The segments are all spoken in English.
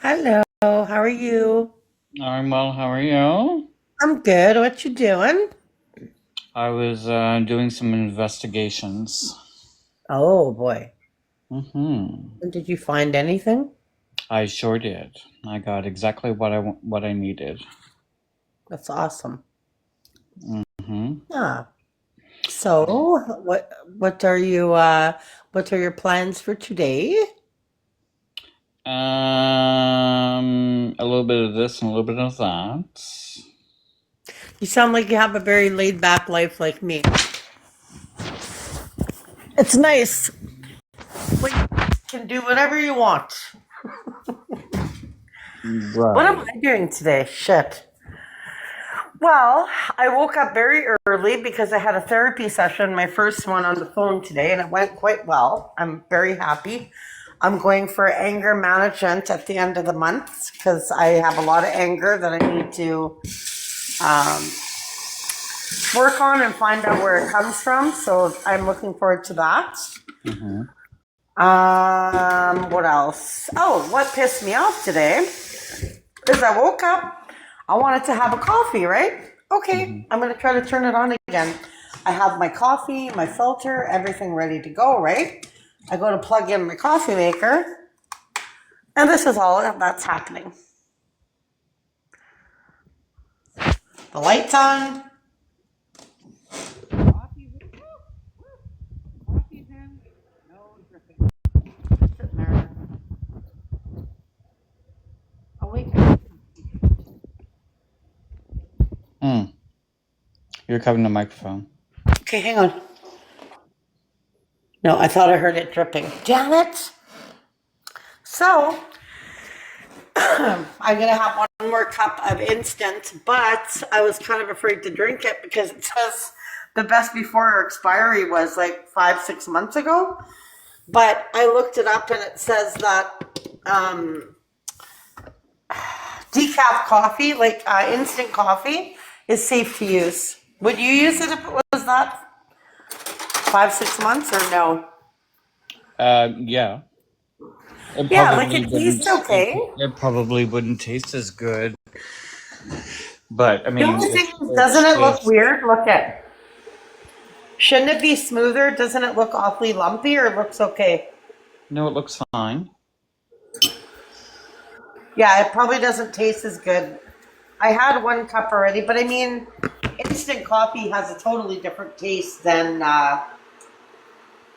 Hello, how are you? I'm well. How are you? I'm good. What you doing? I was doing some investigations. Oh boy. Hmm. And did you find anything? I sure did. I got exactly what I needed. That's awesome. Hmm. Ah. So, what are your plans for today? A little bit of this and a little bit of that. You sound like you have a very laid back life like me. It's nice when you can do whatever you want. What am Right. I doing today? Shit. Well, I woke up very early because I had a therapy session, my first one on the phone today, and it went quite well. I'm very happy. I'm going for anger management at the end of the month because I have a lot of anger that I need to um, work on and find out where it comes from. So I'm looking forward to that. Hmm. What else? Oh, what pissed me off today is I woke up. I wanted to have a coffee, right? Hmm. Okay, I'm going to try to turn it on again. I have my coffee, my filter, everything ready to go, right? I go to plug in my coffee maker, and this is all that's happening. The light's on. Coffee's in. No dripping. Sitting there. Oh, wait. Mm. You're covering the microphone. Okay, hang on. No, I thought I heard it dripping. Damn it! So, I'm gonna have one more cup of instant, but I was kind of afraid to drink it because it says the best before expiry was like 5, 6 months ago. But I looked it up and it says that um, decaf coffee, like instant coffee, is safe to use. Would you use it if it was that 5, 6 months or no? Yeah. It Yeah, like probably it wouldn't. tastes okay. It probably wouldn't taste as good, but I The mean, only thing is, doesn't it's it look just weird? Look at. Shouldn't it be smoother? Doesn't it look awfully lumpy or it looks okay? no. It looks fine. Yeah, it probably doesn't taste as good. I had one cup already, but I mean, instant coffee has a totally different taste than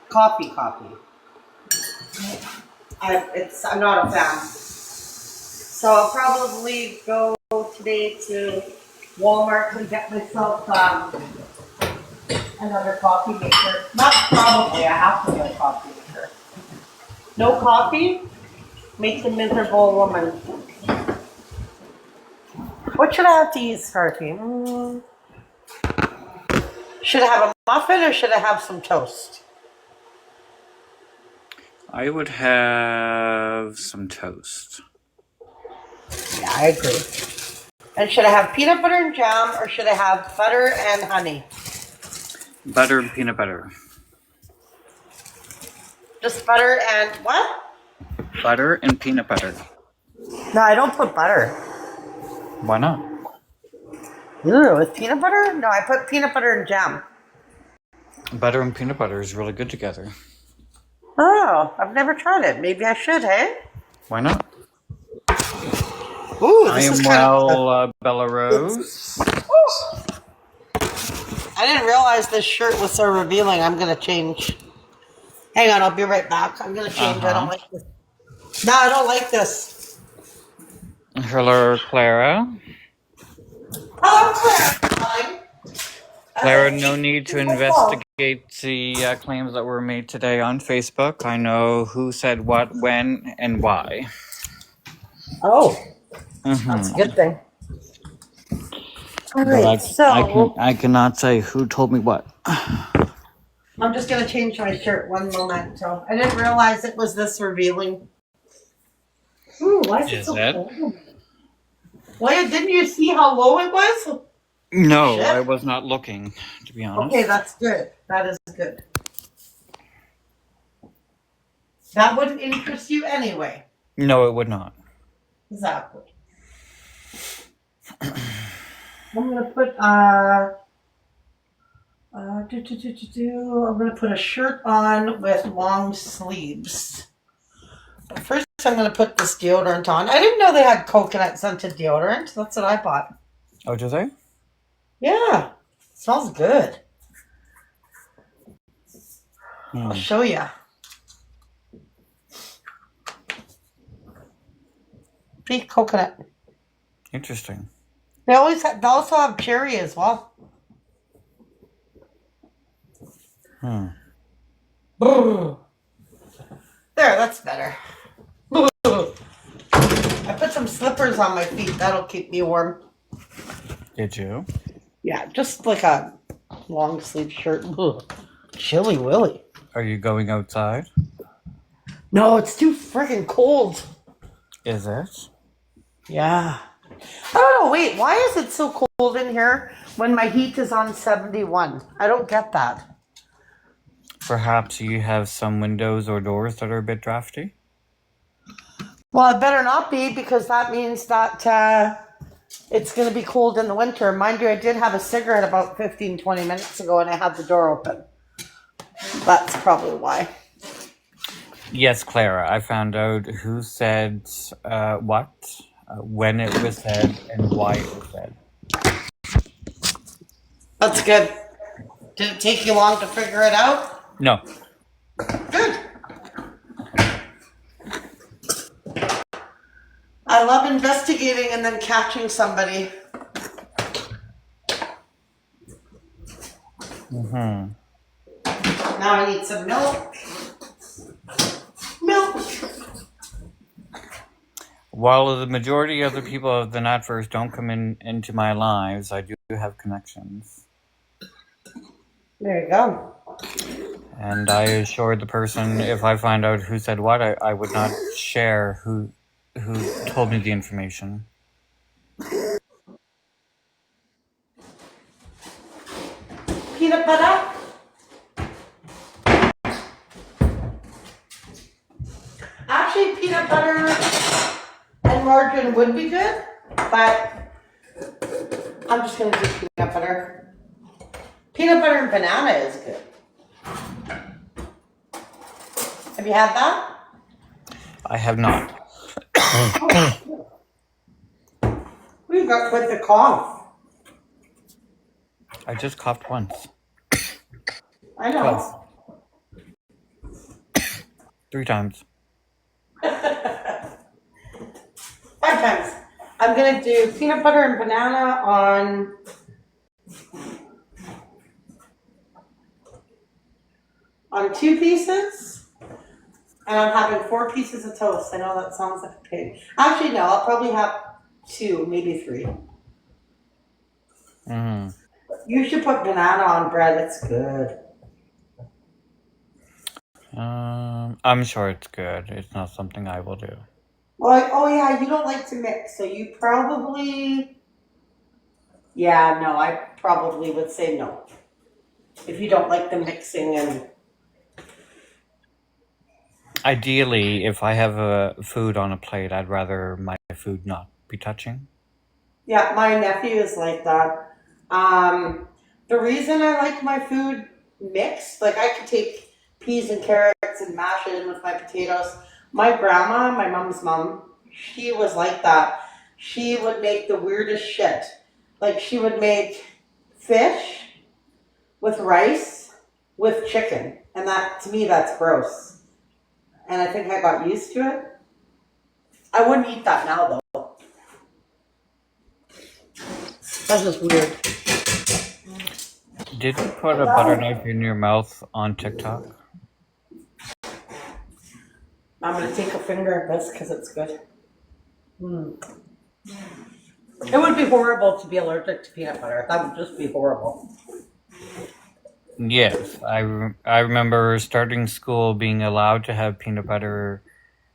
coffee. I'm not a fan. So I'll probably go today to Walmart and get myself another coffee maker. Not probably, I have to get a coffee maker. No coffee makes a miserable woman. What should I have to eat, Scarfy? Should I have a muffin or should I have some toast? I would have some toast. Yeah, I agree. And should I have peanut butter and jam or should I have butter and honey? Butter and peanut butter. Just butter and what? Butter and peanut butter. No, I don't put butter. Why not? Ooh, with peanut butter? No, I put peanut butter and jam. Butter and peanut butter is really good together. Oh, I've never tried it. Maybe I should, hey? Why not? Ooh, I this is am kind of. well, Bella Rose. I didn't realize this shirt was so revealing. I'm gonna change. Hang on, I'll be right back. I'm gonna Uh change. I don't huh. like this. No, I don't like this. Hello, Clara. Oh, Claire. Fine. As I Clara, no speak need to to my phone. investigate the claims that were made today on Facebook. I know who said what, when, and why. Oh, that's a Mm-hmm. good thing. All But right, so I cannot say who told me what. I'm just gonna change my shirt one moment. So I didn't realize it was this revealing. Ooh, why is it Is so it? cold? Why didn't you see how low it was? No, I Shit. was not looking, to be Okay, honest. that's good. That is good. That wouldn't interest you anyway. No, it would not. Exactly. I'm gonna put I'm gonna put a shirt on with long sleeves. First, I'm gonna put this deodorant on. I didn't know they had coconut scented deodorant. That's what I bought. Oh, do they? Yeah, smells good. I'll Hmm. show you. Pink coconut. Interesting. They also have cherry as well. Hmm. There, that's better. I put some slippers on my feet. That'll keep me warm. Did you? Yeah, just like a long sleeve shirt. Ugh. Chilly willy. Are you going outside? No, it's too freaking cold. Is it? Yeah. I don't know. Wait, why is it so cold in here when my heat is on 71? I don't get that. Perhaps you have some windows or doors that are a bit drafty? Well, it better not be because that means that it's going to be cold in the winter. Mind you, I did have a cigarette about 15, 20 minutes ago and I had the door open. That's probably why. Yes, Clara. I found out who said what, when it was said, and why it was said. That's good. Did it take you long to figure it out? No. Good. I love investigating and then catching somebody. Mm-hmm. Now I need some milk. Milk. While the majority of the people of the Natverse don't come into my lives, I do have connections. There you go. And I assured the person if I find out who said what, I would not share who told me the information. Peanut butter. Actually, peanut butter and margarine would be good, but I'm just going to do peanut butter. Peanut butter and banana is good. Have you had that? I have not. We've got quite the cough. I just coughed once. I know. Twice. 3 times. 5 times. I'm going to do peanut butter and banana on 2 pieces. And I'm having 4 pieces of toast. I know that sounds like a pig. Actually, no, I'll probably have 2, maybe 3. Mm-hmm. You should put banana on bread. It's good. I'm sure it's good. It's not something I will do. Well, oh yeah, you don't like to mix, so you probably... Yeah, no, I probably would say no. If you don't like the mixing and... Ideally, if I have a food on a plate, I'd rather my food not be touching. Yeah, my nephew is like that. The reason I like my food mixed, like I could take peas and carrots and mash it in with my potatoes. My grandma, my mom's mom, she was like that. She would make the weirdest shit. Like she would make fish with rice with chicken. And that, to me, that's gross. And I think I got used to it. I wouldn't eat that now though. That's just weird. Did you put a butter knife in your mouth on TikTok? I'm going to take a finger of this because it's good. It would be horrible to be allergic to peanut butter. That would just be horrible. Yes, I remember starting school being allowed to have peanut butter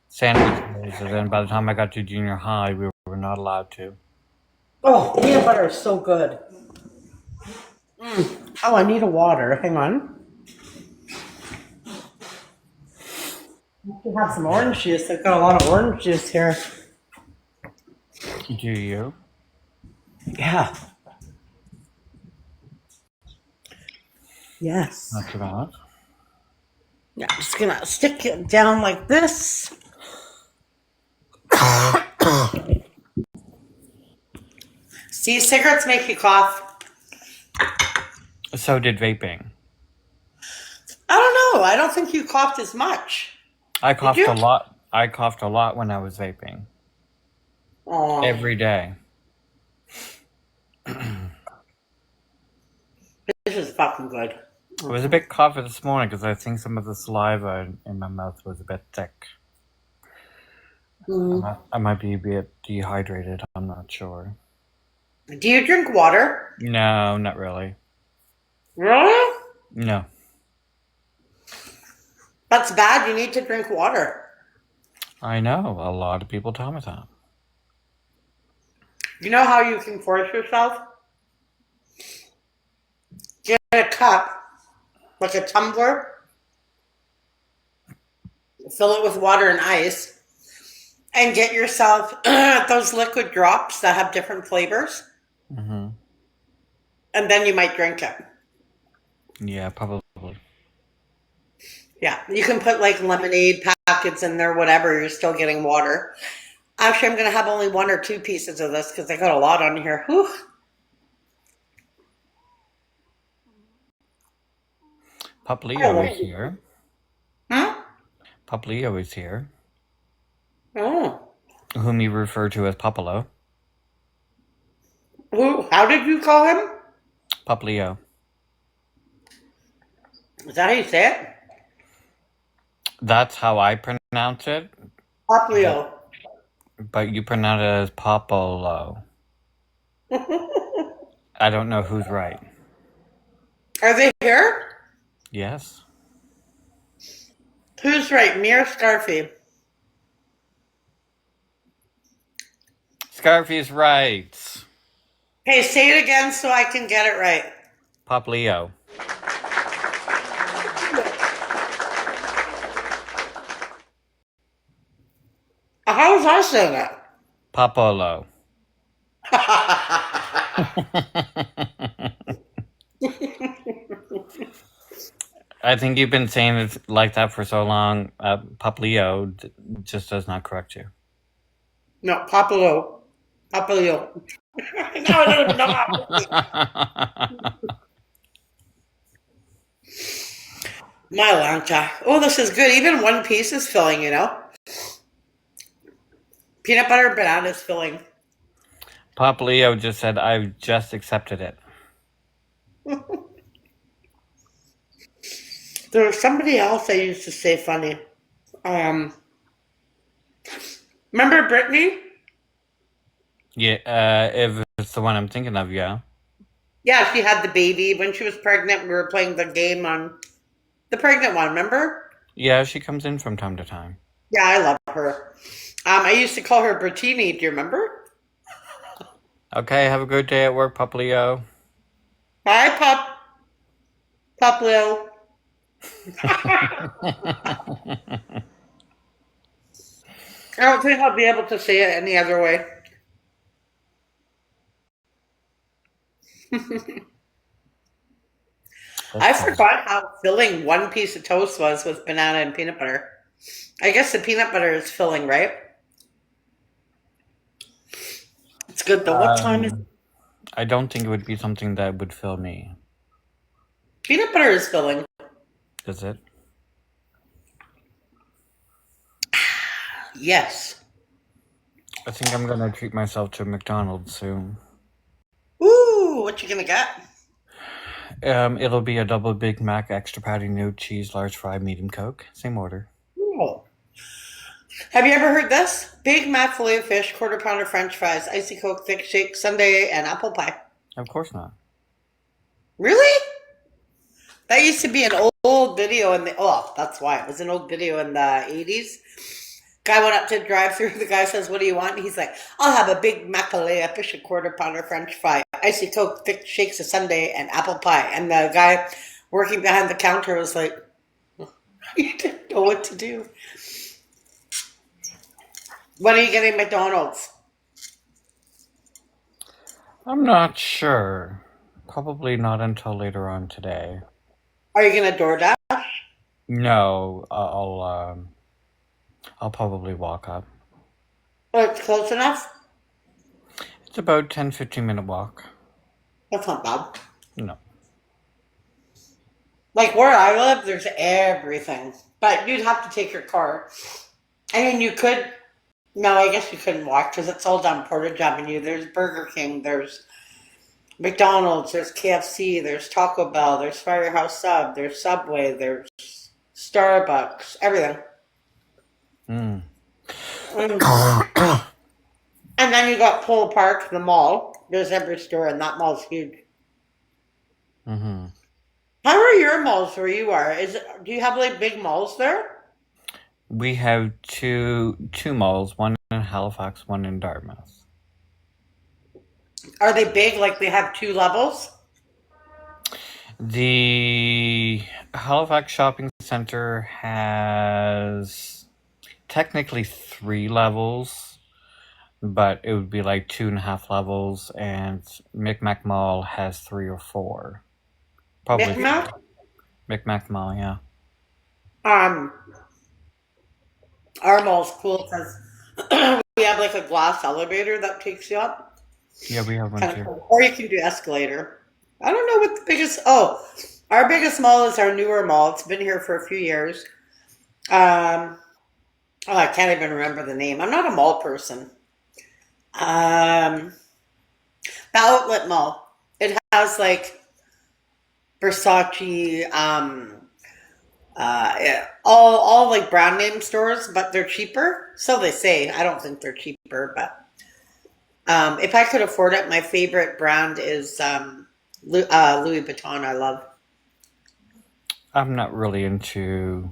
sandwiches, and then by the time I got to junior high, we were not allowed to. Oh, peanut butter is so good. Oh, I need a water. Hang on. I have some orange juice. I've got a lot of orange juice here. Do you? Yeah. Yes. Not too bad. Yeah, I'm just gonna stick it down like this. See, cigarettes make you cough. So did vaping. I don't know. I don't think you coughed as much. I Did coughed you? a lot. I coughed a lot when I was vaping. Oh, Every day. this is fucking good. I was a bit coughy this morning because I think some of the saliva in my mouth was a bit thick. Mm. I might be a bit dehydrated. I'm not sure. Do you drink water? No, not really. Really? No. That's bad. You need to drink water. I know. A lot of people tell me that. You know how you can force yourself? Get a cup, like a tumbler, fill it with water and ice, and get yourself those liquid drops that have different flavors, Mm-hmm. and then you might drink it. Yeah, probably. Yeah, you can put like lemonade packets in there, whatever. You're still getting water. Actually, I'm going to have only 1 or 2 pieces of this because I got a lot on here. Whew. Pop Leo is here. Huh? Pop Leo is here. Oh. Whom you refer to as Popolo. Who? How did you call him? Pop Leo. Is that how you say it? That's how I pronounce it. Poplio. But you pronounce it as Popolo. I don't know who's right. Are they here? Yes. Who's right? Me or Scarfy? Scarfy's right. Hey, say it again so I can get it right. Pop Leo. How was I saying it? Popolo. I think you've been saying it like that for so long. Pop Leo just does not correct you. No, Popolo. Poplio. No, I don't know. My lancha. Oh, this is good. Even 1 piece is filling, you know? Peanut butter and banana is filling. Pop Leo just said, I've just accepted it. There was somebody else I used to say funny. Remember Brittany? Yeah, if it's the one I'm thinking of, yeah. Yeah, she had the baby. When she was pregnant, we were playing the game on the pregnant one, remember? Yeah, she comes in from time to time. Yeah, I love her. I used to call her Bertini. Do you remember? Okay, have a good day at work, Pop Leo. Hi, Pop Lil. I don't think I'll be able to say it any other way. I forgot how filling 1 piece of toast was with banana and peanut butter. I guess the peanut butter is filling, right? It's good though. What time is it? I don't think it would be something that would fill me. Peanut butter is filling. Is it? Yes. I think I'm gonna treat myself to McDonald's soon. Ooh, what you gonna get? It'll be a double Big Mac, extra patty, no cheese, large fry, medium Coke. Same order. Cool. Have you ever heard this? Big Mac filet of fish, quarter pounder French fries, icy Coke, thick shake, sundae, and apple pie. Of course not. Really? That used to be an old video in the, oh, that's why. It was an old video in the 80s. Guy went up to the drive-thru. The guy says, what do you want? And he's like, I'll have a Big Mac filet of fish, a quarter pounder French fry, icy Coke, thick shakes, a sundae, and apple pie. And the guy working behind the counter was like, he didn't know what to do. When are you getting McDonald's? I'm not sure. Probably not until later on today. Are you gonna DoorDash? No, I'll probably walk up. Oh, it's close enough. It's about 10-15 minute walk. That's not bad. No. Like where I live, there's everything, but you'd have to take your car. I mean, you could. No, I guess you couldn't walk because it's all down Portage Avenue. There's Burger King, there's McDonald's, there's KFC, there's Taco Bell, there's Firehouse Sub, there's Subway, there's Starbucks, everything. Mm. Mm. And then you got Polo Park, the mall. There's every store, and that mall's huge. Mm-hmm. How are your malls where you are? Do you have like big malls there? We have two malls, one in Halifax, one in Dartmouth. Are they big? Like they have two levels? The Halifax Shopping Center has technically 3 levels, but it would be like 2.5 levels, and Micmac Mall has 3 or 4. Probably Micmac? Micmac Mall, yeah. Um, our mall's cool because we have like a glass elevator that takes you up. Yeah, we have one Kind of too. cool. Or you can do escalator. I don't know what the biggest. Oh, our biggest mall is our newer mall. It's been here for a few years. Um, oh, I can't even remember the name. I'm not a mall person. Um, the outlet mall. It has like Versace, yeah, all like brand name stores, but they're cheaper. So they say. I don't think they're cheaper, but if I could afford it, my favorite brand is Louis Vuitton. I love. I'm not really into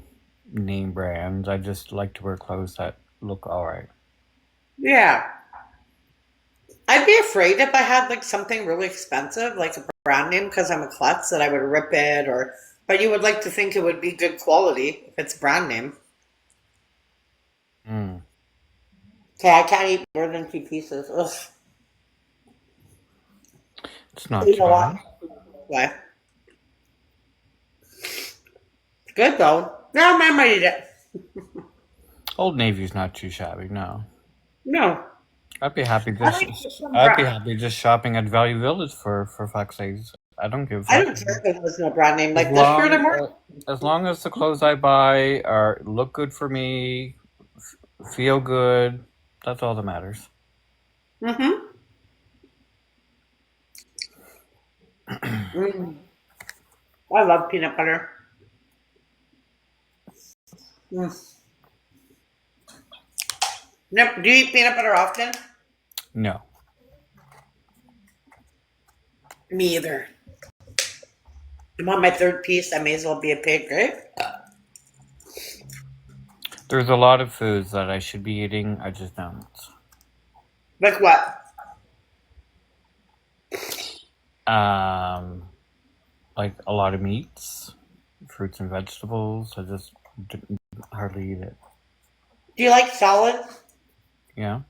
name brands. I just like to wear clothes that look alright. Yeah, I'd be afraid if I had like something really expensive, like a brand name, because I'm a klutz that I would rip it. Or, but you would like to think it would be good quality if it's brand name. Mm. Okay, I can't eat more than 2 pieces. Ugh. It's not You too know bad. what? Why? It's good though. No, I might eat it. Old Navy's not too shabby, no. No, I'd be happy I just like some I'd be brand. happy just shopping at Value Village for fuck's sakes. I don't give a I fuck. don't care if there's no brand name. As Like this shirt I'm long wearing. as long as the clothes I buy are look good for me, feel good, that's all that matters. Mm-hmm. Mm. I love peanut butter. Mm. Do you eat peanut butter often? No. Me either. I'm on my third piece. I may as well be a pig, right? There's a lot of foods that I should be eating, I just don't. Like what? Um like a lot of meats, fruits and vegetables. I just hardly eat it. Do you like salad? Yeah.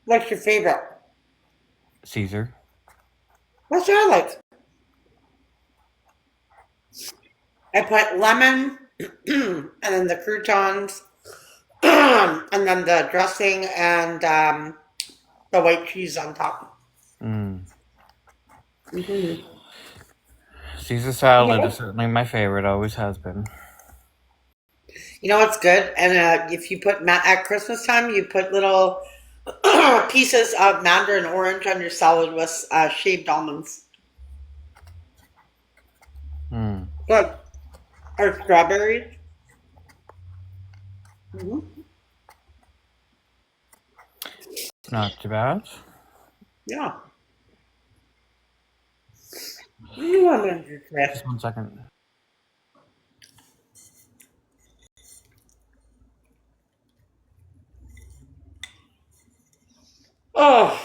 What's your favorite? Caesar. What's what I like? I put lemon and then the croutons and then the dressing and the white cheese on top. Mm. Mm-hmm. Caesar You salad is know, certainly my favorite, always has been. you know what's good? And if you put at Christmas time, you put little pieces of mandarin orange on your salad with shaved almonds. Mm. Good. Or strawberries. Hmm. It's not too bad. Yeah. You want to do this? Just 1 second. Oh.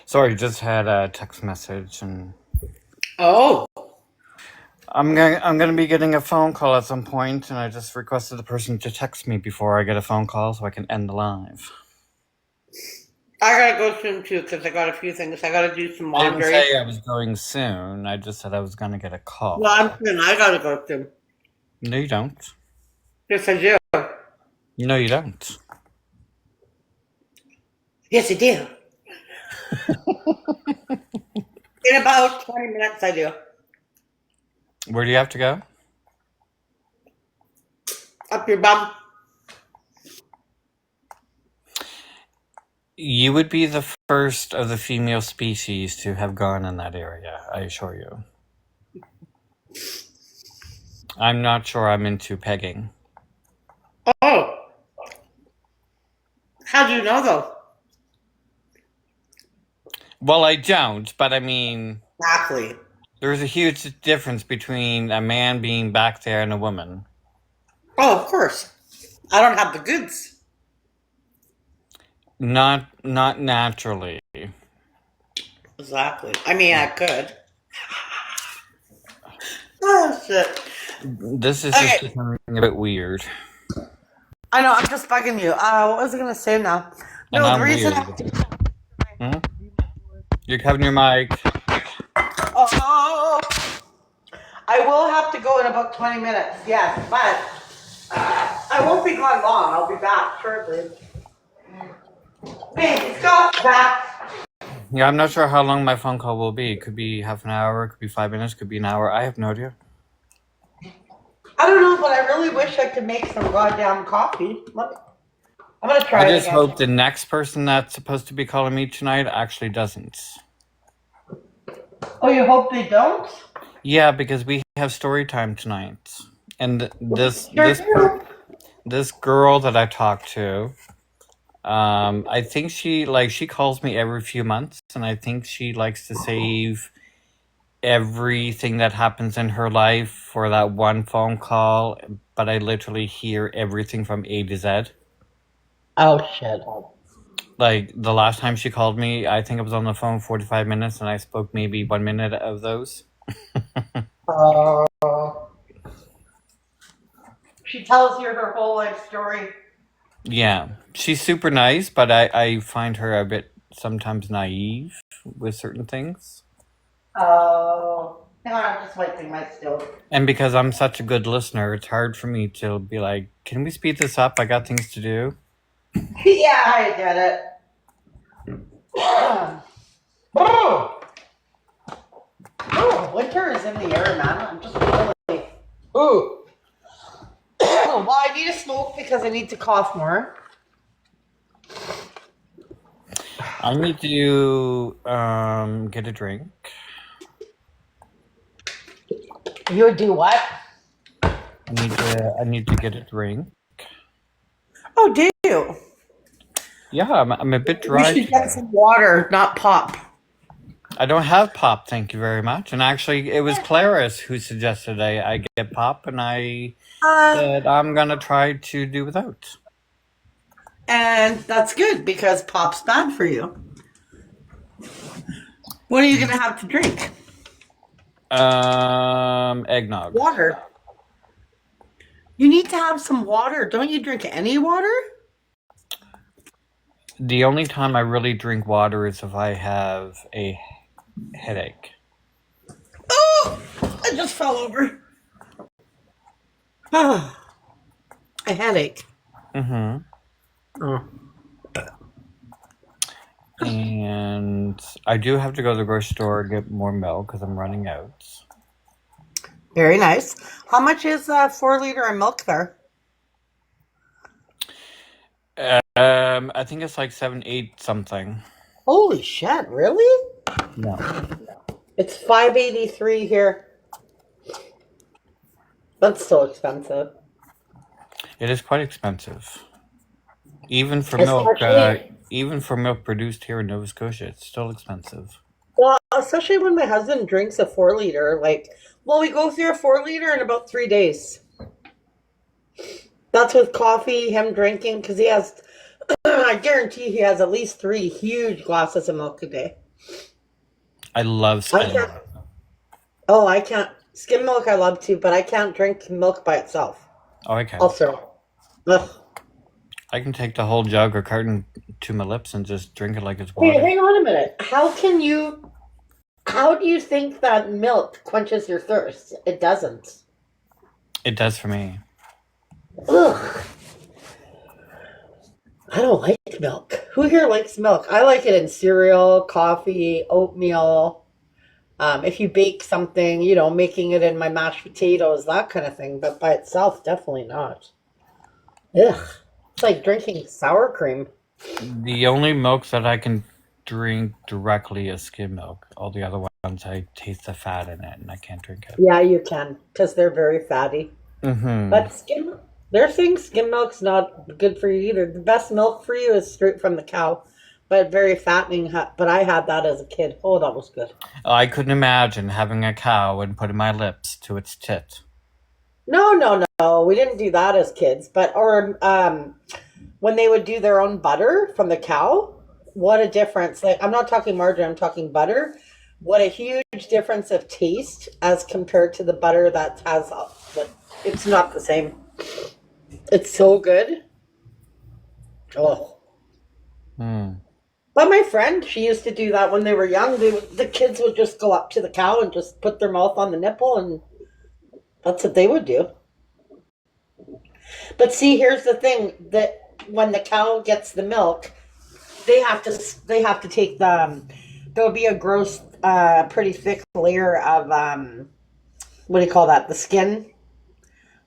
Sorry, just had a text message, and Oh, I'm gonna be getting a phone call at some point, and I just requested the person to text me before I get a phone call so I can end the live. I gotta go soon too because I got a few things. I gotta do some I didn't laundry. say I was going soon. I just said I was gonna get a Well, I'm call. soon. I gotta go soon. No, you don't. Yes, I do. No, you don't. Yes, I do. In about 20 minutes, I do. Where do you have to go? Up your bum. You would be the first of the female species to have gone in that area, I assure you. I'm not sure I'm into pegging. Oh, how do you know though? Well, I don't, but I mean, Exactly. there's a huge difference between a man being back there and a woman. Oh, of course. I don't have the goods. Not naturally. Exactly. I mean, I could. Oh shit. This is just Okay. becoming a bit weird. I know. I'm just bugging you. What was I gonna say now? And No, the I'm reason. weird. Hmm? You're covering your mic. Oh, I will have to go in about 20 minutes. Yes, but I won't be gone long. I'll be back shortly. Baby, stop that. Yeah, I'm not sure how long my phone call will be. It could be half an hour, it could be 5 minutes, could be an hour. I have no idea. I don't know, but I really wish I could make some goddamn coffee. I'm gonna try I it just again. hope the next person that's supposed to be calling me tonight actually doesn't. Oh, you hope they don't? Yeah, because we have story time tonight. And Sure do. this girl that I talked to, I think she calls me every few months, and I think she likes to save everything that happens in her life for that one phone call, but I literally hear everything from A to Z. Oh shit. Like the last time she called me, I think I was on the phone 45 minutes and I spoke maybe 1 minute of those. Oh. She tells you her whole life story. Yeah, she's super nice, but I find her a bit sometimes naive with certain things. Oh. Hang on, I'm just wiping my stove. And because I'm such a good listener, it's hard for me to be like, can we speed this up? I got things to do. Yeah, I get it. Oh. Oh, winter is in the air, man. I'm just really. Ooh. Well, I need to smoke because I need to cough more. I need to get a drink. You would do what? I need to get a drink. Oh, do you? Yeah, I'm a bit We dry should get today. some water, not pop. I don't have pop, thank you very much. And actually, it was Claris who suggested I get pop, and I said I'm gonna try to do without. And that's good because pop's bad for you. What are you going to have to drink? Eggnog. Water. You need to have some water. Don't you drink any water? The only time I really drink water is if I have a headache. Oh, I just fell over. A headache. Mm-hmm. Oh. And I do have to go to the grocery store and get more milk because I'm running out. Very nice. How much is 4 liter of milk there? I think it's like 7, 8 something. Holy shit, really? No. It's $5.83 here. That's so expensive. It is quite expensive. Even for milk produced here in Nova Scotia, it's still expensive. Well, especially when my husband drinks a 4 liter. We go through a 4 liter in about 3 days. That's with coffee, him drinking, because he has, I guarantee he has at least 3 huge glasses of milk a day. I love I skim can't, milk. oh, I can't, skim milk I love to, but I can't drink milk by itself. Oh, I can. Also, ugh. I can take the whole jug or carton to my lips and just drink it like it's Hey, water. hang on a minute. How do you think that milk quenches your thirst? It doesn't. It does for me. Ugh. I don't like milk. Who here likes milk? I like it in cereal, coffee, oatmeal. If you bake something, making it in my mashed potatoes, that kind of thing. But by itself, definitely not. Ugh. It's like drinking sour cream. The only milk that I can drink directly is skim milk. All the other ones, I taste the fat in it and I can't drink it. Yeah, you can, because they're very fatty. Mm-hmm. But they're saying skim milk's not good for you either. The best milk for you is straight from the cow, but very fattening. But I had that as a kid. Oh, that was good. I couldn't imagine having a cow and putting my lips to its tit. No, no, no. We didn't do that as kids. When they would do their own butter from the cow, what a difference. Like, I'm not talking margarine, I'm talking butter. What a huge difference of taste as compared to the butter that has, but it's not the same. It's so good. Oh. Mm. But my friend, she used to do that when they were young. The kids would just go up to the cow and just put their mouth on the nipple, and that's what they would do. But see, here's the thing: that when the cow gets the milk, they have to take the. There'll be a gross, pretty thick layer of what do you call that? The skin.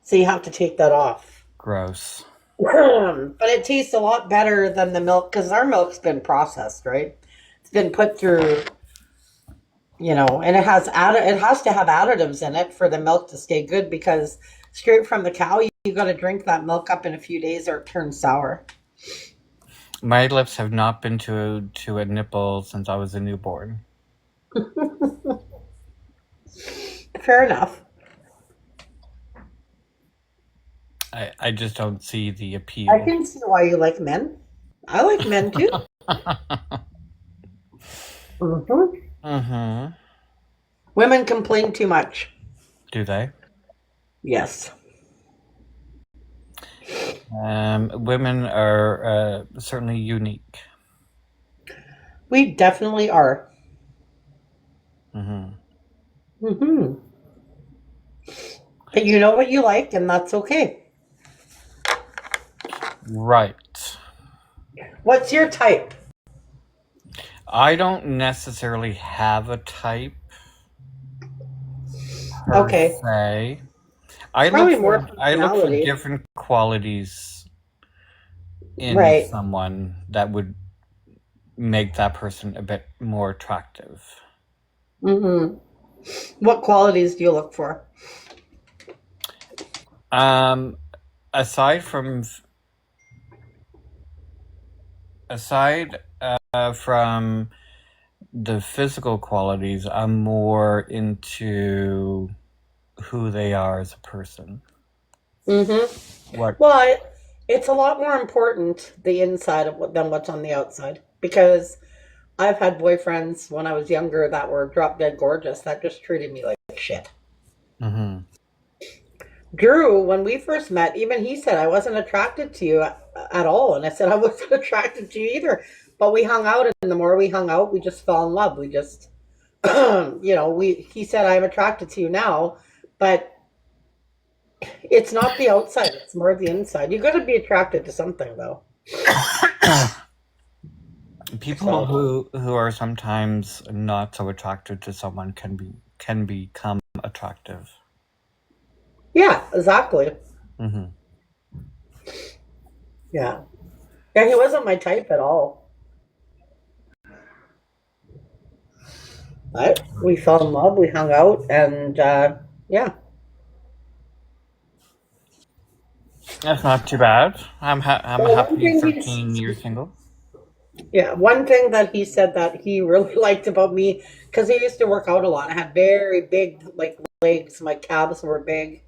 So you have to take that off. Gross. But it tastes a lot better than the milk because our milk's been processed, right? It's been put through, and it has to have additives in it for the milk to stay good because straight from the cow, you got to drink that milk up in a few days or it turns sour. My lips have not been to a nipple since I was a newborn. Fair enough. I just don't see the appeal. I can see why you like men. I like men too. Mm-hmm. Mm-hmm. Women complain too much. Do they? Yes. Women are certainly unique. We definitely are. Mm-hmm. Mm-hmm. But you know what you like, and that's okay. Right. What's your type? I don't necessarily have a type. Okay. Say. Probably more I look for personality. different qualities in Right. someone that would make that person a bit more attractive. Mm-hmm. What qualities do you look for? Aside from the physical qualities, I'm more into who they are as a person. Mm-hmm. What? Well, it's a lot more important the inside than what's on the outside because I've had boyfriends when I was younger that were drop dead gorgeous that just treated me like shit. Mm-hmm. Drew, when we first met, even he said I wasn't attracted to you at all, and I said I wasn't attracted to you either. But we hung out, and the more we hung out, we just fell in love. We just, he said I'm attracted to you now, but it's not the outside; it's more the inside. You got to be attracted to something, though. People who are sometimes not so attracted to someone can become attractive. Yeah, exactly. Mm-hmm. Yeah, he wasn't my type at all. But we fell in love. We hung out, and yeah. That's not too bad. I'm Well, happy 13 years single. Yeah, one thing that he said that he really liked about me, because he used to work out a lot. I had very big like legs. My calves were big.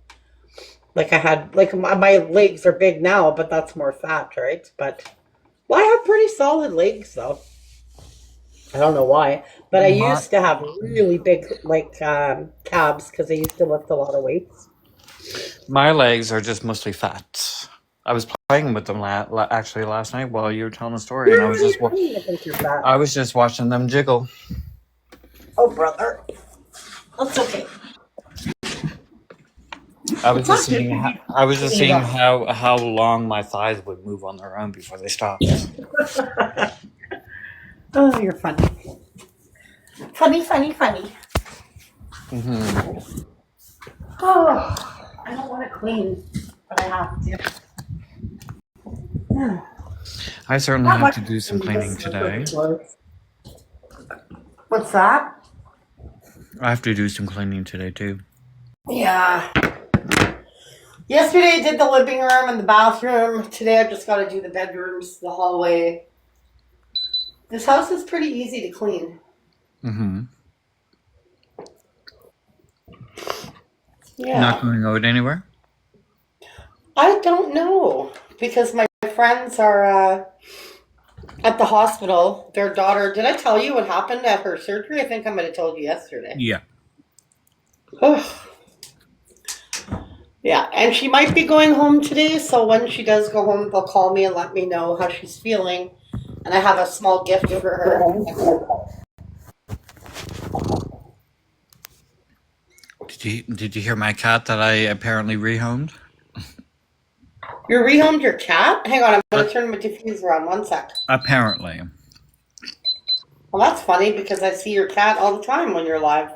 Like I had, like my legs are big now, but that's more fat, right? But well, I have pretty solid legs though. I don't know why, but I My used to have really big like calves because I used to lift a lot of weights. my legs are just mostly fat. I was playing with them actually last night while you were telling the story, and What do you mean? I think you're fat. I was just watching them jiggle. Oh, brother, that's okay. I was It's just not good seeing for how you. I was just Clean it seeing up. how long my thighs would move on their own before they stopped. Oh, you're funny. Funny, funny, funny. Hmm. Oh, I don't want to clean, but I have to. I certainly Not have much to do some cleaning, cleaning just slipper today. clothes. What's that? I have to do some cleaning today too. Yeah. Yesterday I did the living room and the bathroom. Today I've just got to do the bedrooms, the hallway. This house is pretty easy to clean. Mm-hmm. Not Yeah. going out anywhere? I don't know because my friends are at the hospital. Their daughter, did I tell you what happened at her surgery? I think I might have told you yesterday. Yeah. Yeah, and she might be going home today, so when she does go home, they'll call me and let me know how she's feeling. And I have a small gift for her. Did you hear my cat that I apparently rehomed? You rehomed your cat? Hang on, I'm going Uh, to turn my diffuser on. One sec. apparently. Well, that's funny because I see your cat all the time when you're live.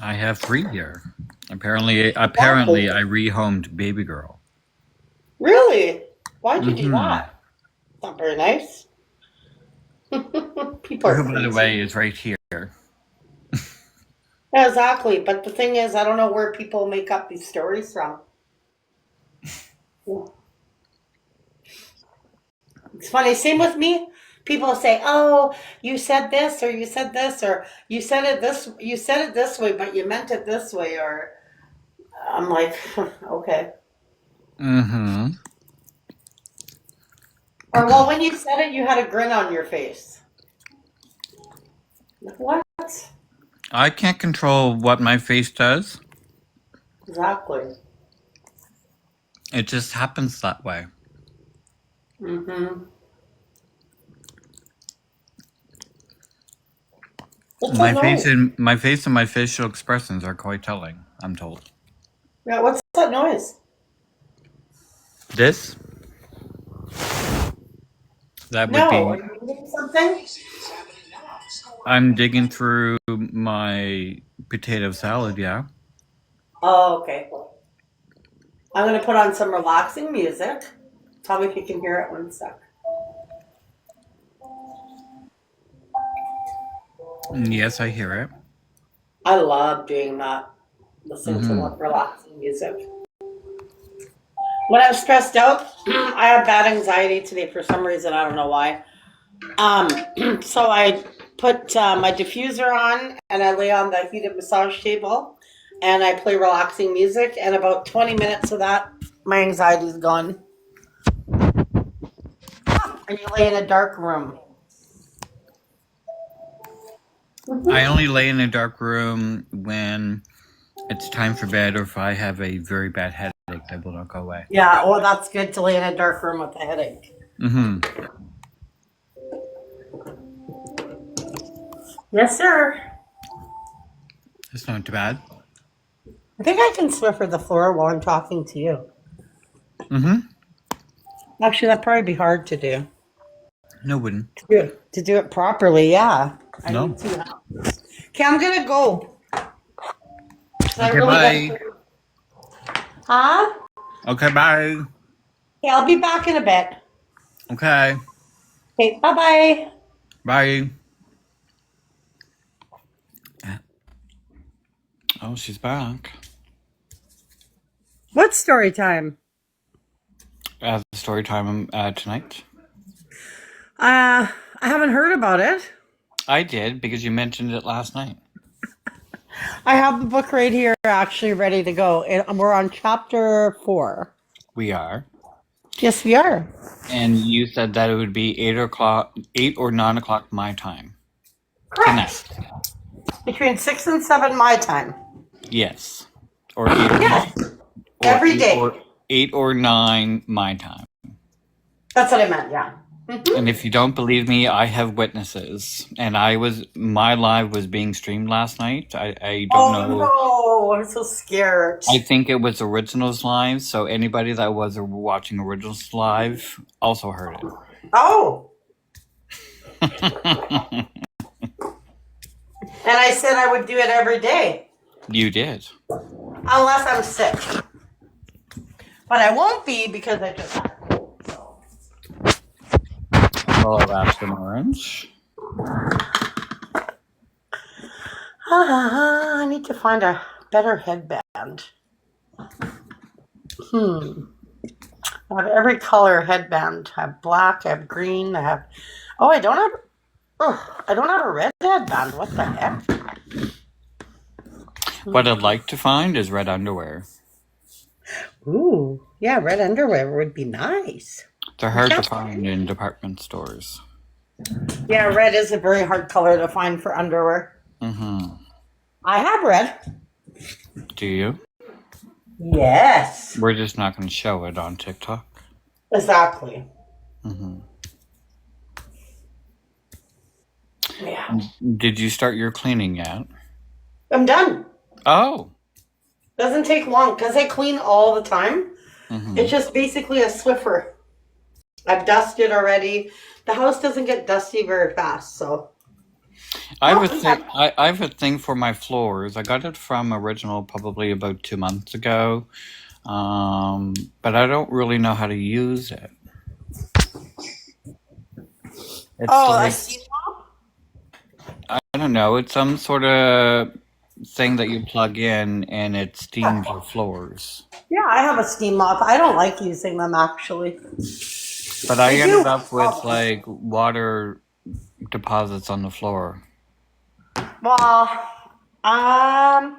I have 3 here. Apparently Exactly. I rehomed baby girl. Really? Why'd you do Mm-hmm. that? Not very nice. People are Who, by the crazy. way, is right here. Yeah, exactly. But the thing is, I don't know where people make up these stories from. It's funny. Same with me. People say, "Oh, you said this, or you said this, or you said it this way, but you meant it this way." Or I'm like, okay. Mm-hmm. Or well, when you said it, you had a grin on your face. Like, what? I can't control what my face does. Exactly. It just happens that way. Mm-hmm. What's that My face noise? and my facial expressions are quite telling, I'm told. Yeah, what's that noise? This, that would No, are be you eating something? I'm digging through my potato salad, yeah. Oh, okay. I'm gonna put on some relaxing music. Tell me if you can hear it. One sec. Yes, I hear it. I love doing that. Listen to Mm-hmm. relaxing music. When I'm stressed out, I have bad anxiety today for some reason. I don't know why. So I put my diffuser on and I lay on the heated massage table and I play relaxing music. And about 20 minutes of that, my anxiety's gone. And you lay in a dark room. I only lay in a dark room when it's time for bed or if I have a very bad headache that will not go away. Yeah, well, that's good to lay in a dark room with a headache. Mm-hmm. Yes, sir. It's not too bad. I think I can Swiffer the floor while I'm talking to you. Mm-hmm. Actually, that'd probably be hard to do. No, wouldn't. To do it properly, yeah. I No. need to. Okay, I'm gonna go. 'Cause I Okay, really bye. got. Huh? Okay, bye. Okay, I'll be back in a bit. Okay. Okay, bye bye. Bye. Oh, she's back. What's story time? Story time tonight. I haven't heard about it. I did because you mentioned it last night. I have the book right here, actually ready to go. And we're on chapter 4. We are. Yes, we are. And you said that it would be 8 or 9 o'clock my time. Correct. Tonight. Between 6 and 7 my time. Yes. Or 8 or 9. Yes. Every day. 8 or 9 my time. That's what I meant, yeah. And if you don't believe me, I have witnesses. And my live was being streamed last night. I don't know. Oh, no. I'm so scared. I think it was Originals Live, so anybody that was watching Originals Live also heard it. Oh. And I said I would do it every day. You did. Unless I'm sick. But I won't be because I just had a cold. So. Well, that's an orange. I need to find a better headband. I have every color headband. I have black, I have green, I have... I don't have a red headband. What the heck? What I'd like to find is red underwear. Ooh, yeah, red underwear would be nice. They're hard to find in department stores. Yeah, red is a very hard color to find for underwear. Mm-hmm. I have red. Do you? Yes. We're just not going to show it on TikTok. Exactly. Mm-hmm. Yeah. Did you start your cleaning yet? I'm done. Oh. Doesn't take long because I clean all the time. Mm-hmm. It's just basically a Swiffer. I've dusted already. The house doesn't get dusty very fast, so. I have a thing for my floors. I got it from Original probably about 2 months ago, but I don't really know how to use it. It's I see. I don't know. It's some sort of thing that you plug in and it steams your floors. Yeah, I have a steam mop. I don't like using them, actually. But I ended up with like water deposits on the floor. Well, I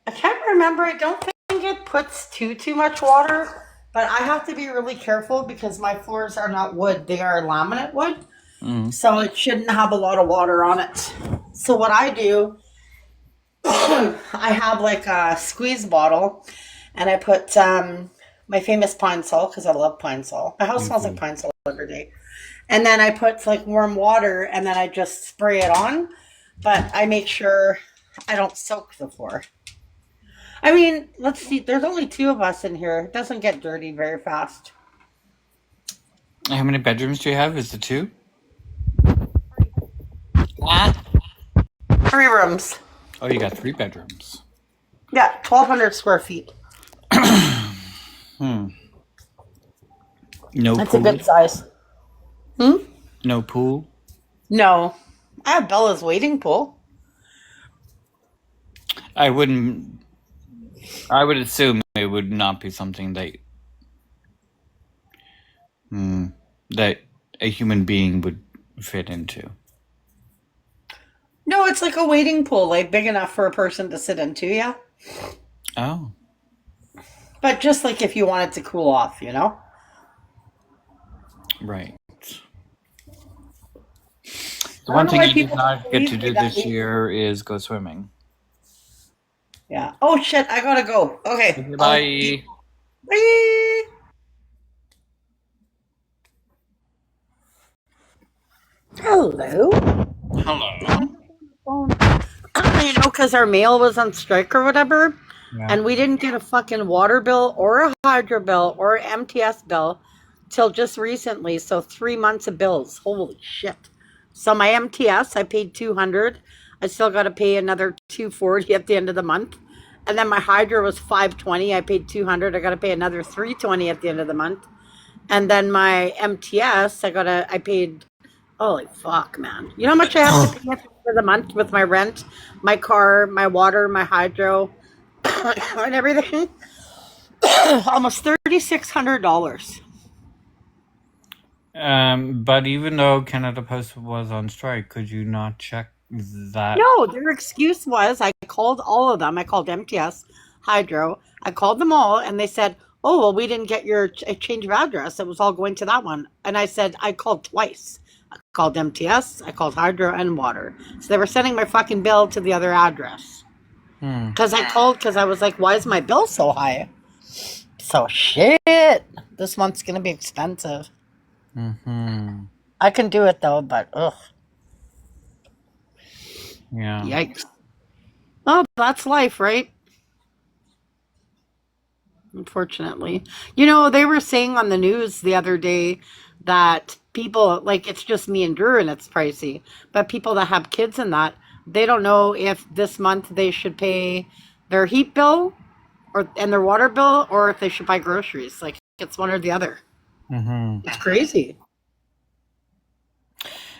can't remember. I don't think it puts too much water, but I have to be really careful because my floors are not wood. They are laminate wood. Mm. So it shouldn't have a lot of water on it. So what I do, I have like a squeeze bottle and I put my famous Pine Sol because I love Pine Sol. My house smells like Pine Sol every day. And then I put like warm water and then I just spray it on. But I make sure I don't soak the floor. I mean, let's see. There's only 2 of us in here. It doesn't get dirty very fast. How many bedrooms do you have? Is it 2? 3 rooms. Oh, you got 3 bedrooms. Yeah, 1,200 square feet. No That's pool? a good size. No pool? No. I have Bella's wading pool. I would assume it would not be something that that a human being would fit into. No, it's like a wading pool, like big enough for a person to sit into, yeah. Oh. But just like if you wanted to cool off, you know? Right. The one thing you did not get to do this year is go swimming. Yeah. Oh, shit, I gotta go. Okay. Bye. Bye. Hello. Hello. You know, because our mail was on strike or whatever, Yeah. and we didn't get a fucking water bill or a hydro bill or an MTS bill till just recently. So 3 months of bills. Holy shit. So my MTS, I paid $200. I still got to pay another $240 at the end of the month. And then my hydro was $520. I paid $200. I got to pay another $320 at the end of the month. And then my MTS, I paid, holy fuck, man. You know how much I have to pay at the end of the month with my rent, my car, my water, my hydro, and everything? Almost $3,600. But even though Canada Post was on strike, could you not check That. No, their excuse was I called all of them. I called MTS, Hydro. I called them all, and they said, "Oh, well, we didn't get your change of address. It was all going to that one." And I said, "I called twice. I called MTS, I called Hydro and Water. So they were sending my fucking bill to the other address." Because I was like, "Why is my bill so high?" So shit. This month's gonna be expensive. Mm-hmm. I can do it though, but ugh. Yeah. Yikes. Well, that's life, right? Unfortunately. They were saying on the news the other day that people, like, it's just me and Drew and it's pricey, but people that have kids and that, they don't know if this month they should pay their heat bill and their water bill, or if they should buy groceries. Like, it's one or the other. Mm-hmm. It's crazy.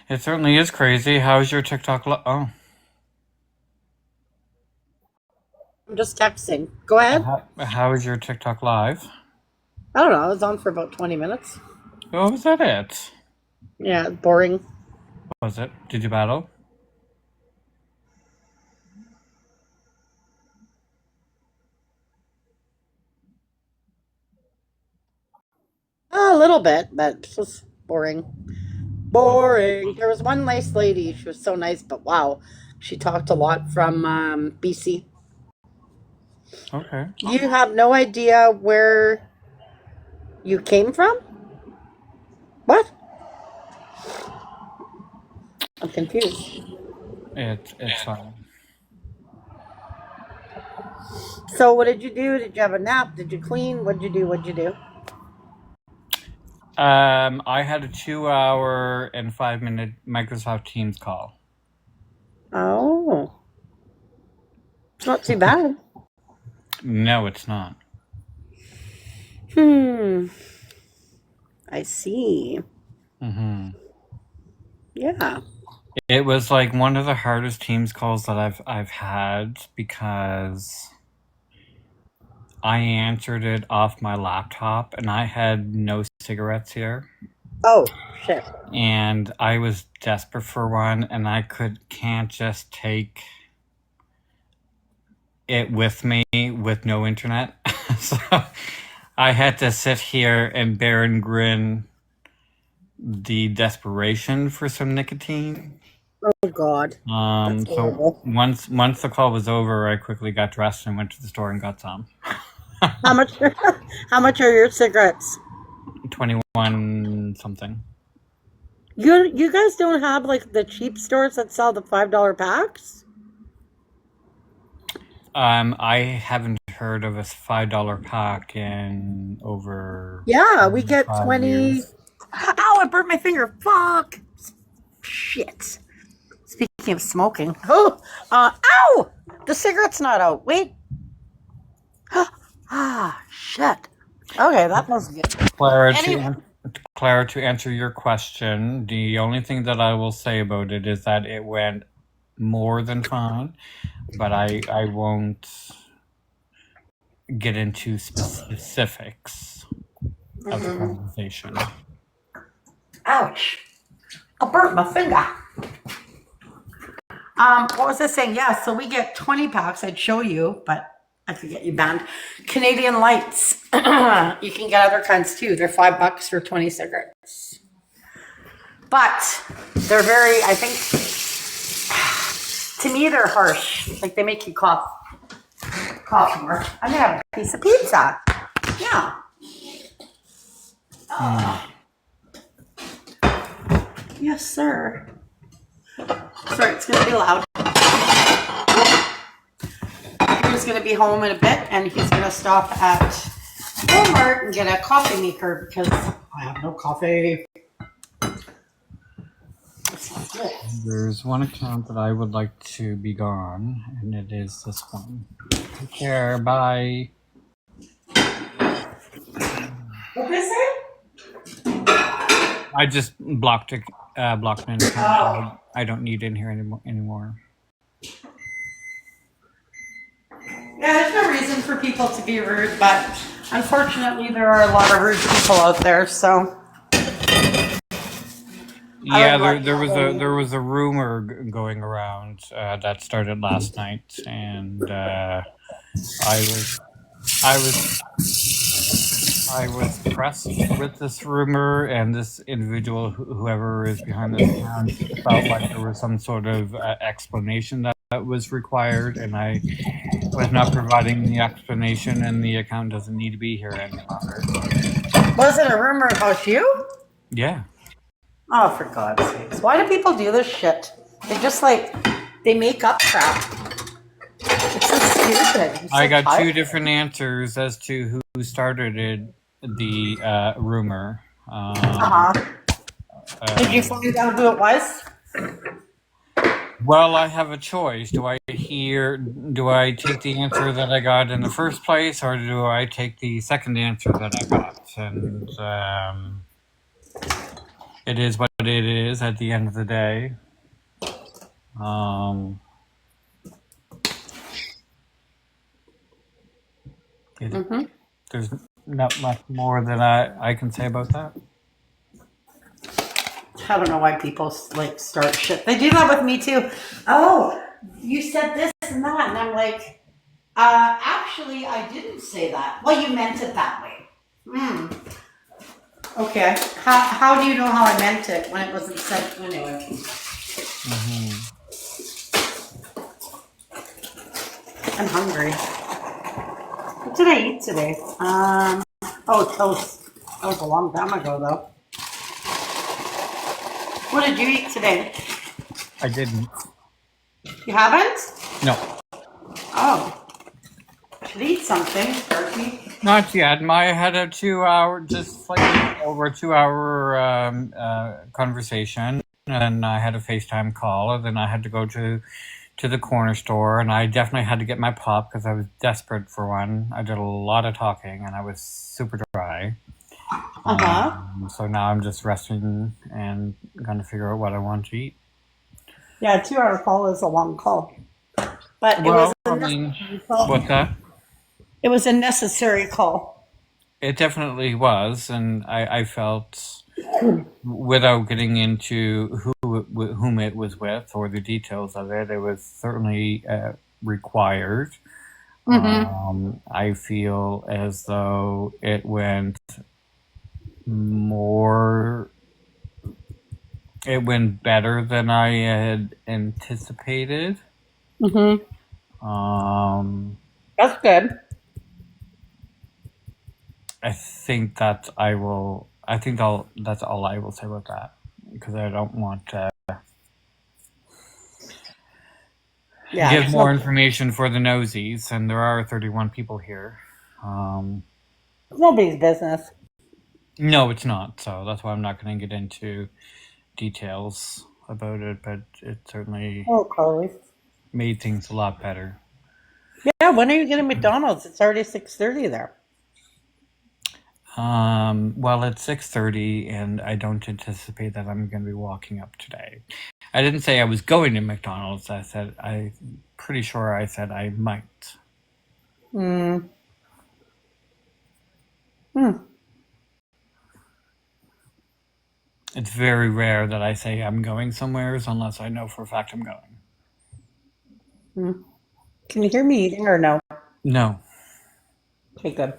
It certainly is crazy. How's your TikTok? Oh. I'm just texting. Go ahead. How is your TikTok live? I don't know. I was on for about 20 minutes. Oh, was that it? Yeah, boring. Was it? Did you battle? A little bit, but it was boring. Boring. There was one nice lady. She was so nice, but wow. She talked a lot from BC. Okay. You have no idea where you came from? What? I'm confused. It's fine. So what did you do? Did you have a nap? Did you clean? What'd you do? I had a 2-hour and 5-minute Microsoft Teams call. Oh. It's not too bad. No, it's not. I see. Mm-hmm. Yeah. It was like one of the hardest Teams calls that I've had, because I answered it off my laptop and I had no cigarettes here. Oh, shit. And I was desperate for one, and I can't just take it with me with no internet. So I had to sit here and bear and grin the desperation for some nicotine. Oh God. That's horrible. So once the call was over, I quickly got dressed and went to the store and got some. How much are your cigarettes? 21 something. You guys don't have like the cheap stores that sell the $5 packs? I haven't heard of a $5 pack in over. Yeah, we get 20. Years. Ow, I burnt my finger. Fuck. Shit. Speaking of smoking. Oh, ow! The cigarette's not out. Wait. Shit. Okay, that must be good. Clara, to answer your question, the only thing that I will say about it is that it went more than fine, but I won't get into specifics of the conversation. Ouch. I burnt my finger. What was I saying? Yeah, so we get 20 packs. I'd show you, but I could get you banned. Canadian Lights. You can get other kinds too. They're $5 for 20 cigarettes. But they're very, I think, to me, they're harsh. Like, they make you cough more. I'm gonna have a piece of pizza. Yeah. Yes, sir. Sorry, it's gonna be loud. He's gonna be home in a bit, and he's gonna stop at Walmart and get a coffee maker because I have no coffee. There's one account that I would like to be gone, and it is this one. Take care. Bye. What did I say? I just blocked an account. I don't need it in here anymore. Yeah, there's no reason for people to be rude, but unfortunately there are a lot of rude people out there, so I Yeah, would there like there was a to. there was a rumor going around that started last night, and I was I was I was pressed with this rumor, and this individual, whoever is behind this account, felt like there was some sort of explanation that was required, and I was not providing the explanation, and the account doesn't need to be here any longer. Was it a rumor about you? Yeah, Oh, for God's sakes. Why do people do this shit? They just like, they make up crap. It's so stupid. I'm I so got tired. two different answers as to who started the rumor. Uh-huh. Did you Um, find out who it was? Well, I have a choice. Do I take the answer that I got in the first place, or do I take the second answer that I got? And it is what it is at the end of the day. Um, it, Mm-hmm. there's not much more that I can say about that. I don't know why people like start shit. They do that with me too. Oh, you said this and that, and I'm like, actually, I didn't say that. Well, you meant it that way. Hmm. Okay. How do you know how I meant it when it wasn't said anyway? Hmm. I'm hungry. What did I eat today? Oh, toast. That was a long time ago, though. What did you eat today? I didn't. You haven't? No, Oh, should eat something, Turkey. not yet. I had a 2 hour, just slightly over 2 hour conversation, and then I had a FaceTime call, and then I had to go to the corner store, and I definitely had to get my pop because I was desperate for one. I did a lot of talking, and I was super dry. Uh huh. So now I'm just resting and gonna figure out what I want to eat. Yeah, a 2 hour call is a long call, but it was Well, a I mean, necessary call. what's that? It was a necessary call. It definitely was, and I felt, without getting into whom it was with or the details of it, it was certainly required. Mm-hmm. I feel as though it went more, it went better than I had anticipated. Mm-hmm. Um, That's good. I think that I will. I think that's all I will say about that, because I don't want to Yeah, give it's more no, information for the nosies, and there are 31 people here. Um, it's nobody's business. no, it's not. So that's why I'm not going to get into details about it, but it certainly Oh, Chloe. made things a lot better. Yeah, when are you getting McDonald's? It's already 6:30 there. Well, it's 6:30, and I don't anticipate that I'm going to be walking up today. I didn't say I was going to McDonald's. I said I'm pretty sure I said I might. Hmm. Hmm. It's very rare that I say I'm going somewheres unless I know for a fact I'm going. Hmm. Can you hear me eating or no? No. Okay, good.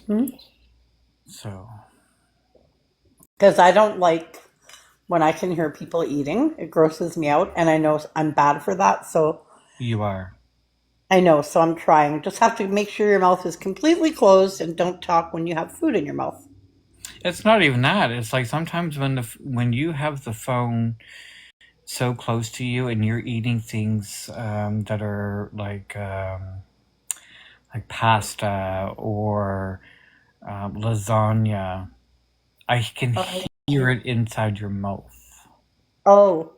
Hmm. So Because I don't like when I can hear people eating. It grosses me out, and I know I'm bad for that. So you are. I know. So I'm trying. Just have to make sure your mouth is completely closed and don't talk when you have food in your mouth. It's not even that. It's like sometimes when you have the phone so close to you and you're eating things that are like pasta or lasagna, I can Oh. hear it inside your mouth, Oh.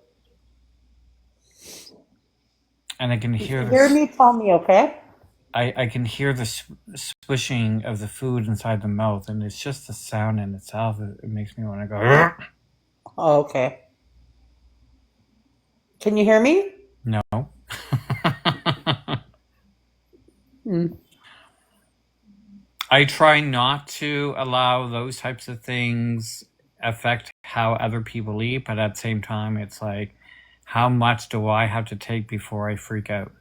and I can If hear you hear this. me, tell me, okay? I can hear the swishing of the food inside the mouth, and it's just the sound in itself. It makes me want to go. "Ugh." Oh, okay. Can you hear me? No. Mm. I try not to allow those types of things affect how other people eat, but at the same time, it's like, how much do I have to take before I freak out?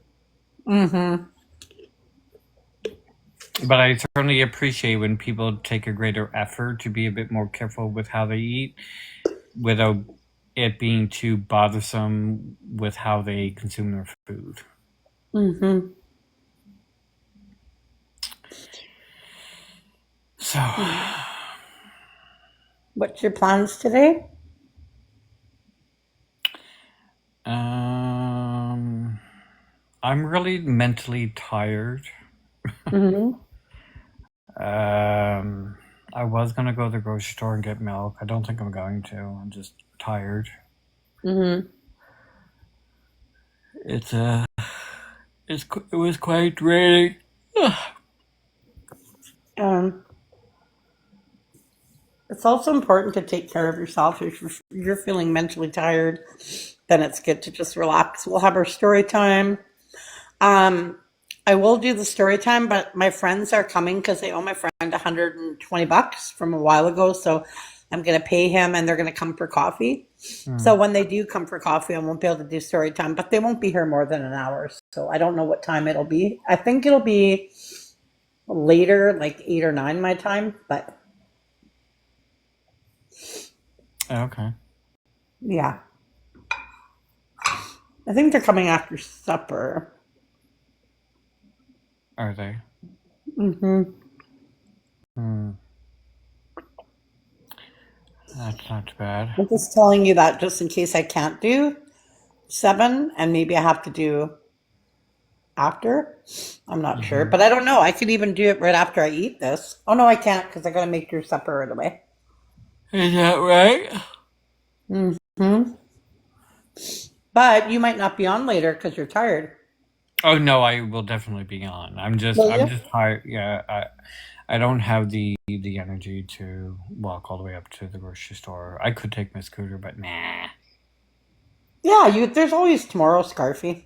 Mm-hmm. But I certainly appreciate when people take a greater effort to be a bit more careful with how they eat without it being too bothersome with how they consume their food. Mm-hmm. So, What's your plans today? I'm really mentally tired. Mm-hmm. I was gonna go to the grocery store and get milk. I don't think I'm going to. I'm just tired. Mm-hmm. It's it was quite draining. Um, it's also important to take care of yourself. If you're feeling mentally tired, then it's good to just relax. We'll have our story time. Um, I will do the story time, but my friends are coming because they owe my friend $120 from a while ago. So I'm going to pay him and they're going to come for coffee. So Hmm. when they do come for coffee, I won't be able to do story time, but they won't be here more than an hour. So I don't know what time it'll be. I think it'll be later, like 8 or 9 my time, but Okay. yeah. I think they're coming after supper. Are they? Mm-hmm. Hmm. That's not too bad. I'm just telling you that just in case I can't do 7 and maybe I have to do after. I'm not sure, Hmm. but I don't know. I could even do it right after I eat this. Oh no, I can't because I gotta make your supper right away. Is that right? Hmm. But you might not be on later because you're tired. Oh no, I will definitely be on. Will I'm you? just tired. Yeah, I don't have the energy to walk all the way up to the grocery store. I could take my scooter, but nah. Yeah, you. There's always tomorrow, Scarfy.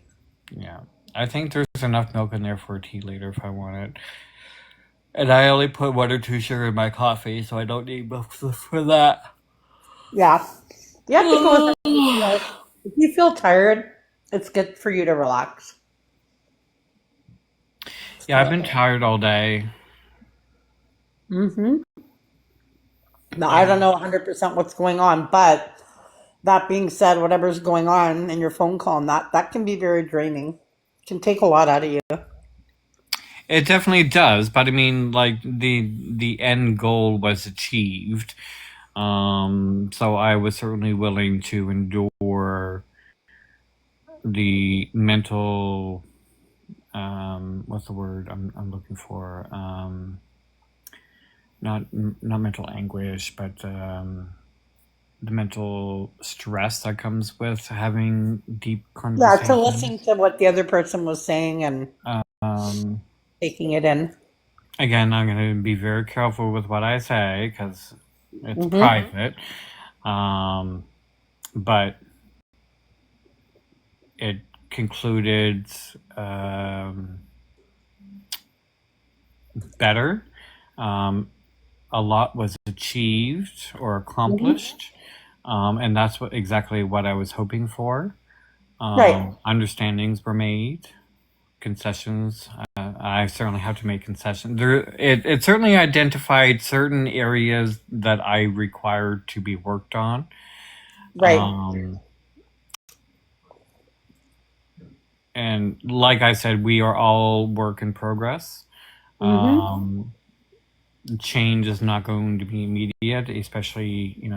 Yeah, I think there's enough milk in there for a tea later if I want it. And I only put 1 or 2 sugar in my coffee, so I don't need milk for that. Yeah, you have to go with. You know, if you feel tired, it's good for you to relax. Yeah, I've been tired all day. Mm-hmm. Now I don't And know 100% what's going on, but that being said, whatever's going on in your phone call and that can be very draining. Can take a lot out of you. it definitely does, but I mean, like the end goal was achieved. So I was certainly willing to endure the mental what's the word I'm looking for? Not mental anguish, but the mental stress that comes with having deep Yeah, to listen conversations. to what the other person was saying and Um, taking it in. Again, I'm going to be very careful with what I say because it's Hmm. private. Um, but it concluded um, better. Um, a lot was achieved or Hmm. accomplished, and that's exactly what I was hoping for. Right. Understandings were made, concessions. I certainly have to make concessions. It certainly identified certain areas that I required to be worked on. Right. Um, and like I said, we are all work in progress. Hmm. Um, Change is not going to be immediate, especially, when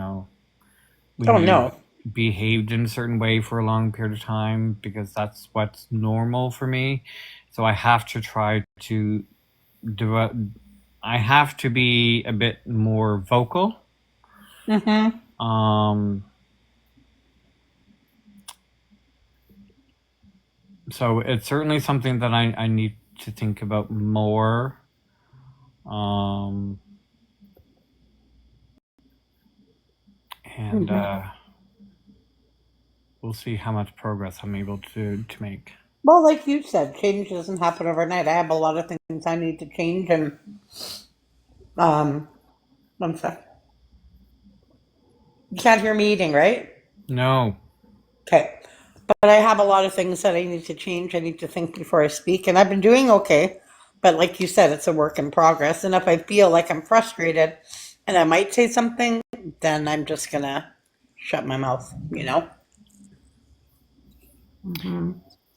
Oh you no. behaved in a certain way for a long period of time, because that's what's normal for me. So I have to try to do. I have to be a bit more vocal. Hmm. Um, so it's certainly something that I need to think about more. Um, and Hmm. we'll see how much progress I'm able to make. Well, like you said, change doesn't happen overnight. I have a lot of things I need to change, and One sec. You can't hear me eating, right? No. Okay. But I have a lot of things that I need to change. I need to think before I speak, and I've been doing okay. But like you said, it's a work in progress. And if I feel like I'm frustrated and I might say something, then I'm just gonna shut my mouth, you know?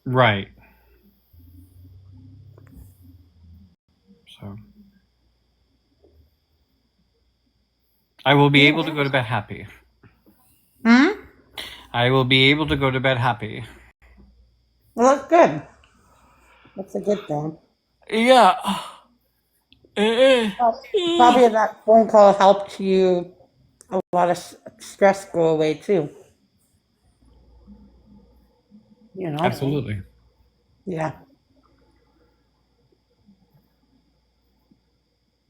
Right. So I will be able to go to bed happy. Hmm? I will be able to go to bed happy. Well, that's good. That's a good thing. Yeah. Eh, eh. Probably that phone call helped you a lot of stress go away too, you know? Absolutely. Yeah.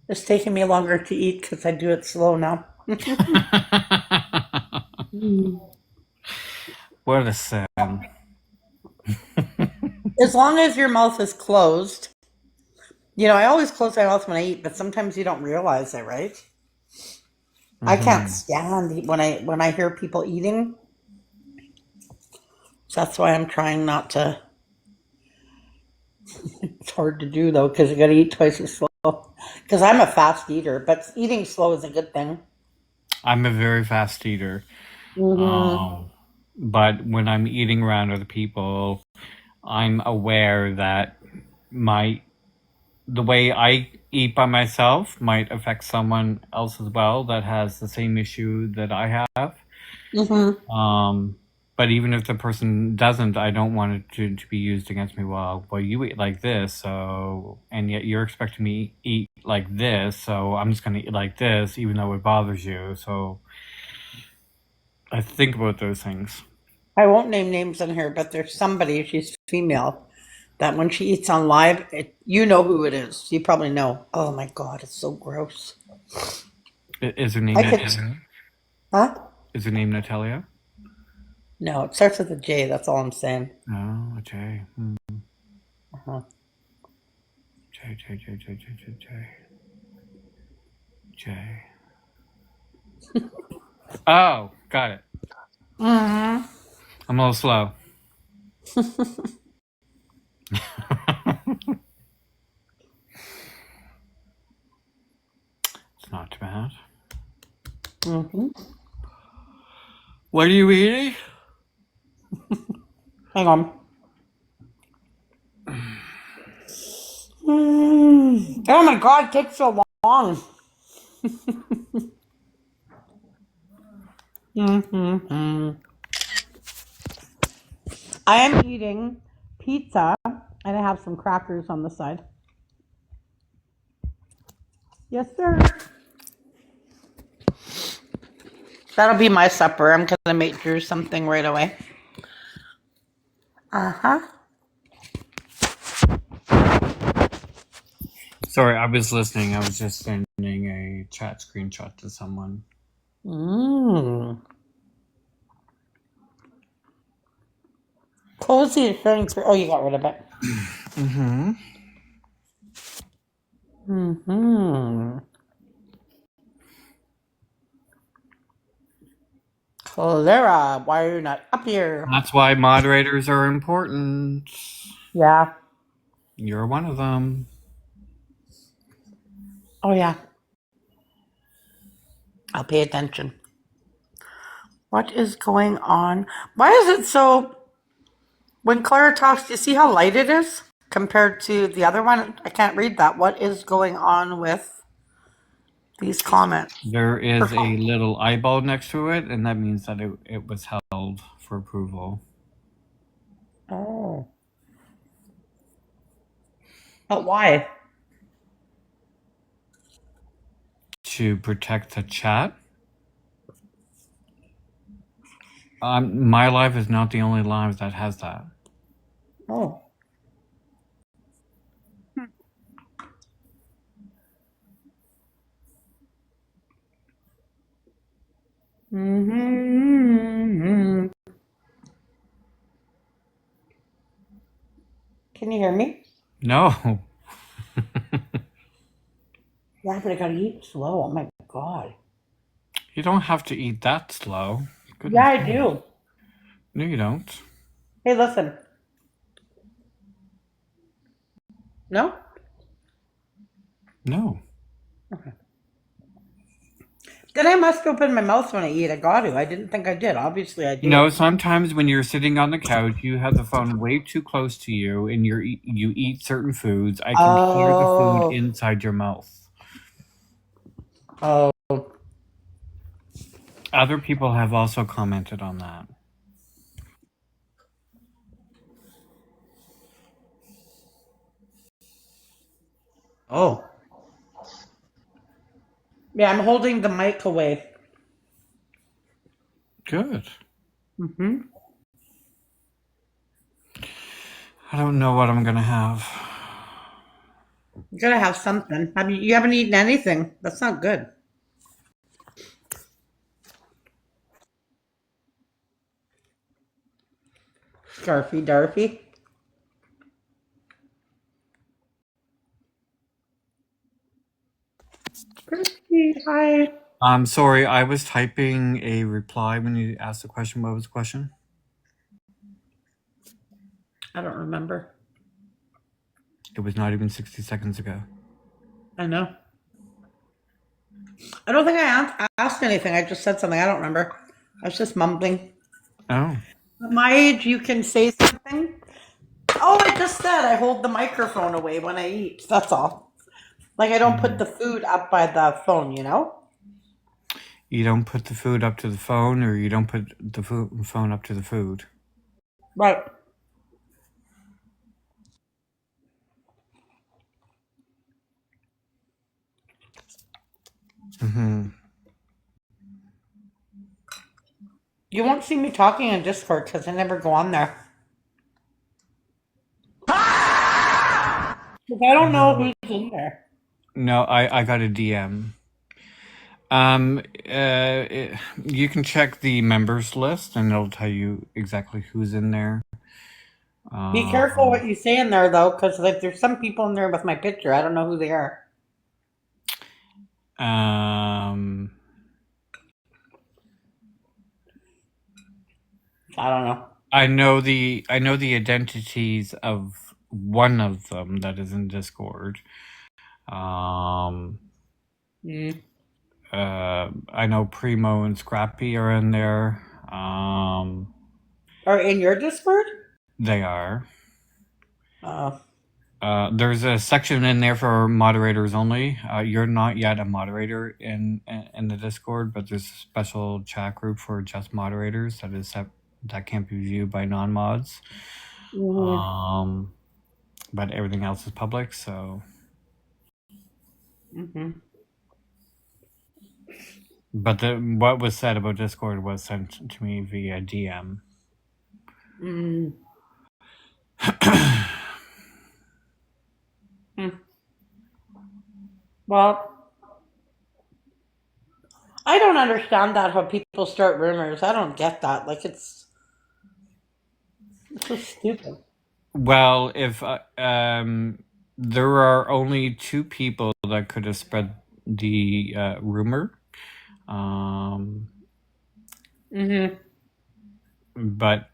It's taking me longer to eat because I do it slow now. What a sin. As long as your mouth is closed, I always close my mouth when I eat, but sometimes you don't realize it, right? I can't Hmm. stand when I hear people eating. So that's why I'm trying not to. It's hard to do though because you got to eat twice as slow. Because I'm a fast eater, but eating slow is a good thing. I'm a very fast eater. Hmm. Um, but when I'm eating around other people, I'm aware that my the way I eat by myself might affect someone else as well that has the same issue that I have. Hmm. Um, but even if the person doesn't, I don't want it to be used against me. Well, you eat like this, so and yet you're expecting me to eat like this, so I'm just going to eat like this, even though it bothers you. So I think about those things. I won't name names in here, but there's somebody, she's female, that when she eats on live, you know who it is. You probably know. Oh my God, it's so gross. Is her name I could, Natalia? huh? Is her name Natalia? No, it starts with a J. That's all I'm saying. No, Jay. Uh-huh. Jay. Oh, got it. Hmm. I'm a little slow. It's not too bad. Hmm. What are you eating? Hang on. Oh my God, it takes so long. Hmm. I am eating pizza and I have some crackers on the side. Yes, sir. That'll be my supper. I'm going to make Drew something right away. Uh huh. Sorry, I was listening. I was just sending a chat screenshot to someone. Mmm. Cozy is showing through. Oh, you got rid of it. Mm-hmm. Mm-hmm. Clara, why are you not up here? That's why moderators are important. Yeah. You're one of them. Oh, yeah. I'll pay attention. What is going on? Why is it so? When Clara talks, do you see how light it is compared to the other one? I can't read that. What is going on with these comments? There Her is a comment. little eyeball next to it, and that means that it was held for approval. Oh. But why? To protect the chat. My live is not the only live that has that. Oh. Mm-hmm. Can you hear me? No. Yeah, but I gotta eat slow. Oh my god. You don't have to eat that slow. Yeah, Goodness I me. do. No, you don't. Hey, listen. No? No. Then I must open my mouth when I eat. I got to. I didn't think I did. Obviously, I You know, do. sometimes when you're sitting on the couch, you have the phone way too close to you, and you eat certain foods. I can hear the food Oh. inside your mouth. Oh. Other people have also commented on that. Oh. Yeah, I'm holding the mic away. Good. Mm-hmm. I don't know what I'm gonna have. You gotta have something. You haven't eaten anything. That's not good. Scarfy Darfy. Christy, hi. I'm sorry, I was typing a reply when you asked the question. What was the question? I don't remember. It was not even 60 seconds ago. I know. I don't think I asked anything. I just said something. I don't remember. I was just mumbling. Oh. At my age, you can say something. Oh, I just said I hold the microphone away when I eat. That's all. Like I don't put Mm. the food up by the phone, you know? You don't put the food up to the phone, or you don't put the phone up to the food. Right. Hmm. You won't see me talking in Discord because I never go on there. 'Cause I don't know No, who's in there. no, I got a DM. You can check the members list, and it'll tell you exactly who's in there. Be careful Um, what you say in there though, because like there's some people in there with my picture. I don't know who they are. um, I don't know. I know the identities of one of them that is in Discord. Um, Mm. I know Primo and Scrappy are in there. Or in your Discord? They are. Uh, There's a section in there for moderators only. You're not yet a moderator in the Discord, but there's a special chat group for just moderators that can't be viewed by non-mods. mhm, But everything else is public. So, mhm. but what was said about Discord was sent to me via DM. Mm, mm. Well, I don't understand that how people start rumors. I don't get that. Like it's so stupid. Well, if there are only two people that could have spread the rumor, um, Mm-hmm. but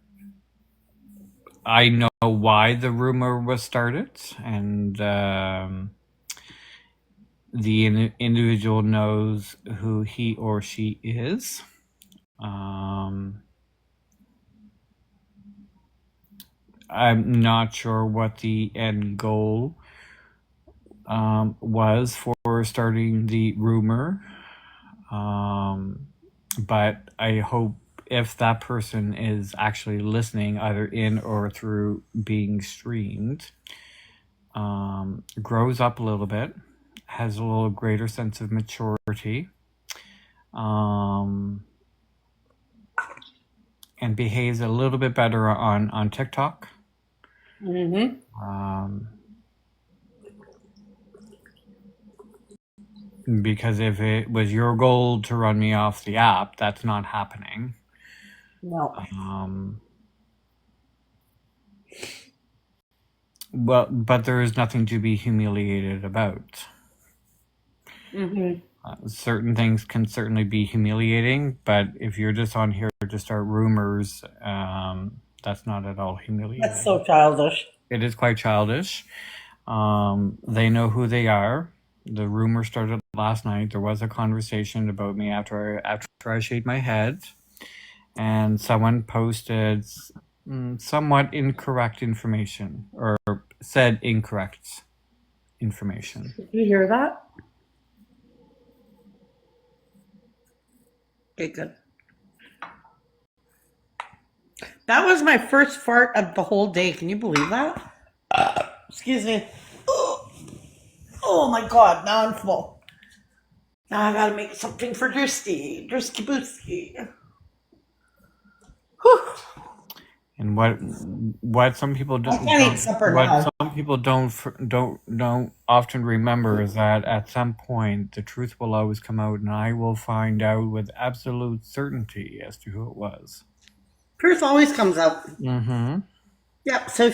I know why the rumor was started, and the individual knows who he or she is. Um, I'm not sure what the end goal was for starting the rumor. But I hope if that person is actually listening, either in or through being streamed, grows up a little bit, has a little greater sense of maturity, um, and behaves a little bit better on TikTok. Mm-hmm. Um, because if it was your goal to run me off the app, that's not happening. No. Um, but there is nothing to be humiliated about. Certain things can certainly be humiliating, but if you're just on here to start rumors, that's not at all humiliating. That's so childish. It is quite childish. They know who they are. The rumor started last night. There was a conversation about me after I shaved my head, and someone posted somewhat incorrect information, or said incorrect information. Did you hear that? Okay, good. That was my first fart of the whole day. Can you believe that? Excuse me. Oh my God, now I'm full. Now I gotta make something for Drusky Booski. Whew. And what some people don't, can't eat supper what now. some people don't often remember is that at some point the truth will always come out, and I will find out with absolute certainty as to who it was. Truth always comes out. Mm-hmm. Yep. So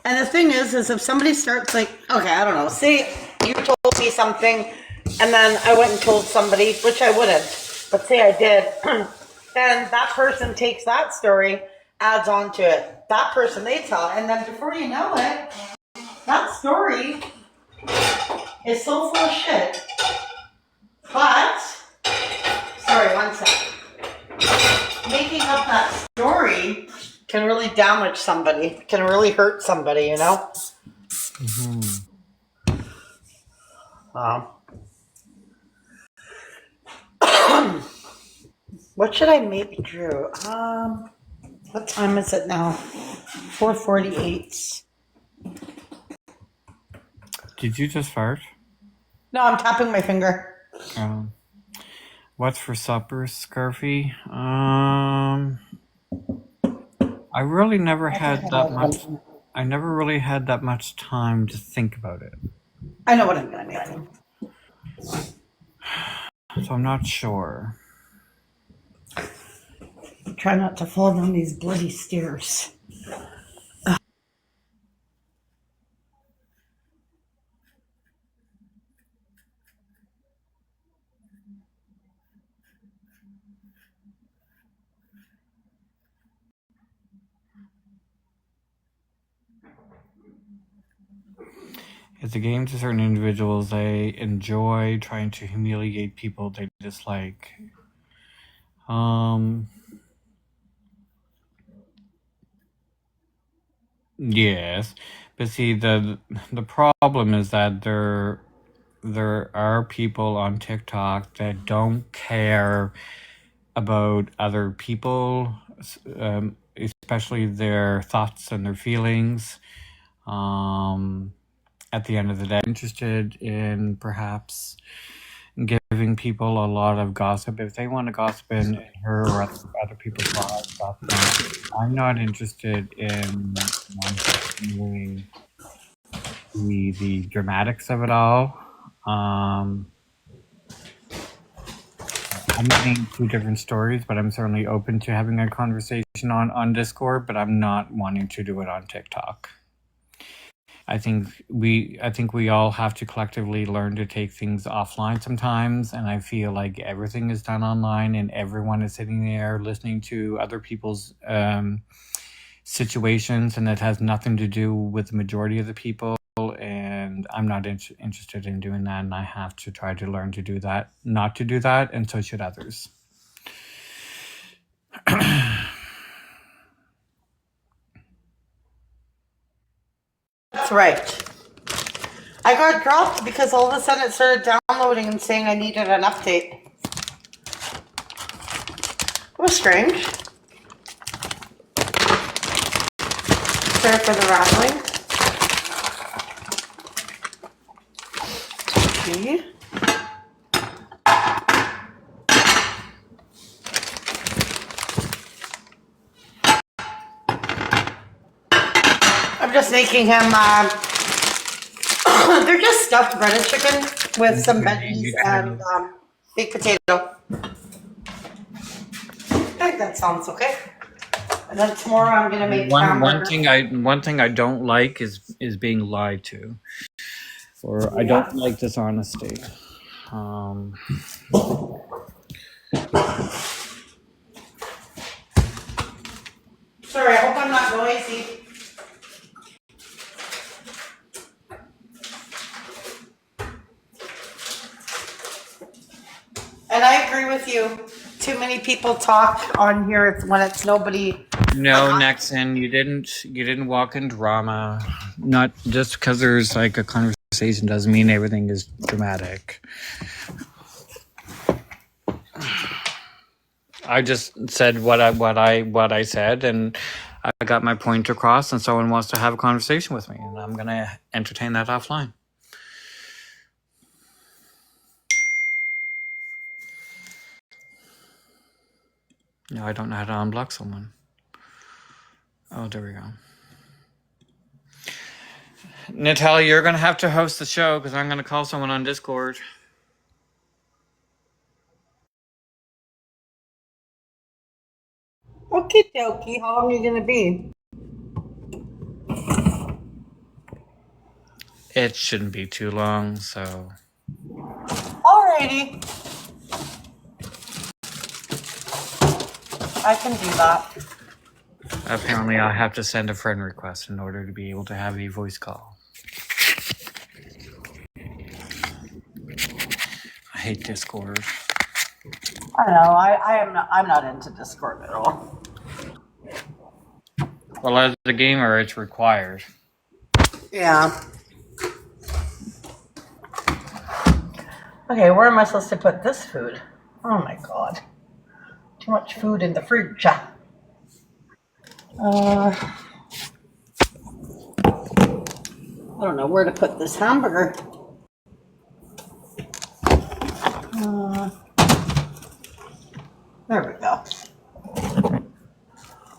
and the thing is if somebody starts like, okay, I don't know, say you told me something and then I went and told somebody, which I wouldn't, but say I did, and that person takes that story, adds on to it. That person they tell, and then before you know it, that story is so full of shit. But, sorry, one sec. Making up that story can really damage somebody, can really hurt somebody, you know? What should I make, Drew? What time is it now? 4:48. Did you just fart? No, I'm tapping my finger. What's for supper, Scarfy? I really never had that much. I never really had that much time to think about it. I know what I'm gonna make. So I'm not sure. Try not to fall down these bloody stairs. It's a game to certain individuals. They enjoy trying to humiliate people they dislike. Yes, but see, the problem is that there are people on TikTok that don't care about other people, especially their thoughts and their feelings. At the end of the day, interested in perhaps giving people a lot of gossip. If they want to gossip in her or other people's lives, that's fine. I'm not interested in knowing the dramatics of it all. I'm getting two different stories, but I'm certainly open to having a conversation on Discord, but I'm not wanting to do it on TikTok. I think we all have to collectively learn to take things offline sometimes, and I feel like everything is done online and everyone is sitting there listening to other people's situations, and it has nothing to do with the majority of the people, and I'm not interested in doing that, and I have to try to learn to do that, not to do that, and so should others. That's right. I got dropped because all of a sudden it started downloading and saying I needed an update. It was strange. Sorry for the rattling. Okay. I'm just making him, they're just stuffed breaded chicken with some veggies and baked potato. I think that sounds okay. And then tomorrow I'm gonna make one thing I don't like is being lied to, or I don't like dishonesty. Sorry, I hope I'm not noisy. And I agree with you. Too many people talk on here when it's nobody. No, Nexon, you didn't walk in drama. Not just because there's like a conversation doesn't mean everything is dramatic. I just said what I said, and I got my point across, and someone wants to have a conversation with me, and I'm gonna entertain that offline. No, I don't know how to unblock someone. Oh, there we go. Natalia, you're gonna have to host the show because I'm gonna call someone on Discord. Okay, dokie. How long are you going to be? It shouldn't be too long, so. Alrighty. I can do that. Apparently, I have to send a friend request in order to be able to have a voice call. I hate Discord. I don't know. I'm not into Discord at all. Well, as a gamer, it's required. Yeah. Okay, where am I supposed to put this food? Oh my god. Too much food in the fridge. I don't know where to put this hamburger. There we go.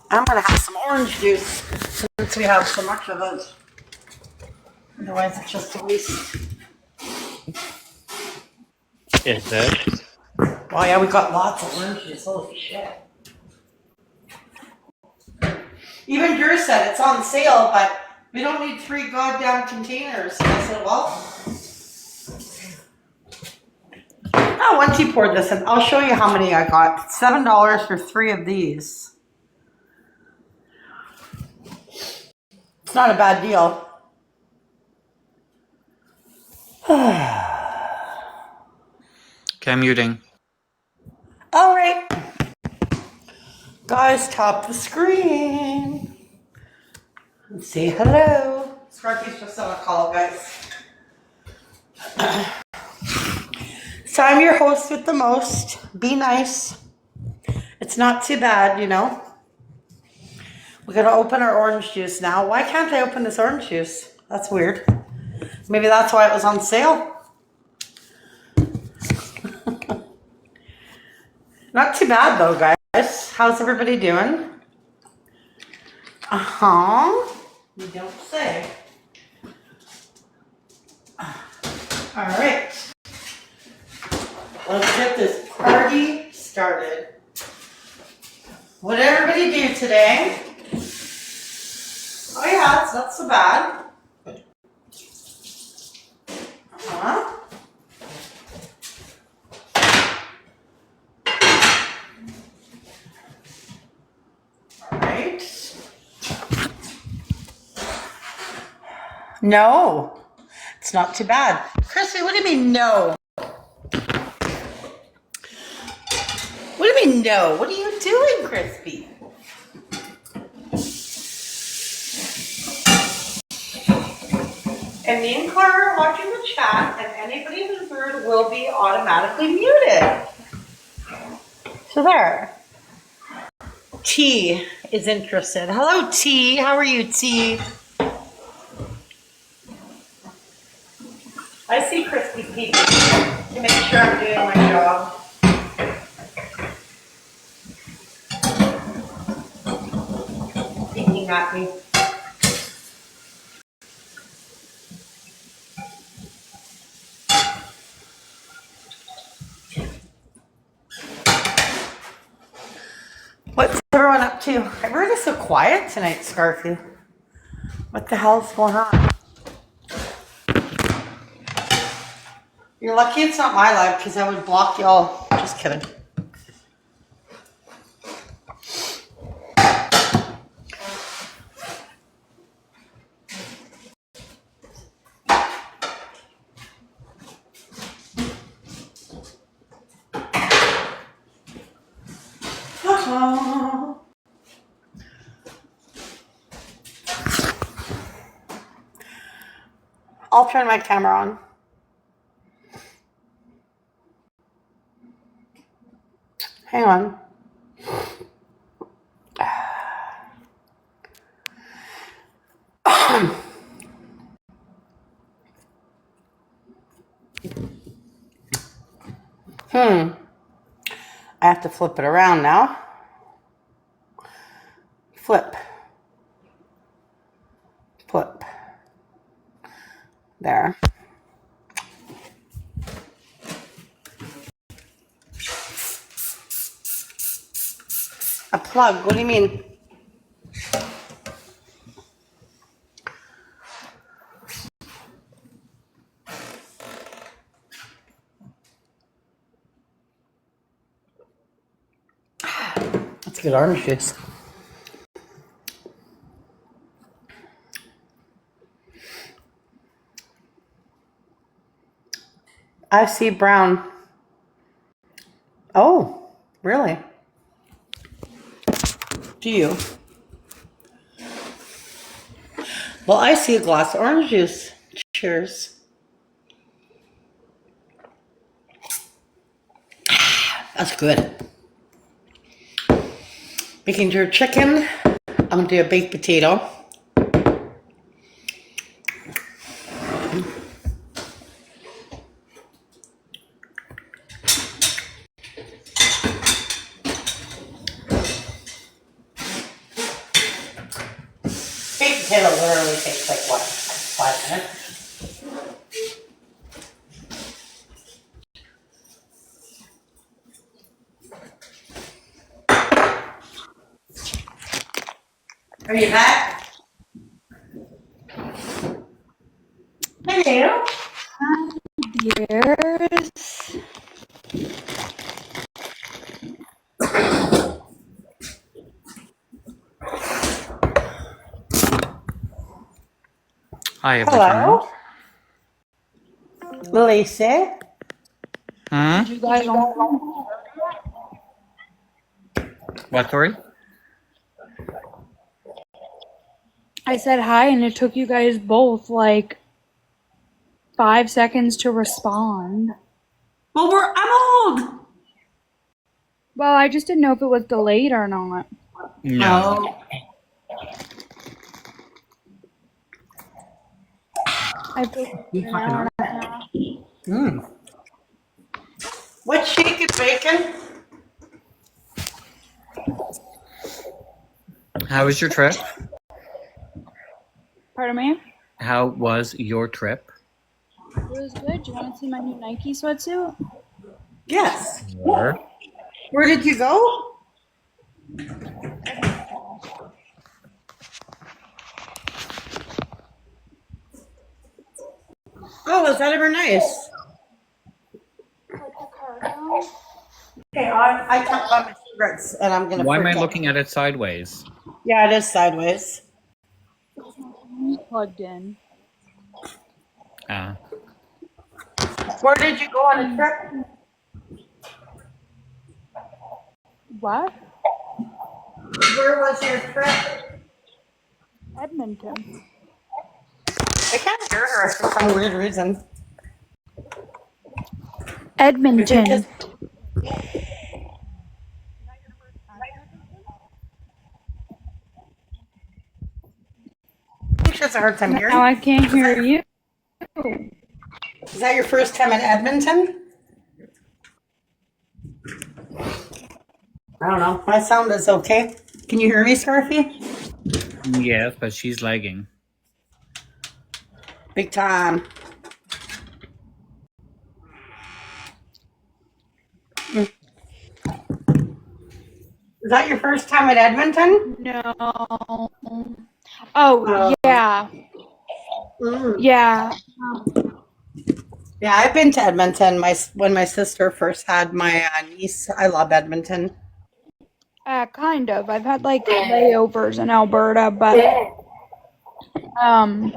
I'm gonna have some orange juice since we have so much of it. Otherwise, it's just a waste. Is it? Oh yeah, we got lots of orange juice. Holy shit. Even Drew said it's on sale, but we don't need 3 goddamn containers. And I said, well. Oh, once he poured this in, I'll show you how many I got. $7 for 3 of these. It's not a bad deal. Okay, I'm muting. All right. Guys, tap the screen. And say hello. Scarfy's just on a call, guys. So I'm your host with the most. Be nice. It's not too bad, you know. We're going to open our orange juice now. Why can't I open this orange juice? That's weird. Maybe that's why it was on sale. Not too bad though, guys. How's everybody doing? You don't say. All right. Let's get this party started. What did everybody do today? Oh yeah, it's not so bad. All right. No, it's not too bad. Chrissy, what do you mean no? What do you mean no? What are you doing, Crispy? And me and Clara are watching the chat, and anybody who's rude will be automatically muted. So there. T is interested. Hello, T. How are you, T? I see Crispy peeking to make sure I'm doing my job. Peeking at me. What's everyone up to? Everybody's so quiet tonight, Scarfy. What the hell's going on? You're lucky it's not my live because I would block y'all. Just kidding. I'll turn my camera on. Hang on. I have to flip it around now. Flip. Flip. There. A plug? What do you mean? That's good orange juice. I see brown. Oh, really? Do you? Well, I see a glass of orange juice. Cheers. That's good. Making your chicken. I'm gonna do a baked potato. Baked potato literally takes like what, 5 minutes? Are you back? Hello. Dears. Hi, Hello. Lacey. Hmm? You guys What, sorry? I said hi and it took you guys both like 5 seconds to respond. Well, I'm old. Well, I just didn't know if it was delayed or not. No. I figured an hour and a half. What shake is bacon? How was your trip? Pardon me? How was your trip? It was good. Do you want to see my new Nike sweatsuit? Yes. Where? Where did you go? Oh, is that ever nice? Like the cargo. Okay, I can't buy my cigarettes, and I'm gonna. Why am I freak out. looking at it sideways? Yeah, it is sideways. Plugged in. Where did you go on a trip? What? Where was your trip? Edmonton. I can't hear her for some weird reason. Edmonton. I think she has a hard time hearing. Now I can't hear you. Is that your first time in Edmonton? I don't know. My sound is okay. Can you hear me, Scarfy? Yes, but she's lagging. Big time. Is that your first time at Edmonton? No. Oh, yeah. Mm. Yeah. Yeah, I've been to Edmonton. When my sister first had my niece, I love Edmonton. Kind of. I've had like layovers in Alberta, but um,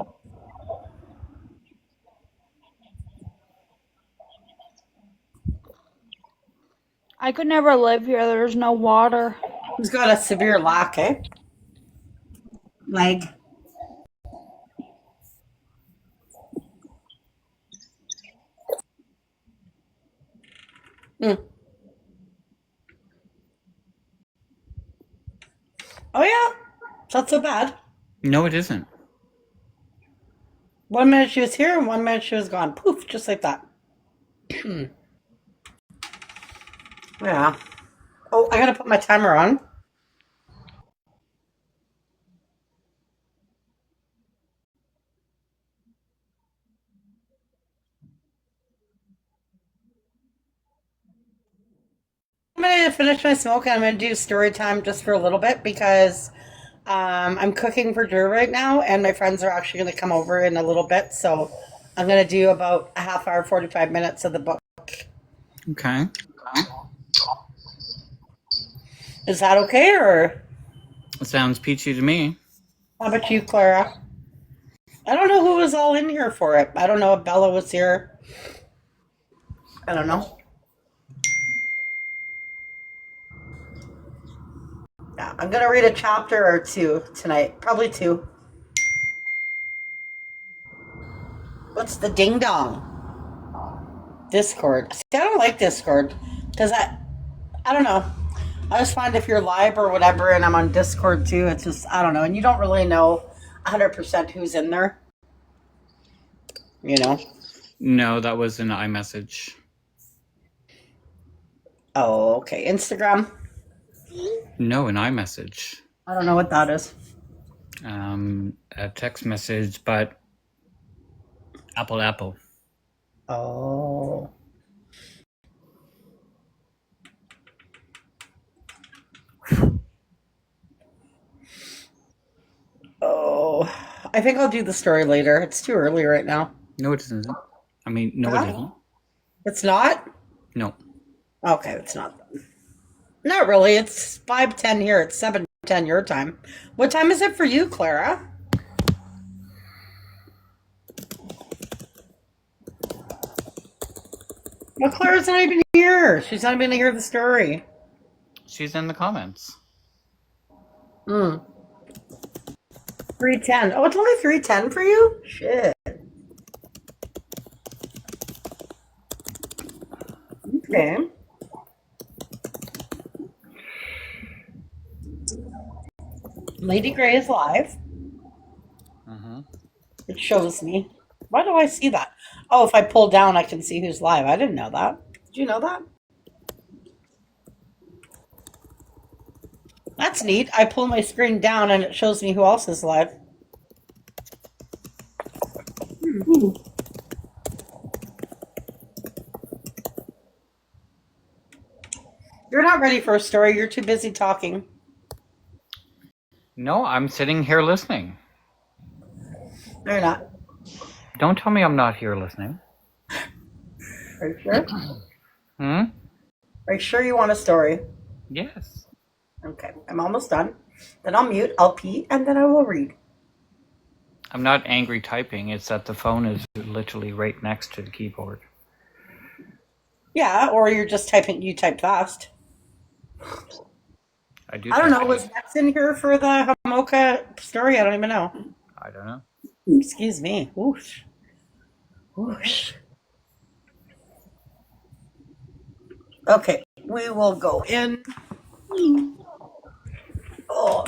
I could never live here. There's no water. Who's got a severe lack, eh? Leg. Hmm. Oh yeah, it's not so bad. No, it isn't. 1 minute she was here, and 1 minute she was gone. Poof, just like that. Yeah. Oh, I gotta put my timer on. I'm gonna finish my smoke and I'm gonna do story time just for a little bit because I'm cooking for Drew right now, and my friends are actually gonna come over in a little bit. So I'm gonna do about a half hour, 45 minutes of the book. Okay. Is that okay, or It sounds peachy to me. how about you, Clara? I don't know who was all in here for it. I don't know if Bella was here. I don't know. Yeah, I'm gonna read a chapter or two tonight. Probably two. What's the ding dong? Discord. See, I don't like Discord because I don't know. I just find if you're live or whatever, and I'm on Discord too, it's just I don't know, and you don't really know 100% who's in there. You know. No, that was an iMessage. Oh, okay. Instagram. No, an iMessage. I don't know what that is. A text message, but Apple. Oh. Oh, I think I'll do the story later. It's too early right now. No, it isn't. I mean, no, Huh? it isn't. It's not? No. Okay, it's not. Not really. It's 5:10 here. It's 7:10 your time. What time is it for you, Clara? Well, Clara's not even here. She's not even going to hear the story. She's in the comments. 3:10. Oh, it's only 3:10 for you? Shit. Okay. Lady Grey is live. It shows me. Why do I see that? Oh, if I pull down, I can see who's live. I didn't know that. Did you know that? That's neat. I pull my screen down and it shows me who else is live. You're not ready for a story. You're too busy talking. No, I'm sitting here listening. No, you're not. Don't tell me I'm not here listening. Are you sure? Hmm? Are you sure you want a story? Yes. Okay, I'm almost done. Then I'll mute, I'll pee, and then I will read. I'm not angry typing. It's that the phone is literally right next to the keyboard. Yeah, or you're just typing, you type fast. I do. I don't know, type was Max in here for the Hamoka story? I don't even know. I don't know. Excuse me. Whoosh. Whoosh. Okay, we will go in. Oh.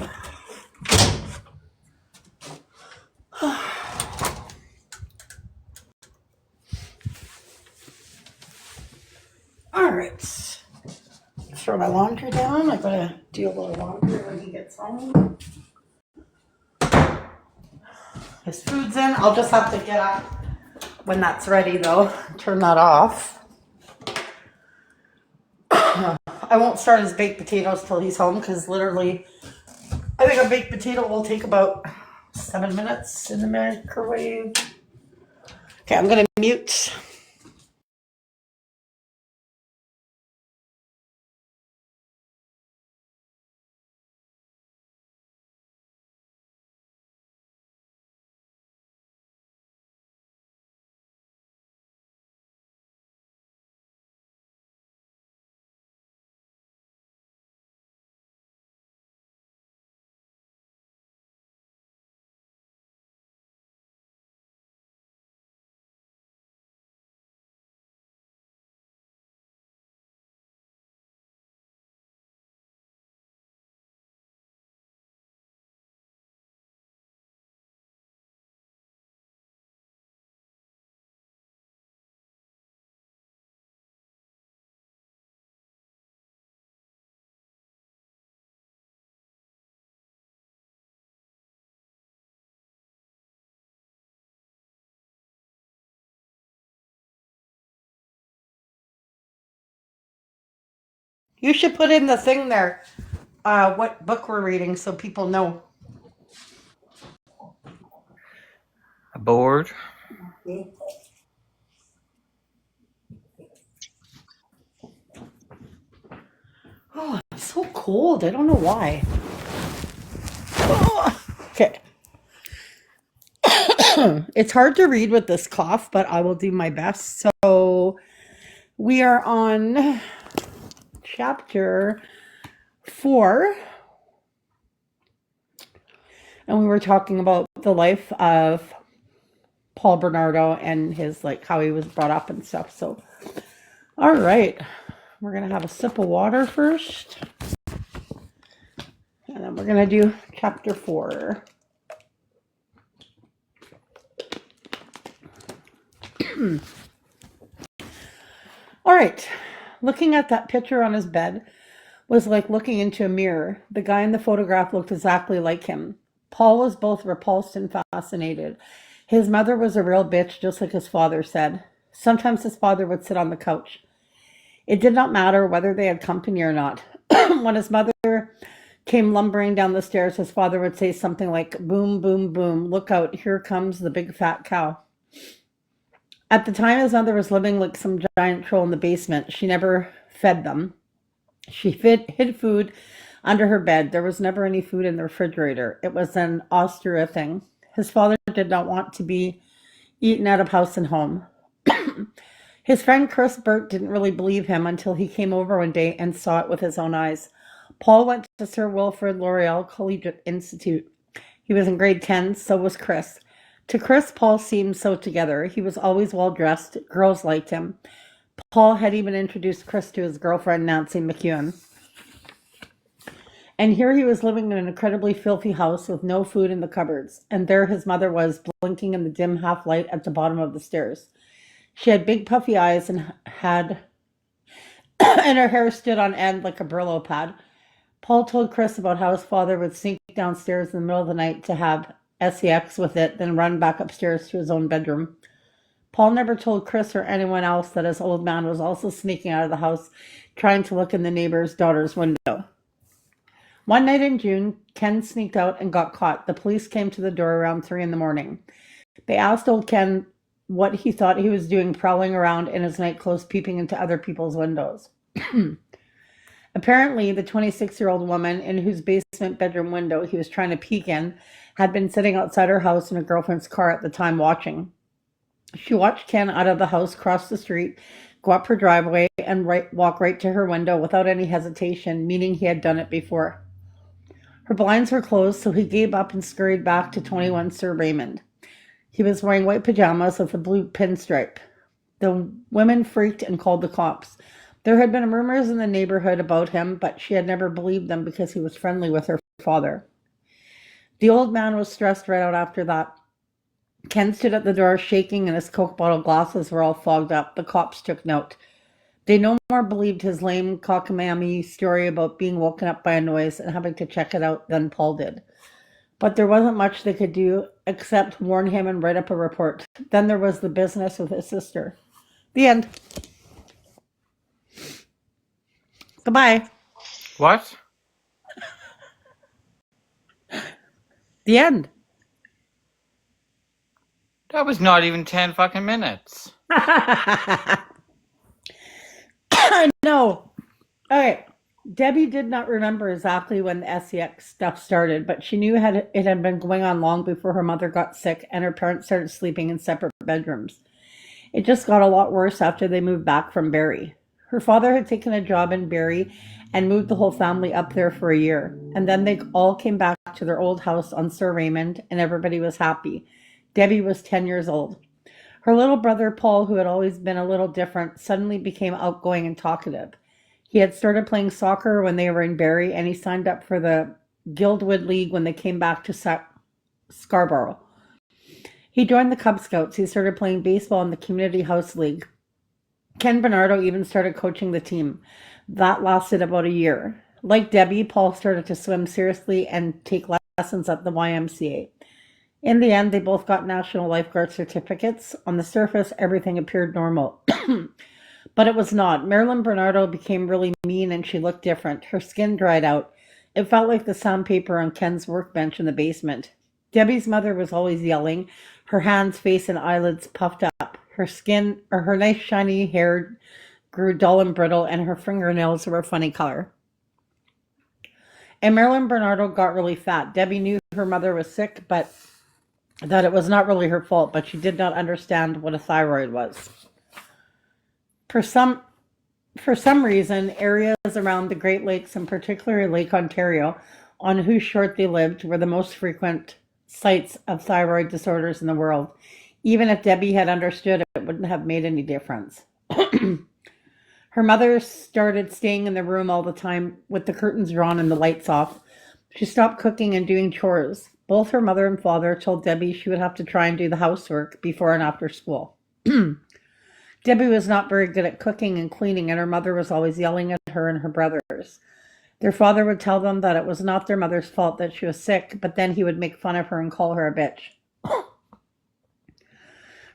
All right. Throw my laundry down. I gotta do a little laundry when he gets home. His food's in. I'll just have to get up when that's ready, though. Turn that off. I won't start his baked potatoes till he's home because literally, I think a baked potato will take about 7 minutes in the microwave. Okay, I'm gonna mute. You should put in the thing there, what book we're reading so people know. A board. Oh, it's so cold. I don't know why. Oh, okay. It's hard to read with this cough, but I will do my best. So we are on chapter 4, and we were talking about the life of Paul Bernardo and his, like, how he was brought up and stuff. So, all right, we're gonna have a sip of water first, and then we're gonna do chapter 4. All right, looking at that picture on his bed was like looking into a mirror. The guy in the photograph looked exactly like him. Paul was both repulsed and fascinated. His mother was a real bitch, just like his father said. Sometimes his father would sit on the couch. It did not matter whether they had company or not. When his mother came lumbering down the stairs, his father would say something like, boom, boom, boom, look out, here comes the big fat cow. At the time, his mother was living like some giant troll in the basement. She never fed them. She hid food under her bed. There was never any food in the refrigerator. It was an austere thing. His father did not want to be eaten out of house and home. His friend Chris Burt didn't really believe him until he came over one day and saw it with his own eyes. Paul went to Sir Wilfrid Laurier Collegiate Institute. He was in grade 10, so was Chris. To Chris, Paul seemed so together. He was always well dressed. Girls liked him. Paul had even introduced Chris to his girlfriend, Nancy McEwen. And here he was living in an incredibly filthy house with no food in the cupboards. And there his mother was, blinking in the dim half light at the bottom of the stairs. She had big puffy eyes and had and her hair stood on end like a Brillo pad. Paul told Chris about how his father would sneak downstairs in the middle of the night to have sex with it, then run back upstairs to his own bedroom. Paul never told Chris or anyone else that his old man was also sneaking out of the house, trying to look in the neighbor's daughter's window. One night in June, Ken sneaked out and got caught. The police came to the door around 3 in the morning. They asked old Ken what he thought he was doing prowling around in his nightclothes, peeping into other people's windows. Apparently, the 26-year-old woman in whose basement bedroom window he was trying to peek in had been sitting outside her house in her girlfriend's car at the time watching. She watched Ken out of the house, cross the street, go up her driveway, and walk right to her window without any hesitation, meaning he had done it before. Her blinds were closed, so he gave up and scurried back to 21 Sir Raymond. He was wearing white pajamas with a blue pinstripe. The women freaked and called the cops. There had been rumors in the neighborhood about him, but she had never believed them because he was friendly with her father. The old man was stressed right out after that. Ken stood at the door shaking and his Coke bottle glasses were all fogged up. The cops took note. They no more believed his lame cockamamie story about being woken up by a noise and having to check it out than Paul did. But there wasn't much they could do except warn him and write up a report. Then there was the business with his sister. The end. Goodbye. What? The end. That was not even 10 fucking minutes. I know. All right. Debbie did not remember exactly when the SEX stuff started, but she knew it had been going on long before her mother got sick and her parents started sleeping in separate bedrooms. It just got a lot worse after they moved back from Barrie. Her father had taken a job in Barrie and moved the whole family up there for a year. And then they all came back to their old house on Sir Raymond and everybody was happy. Debbie was 10 years old. Her little brother, Paul, who had always been a little different, suddenly became outgoing and talkative. He had started playing soccer when they were in Barrie, and he signed up for the Guildwood League when they came back to Scarborough. He joined the Cub Scouts. He started playing baseball in the Community House League. Ken Bernardo even started coaching the team. That lasted about a year. Like Debbie, Paul started to swim seriously and take lessons at the YMCA. In the end, they both got national lifeguard certificates. On the surface, everything appeared normal. But it was not. Marilyn Bernardo became really mean and she looked different. Her skin dried out. It felt like the sandpaper on Ken's workbench in the basement. Debbie's mother was always yelling, her hands, face, and eyelids puffed up. Her nice shiny hair grew dull and brittle, and her fingernails were a funny color. And Marilyn Bernardo got really fat. Debbie knew her mother was sick, but that it was not really her fault, but she did not understand what a thyroid was. For some For some reason, areas around the Great Lakes, and particularly Lake Ontario, on whose shore they lived, were the most frequent sites of thyroid disorders in the world. Even if Debbie had understood, it wouldn't have made any difference. Her mother started staying in the room all the time with the curtains drawn and the lights off. She stopped cooking and doing chores. Both her mother and father told Debbie she would have to try and do the housework before and after school. Debbie was not very good at cooking and cleaning, and her mother was always yelling at her and her brothers. Their father would tell them that it was not their mother's fault that she was sick, but then he would make fun of her and call her a bitch.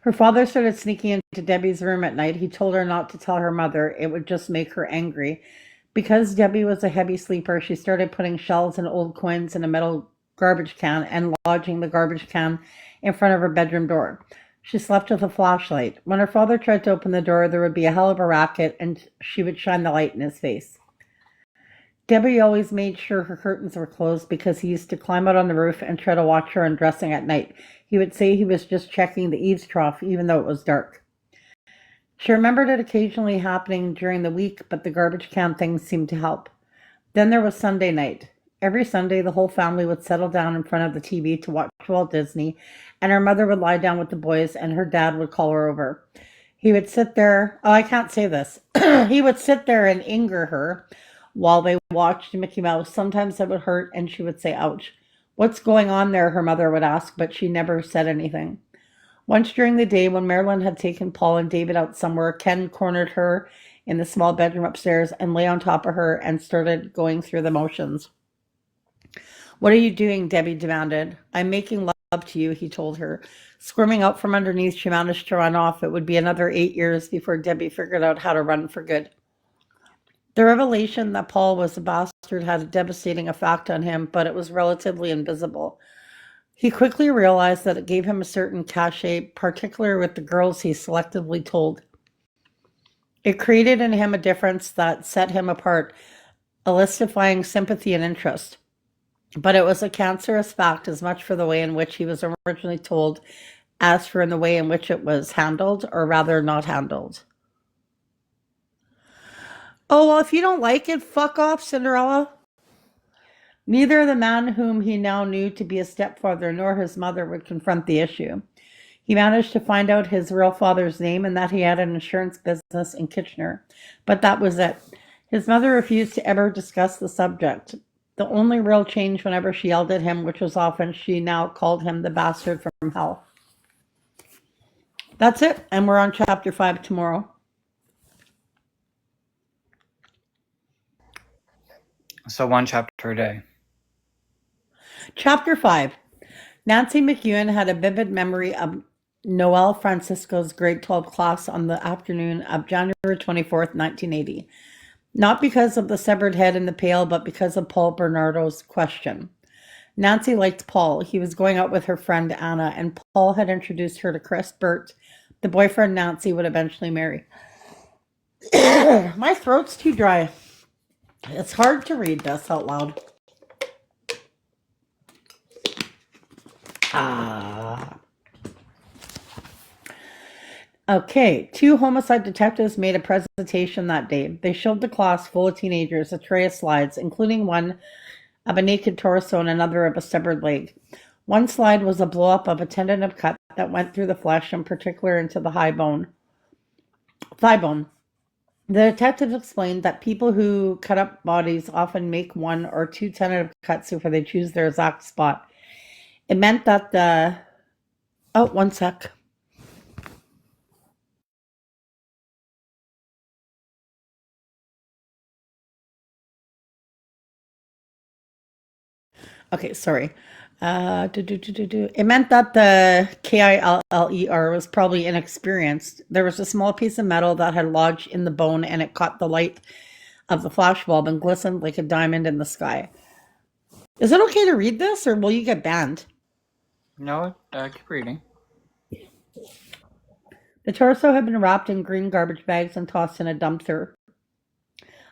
Her father started sneaking into Debbie's room at night. He told her not to tell her mother. It would just make her angry. Because Debbie was a heavy sleeper, she started putting shells and old coins in a metal garbage can and lodging the garbage can in front of her bedroom door. She slept with a flashlight. When her father tried to open the door, there would be a hell of a racket, and she would shine the light in his face. Debbie always made sure her curtains were closed because he used to climb out on the roof and try to watch her undressing at night. He would say he was just checking the eaves trough, even though it was dark. She remembered it occasionally happening during the week, but the garbage can thing seemed to help. Then there was Sunday night. Every Sunday, the whole family would settle down in front of the TV to watch Walt Disney, and her mother would lie down with the boys, and her dad would call her over. He would sit there. Oh, I can't say this. He would sit there and anger her while they watched Mickey Mouse. Sometimes it would hurt, and she would say, ouch. What's going on there? Her mother would ask, but she never said anything. Once during the day, when Marilyn had taken Paul and David out somewhere, Ken cornered her in the small bedroom upstairs and lay on top of her and started going through the motions. What are you doing? Debbie demanded. I'm making love to you, he told her. Squirming out from underneath, she managed to run off. It would be another 8 years before Debbie figured out how to run for good. The revelation that Paul was a bastard had a devastating effect on him, but it was relatively invisible. He quickly realized that it gave him a certain cachet, particularly with the girls he selectively told. It created in him a difference that set him apart, eliciting sympathy and interest. But it was a cancerous fact as much for the way in which he was originally told as for in the way in which it was handled, or rather not handled. Oh, well, if you don't like it, fuck off, Cinderella. Neither the man whom he now knew to be a stepfather nor his mother would confront the issue. He managed to find out his real father's name and that he had an insurance business in Kitchener. But that was it. His mother refused to ever discuss the subject. The only real change whenever she yelled at him, which was often, she now called him the bastard from hell. That's it, and we're on chapter 5 tomorrow. So one chapter a day. Chapter 5. Nancy McEwen had a vivid memory of Noel Francisco's grade 12 class on the afternoon of January 24th, 1980. Not because of the severed head in the pail, but because of Paul Bernardo's question. Nancy liked Paul. He was going out with her friend Anna, and Paul had introduced her to Chris Burt, the boyfriend Nancy would eventually marry. My throat's too dry. It's hard to read this out loud. Okay, 2 homicide detectives made a presentation that day. They showed the class full of teenagers a tray of slides, including one of a naked torso and another of a severed leg. One slide was a blow-up of a tendon cut that went through the flesh, in particular into the thigh bone. The detectives explained that people who cut up bodies often make 1 or 2 tentative cuts before they choose their exact spot. It meant that the... Oh, one sec. Okay, sorry. It meant that the KILLER was probably inexperienced. There was a small piece of metal that had lodged in the bone and it caught the light of the flashbulb and glistened like a diamond in the sky. Is it okay to read this or will you get banned? No, keep reading. The torso had been wrapped in green garbage bags and tossed in a dumpster.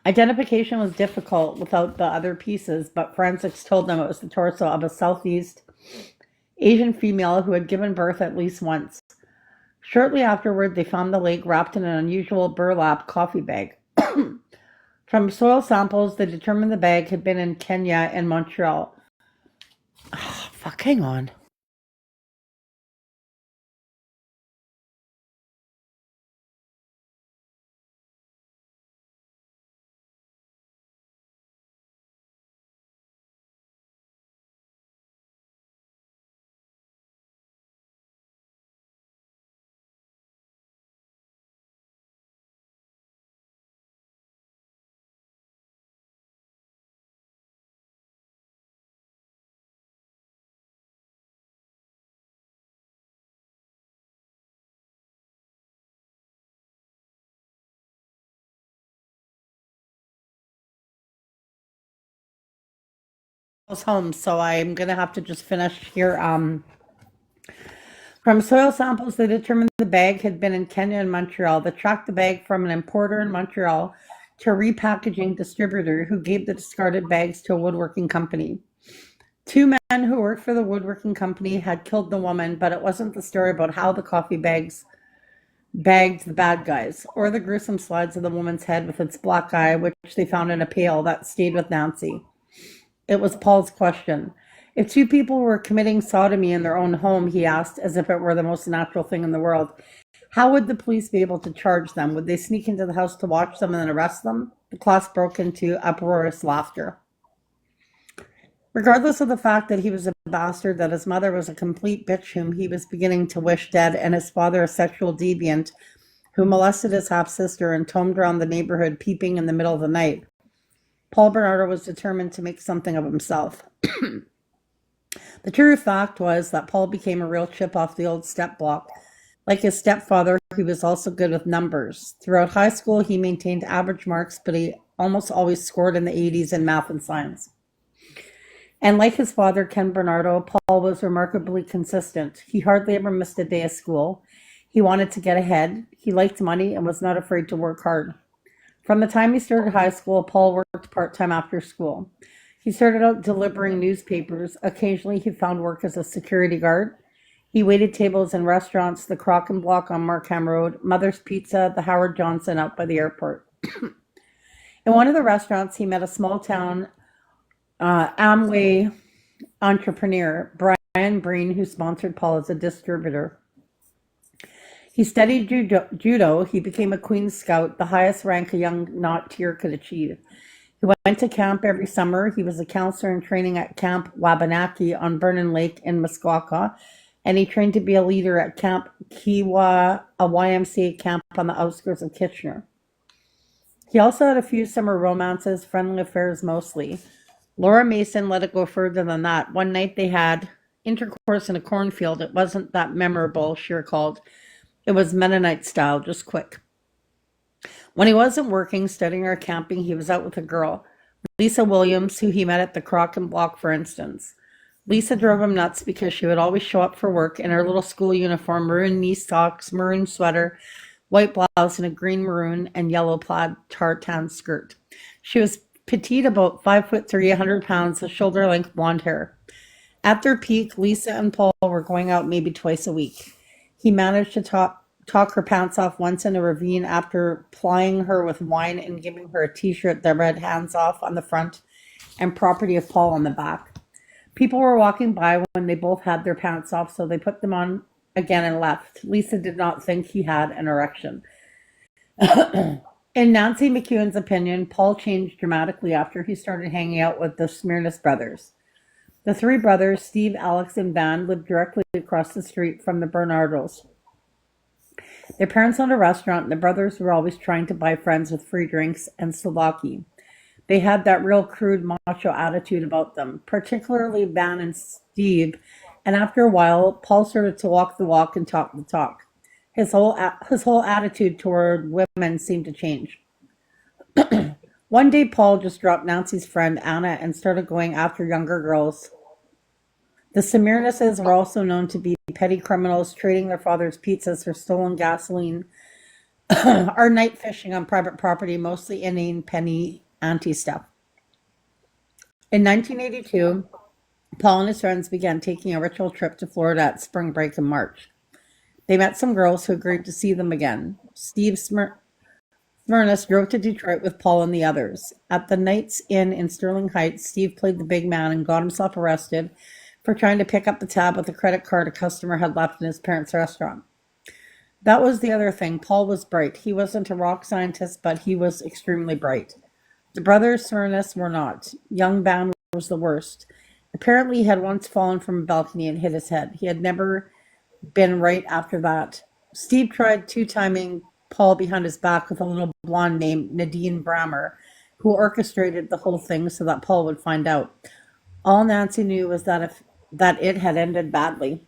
Identification was difficult without the other pieces, but forensics told them it was the torso of a Southeast Asian female who had given birth at least once. Shortly afterward, they found the leg wrapped in an unusual burlap coffee bag. From soil samples, they determined the bag had been in Kenya and Montreal. Oh, fuck, hang on. Home, so I'm gonna have to just finish here. From soil samples, they determined the bag had been in Kenya and Montreal. They tracked the bag from an importer in Montreal to a repackaging distributor who gave the discarded bags to a woodworking company. Two men who worked for the woodworking company had killed the woman, but it wasn't the story about how the coffee bags bagged the bad guys, or the gruesome slides of the woman's head with its black eye, which they found in a pail that stayed with Nancy. It was Paul's question. If two people were committing sodomy in their own home, he asked, as if it were the most natural thing in the world, how would the police be able to charge them? Would they sneak into the house to watch them and then arrest them? The class broke into uproarious laughter. Regardless of the fact that he was a bastard, that his mother was a complete bitch whom he was beginning to wish dead, and his father a sexual deviant who molested his half-sister and tomed around the neighborhood peeping in the middle of the night, Paul Bernardo was determined to make something of himself. The true fact was that Paul became a real chip off the old step block. Like his stepfather, he was also good with numbers. Throughout high school, he maintained average marks, but he almost always scored in the 80s in math and science. And like his father, Ken Bernardo, Paul was remarkably consistent. He hardly ever missed a day of school. He wanted to get ahead. He liked money and was not afraid to work hard. From the time he started high school, Paul worked part-time after school. He started out delivering newspapers. Occasionally, he found work as a security guard. He waited tables in restaurants, the Crock and Block on Markham Road, Mother's Pizza, the Howard Johnson out by the airport. In one of the restaurants, he met a small-town Amway entrepreneur, Brian Breen, who sponsored Paul as a distributor. He studied judo. He became a Queen's Scout, the highest rank a young Not-tier could achieve. He went to camp every summer. He was a counselor in training at Camp Wabanaki on Vernon Lake in Muskoka, and he trained to be a leader at Camp Kiwa, a YMCA camp on the outskirts of Kitchener. He also had a few summer romances, friendly affairs mostly. Laura Mason let it go further than that. One night they had intercourse in a cornfield. It wasn't that memorable, she recalled. It was Mennonite style, just quick. When he wasn't working, studying, or camping, he was out with a girl, Lisa Williams, who he met at the Crock and Block, for instance. Lisa drove him nuts because she would always show up for work in her little school uniform, maroon knee socks, maroon sweater, white blouse, and a green, maroon, and yellow plaid tartan skirt. She was petite, about 5'3", 100 pounds, with shoulder-length blonde hair. At their peak, Lisa and Paul were going out maybe twice a week. He managed to talk her pants off once in a ravine after plying her with wine and giving her a t-shirt that read "Hands Off" on the front and "Property of Paul" on the back. People were walking by when they both had their pants off, so they put them on again and left. Lisa did not think he had an erection. In Nancy McEwen's opinion, Paul changed dramatically after he started hanging out with the Smirnis brothers. The three brothers, Steve, Alex, and Van, lived directly across the street from the Bernardos. Their parents owned a restaurant, and the brothers were always trying to buy friends with free drinks and souvlaki. They had that real crude macho attitude about them, particularly Van and Steve. And after a while, Paul started to walk the walk and talk the talk. His whole attitude toward women seemed to change. One day, Paul just dropped Nancy's friend Anna and started going after younger girls. The Semirnises were also known to be petty criminals trading their father's pizzas for stolen gasoline or night fishing on private property, mostly inane penny ante stuff. In 1982, Paul and his friends began taking a ritual trip to Florida at spring break in March. They met some girls who agreed to see them again. Smyrnus drove to Detroit with Paul and the others. At the Knights Inn in Sterling Heights, Steve played the big man and got himself arrested for trying to pick up the tab with a credit card a customer had left in his parents' restaurant. That was the other thing. Paul was bright. He wasn't a rock scientist, but he was extremely bright. The brothers Smyrnus were not. Young Ban was the worst. Apparently, he had once fallen from a balcony and hit his head. He had never been right after that. Steve tried two-timing Paul behind his back with a little blonde named Nadine Brammer, who orchestrated the whole thing so that Paul would find out. All Nancy knew was that it had ended badly.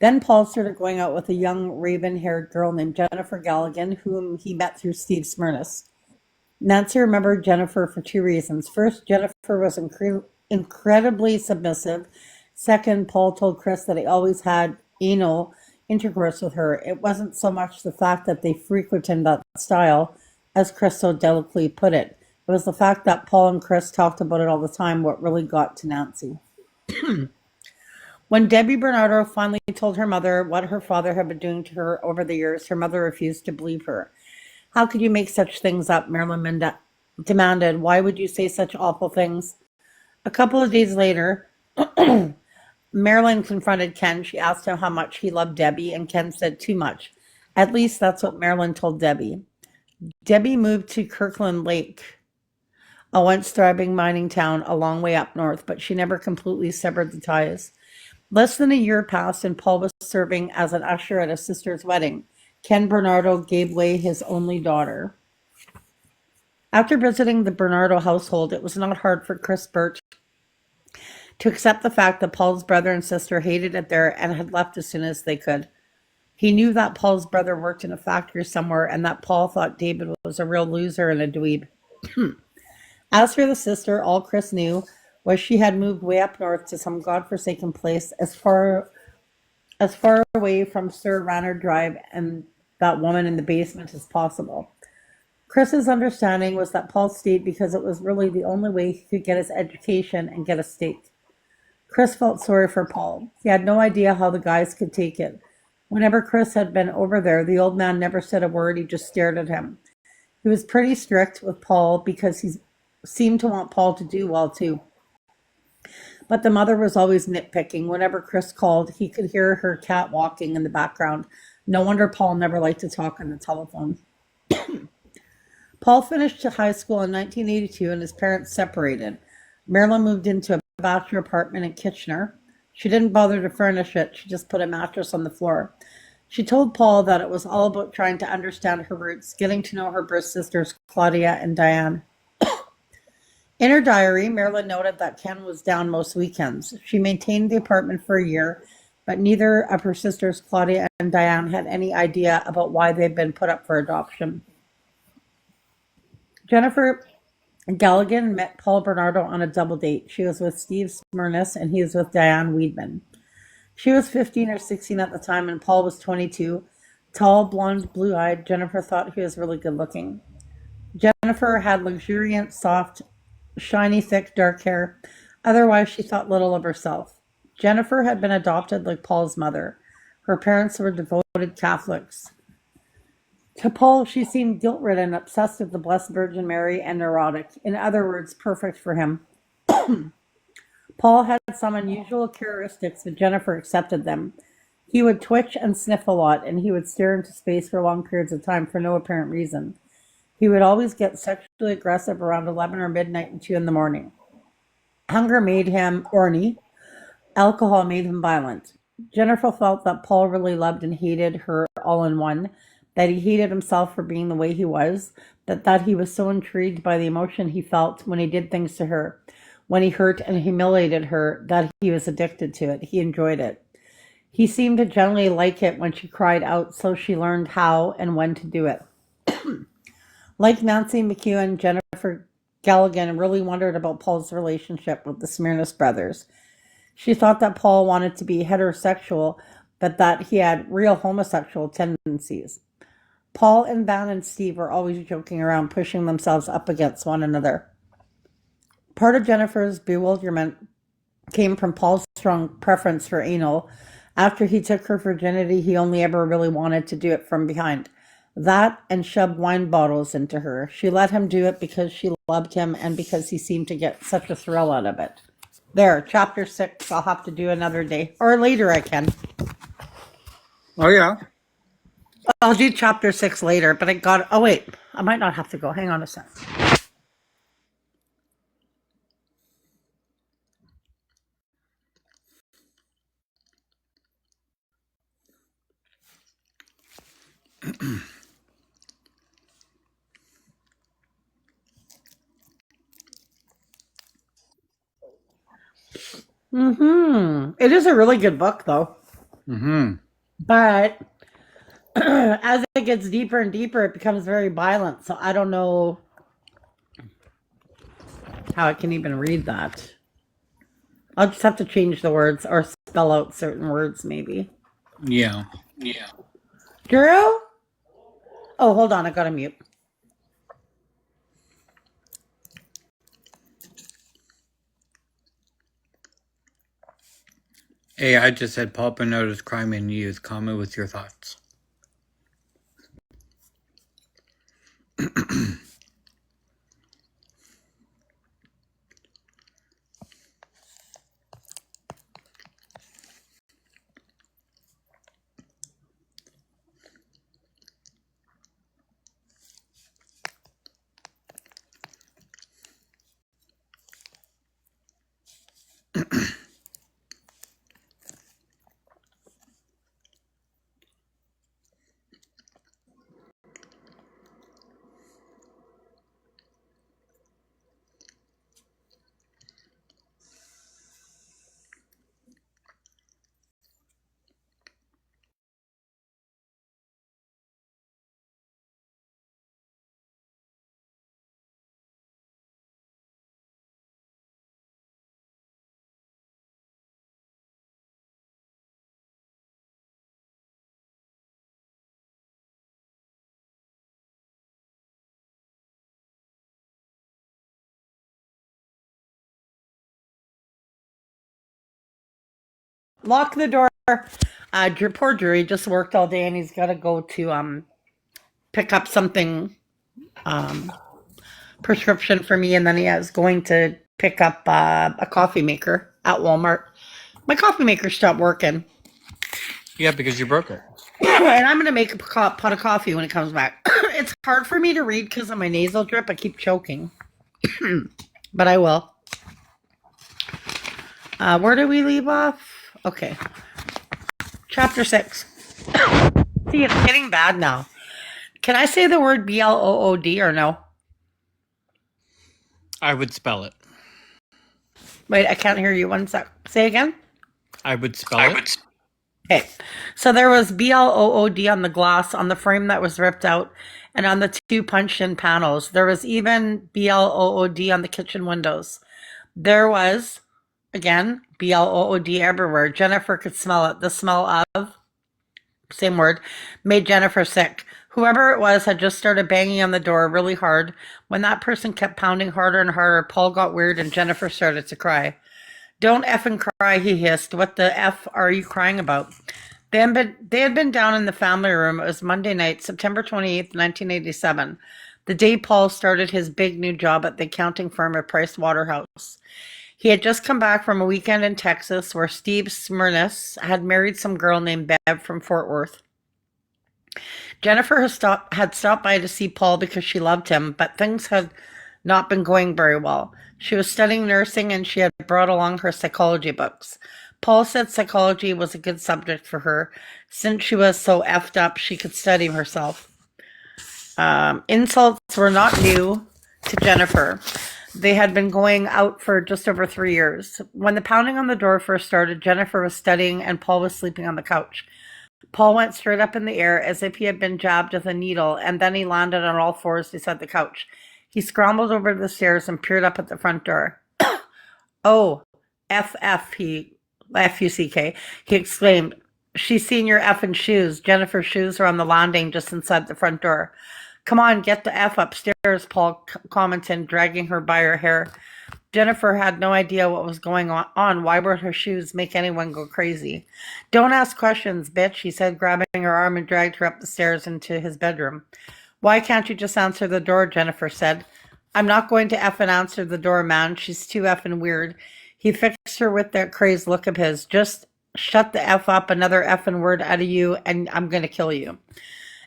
Then Paul started going out with a young raven-haired girl named Jennifer Galligan, whom he met through Steve Smyrnus. Nancy remembered Jennifer for two reasons. First, Jennifer was incredibly submissive. Second, Paul told Chris that he always had anal intercourse with her. It wasn't so much the fact that they frequented that style, as Chris so delicately put it. It was the fact that Paul and Chris talked about it all the time, what really got to Nancy. When Debbie Bernardo finally told her mother what her father had been doing to her over the years, her mother refused to believe her. How could you make such things up? Marilyn demanded. Why would you say such awful things? A couple of days later, Marilyn confronted Ken. She asked him how much he loved Debbie, and Ken said too much. At least that's what Marilyn told Debbie. Debbie moved to Kirkland Lake, a once thriving mining town a long way up north, but she never completely severed the ties. Less than a year passed, and Paul was serving as an usher at his sister's wedding. Ken Bernardo gave away his only daughter. After visiting the Bernardo household, it was not hard for Chris Burt to accept the fact that Paul's brother and sister hated it there and had left as soon as they could. He knew that Paul's brother worked in a factory somewhere and that Paul thought David was a real loser and a dweeb. As for the sister, all Chris knew was she had moved way up north to some godforsaken place as far away from Sir Ranner Drive and that woman in the basement as possible. Chris's understanding was that Paul stayed because it was really the only way he could get his education and get a stake. Chris felt sorry for Paul. He had no idea how the guys could take it. Whenever Chris had been over there, the old man never said a word, he just stared at him. He was pretty strict with Paul because he seemed to want Paul to do well too. But the mother was always nitpicking. Whenever Chris called, he could hear her cat walking in the background. No wonder Paul never liked to talk on the telephone. Paul finished high school in 1982 and his parents separated. Marilyn moved into a bachelor apartment in Kitchener. She didn't bother to furnish it. She just put a mattress on the floor. She told Paul that it was all about trying to understand her roots, getting to know her birth sisters, Claudia and Diane. In her diary, Marilyn noted that Ken was down most weekends. She maintained the apartment for a year, but neither of her sisters, Claudia and Diane, had any idea about why they'd been put up for adoption. Jennifer Galligan met Paul Bernardo on a double date. She was with Steve Smyrnus and he was with Diane Weidman. She was 15 or 16 at the time and Paul was 22. Tall, blonde, blue-eyed, Jennifer thought he was really good looking. Jennifer had luxuriant, soft, shiny, thick, dark hair. Otherwise, she thought little of herself. Jennifer had been adopted like Paul's mother. Her parents were devoted Catholics. To Paul, she seemed guilt-ridden, obsessed with the Blessed Virgin Mary, and neurotic. In other words, perfect for him. Paul had some unusual characteristics, but Jennifer accepted them. He would twitch and sniff a lot, and he would stare into space for long periods of time for no apparent reason. He would always get sexually aggressive around 11 or midnight and 2 in the morning. Hunger made him orny. Alcohol made him violent. Jennifer felt that Paul really loved and hated her all in one, that he hated himself for being the way he was, that he was so intrigued by the emotion he felt when he did things to her, when he hurt and humiliated her, that he was addicted to it. He enjoyed it. He seemed to generally like it when she cried out, so she learned how and when to do it. Like Nancy McEwen, Jennifer Galligan really wondered about Paul's relationship with the Smirnis brothers. She thought that Paul wanted to be heterosexual, but that he had real homosexual tendencies. Paul and Van and Steve were always joking around, pushing themselves up against one another. Part of Jennifer's bewilderment came from Paul's strong preference for anal. After he took her virginity, he only ever really wanted to do it from behind. That and shove wine bottles into her. She let him do it because she loved him and because he seemed to get such a thrill out of it. There, chapter 6, I'll have to do another day. Or later I can. Oh, yeah. I'll do chapter 6 later, but oh wait, I might not have to go. Hang on a sec. It is a really good book, though. But as it gets deeper and deeper, it becomes very violent. So I don't know how I can even read that. I'll just have to change the words or spell out certain words, maybe. Yeah. Drew? Oh, hold on. I got to mute. Hey, I just said Papa noticed crime in youth. Comment with your thoughts. Lock the door. Poor Drew just worked all day and he's got to go to pick up something prescription for me, and then he is going to pick up a coffee maker at Walmart. My coffee maker stopped working. Yeah, because you broke it. And I'm going to make a pot of coffee when it comes back. It's hard for me to read because of my nasal drip. I keep choking. But I will. Where do we leave off? Okay. Chapter 6. See, it's getting bad now. Can I say the word BLOOD or no? I would spell it. Wait, I can't hear you. One sec. Say again? I would spell it. Okay. So there was BLOOD on the glass on the frame that was ripped out and on the 2 punched-in panels. There was even BLOOD on the kitchen windows. There was, again, BLOOD everywhere. Jennifer could smell it. The smell of, same word, made Jennifer sick. Whoever it was had just started banging on the door really hard. When that person kept pounding harder and harder, Paul got weird and Jennifer started to cry. Don't effing cry, he hissed. What the F are you crying about? They had been down in the family room. It was Monday night, September 28th, 1987. The day Paul started his big new job at the accounting firm at Price Waterhouse. He had just come back from a weekend in Texas where Steve Smirnis had married some girl named Bev from Fort Worth. Jennifer had stopped by to see Paul because she loved him, but things had not been going very well. She was studying nursing and she had brought along her psychology books. Paul said psychology was a good subject for her. Since she was so effed up, she could study herself. Insults were not new to Jennifer. They had been going out for just over 3 years. When the pounding on the door first started, Jennifer was studying and Paul was sleeping on the couch. Paul went straight up in the air as if he had been jabbed with a needle, and then he landed on all fours beside the couch. He scrambled over the stairs and peered up at the front door. Oh, F-U-C-K, he exclaimed. She's seen your effing shoes. Jennifer's shoes are on the landing just inside the front door. Come on, get the F upstairs, Paul commented, dragging her by her hair. Jennifer had no idea what was going on. Why would her shoes make anyone go crazy? Don't ask questions, bitch, he said, grabbing her arm and dragged her up the stairs into his bedroom. Why can't you just answer the door, Jennifer said. I'm not going to effing answer the door, man. She's too effing weird. He fixed her with that crazed look of his. Just shut the F up, another effing word out of you, and I'm going to kill you.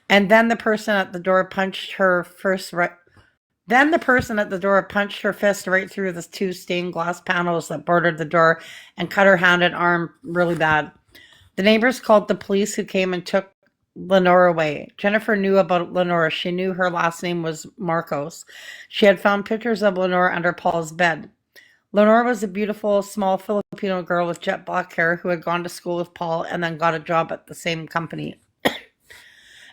And then the person at the door punched her fist right through the two stained glass panels that bordered the door and cut her hand and arm really bad. The neighbors called the police, who came and took Lenore away. Jennifer knew about Lenore. She knew her last name was Marcos. She had found pictures of Lenore under Paul's bed. Lenore was a beautiful, small Filipino girl with jet black hair who had gone to school with Paul and then got a job at the same company.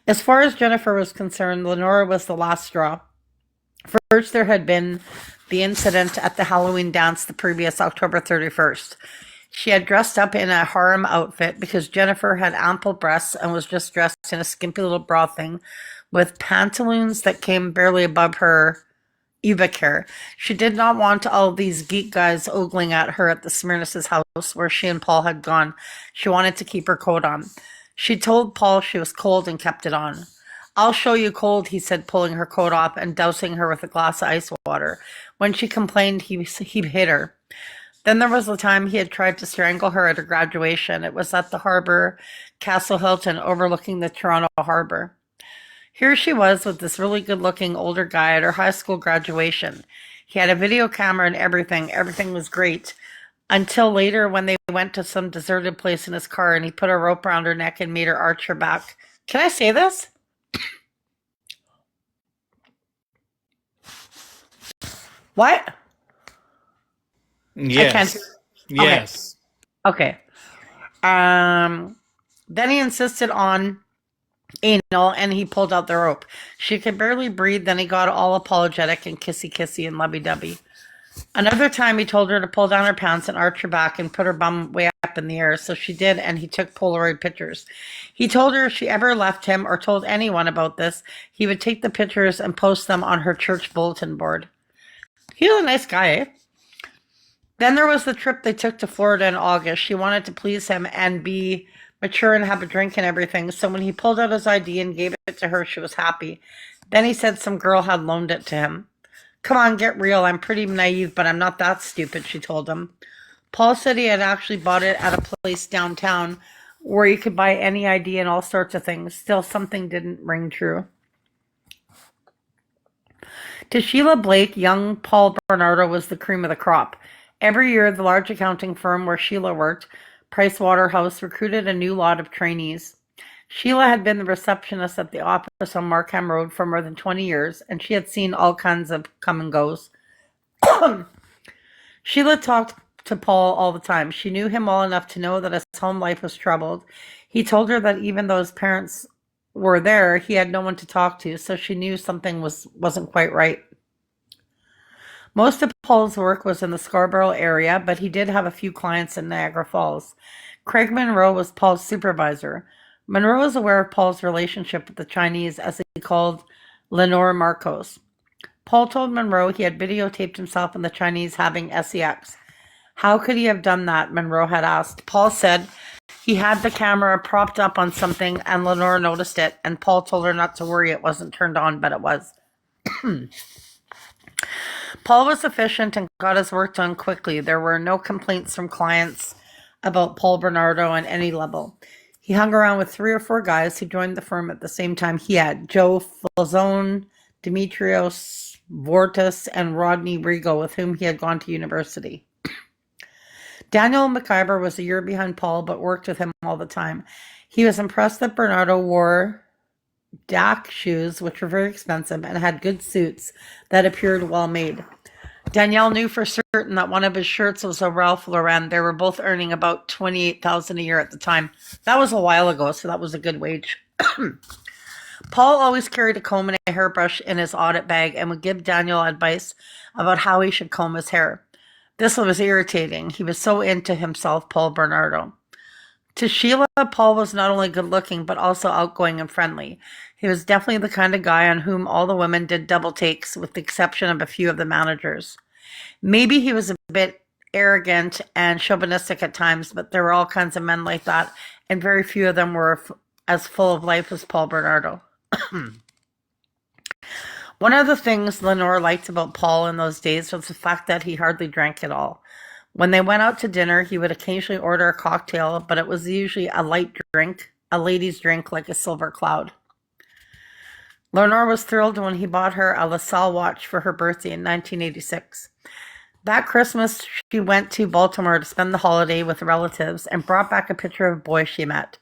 As far as Jennifer was concerned, Lenore was the last straw. First, there had been the incident at the Halloween dance the previous October 31st. She had dressed up in a harem outfit because Jennifer had ample breasts and was just dressed in a skimpy little bra thing with pantaloons that came barely above her pubic hair. She did not want all these geek guys ogling at her at the Smirnis' house where she and Paul had gone. She wanted to keep her coat on. She told Paul she was cold and kept it on. I'll show you cold, he said, pulling her coat off and dousing her with a glass of ice water. When she complained, he hit her. Then there was the time he had tried to strangle her at her graduation. It was at the harbor, Castle Hilton, overlooking the Toronto harbor. Here she was with this really good-looking older guy at her high school graduation. He had a video camera and everything. Everything was great. Until later when they went to some deserted place in his car and he put a rope around her neck and made her arch her back. Can I say this? What? Yes. I can't. Yes. Okay. Then he insisted on anal and he pulled out the rope. She could barely breathe. Then he got all apologetic and kissy and lovey-dovey. Another time he told her to pull down her pants and arch her back and put her bum way up in the air. So she did, and he took Polaroid pictures. He told her if she ever left him or told anyone about this, he would take the pictures and post them on her church bulletin board. He was a nice guy, eh? Then there was the trip they took to Florida in August. She wanted to please him and be mature and have a drink and everything. So when he pulled out his ID and gave it to her, she was happy. Then he said some girl had loaned it to him. Come on, get real. I'm pretty naive, but I'm not that stupid, she told him. Paul said he had actually bought it at a place downtown where you could buy any ID and all sorts of things. Still, something didn't ring true. To Sheila Blake, young Paul Bernardo was the cream of the crop. Every year, the large accounting firm where Sheila worked, Pricewaterhouse, recruited a new lot of trainees. Sheila had been the receptionist at the office on Markham Road for more than 20 years, and she had seen all kinds of come and goes. Sheila talked to Paul all the time. She knew him well enough to know that his home life was troubled. He told her that even though his parents were there, he had no one to talk to, so she knew something wasn't quite right. Most of Paul's work was in the Scarborough area, but he did have a few clients in Niagara Falls. Craig Monroe was Paul's supervisor. Monroe was aware of Paul's relationship with the Chinese, as he called Lenore Marcos. Paul told Monroe he had videotaped himself and the Chinese having sex. How could he have done that? Monroe had asked. Paul said he had the camera propped up on something and Lenore noticed it, and Paul told her not to worry, it wasn't turned on, but it was. Paul was efficient and got his work done quickly. There were no complaints from clients about Paul Bernardo on any level. He hung around with 3 or 4 guys who joined the firm at the same time he had: Joe Falzone, Demetrios Vortis, and Rodney Rigo, with whom he had gone to university. Daniel McIver was a year behind Paul, but worked with him all the time. He was impressed that Bernardo wore Dak shoes, which were very expensive, and had good suits that appeared well made. Danielle knew for certain that one of his shirts was a Ralph Lauren. They were both earning about 28,000 a year at the time. That was a while ago, so that was a good wage. Paul always carried a comb and a hairbrush in his audit bag and would give Daniel advice about how he should comb his hair. This was irritating. He was so into himself, Paul Bernardo. To Sheila, Paul was not only good looking, but also outgoing and friendly. He was definitely the kind of guy on whom all the women did double takes, with the exception of a few of the managers. Maybe he was a bit arrogant and chauvinistic at times, but there were all kinds of men like that, and very few of them were as full of life as Paul Bernardo. One of the things Lenore liked about Paul in those days was the fact that he hardly drank at all. When they went out to dinner, he would occasionally order a cocktail, but it was usually a light drink, a lady's drink like a silver cloud. Lenore was thrilled when he bought her a LaSalle watch for her birthday in 1986. That Christmas, she went to Baltimore to spend the holiday with relatives and brought back a picture of a boy she met.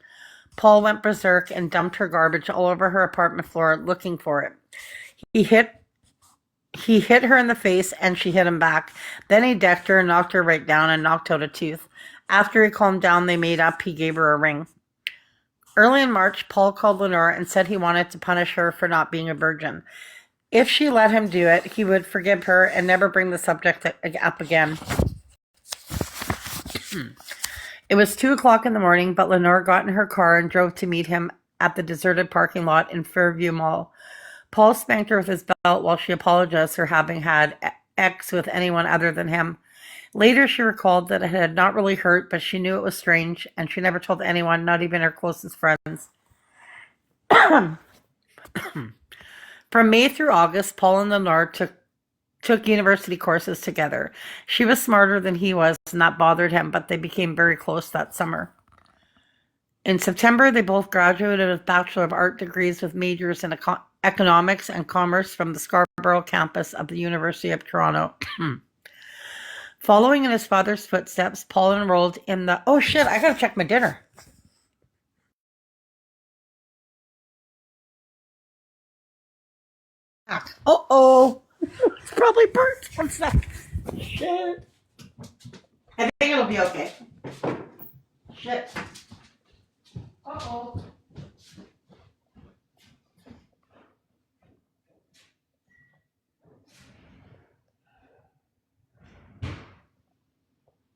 Paul went berserk and dumped her garbage all over her apartment floor looking for it. He hit her in the face and she hit him back. Then he decked her, knocked her right down, and knocked out a tooth. After he calmed down, they made up. He gave her a ring. Early in March, Paul called Lenore and said he wanted to punish her for not being a virgin. If she let him do it, he would forgive her and never bring the subject up again. It was 2 o'clock in the morning, but Lenore got in her car and drove to meet him at the deserted parking lot in Fairview Mall. Paul spanked her with his belt while she apologized for having had sex with anyone other than him. Later, she recalled that it had not really hurt, but she knew it was strange, and she never told anyone, not even her closest friends. From May through August, Paul and Lenore took university courses together. She was smarter than he was, and that bothered him, but they became very close that summer. In September, they both graduated with Bachelor of Art degrees with majors in economics and commerce from the Scarborough campus of the University of Toronto. Following in his father's footsteps, Paul enrolled in the... Oh shit, I gotta check my dinner. Uh-oh. It's probably burnt. One sec. Shit. I think it'll be okay. Shit. Uh-oh.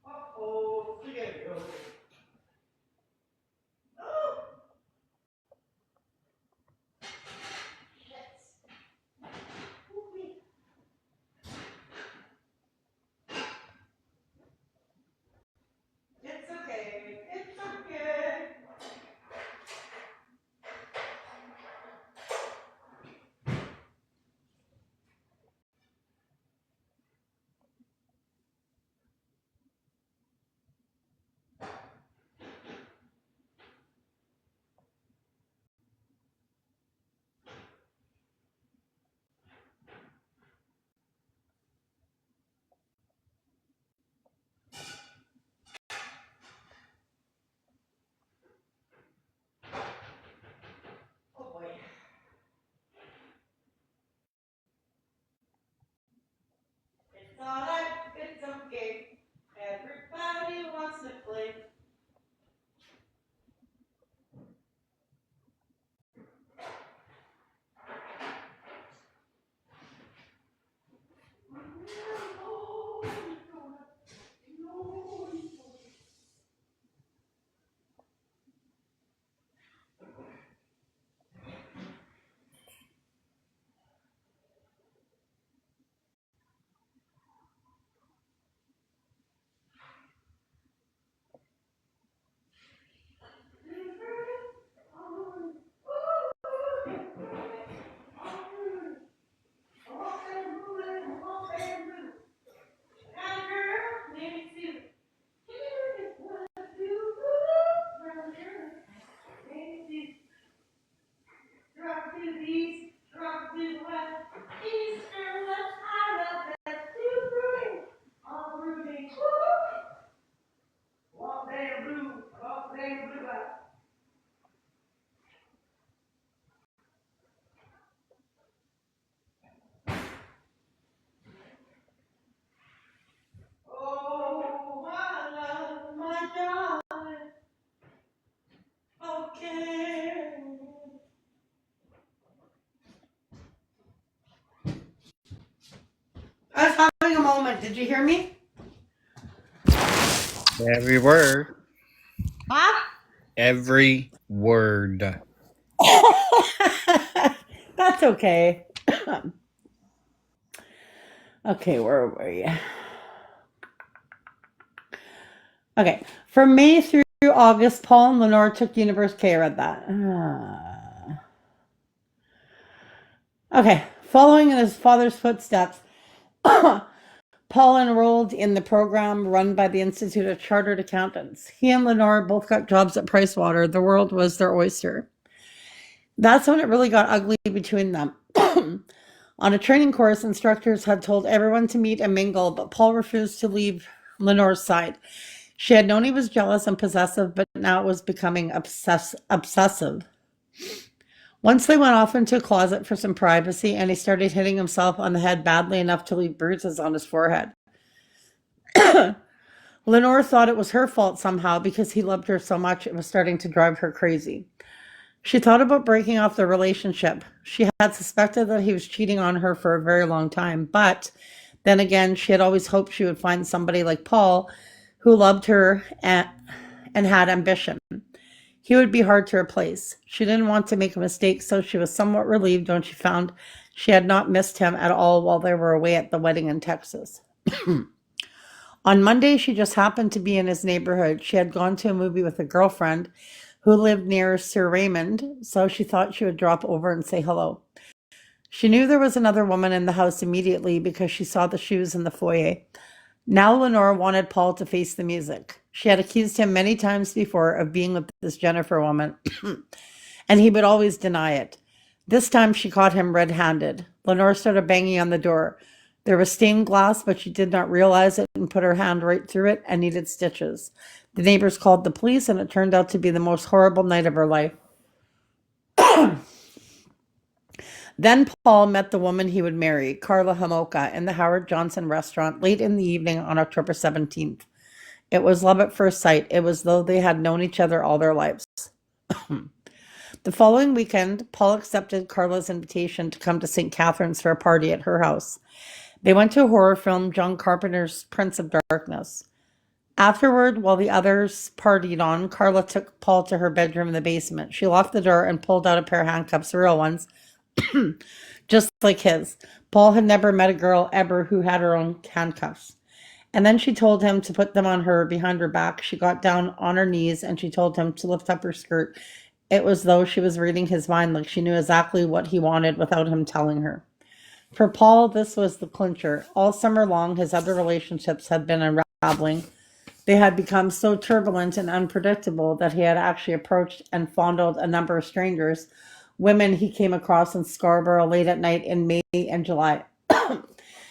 Uh-oh. Forget it. Oh. It's okay. It's okay. Oh boy. It's alright. It's okay. Everybody wants to play. I was having a moment. Did you hear me? Every word. Huh? Every word. That's okay. Okay, where were you? Okay, from May through August, Paul and Lenore took university. Okay, I read that. Okay, following in his father's footsteps, Paul enrolled in the program run by the Institute of Chartered Accountants. He and Lenore both got jobs at Pricewater. The world was their oyster. That's when it really got ugly between them. On a training course, instructors had told everyone to meet and mingle, but Paul refused to leave Lenore's side. She had known he was jealous and possessive, but now it was becoming obsessive. Once they went off into a closet for some privacy, and he started hitting himself on the head badly enough to leave bruises on his forehead. Lenore thought it was her fault somehow because he loved her so much it was starting to drive her crazy. She thought about breaking off the relationship. She had suspected that he was cheating on her for a very long time, but then again, she had always hoped she would find somebody like Paul who loved her and had ambition. He would be hard to replace. She didn't want to make a mistake, so she was somewhat relieved when she found she had not missed him at all while they were away at the wedding in Texas. On Monday, she just happened to be in his neighborhood. She had gone to a movie with a girlfriend who lived near Sir Raymond, so she thought she would drop over and say hello. She knew there was another woman in the house immediately because she saw the shoes in the foyer. Now Lenore wanted Paul to face the music. She had accused him many times before of being with this Jennifer woman, and he would always deny it. This time she caught him red-handed. Lenore started banging on the door. There was stained glass, but she did not realize it and put her hand right through it and needed stitches. The neighbors called the police, and it turned out to be the most horrible night of her life. Then Paul met the woman he would marry, Carla Homolka, in the Howard Johnson restaurant late in the evening on October 17th. It was love at first sight. It was as though they had known each other all their lives. The following weekend, Paul accepted Carla's invitation to come to St. Catharines for a party at her house. They went to a horror film, John Carpenter's Prince of Darkness. Afterward, while the others partied on, Carla took Paul to her bedroom in the basement. She locked the door and pulled out a pair of handcuffs, real ones, just like his. Paul had never met a girl ever who had her own handcuffs. And then she told him to put them on her behind her back. She got down on her knees and she told him to lift up her skirt. It was though she was reading his mind, like she knew exactly what he wanted without him telling her. For Paul, this was the clincher. All summer long, his other relationships had been unraveling. They had become so turbulent and unpredictable that he had actually approached and fondled a number of strangers, women he came across in Scarborough late at night in May and July.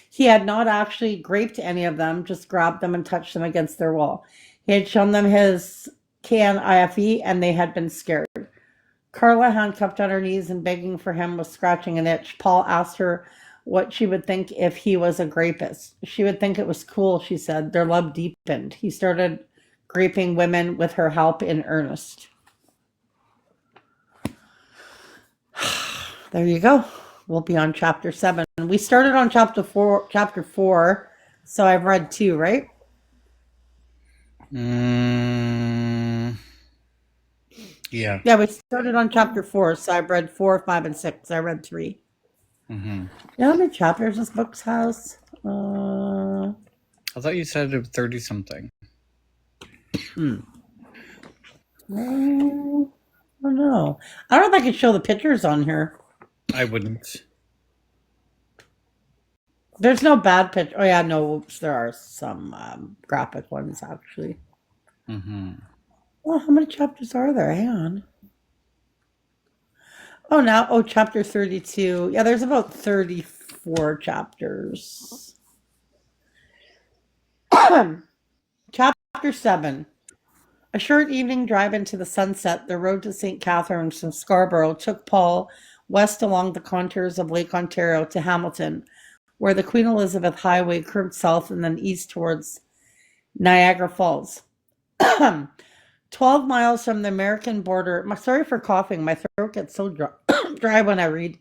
He had not actually graped any of them, just grabbed them and touched them against their wall. He had shown them his KNIFE, and they had been scared. Carla, handcuffed on her knees and begging for him, was scratching an itch. Paul asked her what she would think if he was a grapist. She would think it was cool, she said. Their love deepened. He started graping women with her help in earnest. There you go. We'll be on chapter 7. We started on chapter 4, so I've read 2, right? Yeah. Yeah, we started on chapter 4, so I've read 4, 5, and 6. I read 3. Mm-hmm. You know how many chapters this book has? I thought you said it was 30-something. I don't know. I don't know if I can show the pictures on here. I wouldn't. There's no bad picture. Oh, yeah, no, oops, there are some graphic ones, actually. Mm-hmm. Well, how many chapters are there? Hang on. Oh, chapter 32. Yeah, there's about 34 chapters. Chapter 7. A short evening drive into the sunset, the road to St. Catharines from Scarborough took Paul west along the contours of Lake Ontario to Hamilton, where the Queen Elizabeth Highway curved south and then east towards Niagara Falls. 12 miles from the American border. Sorry for coughing. My throat gets so dry when I read.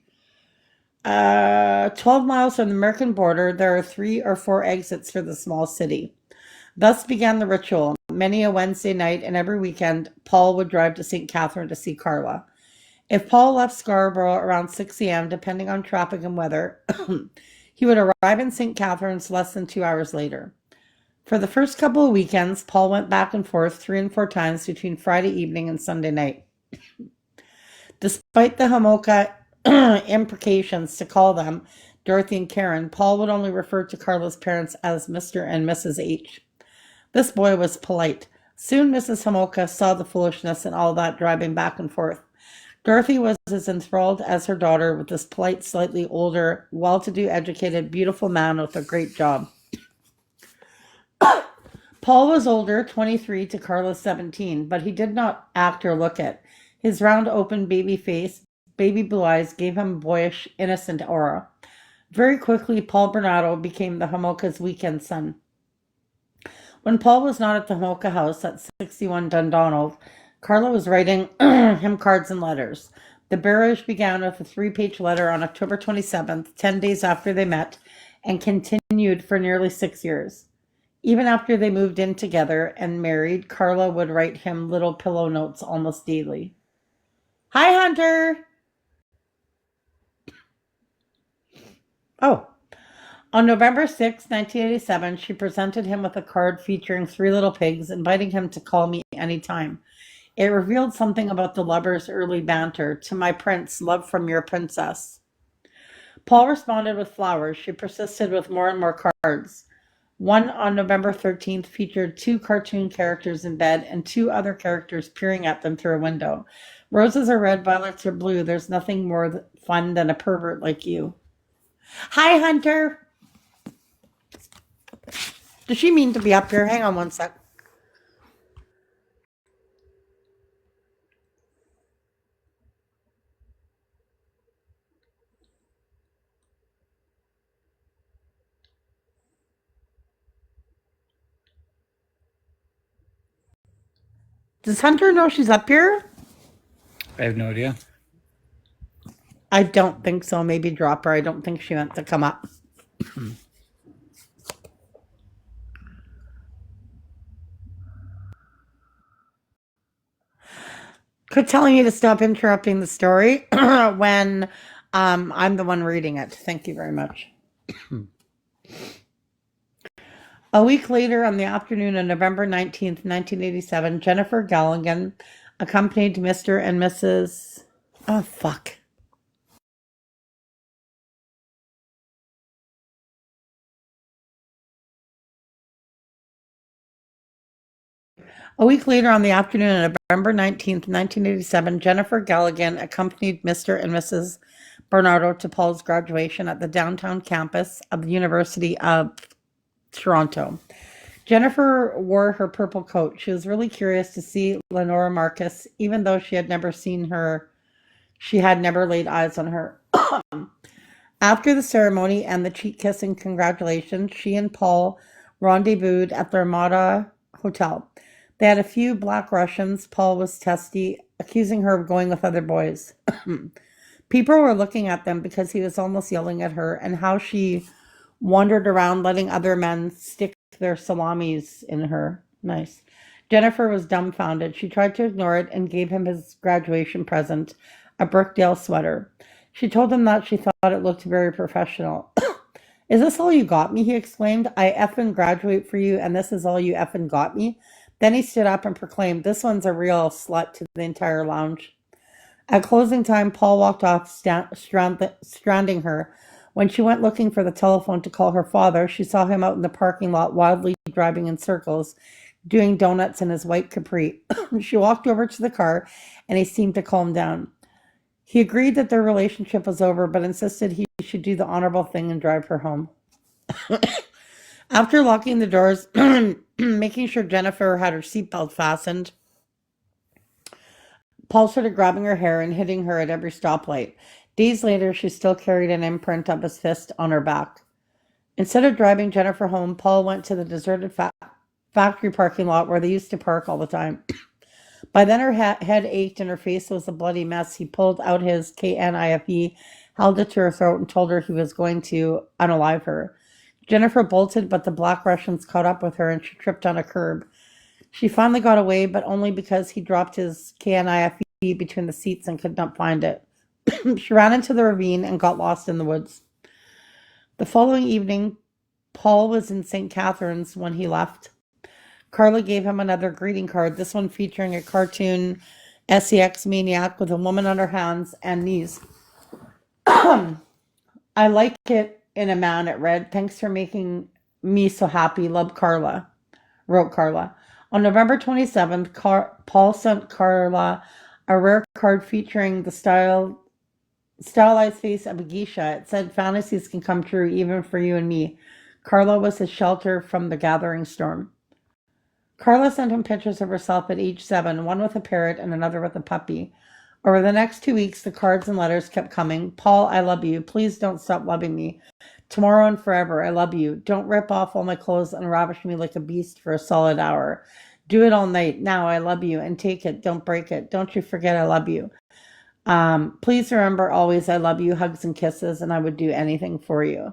12 miles from the American border, there are 3 or 4 exits for the small city. Thus began the ritual. Many a Wednesday night and every weekend, Paul would drive to St. Catherine to see Carla. If Paul left Scarborough around 6 a.m., depending on traffic and weather, he would arrive in St. Catharines less than 2 hours later. For the first couple of weekends, Paul went back and forth 3 and 4 times between Friday evening and Sunday night. Despite the Homolka imprecations to call them Dorothy and Karen, Paul would only refer to Carla's parents as Mr. and Mrs. H. This boy was polite. Soon Mrs. Homolka saw the foolishness in all that driving back and forth. Dorothy was as enthralled as her daughter with this polite, slightly older, well-to-do, educated, beautiful man with a great job. Paul was older, 23 to Carla's 17, but he did not act or look it. His round, open baby face, baby blue eyes gave him a boyish, innocent aura. Very quickly, Paul Bernardo became the Homolka's weekend son. When Paul was not at the Homolka house at 61 Dundonald, Carla was writing him cards and letters. The marriage began with a 3-page letter on October 27th, 10 days after they met, and continued for nearly 6 years. Even after they moved in together and married, Carla would write him little pillow notes almost daily. Hi, Hunter! Oh. On November 6, 1987, she presented him with a card featuring 3 little pigs, inviting him to call me anytime. It revealed something about the lovers' early banter. To my prince, love from your princess. Paul responded with flowers. She persisted with more and more cards. One on November 13th featured 2 cartoon characters in bed and 2 other characters peering at them through a window. Roses are red, violets are blue. There's nothing more fun than a pervert like you. Hi, Hunter. Does she mean to be up here? Hang on one sec. Does Hunter know she's up here? I have no idea. I don't think so. Maybe drop her. I don't think she meant to come up. Quit telling me to stop interrupting the story when I'm the one reading it. Thank you very much. A week later, on the afternoon of November 19th, 1987, Jennifer Galligan accompanied Mr. and Mrs. Oh, fuck. A week later, on the afternoon of November 19th, 1987, Jennifer Galligan accompanied Mr. and Mrs. Bernardo to Paul's graduation at the downtown campus of the University of Toronto. Jennifer wore her purple coat. She was really curious to see Lenora Marcus, even though she had never seen her. She had never laid eyes on her. After the ceremony and the cheek-kissing congratulations, she and Paul rendezvoused at the Armada Hotel. They had a few black Russians. Paul was testy, accusing her of going with other boys. People were looking at them because he was almost yelling at her and how she wandered around letting other men stick their salamis in her. Nice. Jennifer was dumbfounded. She tried to ignore it and gave him his graduation present, a Brookdale sweater. She told him that she thought it looked very professional. Is this all you got me? He exclaimed. I effing graduate for you, and this is all you effing got me? Then he stood up and proclaimed, this one's a real slut, to the entire lounge. At closing time, Paul walked off, stranding her. When she went looking for the telephone to call her father, she saw him out in the parking lot, wildly driving in circles, doing donuts in his white Capri. She walked over to the car, and he seemed to calm down. He agreed that their relationship was over, but insisted he should do the honorable thing and drive her home. After locking the doors, making sure Jennifer had her seatbelt fastened, Paul started grabbing her hair and hitting her at every stoplight. Days later, she still carried an imprint of his fist on her back. Instead of driving Jennifer home, Paul went to the deserted factory parking lot where they used to park all the time. By then, her head ached and her face was a bloody mess. He pulled out his KNIFE held it to her throat, and told her he was going to unalive her. Jennifer bolted, but the Black Russians caught up with her and she tripped on a curb. She finally got away, but only because he dropped his KNIFE between the seats and could not find it. She ran into the ravine and got lost in the woods. The following evening, Paul was in St. Catharines when he left. Carla gave him another greeting card, this one featuring a cartoon SEX maniac with a woman on her hands and knees. I like it in a man, it read. Thanks for making me so happy. Love, Carla, wrote Carla. On November 27th, Paul sent Carla a rare card featuring the stylized face of a geisha. It said, fantasies can come true even for you and me. Carla was his shelter from the gathering storm. Carla sent him pictures of herself at age 7, one with a parrot and another with a puppy. Over the next 2 weeks, the cards and letters kept coming. Paul, I love you. Please don't stop loving me. Tomorrow and forever, I love you. Don't rip off all my clothes and ravish me like a beast for a solid hour. Do it all night. Now, I love you. And take it. Don't break it. Don't you forget I love you. Please remember always I love you. Hugs and kisses, and I would do anything for you.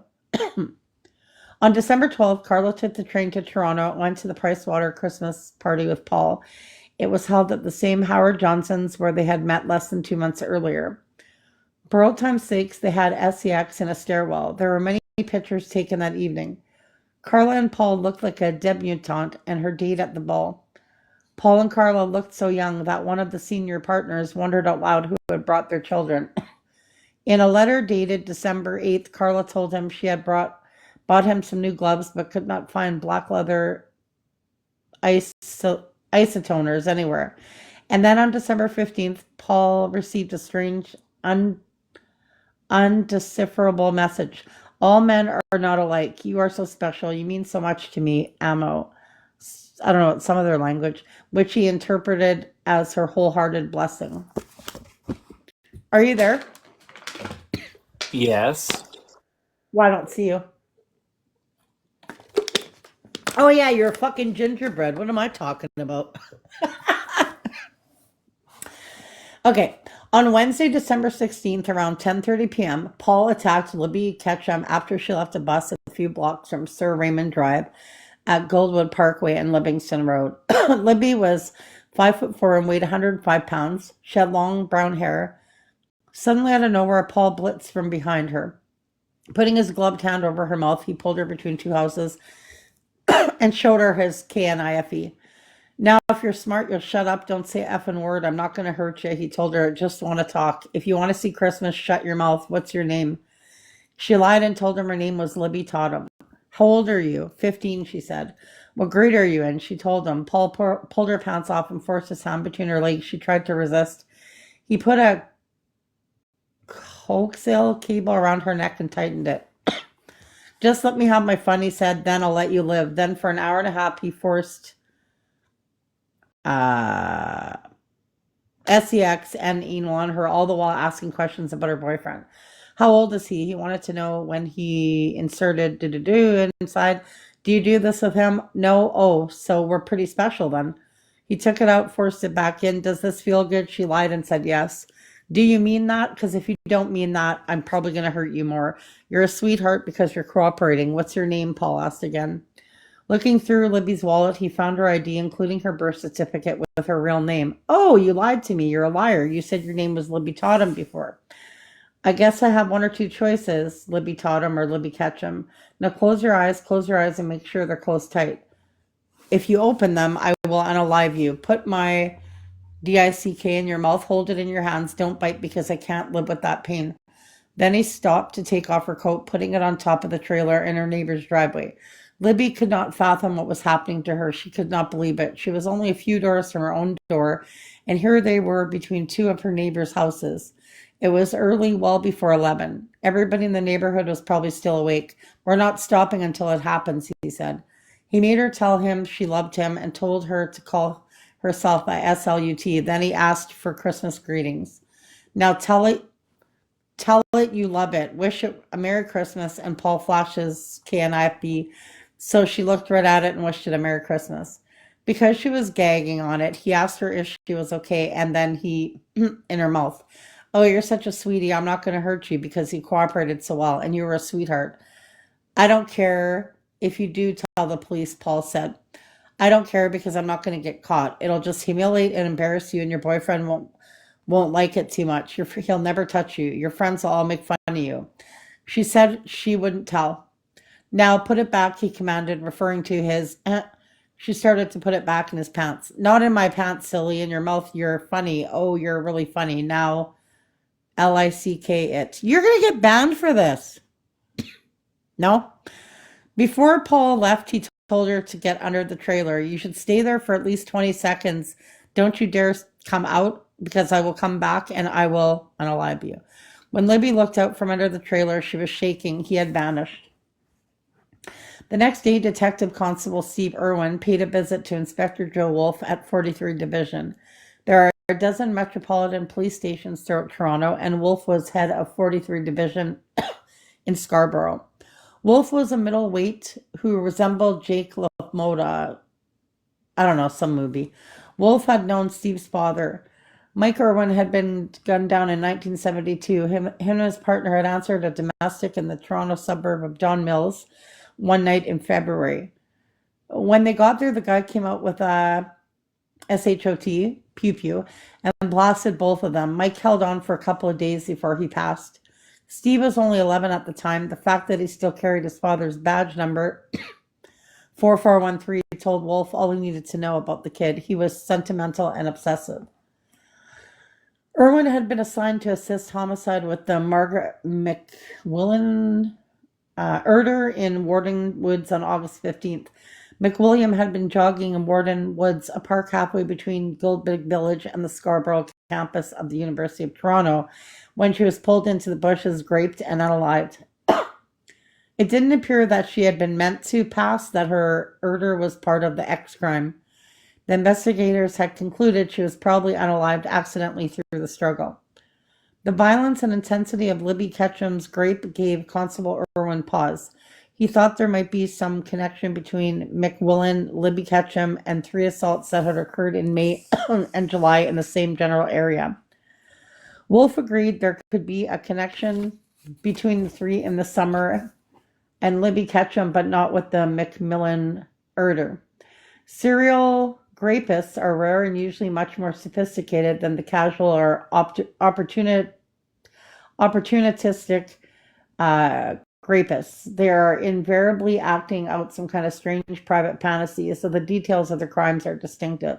On December 12th, Carla took the train to Toronto and went to the Pricewater Christmas party with Paul. It was held at the same Howard Johnson's where they had met less than 2 months earlier. For old time's sakes, they had SEX in a stairwell. There were many pictures taken that evening. Carla and Paul looked like a debutante and her date at the ball. Paul and Carla looked so young that one of the senior partners wondered out loud who had brought their children. In a letter dated December 8th, Carla told him she had bought him some new gloves but could not find black leather isotoners anywhere. And then on December 15th, Paul received a strange, undecipherable message. All men are not alike. You are so special. You mean so much to me, Amo. I don't know, some other language, which he interpreted as her wholehearted blessing. Are you there? Yes. Well, I don't see you. Oh, yeah, you're a fucking gingerbread. What am I talking about? Okay. On Wednesday, December 16th, around 10:30 p.m., Paul attacked Libby Ketchum after she left a bus a few blocks from Sir Raymond Drive at Goldwood Parkway and Livingston Road. Libby was 5'4" and weighed 105 pounds. She had long brown hair. Suddenly, out of nowhere, Paul blitzed from behind her. Putting his gloved hand over her mouth, he pulled her between two houses and showed her his KNIFE. Now, if you're smart, you'll shut up. Don't say effing word. I'm not going to hurt you. He told her, just want to talk. If you want to see Christmas, shut your mouth. What's your name? She lied and told him her name was Libby Totham. How old are you? 15, she said. What grade are you in? She told him. Paul pulled her pants off and forced his hand between her legs. She tried to resist. He put a coaxial cable around her neck and tightened it. Just let me have my fun, he said. Then I'll let you live. Then for an hour and a half, he forced SEX and anal on her, all the while asking questions about her boyfriend. How old is he? He wanted to know when he inserted do inside. Do you do this with him? No. Oh, so we're pretty special then. He took it out, forced it back in. Does this feel good? She lied and said yes. Do you mean that? Because if you don't mean that, I'm probably going to hurt you more. You're a sweetheart because you're cooperating. What's your name? Paul asked again. Looking through Libby's wallet, he found her ID, including her birth certificate with her real name. Oh, you lied to me. You're a liar. You said your name was Libby Totham before. I guess I have one or two choices, Libby Totham or Libby Ketchum. Now close your eyes and make sure they're closed tight. If you open them, I will unalive you. Put my DICK in your mouth, hold it in your hands, don't bite because I can't live with that pain. Then he stopped to take off her coat, putting it on top of the trailer in her neighbor's driveway. Libby could not fathom what was happening to her. She could not believe it. She was only a few doors from her own door, and here they were between two of her neighbors' houses. It was early, well before 11. Everybody in the neighborhood was probably still awake. We're not stopping until it happens, he said. He made her tell him she loved him and told her to call herself by SLUT. Then he asked for Christmas greetings. Now tell it you love it. Wish it a Merry Christmas. And Paul flashes KNIFB. So she looked right at it and wished it a Merry Christmas. Because she was gagging on it, he asked her if she was okay, and then he, in her mouth. Oh, you're such a sweetie. I'm not going to hurt you because you cooperated so well and you were a sweetheart. I don't care if you do tell the police, Paul said. I don't care because I'm not going to get caught. It'll just humiliate and embarrass you and your boyfriend won't like it too much. He'll never touch you. Your friends will all make fun of you. She said she wouldn't tell. Now put it back, he commanded, referring to his. She started to put it back in his pants. Not in my pants, silly. In your mouth, you're funny. Oh, you're really funny. Now, L-I-C-K it. You're going to get banned for this. No? Before Paul left, he told her to get under the trailer. You should stay there for at least 20 seconds. Don't you dare come out because I will come back and I will unalive you. When Libby looked out from under the trailer, she was shaking. He had vanished. The next day, Detective Constable Steve Irwin paid a visit to Inspector Joe Wolf at 43 Division. There are a dozen metropolitan police stations throughout Toronto, and Wolf was head of 43 Division in Scarborough. Wolf was a middleweight who resembled Jake LaMotta. I don't know, some movie. Wolf had known Steve's father. Mike Irwin had been gunned down in 1972. Him and his partner had answered a domestic in the Toronto suburb of Don Mills one night in February. When they got there, the guy came out with a SHOT, pew pew, and blasted both of them. Mike held on for a couple of days before he passed. Steve was only 11 at the time. The fact that he still carried his father's badge number, 4413, told Wolf all he needed to know about the kid. He was sentimental and obsessive. Irwin had been assigned to assist homicide with the Margaret McWillan Erder in Warden Woods on August 15th. McWilliam had been jogging in Warden Woods, a park halfway between Goldbig Village and the Scarborough campus of the University of Toronto, when she was pulled into the bushes, graped, and unalived. It didn't appear that she had been meant to pass, that her Erder was part of the X crime. The investigators had concluded she was probably unalived accidentally through the struggle. The violence and intensity of Libby Ketchum's grape gave Constable Irwin pause. He thought there might be some connection between McWillan, Libby Ketchum, and 3 assaults that had occurred in May and July in the same general area. Wolf agreed there could be a connection between the 3 in the summer and Libby Ketchum, but not with the McMillan Erder. Serial rapists are rare and usually much more sophisticated than the casual or opportunistic rapists. They are invariably acting out some kind of strange private fantasy, so the details of their crimes are distinctive.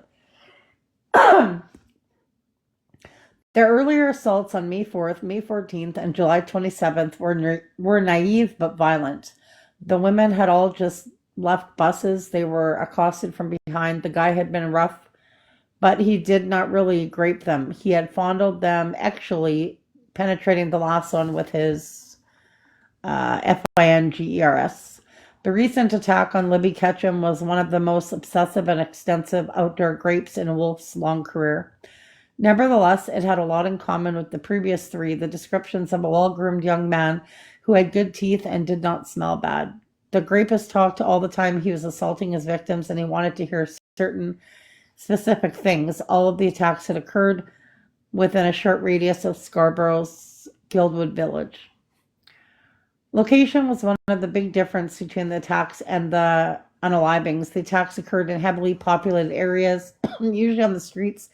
Their earlier assaults on May 4th, May 14th, and July 27th were naive but violent. The women had all just left buses. They were accosted from behind. The guy had been rough, but he did not really grape them. He had fondled them, actually penetrating the last one with his FINGERS. The recent attack on Libby Ketchum was one of the most obsessive and extensive outdoor grapes in Wolf's long career. Nevertheless, it had a lot in common with the previous 3, the descriptions of a well-groomed young man who had good teeth and did not smell bad. The rapist talked all the time he was assaulting his victims, and he wanted to hear certain specific things. All of the attacks had occurred within a short radius of Scarborough's Guildwood Village. Location was one of the big differences between the attacks and the unalivings. The attacks occurred in heavily populated areas, usually on the streets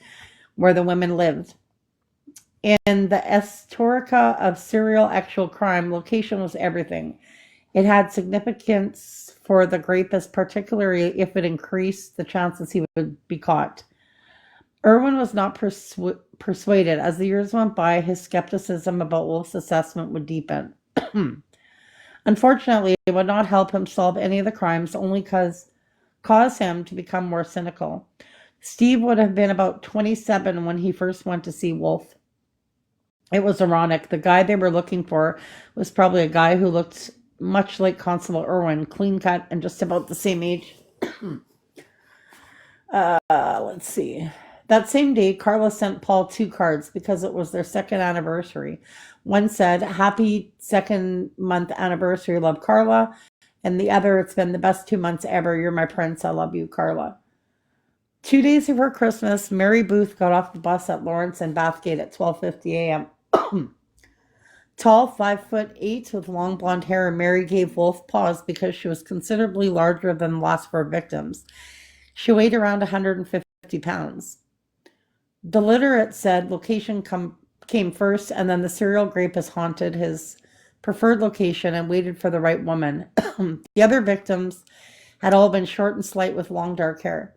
where the women lived. In the historica of serial actual crime, location was everything. It had significance for the rapist, particularly if it increased the chances he would be caught. Irwin was not persuaded. As the years went by, his skepticism about Wolf's assessment would deepen. Unfortunately, it would not help him solve any of the crimes, only cause him to become more cynical. Steve would have been about 27 when he first went to see Wolf. It was ironic. The guy they were looking for was probably a guy who looked much like Constable Irwin, clean cut and just about the same age. Let's see. That same day, Carla sent Paul 2 cards because it was their 2nd anniversary. One said, "Happy 2nd month anniversary, love Carla." And the other, "It's been the best 2 months ever. You're my prince. I love you, Carla." 2 days before Christmas, Mary Booth got off the bus at Lawrence and Bathgate at 12:50 a.m. Tall, 5'8" with long blonde hair, Mary gave Wolf pause because she was considerably larger than the last four victims. She weighed around 150 pounds. The litter, it said, came first, and then the serial rapist haunted his preferred location and waited for the right woman. The other victims had all been short and slight with long dark hair.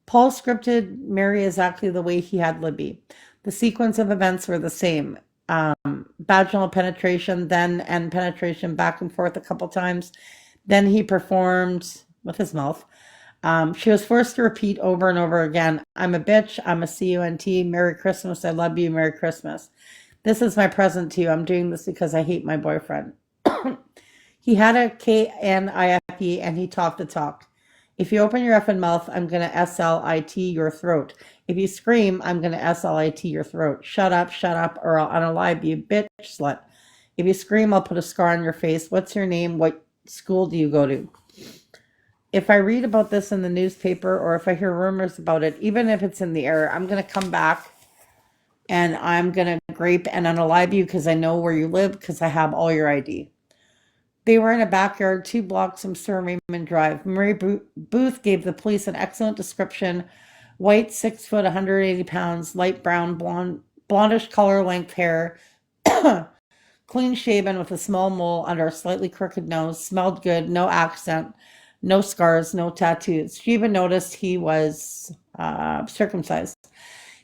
Paul scripted Mary exactly the way he had Libby. The sequence of events were the same. Vaginal penetration, then end penetration back and forth a couple times. Then he performed with his mouth. She was forced to repeat over and over again, I'm a bitch, I'm a CUNT, Merry Christmas, I love you, Merry Christmas. This is my present to you. I'm doing this because I hate my boyfriend. He had a KNIFE and he talked the talk. If you open your effing mouth, I'm going to SLIT your throat. If you scream, I'm going to SLIT your throat. Shut up, or I'll unalive you, bitch slut. If you scream, I'll put a scar on your face. What's your name? What school do you go to? If I read about this in the newspaper or if I hear rumors about it, even if it's in the air, I'm going to come back and I'm going to grape and unalive you because I know where you live because I have all your ID. They were in a backyard 2 blocks from Sir Raymond Drive. Mary Booth gave the police an excellent description. White, 6 foot, 180 pounds, light brown, blondish color length hair, clean shaven with a small mole under a slightly crooked nose, smelled good, no accent, no scars, no tattoos. She even noticed he was circumcised.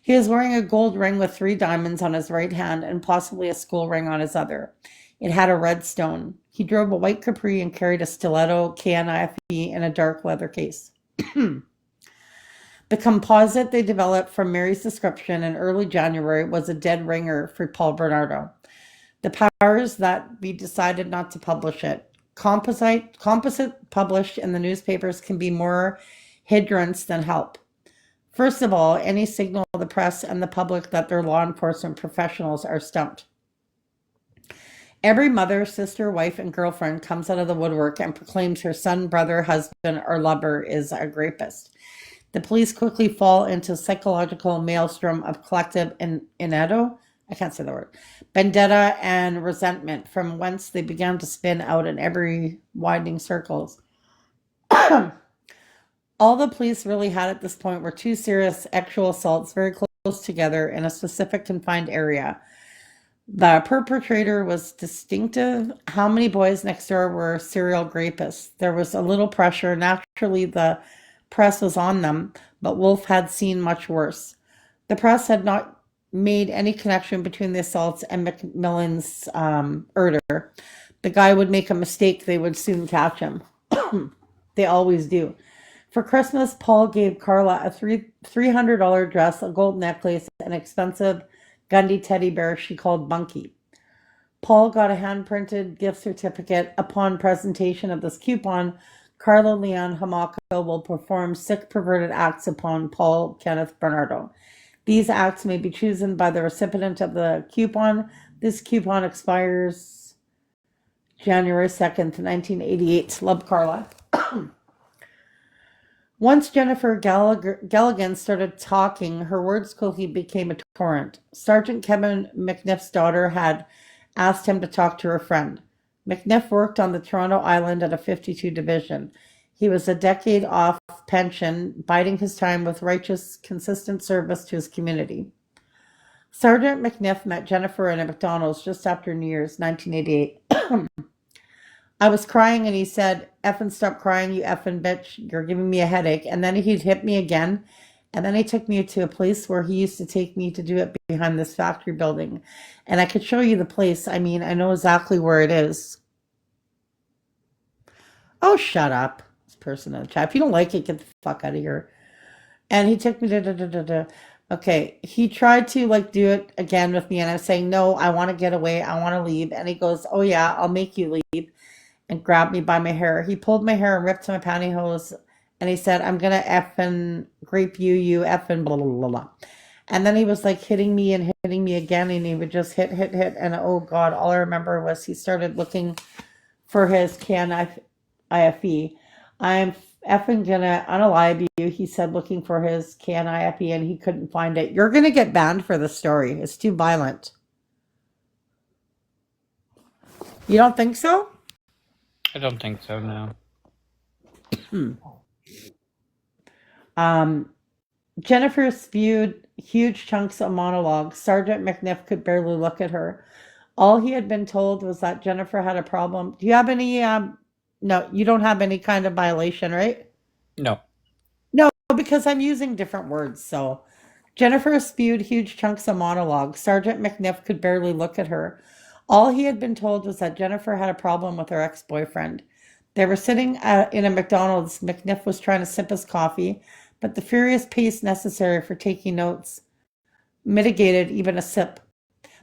He was wearing a gold ring with 3 diamonds on his right hand and possibly a skull ring on his other. It had a red stone. He drove a white Capri and carried a stiletto KNIFE in a dark leather case. The composite they developed from Mary's description in early January was a dead ringer for Paul Bernardo. The powers that be decided not to publish it. Composite published in the newspapers can be more hindrance than help. First of all, any signal to the press and the public that their law enforcement professionals are stumped. Every mother, sister, wife, and girlfriend comes out of the woodwork and proclaims her son, brother, husband, or lover is a rapist. The police quickly fall into psychological maelstrom of collective inetto, I can't say the word, vendetta and resentment, from whence they began to spin out in every widening circles. All the police really had at this point were 2 serious sexual assaults very close together in a specific confined area. The perpetrator was distinctive. How many boys next door were serial rapists? There was a little pressure. Naturally, the press was on them, but Wolf had seen much worse. The press had not made any connection between the assaults and Macmillan's murder. The guy would make a mistake, they would soon catch him. They always do. For Christmas, Paul gave Carla a $300 dress, a gold necklace, an expensive Gundy teddy bear she called Bunky. Paul got a hand-printed gift certificate. Upon presentation of this coupon, Carla Leon Hamaka will perform 6 perverted acts upon Paul Kenneth Bernardo. These acts may be chosen by the recipient of the coupon. This coupon expires January 2nd, 1988. Love, Carla. Once Jennifer Galligan started talking, her words quickly became a torrent. Sergeant Kevin McNiff's daughter had asked him to talk to her friend. McNiff worked on the Toronto Island at a 52 division. He was a decade off pension, biding his time with righteous, consistent service to his community. Sergeant McNiff met Jennifer in a McDonald's just after New Year's, 1988. I was crying and he said, effing stop crying, you effing bitch, you're giving me a headache. And then he'd hit me again. And then he took me to a place where he used to take me to do it behind this factory building. And I could show you the place. I mean, I know exactly where it is. Oh, shut up. This person in the chat. If you don't like it, get the fuck out of here. And he took me to Okay, he tried to do it again with me. And I was saying, no, I want to get away. I want to leave. And he goes, oh yeah, I'll make you leave. And grabbed me by my hair. He pulled my hair and ripped my pantyhose. And he said, I'm going to effing grape you, you effing blah, blah, blah, blah. And then he was hitting me and hitting me again. And he would just hit. And oh God, all I remember was he started looking for his KNIFE. I'm effing going to unalive you, he said, looking for his KNIFE, and he couldn't find it. You're going to get banned for this story. It's too violent. You don't think so? I don't think so, no. Jennifer spewed huge chunks of monologue. Sergeant McNiff could barely look at her. All he had been told was that Jennifer had a problem. Do you have any, no, you don't have any kind of violation, right? No. No, because I'm using different words. So Jennifer spewed huge chunks of monologue. Sergeant McNiff could barely look at her. All he had been told was that Jennifer had a problem with her ex-boyfriend. They were sitting in a McDonald's. McNiff was trying to sip his coffee, but the furious pace necessary for taking notes mitigated even a sip.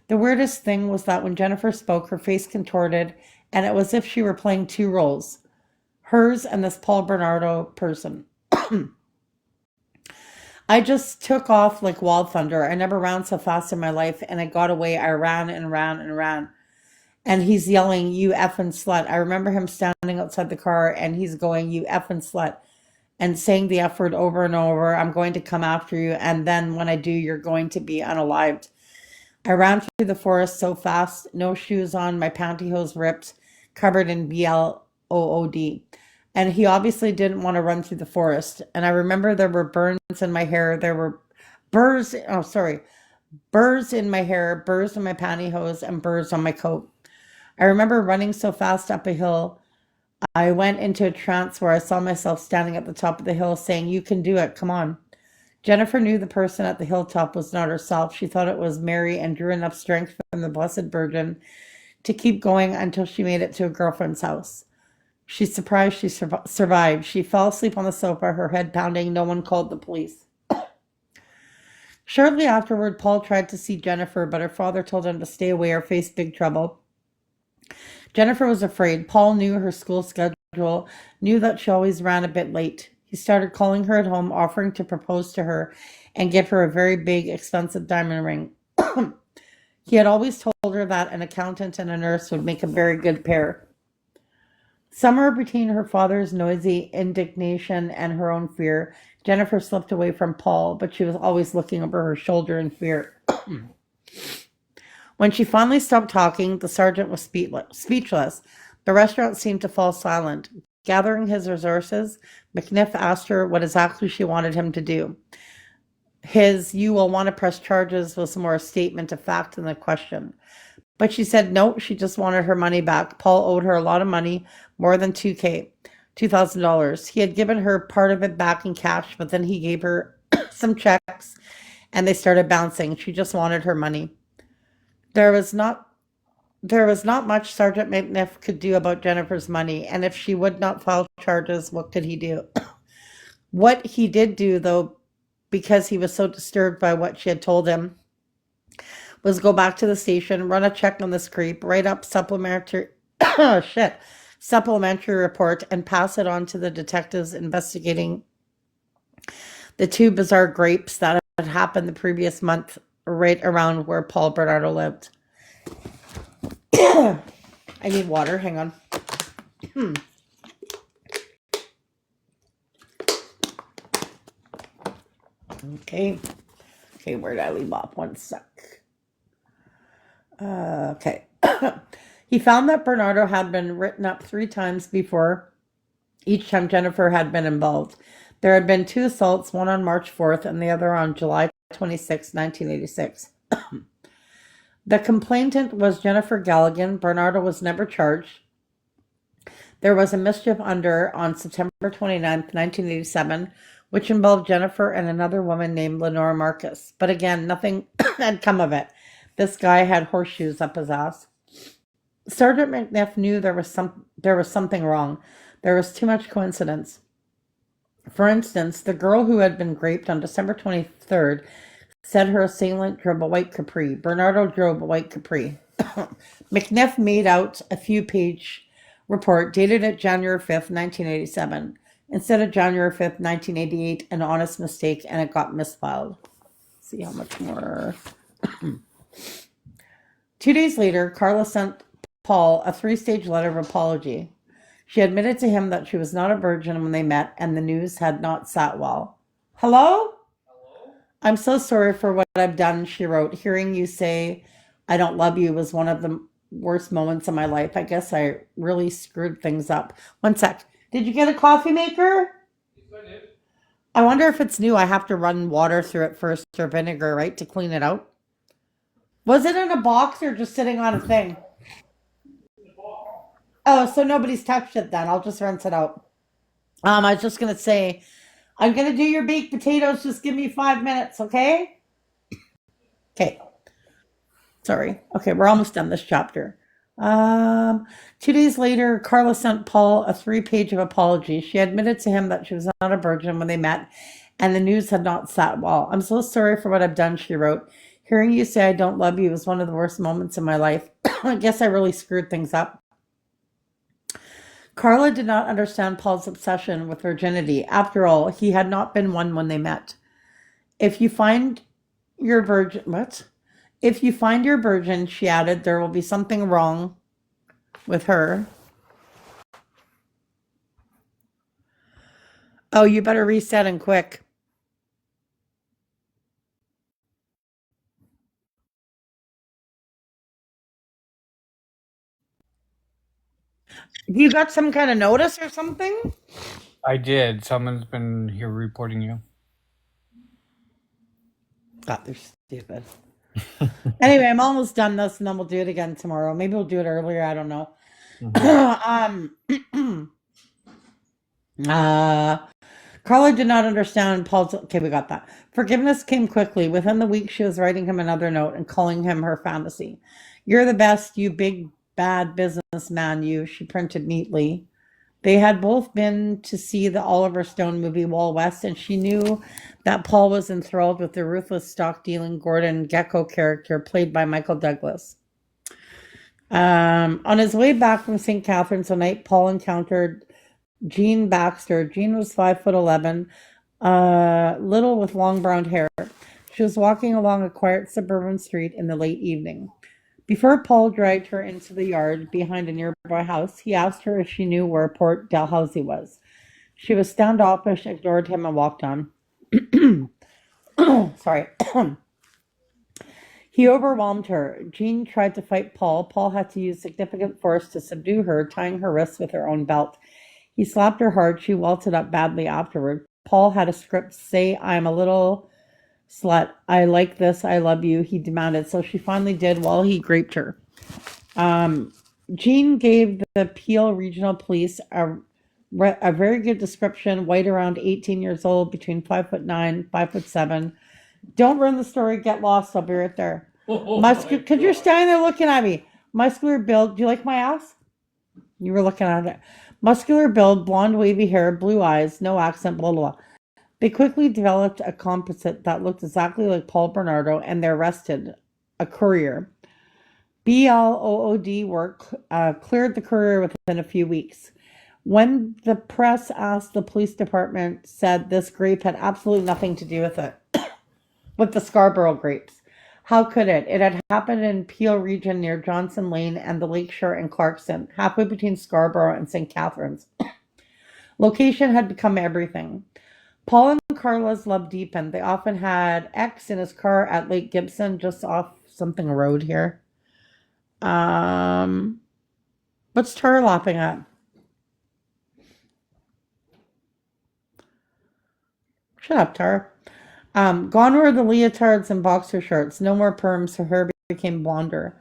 The weirdest thing was that when Jennifer spoke, her face contorted, and it was as if she were playing two roles, hers and this Paul Bernardo person. I just took off like wild thunder. I never ran so fast in my life, and I got away. I ran and ran and ran. And he's yelling, "You effing slut." I remember him standing outside the car, and he's going, "You effing slut," and saying the F word over and over. "I'm going to come after you, and then when I do, you're going to be unalived." I ran through the forest so fast, no shoes on, my pantyhose ripped, covered in BLOOD. And he obviously didn't want to run through the forest. And I remember there were burns in my hair. There were burrs, oh, sorry, burrs in my hair, burrs in my pantyhose, and burrs on my coat. I remember running so fast up a hill. I went into a trance where I saw myself standing at the top of the hill saying, "You can do it, come on." Jennifer knew the person at the hilltop was not herself. She thought it was Mary and drew enough strength from the Blessed Virgin to keep going until she made it to a girlfriend's house. She's surprised she survived. She fell asleep on the sofa, her head pounding. No one called the police. Shortly afterward, Paul tried to see Jennifer, but her father told him to stay away or face big trouble. Jennifer was afraid. Paul knew her school schedule, knew that she always ran a bit late. He started calling her at home, offering to propose to her and give her a very big, expensive diamond ring. He had always told her that an accountant and a nurse would make a very good pair. Somewhere between her father's noisy indignation and her own fear, Jennifer slipped away from Paul, but she was always looking over her shoulder in fear. When she finally stopped talking, the sergeant was speechless. The restaurant seemed to fall silent. Gathering his resources, McNiff asked her what exactly she wanted him to do. His "you will want to press charges" was more a statement of fact than a question. But she said no, she just wanted her money back. Paul owed her a lot of money, more than $2,000. He had given her part of it back in cash, but then he gave her some checks and they started bouncing. She just wanted her money. There was not much Sergeant McNiff could do about Jennifer's money, and if she would not file charges, what could he do? What he did do, though, because he was so disturbed by what she had told him, was go back to the station, run a check on this creep, write up supplementary report, and pass it on to the detectives investigating the two bizarre grapes that had happened the previous month right around where Paul Bernardo lived. I need water. Hang on. Okay. Okay, where did I leave off? One sec. Okay. He found that Bernardo had been written up 3 times before, each time Jennifer had been involved. There had been 2 assaults, one on March 4th and the other on July 26, 1986. The complainant was Jennifer Galligan. Bernardo was never charged. There was a mischief under on September 29th, 1987, which involved Jennifer and another woman named Lenora Marcus. But again, nothing had come of it. This guy had horseshoes up his ass. Sergeant McNiff knew there was something wrong. There was too much coincidence. For instance, the girl who had been raped on December 23rd said her assailant drove a white Capri. Bernardo drove a white Capri. McNiff made out a few-page report dated at January 5th, 1987. Instead of January 5th, 1988, an honest mistake, and it got misfiled. Let's see how much more. 2 days later, Carla sent Paul a 3-stage letter of apology. She admitted to him that she was not a virgin when they met, and the news had not sat well. Hello? "I'm so sorry for what I've done," she wrote. "Hearing you say I don't love you was one of the worst moments of my life. I guess I really screwed things up. One sec. Did you get a coffee maker? I wonder if it's new. I have to run water through it first or vinegar, right, to clean it out. Was it in a box or just sitting on a thing? Oh, so nobody's touched it then. I'll just rinse it out. I was just gonna say, I'm gonna do your baked potatoes. Just give me 5 minutes, okay? Okay. Sorry. Okay, we're almost done this chapter. 2 days later, Carla sent Paul a 3-page of apology. She admitted to him that she was not a virgin when they met, and the news had not sat well. I'm so sorry for what I've done, she wrote. Hearing you say I don't love you was one of the worst moments in my life. I guess I really screwed things up. Carla did not understand Paul's obsession with virginity. After all, he had not been one when they met. If you find your virgin, what? If you find your virgin, she added, there will be something wrong with her. Oh, you better reset and quick. You got some kind of notice or something? I did. Someone's been here reporting you. God, they're stupid. Anyway, I'm almost done this, and then we'll do it again tomorrow. Maybe we'll do it earlier. I don't know. Carla did not understand Paul's. Okay, we got that. Forgiveness came quickly. Within the week, she was writing him another note and calling him her fantasy. You're the best, you big bad businessman, you, she printed neatly. They had both been to see the Oliver Stone movie Wall West, and she knew that Paul was enthralled with the ruthless stock-dealing Gordon Gekko character played by Michael Douglas. On his way back from St. Catharines one night, Paul encountered Jean Baxter. Jean was 5'11", little with long brown hair. She was walking along a quiet suburban street in the late evening. Before Paul dragged her into the yard behind a nearby house, he asked her if she knew where Port Dalhousie was. She was standoffish, ignored him, and walked on. Sorry. He overwhelmed her. Jean tried to fight Paul. Paul had to use significant force to subdue her, tying her wrists with her own belt. He slapped her hard. She welted up badly afterward. Paul had a script say, I'm a little slut. I like this. I love you. He demanded. So she finally did while he raped her. Jean gave the Peel Regional Police a very good description. White, around 18 years old, between 5'9", 5'7". Don't ruin the story. Get lost. I'll be right there. Because you're standing there looking at me. Muscular build. Do you like my ass? You were looking at it. Muscular build, blonde wavy hair, blue eyes, no accent, blah, blah, blah. They quickly developed a composite that looked exactly like Paul Bernardo, and they arrested a courier. BLOOD work cleared the courier within a few weeks. When the press asked, the police department said this grape had absolutely nothing to do with it, with the Scarborough grapes. How could it? It had happened in Peel region near Johnson Lane and the Lakeshore in Clarkson, halfway between Scarborough and St. Catharines. Location had become everything. Paul and Carla's love deepened. They often had X in his car at Lake Gibson, just off something road here. What's Tara laughing at? Shut up, Tara. Gone were the leotards and boxer shorts. No more perms. Her hair became blonder.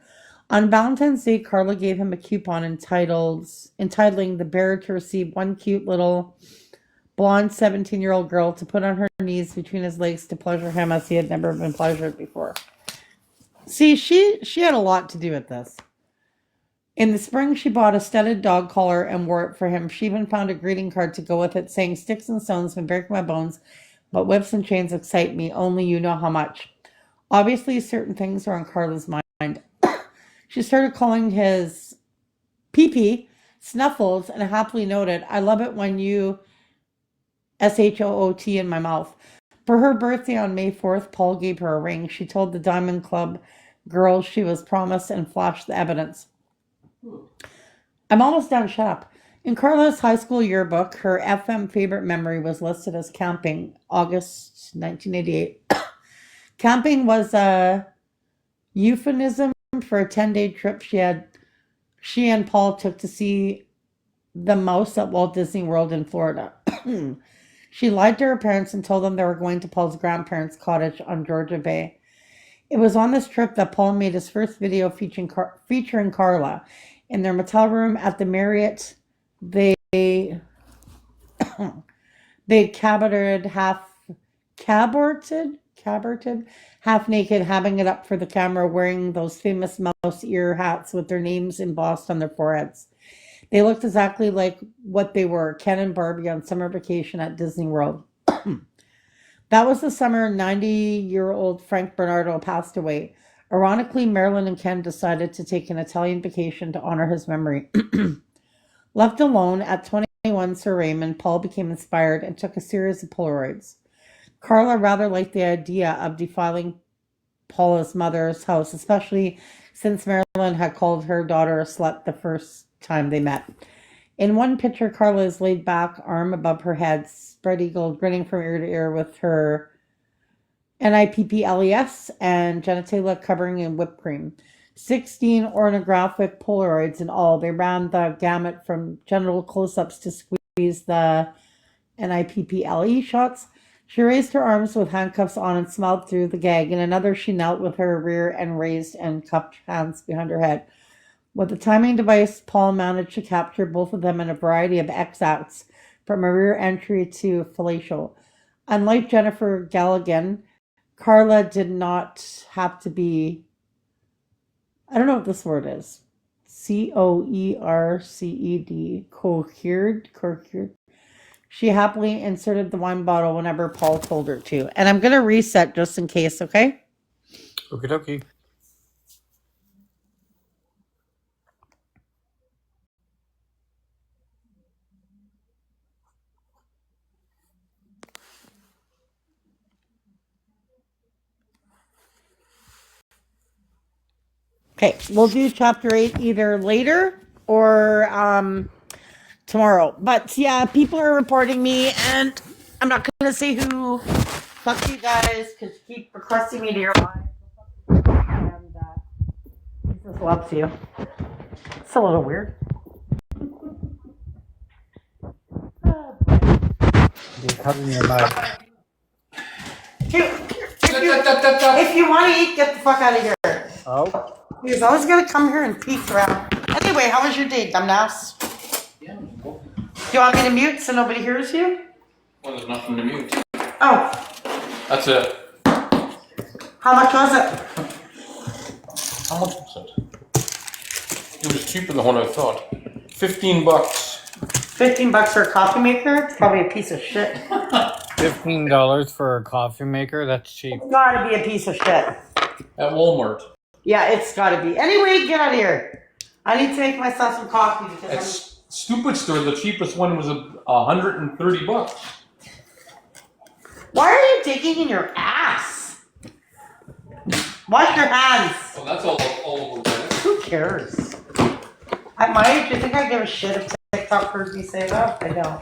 On Valentine's Day, Carla gave him a coupon entitling the bearer to receive one cute little blonde 17-year-old girl to put on her knees between his legs to pleasure him as he had never been pleasured before. See, she had a lot to do with this. In the spring, she bought a studded dog collar and wore it for him. She even found a greeting card to go with it, saying, sticks and stones may break my bones, but whips and chains excite me. Only you know how much. Obviously, certain things are on Carla's mind. She started calling his pee-pee Snuffles and happily noted, I love it when you SHOOT in my mouth. For her birthday on May 4th, Paul gave her a ring. She told the Diamond Club girls she was promised and flashed the evidence. I'm almost done. Shut up. In Carla's high school yearbook, her FM favorite memory was listed as camping, August 1988. Camping was a euphemism for a 10-day trip she had she and Paul took to see the mouse at Walt Disney World in Florida. She lied to her parents and told them they were going to Paul's grandparents' cottage on Georgia Bay. It was on this trip that Paul made his first video featuring Carla. In their motel room at the Marriott, they they cabareted, half naked, having it up for the camera, wearing those famous mouse ear hats with their names embossed on their foreheads. They looked exactly like what they were, Ken and Barbie on summer vacation at Disney World. That was the summer 90-year-old Frank Bernardo passed away. Ironically, Marilyn and Ken decided to take an Italian vacation to honor his memory. Left alone at 21 Sir Raymond, Paul became inspired and took a series of Polaroids. Carla rather liked the idea of defiling Paula's mother's house, especially since Marilyn had called her daughter a slut the first time they met. In one picture, Carla is laid back, arm above her head, spread eagled, grinning from ear to ear with her NIPPLES and genitalia covering in whipped cream. 16 ornographic Polaroids in all. They ran the gamut from genital close-ups to squeeze the NIPPLE shots. She raised her arms with handcuffs on and smiled through the gag. In another, she knelt with her rear and raised and cupped hands behind her head. With the timing device, Paul managed to capture both of them in a variety of X-acts, from a rear entry to fellatio. Unlike Jennifer Galligan, Carla did not have to be, I don't know what this word is, cohered. She happily inserted the wine bottle whenever Paul told her to. And I'm going to reset just in case, okay? Okie dokie. Okay, we'll do chapter 8 either later or tomorrow. But yeah, people are reporting me, and I'm not going to say who. Fuck you guys, because you keep requesting me to your live. And Jesus loves you. It's a little weird. You're covering your mouth. If you want to eat, get the fuck out of here. Oh? He's always going to come here and peek around. Anyway, how was your day, dumbass? Yeah. Do you want me to mute so nobody hears you? Well, there's nothing to mute. Oh, That's it. how much was it? How much was it? It was cheaper than what I thought. $15. $15 for a coffee maker? It's probably a piece of shit. $15 for a coffee maker? That's cheap. It's gotta be a piece of shit. At Walmart. Yeah, it's gotta be. Anyway, get out of here. I need to make myself some coffee because At Stupid Store, the cheapest one was $130. Why are you digging in your ass? Wash your hands. Well, that's all over there. Who cares? At my age, do you think I give a shit if TikTok heard me say that? I don't.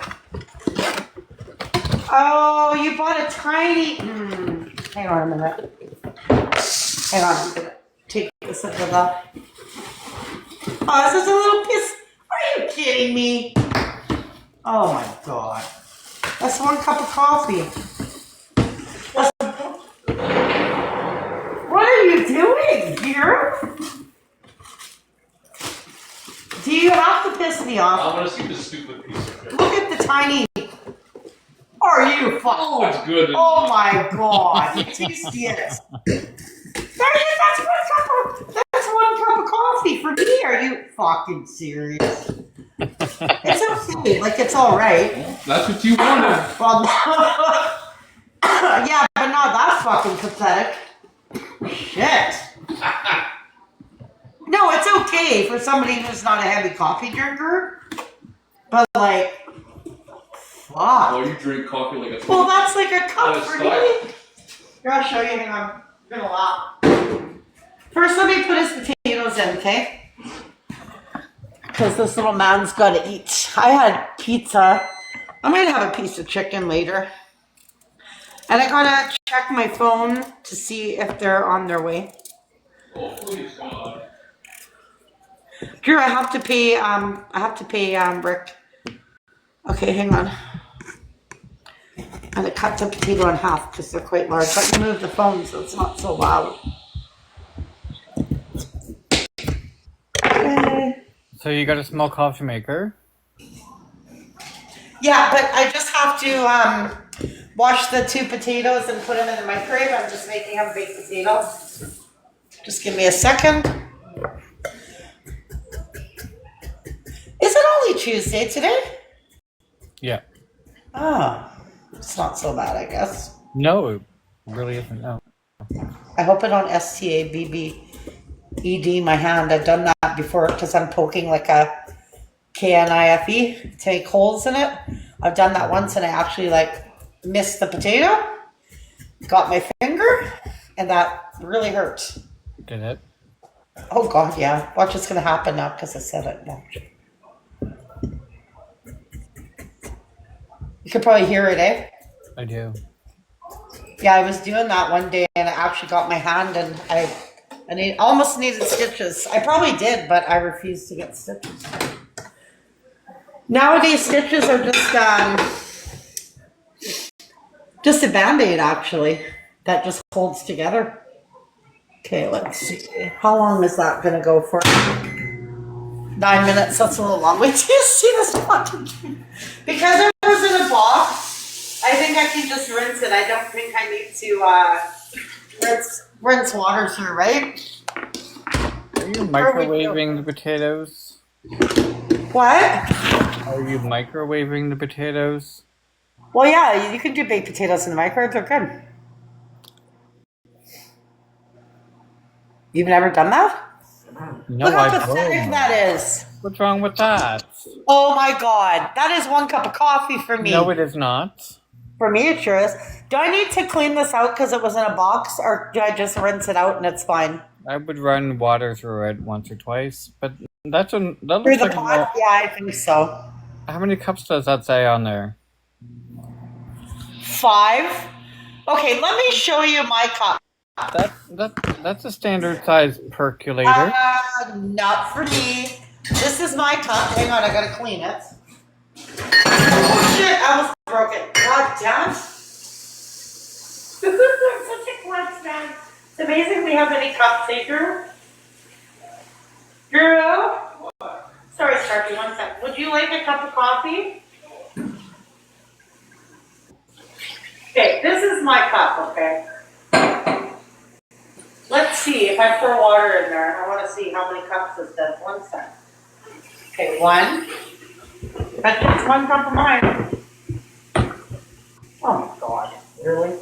Oh, you bought a tiny... Hang on a minute. Hang on, I'm gonna take this up with that. Oh, this is a little piece. Are you kidding me? Oh my god. That's 1 cup of coffee. What are you doing, dear? Do you have to piss me I off? want to see this stupid piece of shit. Look at the tiny... Are you fucking... Oh, it's good. Oh my god, you tasty it. That's 1 cup of coffee for me. Are you fucking serious? It's okay, like it's alright. That's what you wanted. Well, yeah, but not that fucking pathetic. Shit. No, it's okay for somebody who's not a heavy coffee drinker. But like, fuck. Oh, you drink coffee like a... Well, that's like a cup What a for style. me. Here, I'll show you. Hang on. You're gonna laugh. First, let me put his potatoes in, okay? Because this little man's got to eat. I had pizza. I might have a piece of chicken later. And I gotta check my phone to see if they're on their way. Oh, please, God. Drew, I have to pay. Rick. Okay, hang on. I'm gonna cut the potato in half because they're quite large. Let me move the phone so it's not so loud. Okay. So you got a small coffee maker. Yeah, but I just have to wash the 2 potatoes and put them in the microwave. I'm just making them baked potatoes. Just give me a second. Is it only Tuesday today? Yeah. Oh, it's not so bad, I guess. No, it really isn't. No. I hope I don't STABBED my hand. I've done that before because I'm poking like a KNIFE to make holes in it. I've done that once and I actually like missed the potato, got my finger, and that really hurt. Did it? Oh God, yeah. Watch what's gonna happen now because I said it. Watch. You could probably hear it, eh? I do. Yeah, I was doing that one day and I actually got my hand and I almost needed stitches. I probably did, but I refused to get stitches. Nowadays, stitches are just a Band-Aid, actually, that just holds together. Okay, let's see. How long is that going to go for? 9 minutes. That's a little long. Wait till you see this fucking thing. Because it was in a box, I think I can just rinse it. I don't think I need to rinse water through, right? Are you microwaving the potatoes? What? Are you microwaving the potatoes? Well, yeah, you can do baked potatoes in the microwave. They're good. You've never done that? No, Look how I pathetic don't. that is. What's wrong with that? Oh my God. That is 1 cup of coffee for me. No, it is not. For me, it sure is. Do I need to clean this out because it was in a box, or do I just rinse it out and it's fine? I would run water through it once or twice, but that Through looks the like pot? Yeah, I think so. How many cups does that say on there? 5. Okay, let me show you my cup. That's a standard size percolator. Not for me. This is my cup. Hang on, I gotta clean it. Oh shit, I almost broke it. God damn it. I'm such a klutz, man. It's amazing we have any cups, eh, Drew? Drew? Sorry, Sharpie, 1 sec. Would you like a cup of coffee? Okay, this is my cup, okay? Let's see if I pour water in there. I want to see how many cups this does. 1 sec. Okay, 1. That's just 1 cup of mine. Oh my God, really?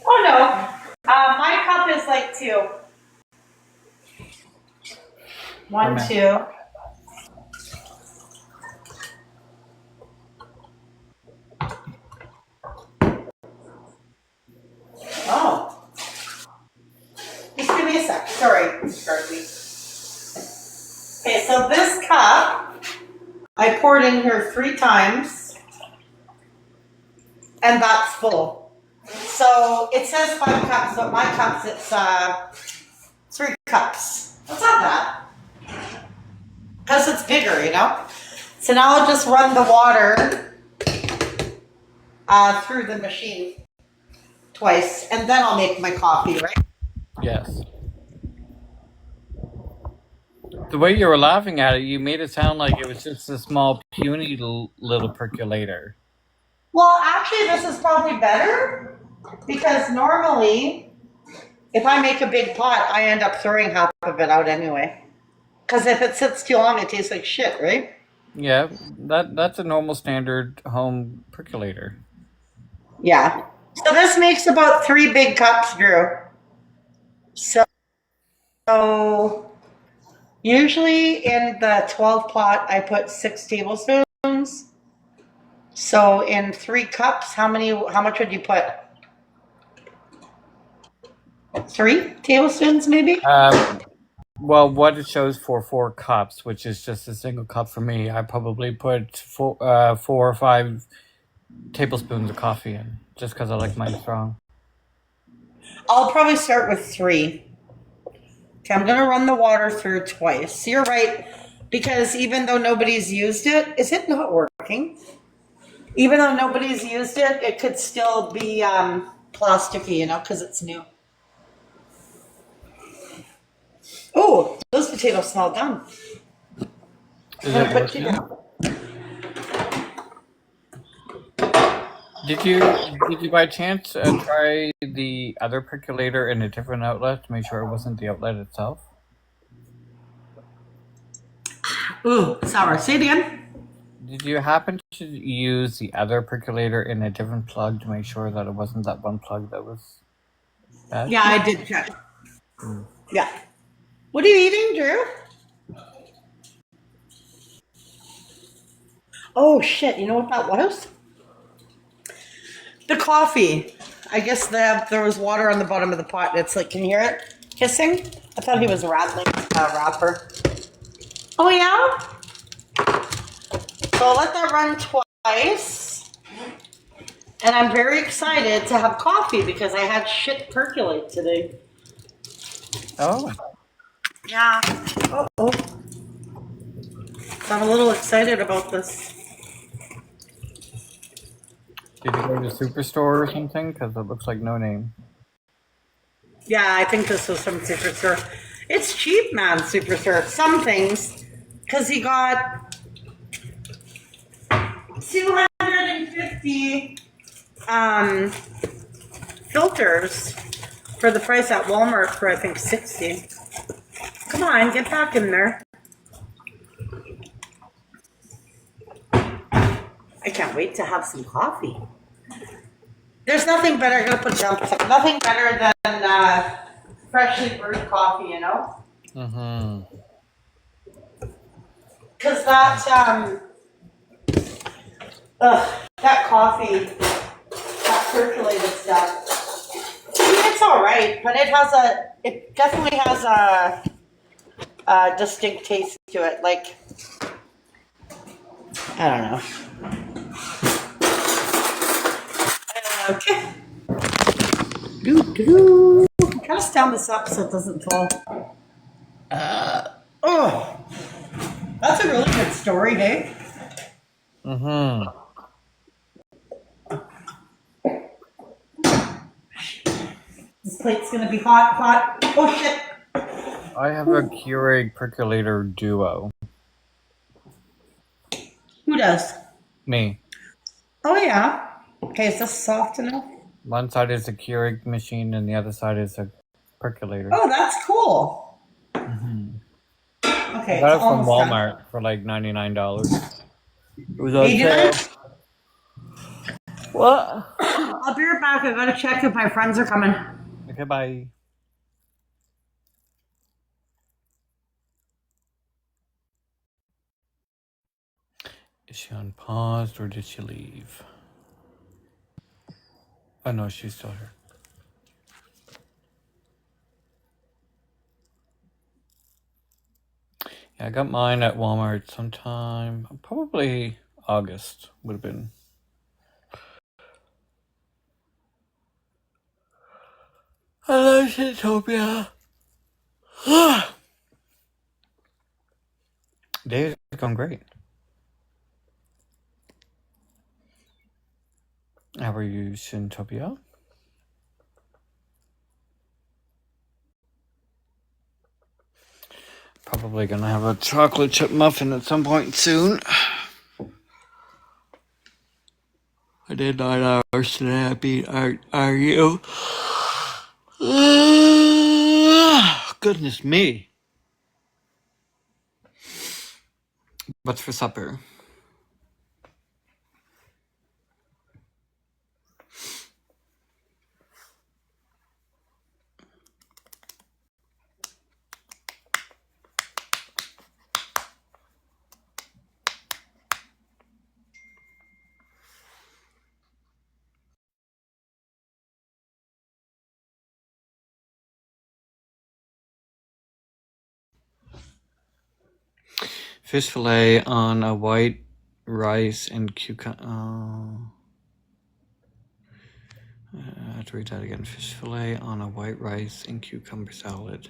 Oh no, my cup is like 2. 1, 2. Oh. Just give me a sec. Sorry, Sharpie. Okay, so this cup, I poured in here 3 times, and that's full. So it says 5 cups, but my cups, it's 3 cups. That's not bad. Because it's bigger, you know? So now I'll just run the water through the machine twice, and then I'll make my coffee, right? Yes. The way you were laughing at it, you made it sound like it was just a small, puny little percolator. Well, actually, this is probably better because normally, if I make a big pot, I end up throwing half of it out anyway. Because if it sits too long, it tastes like shit, right? Yeah, that's a normal standard home percolator. Yeah. So this makes about 3 big cups, Drew. So usually in the 12 pot, I put 6 tablespoons. So in 3 cups, how much would you put? 3 tablespoons, maybe? Well, what it shows for 4 cups, which is just a single cup for me, I probably put 4 or 5 tablespoons of coffee in, just because I like mine strong. I'll probably start with 3. Okay, I'm gonna run the water through twice. You're right, because even though nobody's used it, is it not working? Even though nobody's used it, it could still be plasticky, because it's new. Oh, those potatoes smell done. I'm Is gonna it put you working? down. Did you by chance try the other percolator in a different outlet to make sure it wasn't the outlet itself? Ooh, sour. Say it again. Did you happen to use the other percolator in a different plug to make sure that it wasn't that one plug that was bad? Yeah, I did check. Mm. Yeah. What are you eating, Drew? Oh shit! You know what that was? The coffee. I guess there was water on the bottom of the pot. It's like, can you hear it hissing? I thought he was rattling a wrapper. Oh yeah. So I'll let that run twice. And I'm very excited to have coffee because I had shit percolate today. Oh, Yeah. Uh-oh. So I'm a little excited about this. did you go to the superstore or something? Because it looks like no name. Yeah, I think this was from Superstore. It's cheap, man, Superstore. Some things. Because he got 250 filters for the price at Walmart for, I think, 60. Come on, get back in there. I can't wait to have some coffee. There's nothing better, I'm going to put down, nothing better than freshly brewed coffee, Mm-hmm. Because that coffee, that percolated stuff, I mean, it's all right, but it definitely has a distinct taste to it. Like, I don't know. Okay. I'm trying to stand this up so it doesn't fall. Oh, that's a really good story, Dave. Mm-hmm. This plate's gonna be hot, hot. Oh shit. I have a Keurig percolator duo. Who does? Me. Oh yeah. Okay, is this soft enough? One side is a Keurig machine and the other side is a percolator. Oh, that's cool. Mm-hmm. Okay, I got it's it from almost done. Walmart for like $99. It was on Hey, sale. What? I'll be right back. I gotta check if my friends are coming. Okay, bye. Is she on pause or did she leave? Oh no, she's still here. Yeah, I got mine at Walmart sometime, probably August would have been. I love Utopia. Days are going great. How are you, Shintopia? Probably gonna have a chocolate chip muffin at some point soon. I did 9 hours today. I beat are you? Goodness me. What's for supper? Fish fillet on a white rice and cucumber. I have to read that again. Fish fillet on a white rice and cucumber salad.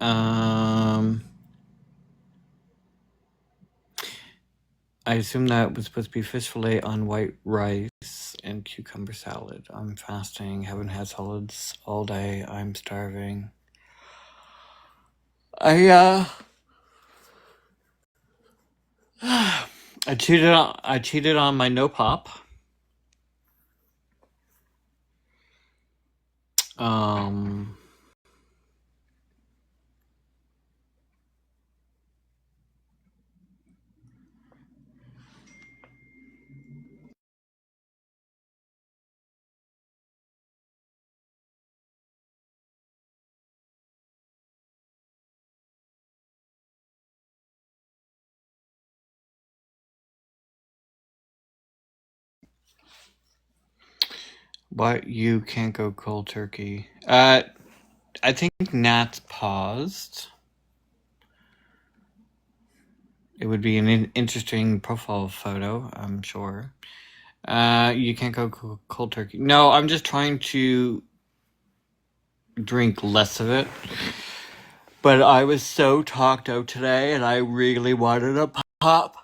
I assume that was supposed to be fish fillet on white rice and cucumber salad. I'm fasting, haven't had solids all day. I'm starving. I cheated on my no pop. But you can't go cold turkey. I think Nat's paused. It would be an interesting profile photo, I'm sure. You can't go cold turkey. No, I'm just trying to drink less of it. But I was so talked out today, and I really wanted a pop.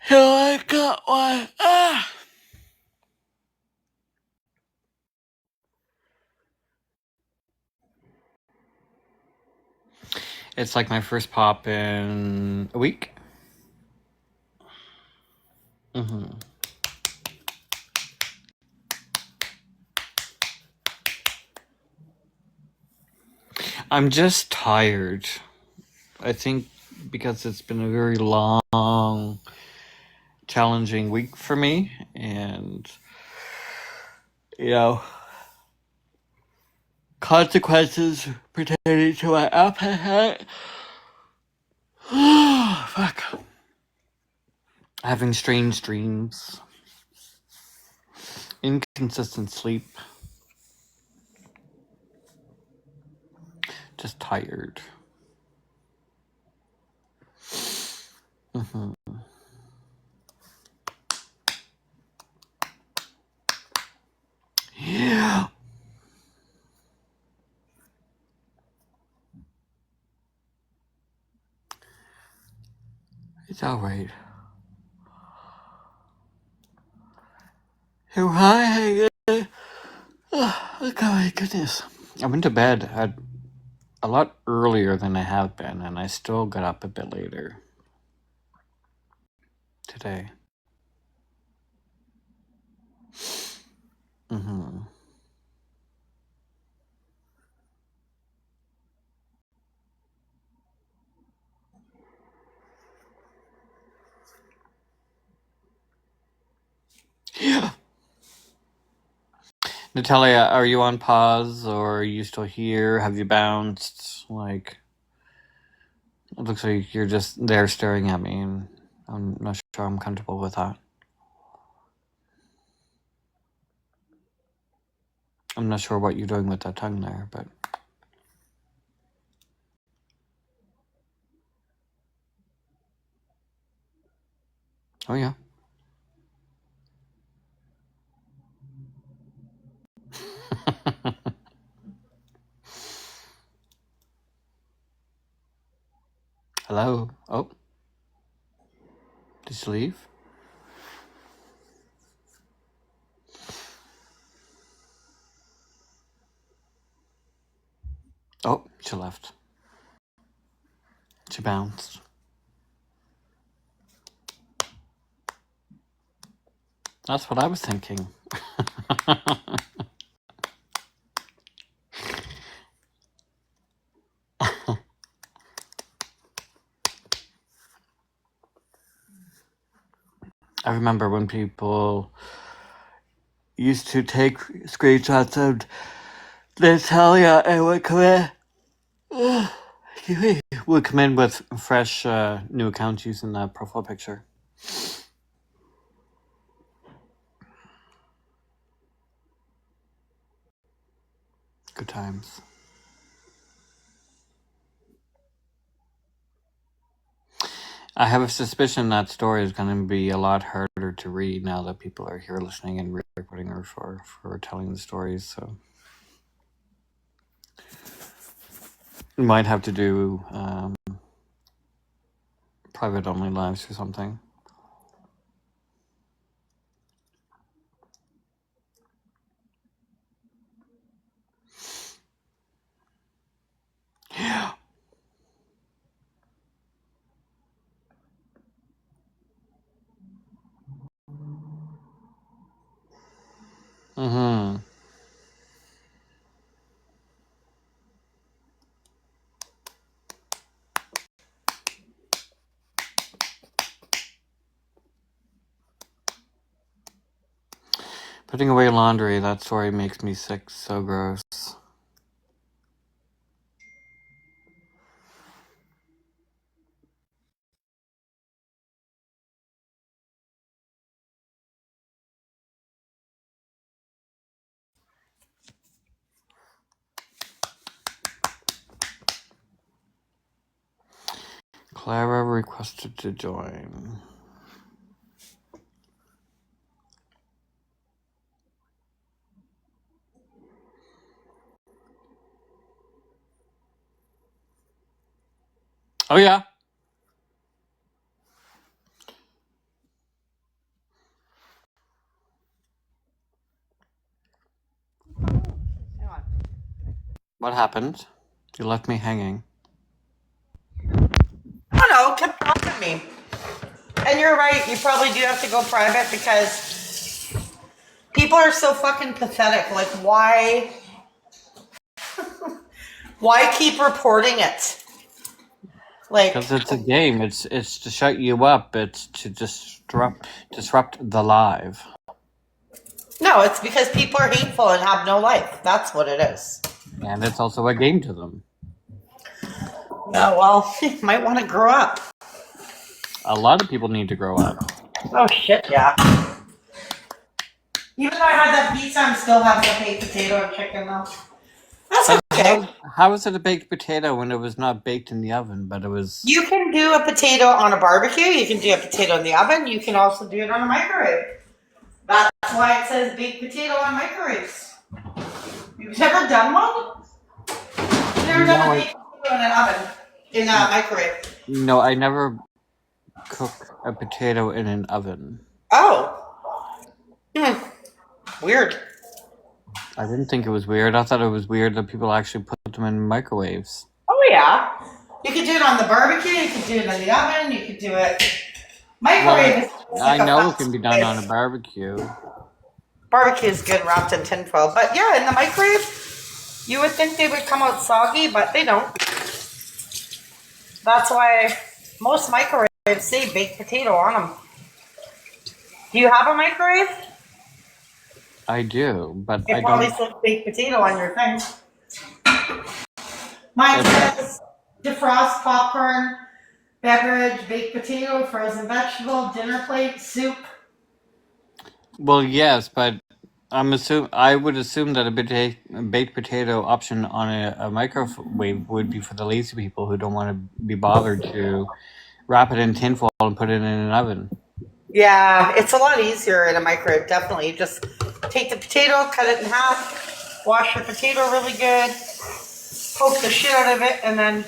So I got one. It's like my first pop in a week. I'm just tired. I think because it's been a very long, challenging week for me, and consequences pertaining to my appetite. Fuck. Having strange dreams, inconsistent sleep, just tired. Yeah. It's alright. Oh my goodness. I went to bed at a lot earlier than I have been, and I still got up a bit later today. Yeah. Natalia, are you on pause, or are you still here? Have you bounced? Like, it looks like you're just there staring at me, and I'm not sure I'm comfortable with that. I'm not sure what you're doing with that tongue there, but... Oh, yeah. Hello? Oh. Did she leave? Oh, she left. She bounced. That's what I was thinking. I remember when people used to take screenshots of Natalia and would come in with fresh new accounts using that profile picture. Good times. I have a suspicion that story is going to be a lot harder to read now that people are here listening and recording her for telling the stories. So You might have to do private only lives or something. Mm-hmm. Putting away laundry, that story makes me sick. So gross. Clara requested to join. Oh yeah. Hang on. What happened? You left me hanging. Oh no, kept talking to me. And you're right, you probably do have to go private because people are so fucking pathetic. Like, why keep reporting it? Like, Because it's a game. It's to shut you up. It's to disrupt the live. no, it's because people are hateful and have no life. That's what it is. And it's also a game to them. Oh, well, you might want to grow up. A lot of people need to grow up. Oh, shit, yeah. Even though I had that pizza, I'm still having a baked potato and chicken, though. That's okay. How is it a baked potato when it was not baked in the oven, but it was... You can do a potato on a barbecue. You can do a potato in the oven. You can also do it on a microwave. That's why it says baked potato on microwaves. You've never done one? You've never done a baked potato in an oven, in a microwave? No, I never cook a potato in an oven. Oh. Weird. I didn't think it was weird. I thought it was weird that people actually put them in microwaves. Oh, yeah. You could do it on the barbecue. You could do it in the oven. You could do it... Microwave is like I know it can be done on a barbecue. Barbecue is good wrapped in tinfoil. But yeah, in the microwave, you would think they would come out soggy, but they don't. That's why most microwaves say baked potato on them. Do you have a microwave? I do, but It I probably don't... says baked potato on your thing. Mine says defrost popcorn, beverage, baked potato, frozen vegetable, dinner plate, soup. Well, yes, but I would assume that a baked potato option on a microwave would be for the lazy people who don't want to be bothered to wrap it in tinfoil and put it in an oven. Yeah, it's a lot easier in a microwave, definitely. You just take the potato, cut it in half, wash your potato really good, poke the shit out of it, and then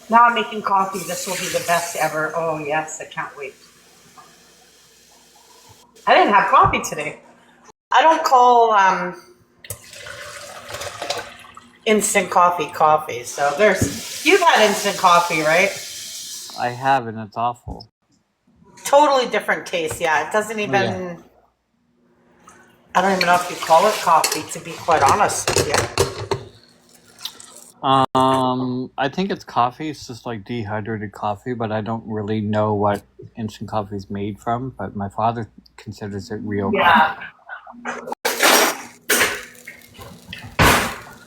now I'm making coffee. This will be the best ever. Oh, yes, I can't wait. I didn't have coffee today. I don't call instant coffee, so you've had instant coffee, right? I have, and it's awful. Totally different taste, yeah. It doesn't even... Yeah. I don't even know if you call it coffee, to be quite honest with you. I think it's coffee. It's just like dehydrated coffee, but I don't really know what instant coffee is made from. But my father considers it real coffee.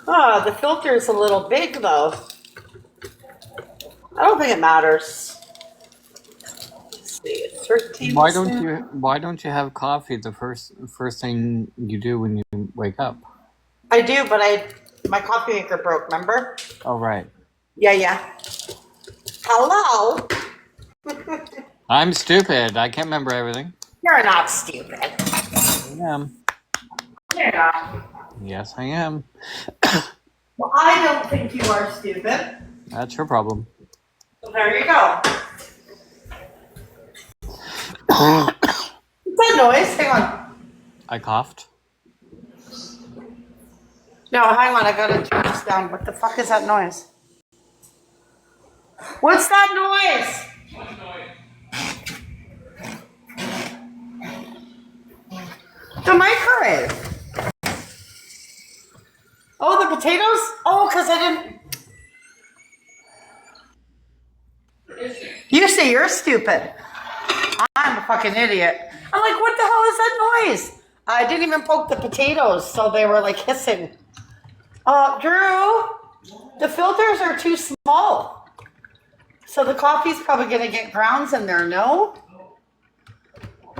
Oh, the filter is a little big, though. I don't think it matters. Let's see, it's 13. Why don't you have coffee the first thing you do when you wake up? I do, but my coffee maker broke, remember? Oh, right. Yeah. Hello? I'm stupid. I can't remember everything. You're not stupid. I am. Yeah. Yes, I am. Well, I don't think you are stupid. That's your problem. So there you go. What's that noise? Hang on. I coughed. No, hang on. I gotta turn this down. What the fuck is that noise? What's that noise? The microwave. Oh, the potatoes? Oh, because I didn't. You say you're stupid. I'm a fucking idiot. I'm like, what the hell is that noise? I didn't even poke the potatoes, so they were like hissing. Drew, the filters are too small. So the coffee's probably going to get grounds in there, no?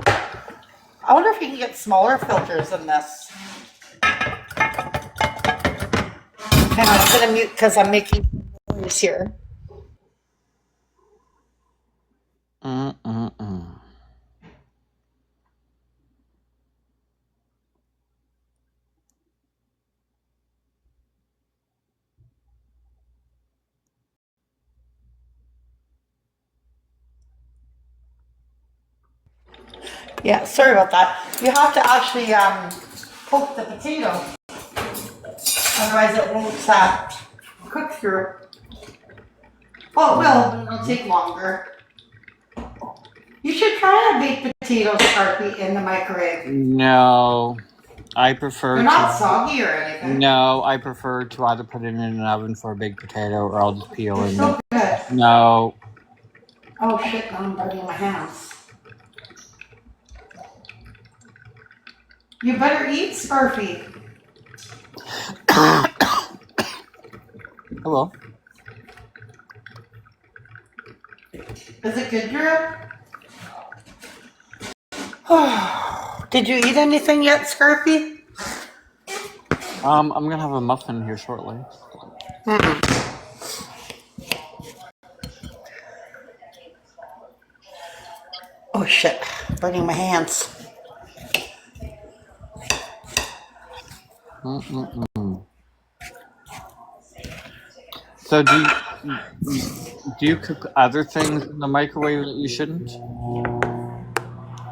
I wonder if you can get smaller filters than this. Hang on, I'm going to mute because I'm making noise here. Yeah, sorry about that. You have to actually poke the potato. Otherwise it won't cook through. Oh, it will, but it'll take longer. You should try to bake potatoes, Sharpie, in the microwave. No, I prefer. They're not soggy or anything. No, I prefer to either put it in an oven for a baked potato, or I'll just peel They're it. so good. No. Oh shit! I'm burning my hands. You better eat, Scarfy. Hello. Is it good, Drew? Did you eat anything yet, Scarfy? I'm gonna have a muffin here shortly. Oh shit! Burning my hands. So do you cook other things in the microwave that you shouldn't?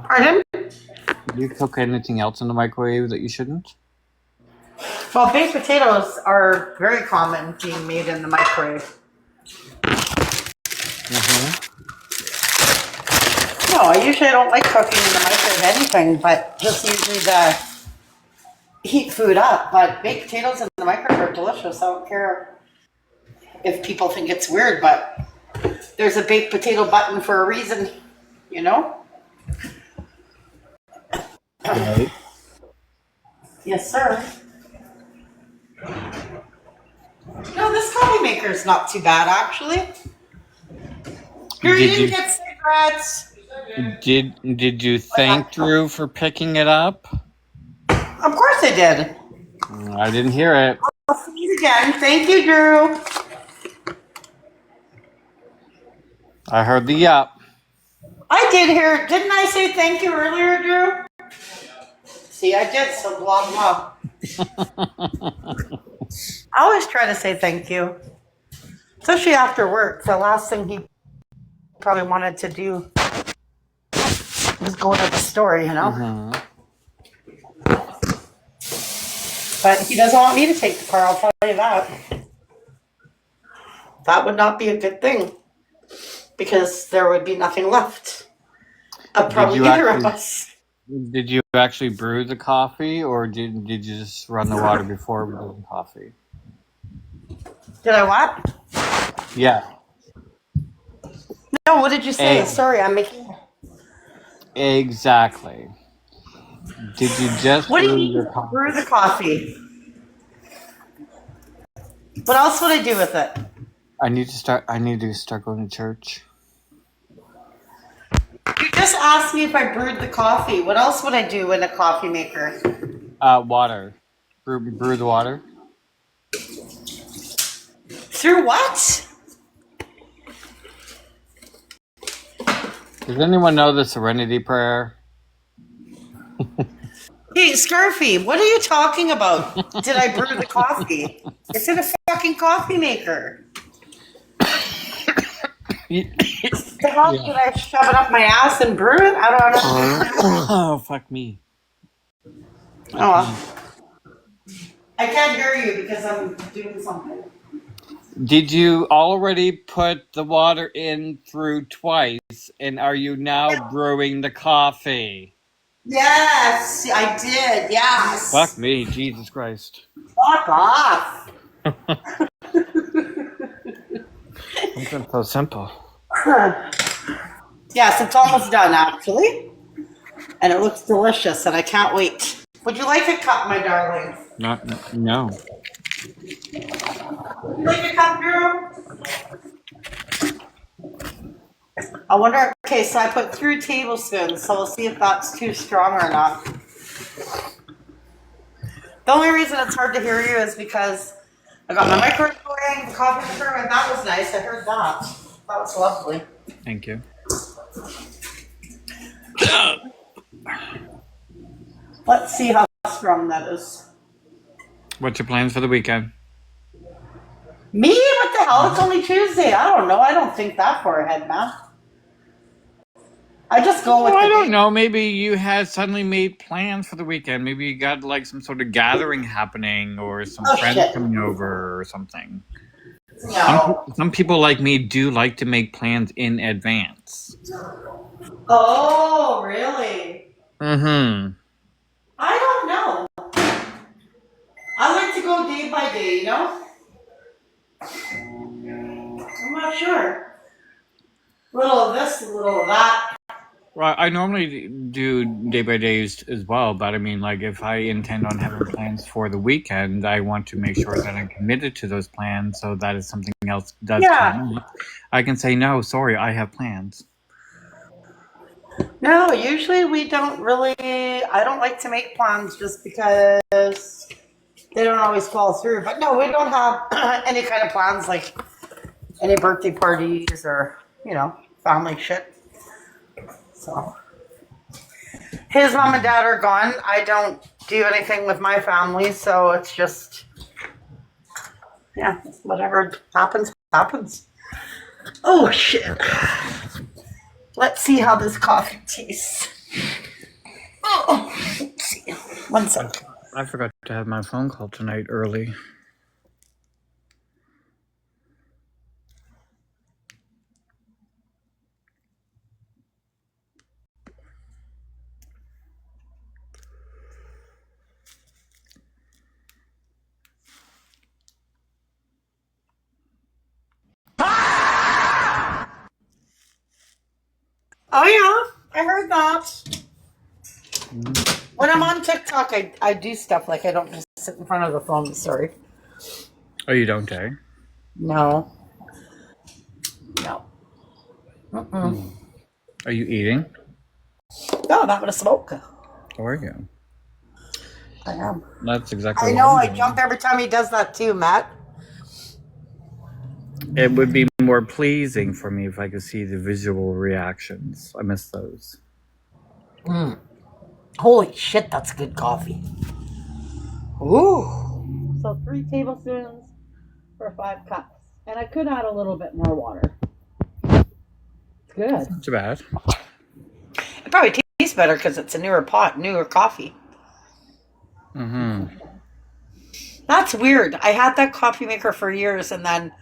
Pardon? Do you cook anything else in the microwave that you shouldn't? Well, baked potatoes are very common being made in the microwave. No, usually I don't like cooking in the microwave anything, but just usually to heat food up. But baked potatoes in the microwave are delicious. I don't care if people think it's weird, but there's a baked potato button for a reason, you know? Right. Yes, sir. No, this coffee maker is not too bad, actually. Here, you didn't get cigarettes. Did you thank Drew for picking it up? Of course I did. I didn't hear it. I'll see you again. Thank you, Drew. I heard the yup. I did hear. Didn't I say thank you earlier, Drew? See, I did, so blah, blah. I always try to say thank you. Especially after work. The last thing he probably wanted to do was go to the store, you know? But he doesn't want me to take the car, I'll tell you that. That would not be a good thing. Because there would be nothing left of probably either of us. Did you actually brew the coffee, or did you just run the water before brewing coffee? Did I what? Yeah. No, what did you say? Sorry, I'm making... Exactly. Did you just What do you brew mean your coffee? brew the coffee? What else would I do with it? I need to start going to church. You just asked me if I brewed the coffee. What else would I do in a coffee maker? Water. Brew the water. Through what? Does anyone know the Serenity Prayer? Hey, Scarfy, what are you talking about? Did I brew the coffee? It's in a fucking coffee maker. The hell Yeah. did I shove it up my ass and brew it? I don't know. Oh, fuck me. Oh, well. I can't hear you because I'm doing something. Did you already put the water in through twice, and are you now brewing the coffee? Yes, I did. Yes. Fuck me, Jesus Christ. Fuck off. Something so simple. Yes, it's almost done actually. And it looks delicious and I can't wait. Would you like a cup, my darling? No. Would you like a cup, girl? I wonder, okay, so I put 3 tablespoons, so we'll see if that's too strong or not. The only reason it's hard to hear you is because I got my microwave going, the coffee maker, and that was nice. I heard that. That was lovely. Thank you. Let's see how strong that is. What's your plans for the weekend? Me? What the hell? It's only Tuesday. I don't know. I don't think that far ahead, man. I just go with Well, the I don't day. know. Maybe you had suddenly made plans for the weekend. Maybe you got like some sort of gathering happening or some Oh, friends shit. coming over or something. No. Some people like me do like to make plans in advance. Oh, really? Mm-hmm. I don't know. I like to go day by day, you know? I'm not sure. A little of this, a little of that. Well, I normally do day by days as well, but I mean, like, if I intend on having plans for the weekend, I want to make sure that I'm committed to those plans so that if something else does come up, I can say, no, sorry, I have plans. No, usually we don't really, I don't like to make plans just because they don't always fall through. But no, we don't have any kind of plans like any birthday parties or, you know, family shit. So his mom and dad are gone. I don't do anything with my family, so it's just, yeah, whatever happens, happens. Oh, shit. Let's see how this coffee tastes. Oh, let's see. 1 second. I forgot to have my phone call tonight early. Oh, yeah, I heard that. When I'm on TikTok, I do stuff like I don't just sit in front of the phone. Sorry. Oh, you don't, eh? No. No. Mm-mm. Are you eating? No, I'm having a smoke. How are you? I am. That's exactly I what know, I'm I doing. jump every time he does that too, Matt. It would be more pleasing for me if I could see the visual reactions. I miss those. Holy shit, that's good coffee. Ooh. So 3 tablespoons for 5 cups. And I could add a little bit more water. It's good. Not too bad. It probably tastes better because it's a newer pot, newer coffee. Mm-hmm. That's weird. I had that coffee maker for years and then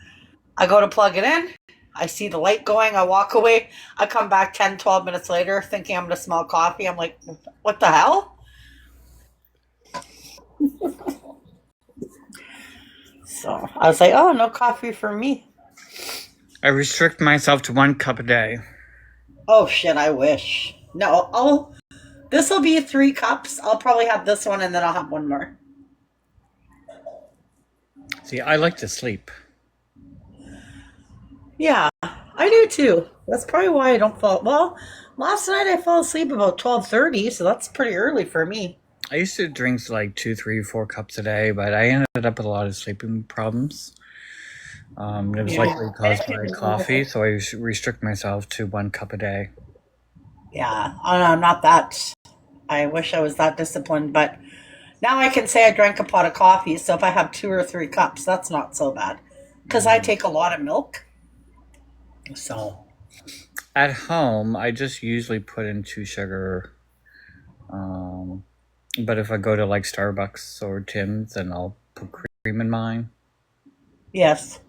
I go to plug it in. I see the light going. I walk away. I come back 10, 12 minutes later thinking I'm going to smell coffee. I'm like, what the hell? So I was like, oh, no coffee for me. I restrict myself to 1 cup a day. Oh, shit, I wish. No, this will be 3 cups. I'll probably have this one and then I'll have 1 more. See, I like to sleep. Yeah, I do too. That's probably why I don't fall. Well, last night I fell asleep about 12:30, so that's pretty early for me. I used to drink like 2, 3, 4 cups a day, but I ended up with a lot of sleeping problems. It was likely caused by coffee, so I restrict myself to 1 cup a day. Yeah, I'm not that I wish I was that disciplined, but now I can say I drank a pot of coffee. So if I have 2 or 3 cups, that's not so bad because I take a lot of milk. So At home, I just usually put in 2 sugar. But if I go to like Starbucks or Tim's, then I'll put cream in mine. yes.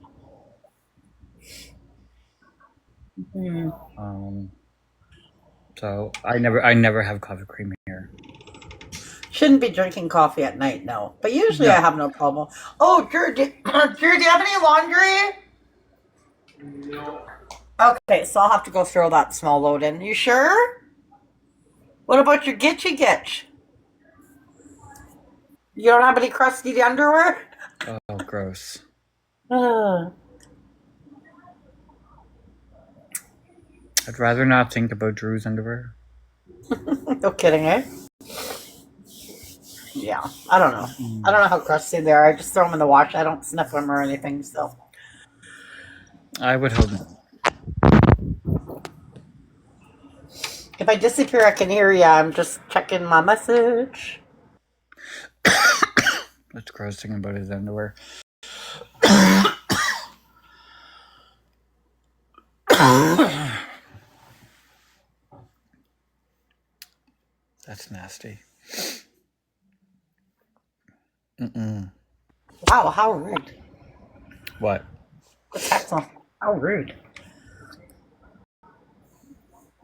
Mm. So I never have coffee cream here. Shouldn't be drinking coffee at night, no. But usually I No. have no problem. Oh, Drew, Drew, do you have any laundry? No. Okay, so I'll have to go throw that small load in. You sure? What about your Gitchy Gitch? You don't have any crusty underwear? Oh, gross. Uh, I'd rather not think about Drew's underwear. no kidding, eh? Yeah, I don't know. I don't know how crusty they are. I just throw them in the wash. I don't sniff them or anything, so. I would hope not. If I disappear, I can hear you. I'm just checking my message. That's gross thinking about his underwear. That's nasty. Wow, how rude. What? What's that song? How rude.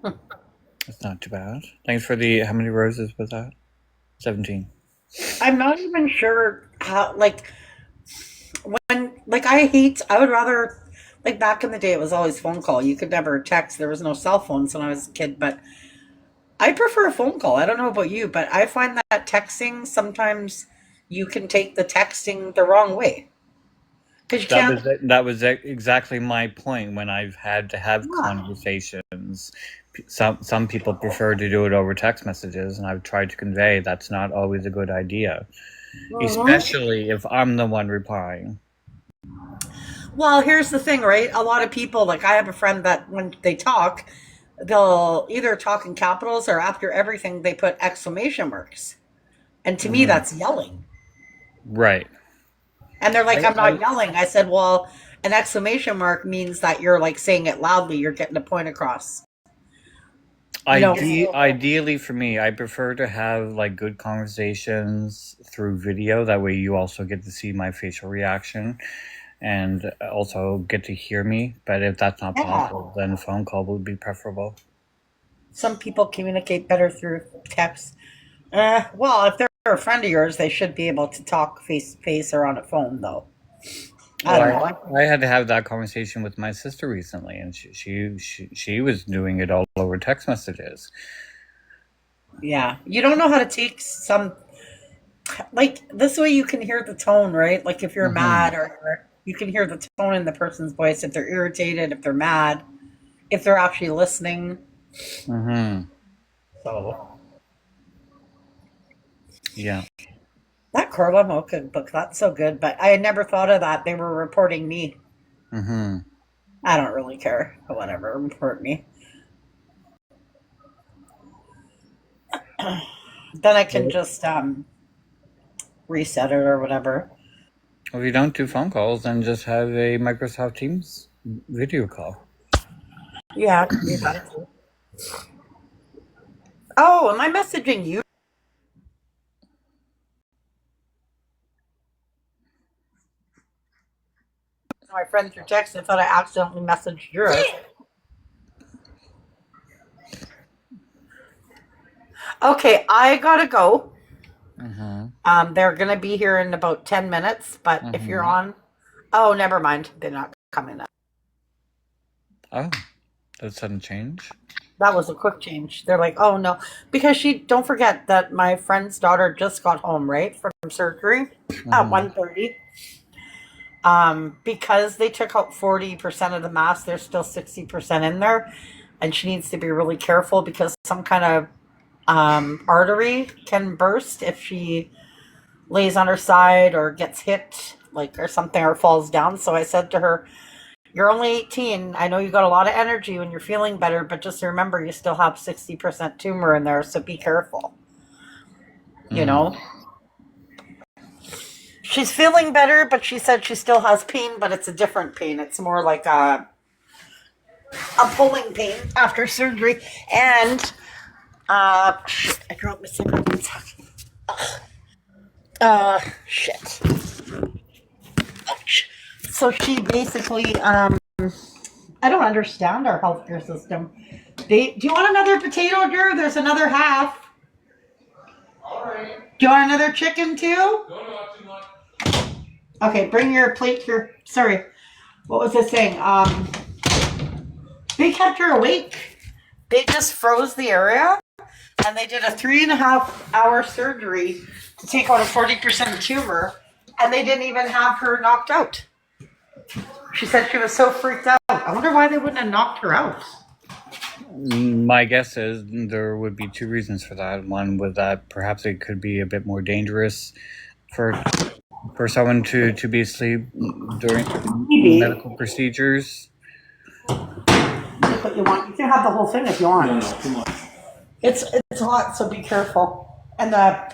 That's not too bad. Thanks for the. How many roses was that? 17. I'm not even sure how, like, I would rather, like, back in the day, it was always phone call. You could never text. There was no cell phones when I was a kid, but I prefer a phone call. I don't know about you, but I find that texting, sometimes you can take the texting the wrong way. Because you can't, That was exactly my point when I've had to have yeah. conversations. Some people prefer to do it over text messages, and I've tried to convey that's not always a good idea, especially if I'm the one replying. Well, here's the thing, right? A lot of people, like I have a friend that when they talk, they'll either talk in capitals or after everything they put exclamation marks. And to me, that's yelling. Right. And they're like, I'm I, not yelling. I said, well, an exclamation mark means that you're like saying it loudly. You're getting a point across. Ideally for me, I prefer to have like good conversations through video. That way you also get to see my facial reaction and also get to hear me. But if that's not possible, then a phone call would be preferable. Some people communicate better through text. Well, if they're a friend of yours, they should be able to talk face to face or on a phone, though. I don't know. I had to have that conversation with my sister recently, and she was doing it all over text messages. Yeah. You don't know how to take some, like, this way you can hear the tone, right? Like, if you're mad or you can hear the tone in the person's voice, if they're irritated, if they're mad, if they're actually listening. So. Yeah. That Carla Mocha book, that's so good, but I had never thought of that. They were reporting me. I don't really care. Whatever, report me. Then I can just reset it or whatever. Well, if you don't do phone calls, then just have a Microsoft Teams video call. Yeah, I can do that too. Oh, am I messaging you? My friend through text. I thought I accidentally messaged yours. Okay, I gotta go. They're gonna be here in about 10 minutes, but if you're on, oh, never mind. They're not coming up. Oh, that sudden change? That was a quick change. They're like, oh no, because don't forget that my friend's daughter just got home, right, from surgery at 1:30. Because they took out 40% of the mass, there's still 60% in there, and she needs to be really careful because some kind of artery can burst if she lays on her side or gets hit, like, or something, or falls down. So I said to her, you're only 18. I know you got a lot of energy when you're feeling better, but just remember you still have 60% tumor in there, so be careful. you know. She's feeling better, but she said she still has pain, but it's a different pain. It's more like a pulling pain after surgery. And shit, I dropped my cigarette. Shit. Ouch. So she basically, I don't understand our healthcare system. Do you want another potato, Drew? There's another half. All right. Do you want another chicken too? No, not too much. Okay, bring your plate here. Sorry. What was I saying? They kept her awake. They just froze the area and they did a 3.5-hour surgery to take out a 40% tumor, and they didn't even have her knocked out. She said she was so freaked out. I wonder why they wouldn't have knocked her out. My guess is there would be two reasons for that. One was that perhaps it could be a bit more dangerous for someone to be asleep during medical procedures. That's what you want. You can have the whole thing if you want. No, too much. It's hot, so be careful. And the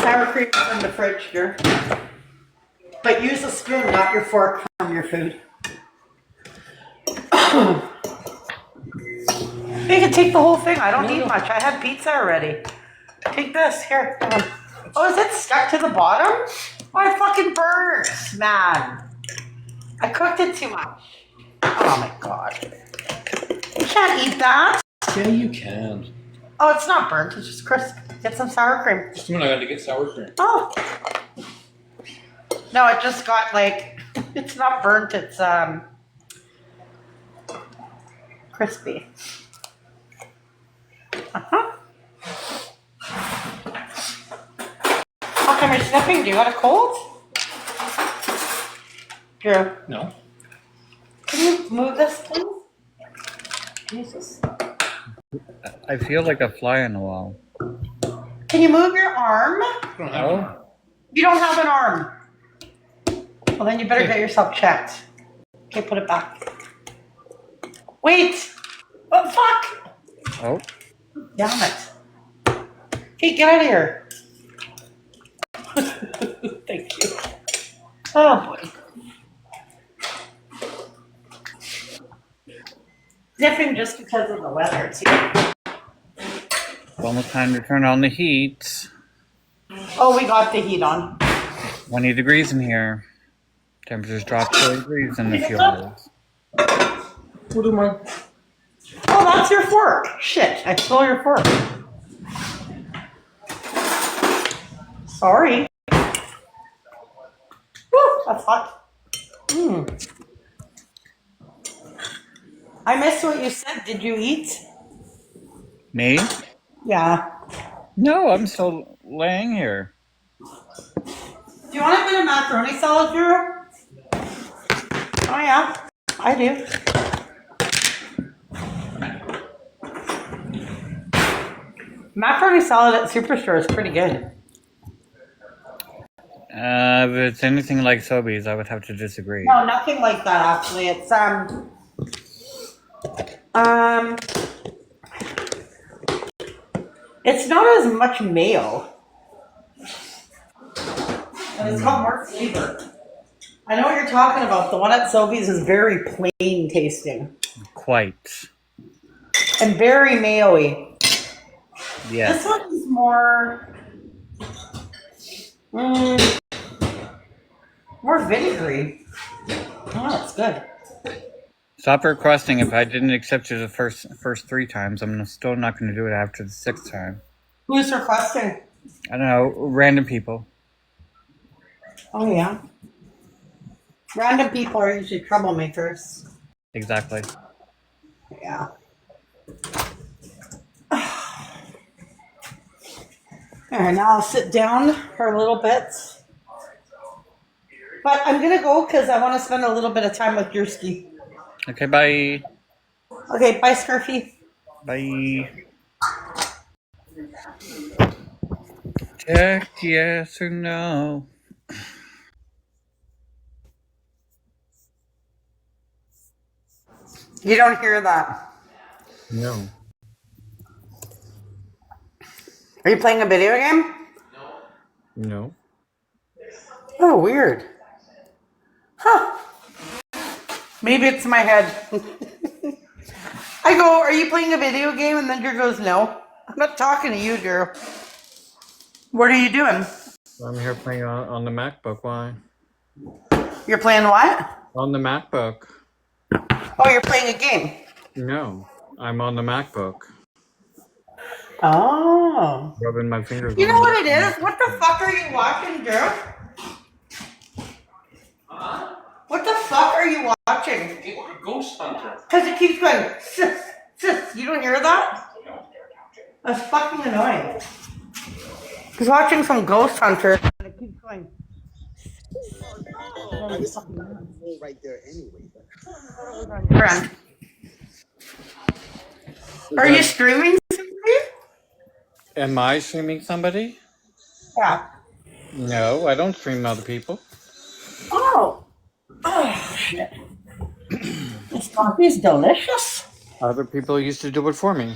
sour cream is in the fridge here. But use a spoon, not your fork from your food. You can take the whole thing. I don't need much. I had pizza already. Take this. Here. Come on. Oh, is it stuck to the bottom? Oh, it fucking burns, man. I cooked it too much. Oh my god. You can't eat that. Yeah, you can. Oh, it's not burnt. It's just crisp. Get some sour cream. Just a minute, I got to get sour cream. Oh. No, it just got like, it's not burnt. It's crispy. How come you're sniffing? Do you got a cold? Drew, No. can you move this, please? Jesus. I feel like a fly on the wall. Can you move your arm? I don't have one. You don't have an arm. Well, then you better get yourself checked. Okay, put it back. Wait! Oh, fuck! Oh, Damn it. Okay, get out of here. Thank you. Oh, boy. Sniffing just because of the weather, too. it's almost time to turn on the heat. Oh, we got the heat on. 20 degrees in here. Temperatures drop 4 degrees in a few hours. What am I? Oh, that's your fork. Shit, I stole your fork. Sorry. Woo, that's hot. I missed what you said. Did you eat? Me? Yeah. No, I'm still laying here. Do you want a bit of macaroni salad, Drew? Oh, yeah, I do. Macaroni salad at Superstore is pretty good. If it's anything like Sobeys, I would have to disagree. No, nothing like that, actually. It's, it's not as much mayo. And it's got more flavor. I know what you're talking about. The one at Sobeys is very plain tasting. Quite. And very mayo-y. Yes. This one is more... more vinegary. Oh, that's good. Stop requesting. If I didn't accept you the first 3 times, I'm still not going to do it after the 6th time. Who's requesting? I don't know, random people. Oh, yeah. Random people are usually troublemakers. Exactly. Yeah. Alright, now I'll sit down for a little bit. But I'm going to go because I want to spend a little bit of time with Yursky. Okay, bye. Okay, bye, Scarfy. Bye. Check yes or no. You don't hear that. No. Are you playing a video game? No. Oh, weird. Huh. Maybe it's my head. I go, are you playing a video game? And then Drew goes, no. I'm not talking to you, Drew. What are you doing? I'm here playing on the MacBook. Why? You're playing what? On the MacBook. Oh, you're playing a game. No, I'm on the MacBook. Oh. Rubbing my fingers. You on know the what it is? What the fuck are you watching, Drew? What the fuck are you watching? Ghost Hunter. Because it keeps going, sis, sis. You don't hear that? That's fucking annoying. He's watching some Ghost Hunter and it keeps going. Right there anyway. Your end. Are you streaming something? Am I streaming somebody? Yeah. No, I don't stream other people. Oh. Oh, shit. This coffee's delicious. Other people used to do it for me.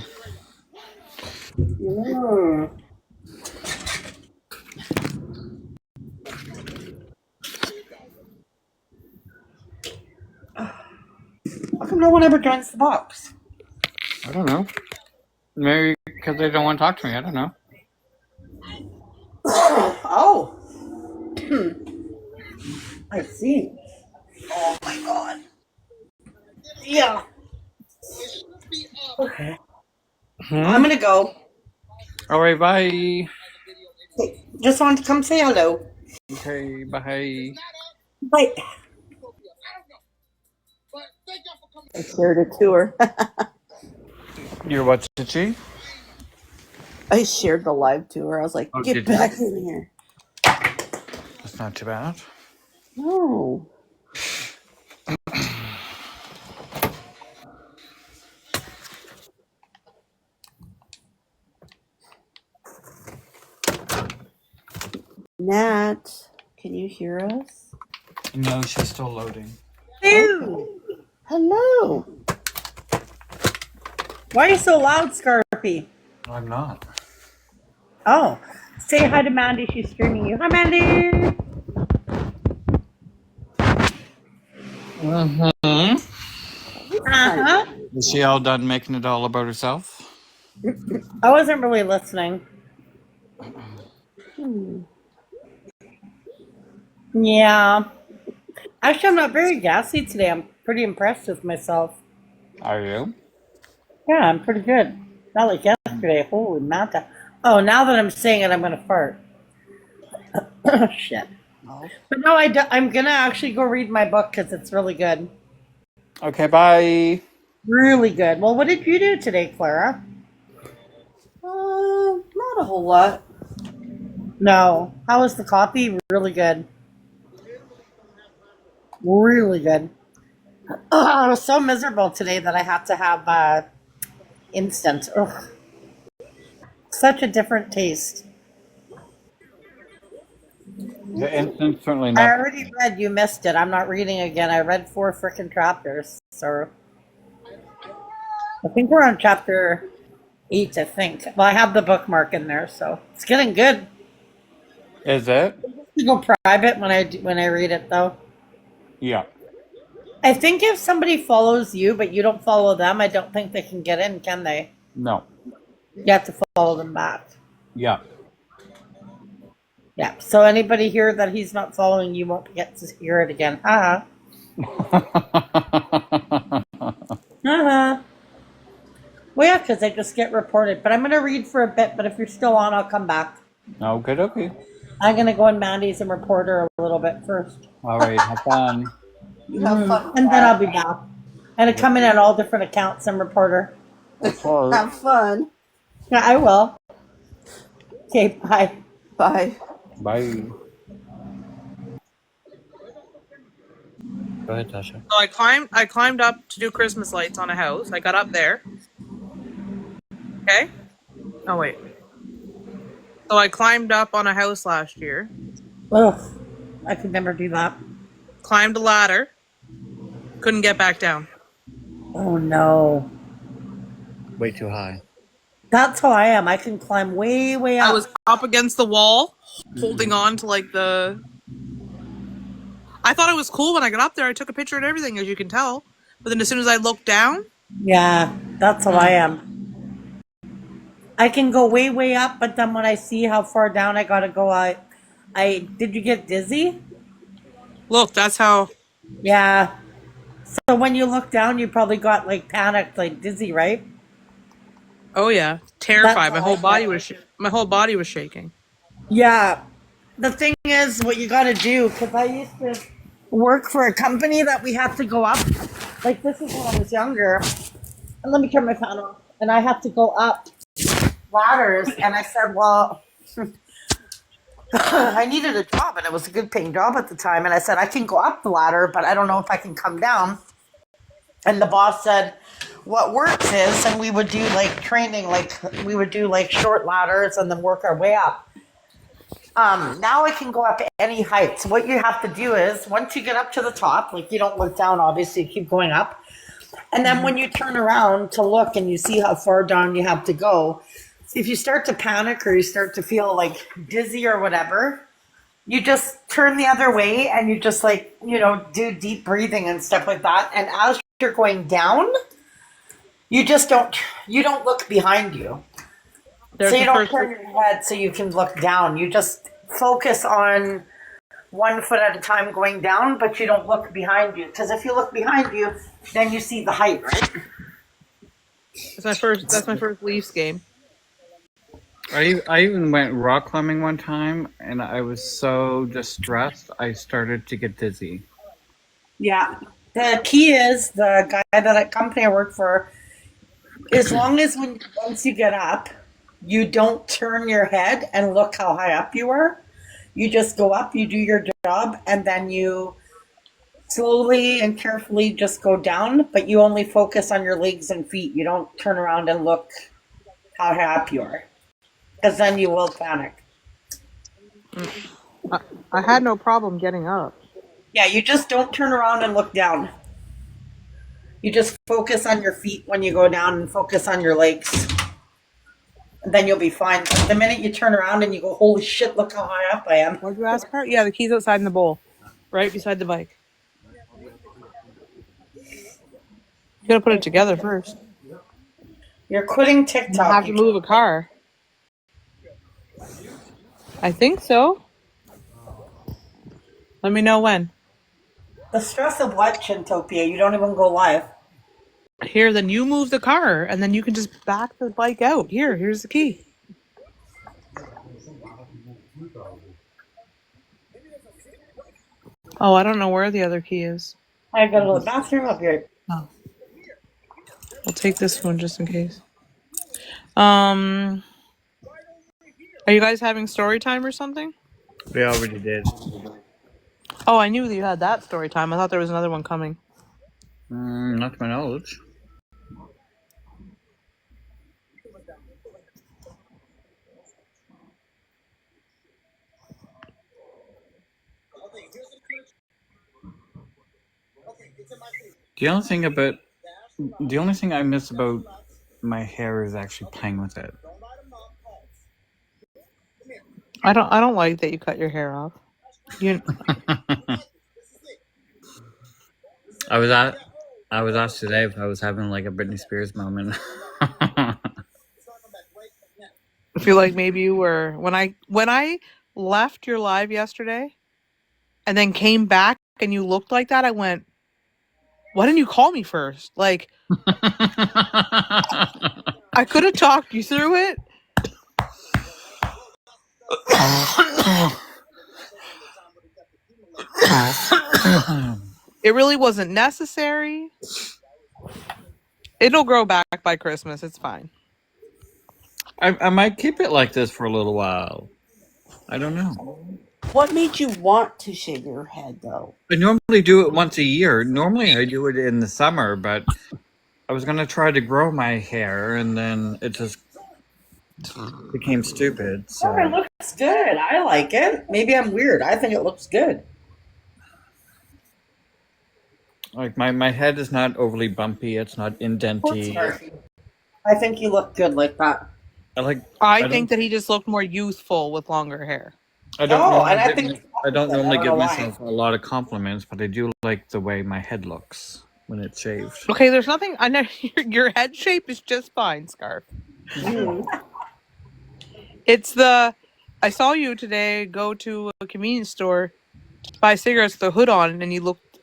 Mm. How come no one ever joins the box? I don't know. Maybe because they don't want to talk to me. I don't know. Oh. I see. Oh my god. Yeah. Okay. I'm gonna go. All right, bye. Just wanted to come say hello. Okay, bye. Bye. I shared a tour. You're what, Stitchy? I shared the live tour. I was like, Oh, get did you? back in here. That's not too bad. No. Nat, can you hear us? No, she's still loading. Ew. Hello. Why are you so loud, Scarfy? I'm not. Oh. Say hi to Mandy. She's streaming you. Hi, Mandy. Mm-hmm. Uh-huh. Is she all done making it all about herself? I wasn't really listening. Yeah. Actually, I'm not very gassy today. I'm pretty impressed with myself. Are you? Yeah, I'm pretty good. Not like yesterday. Holy manta. Oh, now that I'm saying it, I'm going to fart. Oh, shit. Oh. But no, I'm going to actually go read my book because it's really good. Okay, bye. Really good. Well, what did you do today, Clara? Not a whole lot. No. How was the coffee? Really good. Really good. I was so miserable today that I had to have instant. Ugh. Such a different taste. The instant certainly I not. already read. You missed it. I'm not reading again. I read 4 frickin' chapters. So I think we're on chapter 8. I think. Well, I have the bookmark in there, so it's getting good. Is it? You go private when I read it though. Yeah. I think if somebody follows you but you don't follow them, I don't think they can get in, can they? No. You have to follow them back. Yeah. Yeah. So anybody here that he's not following, you won't get to hear it again. Uh-huh. Uh-huh. Well, yeah, because I just get reported. But I'm going to read for a bit, but if you're still on, I'll come back. Okay, okay. I'm going to go in Mandy's and report her a little bit first. All right, have fun. You have fun. And then I'll be back. And I come in at all different accounts and report her. Have fun. Yeah, I will. Okay, bye. Bye. Bye. Go ahead, Tasha. So I climbed up to do Christmas lights on a house. I got up there. Okay? Oh wait. So I climbed up on a house last year. Ugh, I could never do that. Climbed a ladder. Couldn't get back down. Oh no. Way too high. That's how I am. I can climb way, way up. I was up against the wall, holding on to like the. I thought it was cool when I got up there. I took a picture and everything, as you can tell. But then as soon as I looked down, Yeah, that's how I am. I can go way, way up, but then when I see how far down I gotta go, I did you get dizzy? look, that's how. Yeah. So when you look down, you probably got like panicked, like dizzy, right? Oh yeah, That's terrified. how I get. My whole body was shaking. Yeah. The thing is, what you gotta do, because I used to work for a company that we have to go up. Like this is when I was younger. And let me turn my fan off. And I have to go up ladders. And I said, well, I needed a job and it was a good paying job at the time. And I said, I can go up the ladder, but I don't know if I can come down. And the boss said, what works is, and we would do like training, like we would do like short ladders and then work our way up. Now I can go up any height. So what you have to do is once you get up to the top, like you don't look down, obviously you keep going up. And then when you turn around to look and you see how far down you have to go, if you start to panic or you start to feel like dizzy or whatever, you just turn the other way and you just like, do deep breathing and stuff like that. And as you're going down, you don't look behind you. So you don't turn your head so you can look down. You just focus on 1 foot at a time going down, but you don't look behind you. Because if you look behind you, then you see the height, right? That's my first Leafs game. I even went rock climbing one time, and I was so distressed, I started to get dizzy. Yeah. The key is the guy that at company I work for, as long as once you get up, you don't turn your head and look how high up you are. You just go up, you do your job, and then you slowly and carefully just go down, but you only focus on your legs and feet. You don't turn around and look how high up you are, because then you will panic. I had no problem getting up. Yeah, you just don't turn around and look down. You just focus on your feet when you go down and focus on your legs. And then you'll be fine. But the minute you turn around and you go, holy shit, look how high up I am. What did you ask her? Yeah, the key's outside in the bowl, right beside the bike. You gotta put it together first. You're quitting You TikTok. have to move a car. I think so. Let me know when. The stress of what, Chintopia? You don't even go live. Here, then you move the car, and then you can just back the bike out. Here's the key. Oh, I don't know where the other key is. I gotta go to the bathroom up here. Oh. I'll take this one just in case. Are you guys having story time or something? We already did. Oh, I knew that you had that story time. I thought there was another one coming. Not to my knowledge. The only thing I miss about my hair is actually playing with it. I don't like that you cut your hair off. I was asked today if I was having like a Britney Spears moment. I feel like maybe you were when I left your live yesterday and then came back and you looked like that, I went, why didn't you call me first? Like I could have talked you through it. It really wasn't necessary. It'll grow back by Christmas. It's fine. I might keep it like this for a little while. I don't know. What made you want to shave your head, though? I normally do it once a year. Normally I do it in the summer, but I was going to try to grow my hair, and then it just became stupid. So. Oh, it looks good. I like it. Maybe I'm weird. I think it looks good. Like my head is not overly bumpy. It's not indenty. I think you look good like that. I think that he just looked more youthful with longer hair. I don't Oh, and normally I give think I don't I normally don't give know why. myself a lot of compliments, but I do like the way my head looks when it's shaved. Okay, there's nothing. I know your head shape is just fine, Scarf. It's the. I saw you today go to a convenience store to buy cigarettes with the hood on, and you looked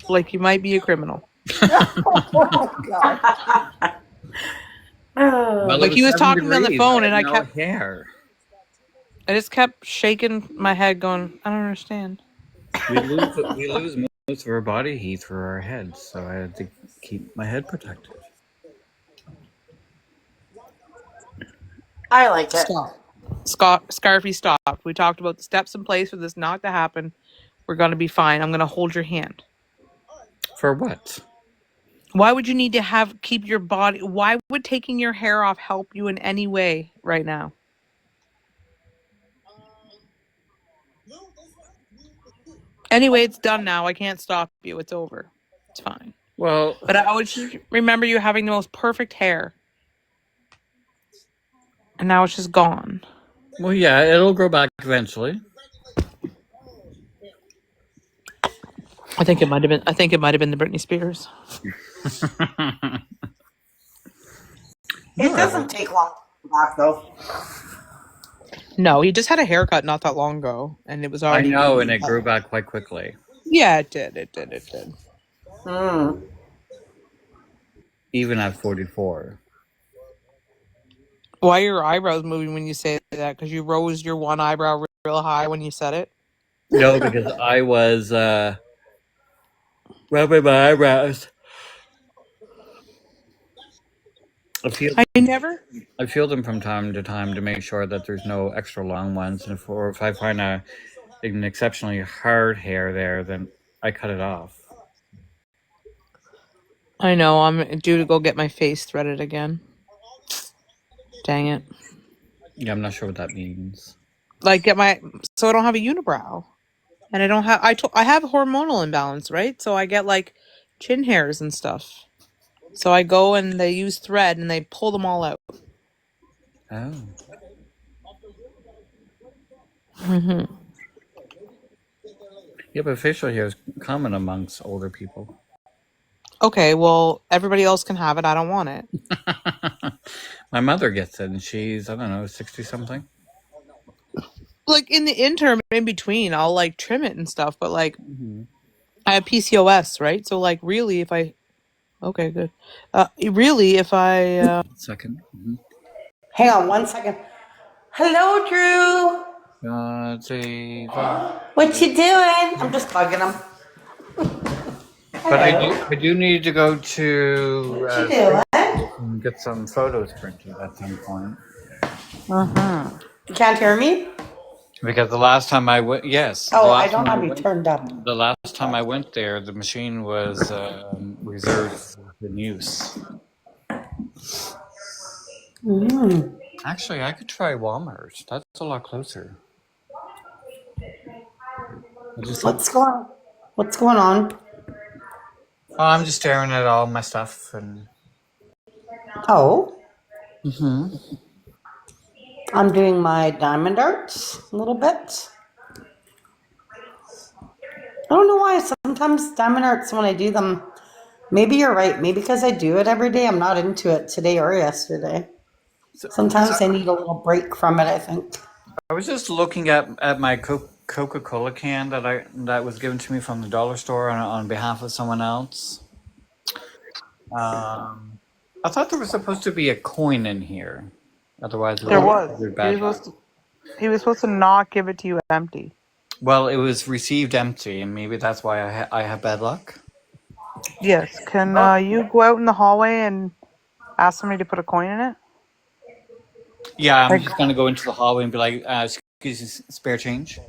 like you might be a criminal. Oh God. Well, it Like was he was 7 talking on the degrees. phone, I and had no hair. I just kept shaking my head, going, I don't understand. We lose most of our body heat through our heads, so I had to keep my head protected. I like it. Scarfy, stop. We talked about the steps in place for this not to happen. We're gonna be fine. I'm gonna hold your hand. For what? Why would you need to keep your body? Why would taking your hair off help you in any way right now? Anyway, it's done now. I can't stop you. It's over. It's fine. Well, But I always just remember you having the most perfect hair. And now it's just gone. yeah, it'll grow back eventually. I think it might have been the Britney Spears. It doesn't take long to come back, though. No, he just had a haircut not that long ago, and it was I already. know, and it grew back quite quickly. Yeah, it did. It did. Even at 44. Why are your eyebrows moving when you say that? Because you rose your one eyebrow real high when you said it? No, because I was rubbing my eyebrows. I feel them from time to time to make sure that there's no extra long ones, and if I find an exceptionally hard hair there, then I cut it off. I know. I'm due to go get my face threaded again. Dang it. Yeah, I'm not sure what that means. Like so I don't have a unibrow. And I don't have I have hormonal imbalance, right? So I get like chin hairs and stuff. So I go and they use thread and they pull them all out. Oh. Yeah, but facial hair is common amongst older people. Okay, well, everybody else can have it. I don't want it. My mother gets it, and she's, I don't know, 60 something. Like in the interim, in between, I'll like trim it and stuff. But like, I have PCOS, right? So like, really, if I, okay, good. Really, if I, Second. Hang on 1 second. Hello, Drew. God save us. What you doing? I'm just bugging him. But I do need to go to What you doing? and get some photos printed at some point. You can't hear me? Because the last time I went, yes. Oh, I don't have you turned up. The last time I went there, the machine was reserved for use. Actually, I could try Walmart. That's a lot closer. What's going on? Oh, I'm just staring at all my stuff and. Oh. I'm doing my diamond arts a little bit. I don't know why sometimes diamond arts when I do them, maybe you're right. Maybe because I do it every day, I'm not into it today or yesterday. Sometimes I need a little break from it, I think. I was just looking at my Coca-Cola can that was given to me from the dollar store on behalf of someone else. I thought there was supposed to be a coin in here. Otherwise, it there would was. be bad. He was supposed to not give it to you empty. Well, it was received empty, and maybe that's why I have bad luck. Yes. Can you go out in the hallway and ask somebody to put a coin in it? Yeah, I'm just gonna go into the hallway and be like, "Excuse me, spare change."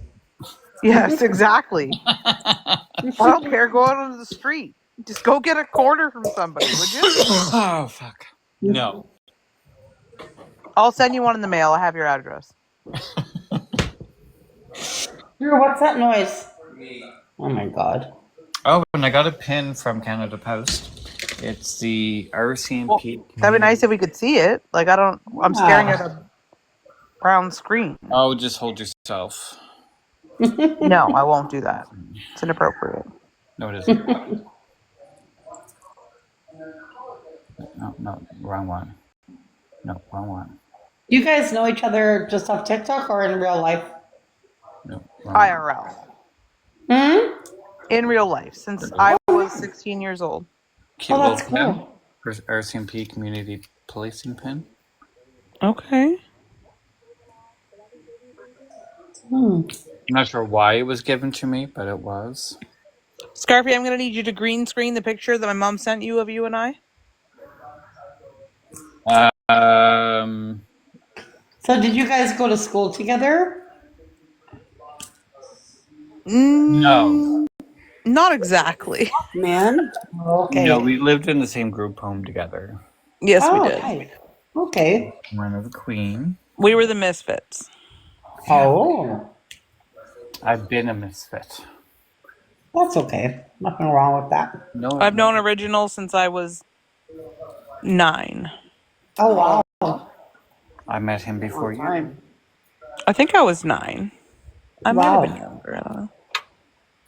Yes, exactly. I don't care. Go out onto the street. Just go get a quarter from somebody, would you? Oh fuck! No. I'll send you one in the mail. I have your address. Drew, what's that noise? Oh my God. Oh, and I got a pin from Canada Post. It's the RCMP. Well, that'd be nice if we could see it. Like, I'm staring at a brown screen. Oh, just hold yourself. No, I won't do that. It's inappropriate. No, it isn't. No, wrong one. No, wrong one. You guys know each other just off TikTok or in real life? No, wrong one. IRL. Hmm? In real life, since I was 16 years old. Cute Oh, that's little cool. pin. RCMP Community Policing pin. Okay. I'm not sure why it was given to me, but it was. Scarfy, I'm going to need you to green screen the picture that my mom sent you of you and I. So did you guys go to school together? No. Not exactly. Man. Okay. No, we lived in the same group home together. Yes, Oh, we did. nice. Okay. One of the queen. We were the misfits. Oh, I've been a misfit. that's okay. Nothing wrong with that. No, I've known Original since I was 9. Oh, wow. I met him before you. Time. I think I was 9. I might have Wow. been younger. I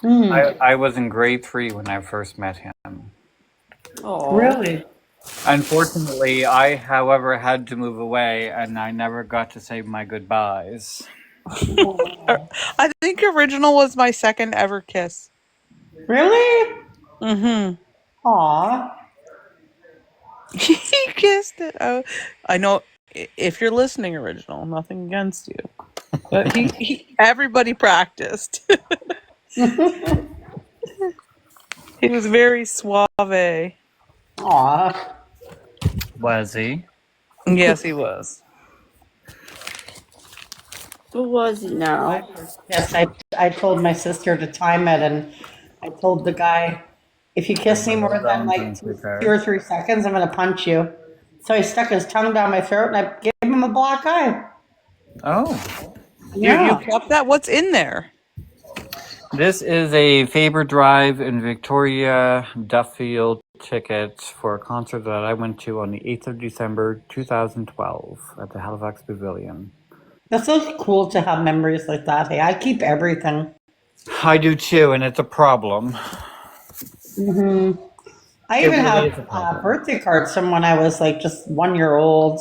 don't know. I was in grade 3 when I first met him. Oh. Really? Unfortunately, I, however, had to move away, and I never got to say my goodbyes. I think Original was my second ever kiss. Really? Mm-hmm. Aw. He kissed it. Oh, I know. If you're listening, Original, nothing against you, but everybody practiced. He was very suave. Aw. Was he? Yes, he was. Who was he now? Yes, I told my sister to time it, and I told the guy, if you kiss me more than like 2 or 3 seconds, I'm going to punch you. So he stuck his tongue down my throat, and I gave him a black eye. Oh. You kept that? What's in there? This is a Faber Drive in Victoria Duffield ticket for a concert that I went to on the 8th of December 2012 at the Halifax Pavilion. That's so cool to have memories like that. Hey, I keep everything. I do too, and it's a problem. I even have birthday cards from when I was like just 1 year old.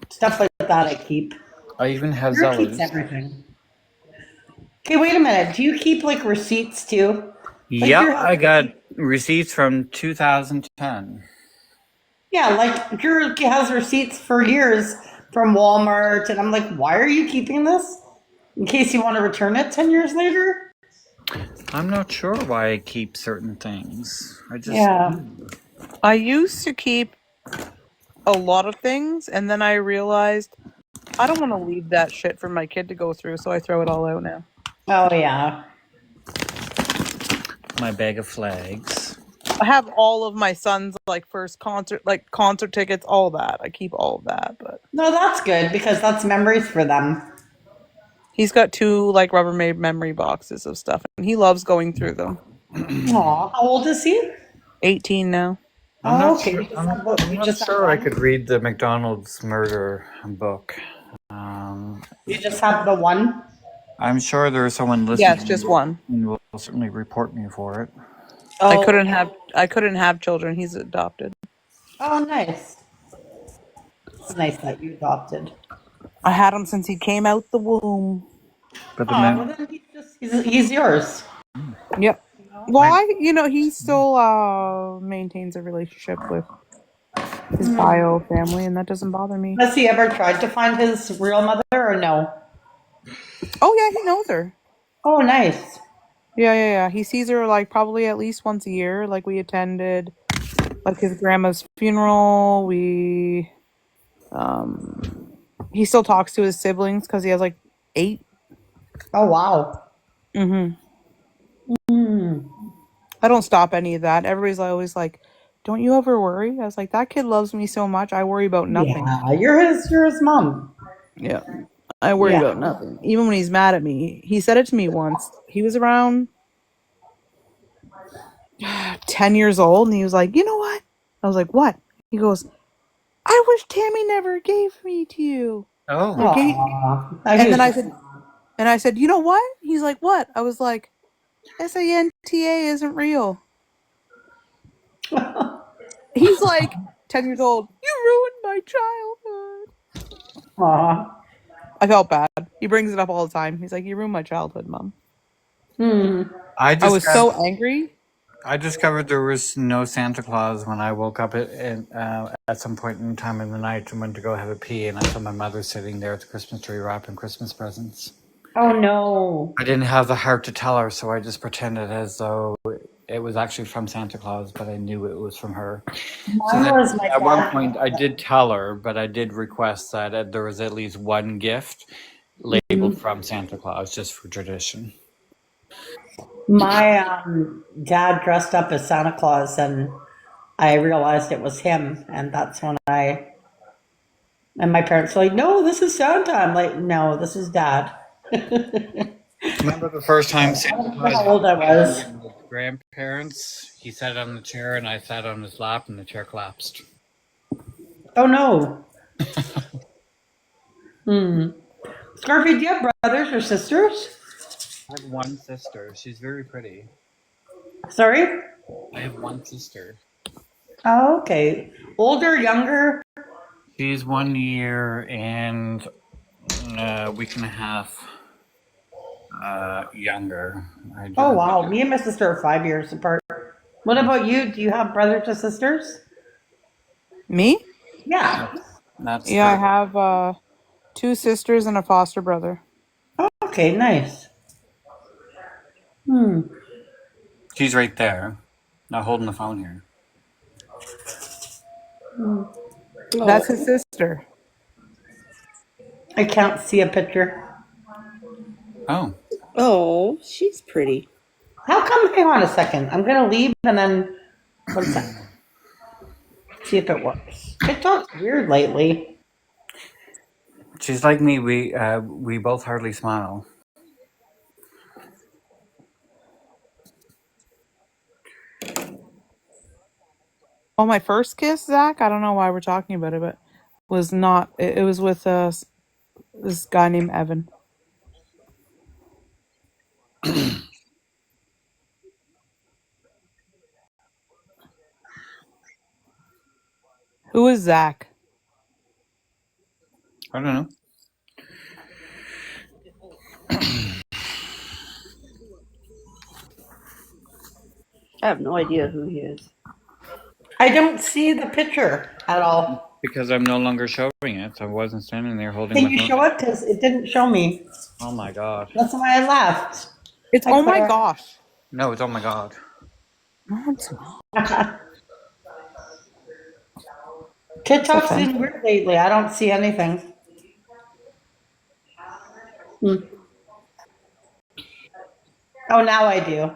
Stuff like that I keep. I even have Sarah keeps Zellas. everything. Okay, wait a minute. Do you keep like receipts too? Yeah, I got receipts from 2010. Yeah, like your has receipts for years from Walmart, and I'm like, why are you keeping this? In case you want to return it 10 years later? I'm not sure why I keep certain things. I just I used to keep a lot of things, and then I realized I don't want to leave that shit for my kid to go through, so I throw it all out now. Oh yeah. My bag of flags. I have all of my son's first concert tickets, all that. I keep all of that, but No, that's good because that's memories for them. he's got 2 Rubbermaid memory boxes of stuff, and he loves going through them. Aw, how old is he? 18 now. I'm not okay. sure, I'm not sure I could read the McDonald's murder book. You just have the one? I'm sure there's someone listening. Yes, just one. And will certainly report me for it. I couldn't have children. He's adopted. Oh, nice. It's nice that you adopted. I had him since he came out the womb. But the Well, then he's yours. Yep. Why? He still maintains a relationship with his bio family, and that doesn't bother me. Has he ever tried to find his real mother or no? Oh yeah, he knows her. Oh, nice. Yeah. He sees her probably at least once a year. We attended his grandma's funeral. He still talks to his siblings because he has 8. Oh, wow. I don't stop any of that. Everybody's always like, "Don't you ever worry?" I was like, "That kid loves me so much. I worry about nothing." Yeah, you're his mom. Yeah. I worry about nothing. Even when he's mad at me. He said it to me once. He was around 10 years old, and he was like, "You know what? I was like, what? He goes, I wish Tammy never gave me to you. Oh, Or gave- Aw. and then I said, you know what? He's like, what? I was like, SANTA isn't real. He's like 10 years old. You ruined my childhood. Aw. I felt bad. He brings it up all the time. He's like, you ruined my childhood, Mom. I I was so angry. I discovered there was no Santa Claus when I woke up at some point in time in the night and went to go have a pee, and I saw my mother sitting there at the Christmas tree wrapping Christmas presents. Oh no. I didn't have the heart to tell her, so I just pretended as though it was actually from Santa Claus, but I knew it was from her. So Mine then, was my at one dad. point, I did tell her, but I did request that there was at least one gift labeled from Santa Claus, just for tradition. My dad dressed up as Santa Claus, and I realized it was him, and that's when and my parents were like, "No, this is Santa." I'm like, "No, this is Dad." Remember the first time Santa Claus How old I was. with grandparents? He sat on the chair and I sat on his lap and the chair collapsed. Oh no. Scarfy, do you have brothers or sisters? I have one sister. She's very pretty. Sorry? I have one sister. Oh, okay. Older, younger? She's 1 year and a week and a half younger. Oh wow. Me and my sister are 5 years apart. What about you? Do you have brothers or sisters? Me? Yeah. That's Yeah, I have 2 sisters and a foster brother. Okay, nice. She's right there. Not holding the phone here. That's his sister. I can't see a picture. Oh. Oh, she's pretty. How come? Hang on a second. I'm gonna leave and then one second. See if it works. TikTok's weird lately. She's like me. We both hardly smile. Well, my first kiss, Zach, I don't know why we're talking about it, but was not. It was with this guy named Evan. Who is Zach? I don't know. I have no idea who he is. I don't see the picture at all. Because I'm no longer showing it. I wasn't standing there holding Can my you phone. show it? Because it didn't show me. Oh my god. That's why I left. It's Hi, oh my Claire. gosh. No, it's oh my god. No, it's not. TikTok's been weird lately. I don't see anything. Oh, now I do.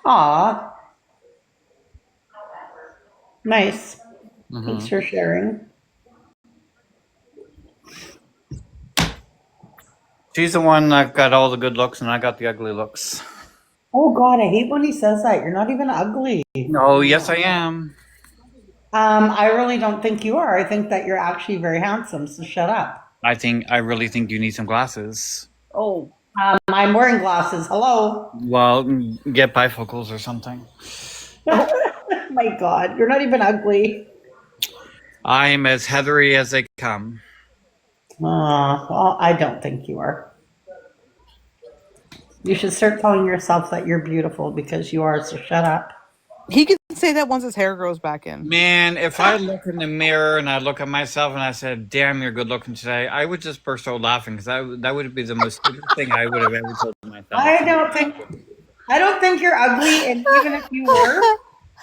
Aw. Nice. Thanks for sharing. She's the one that got all the good looks and I got the ugly looks. Oh God, I hate when he says that. You're not even ugly. Oh, yes I am. I really don't think you are. I think that you're actually very handsome. So shut up. I really think you need some glasses. Oh, I'm wearing glasses. Hello. Well, get bifocals or something. My God, you're not even ugly. I'm as heathery as they come. Well, I don't think you are. You should start telling yourself that you're beautiful because you are, so shut up. He can say that once his hair grows back in. Man, if I look in the mirror and I look at myself and I said, damn, you're good looking today, I would just burst out laughing because that would be the most stupid thing I would have ever told myself. I don't think you're ugly, and even if you were,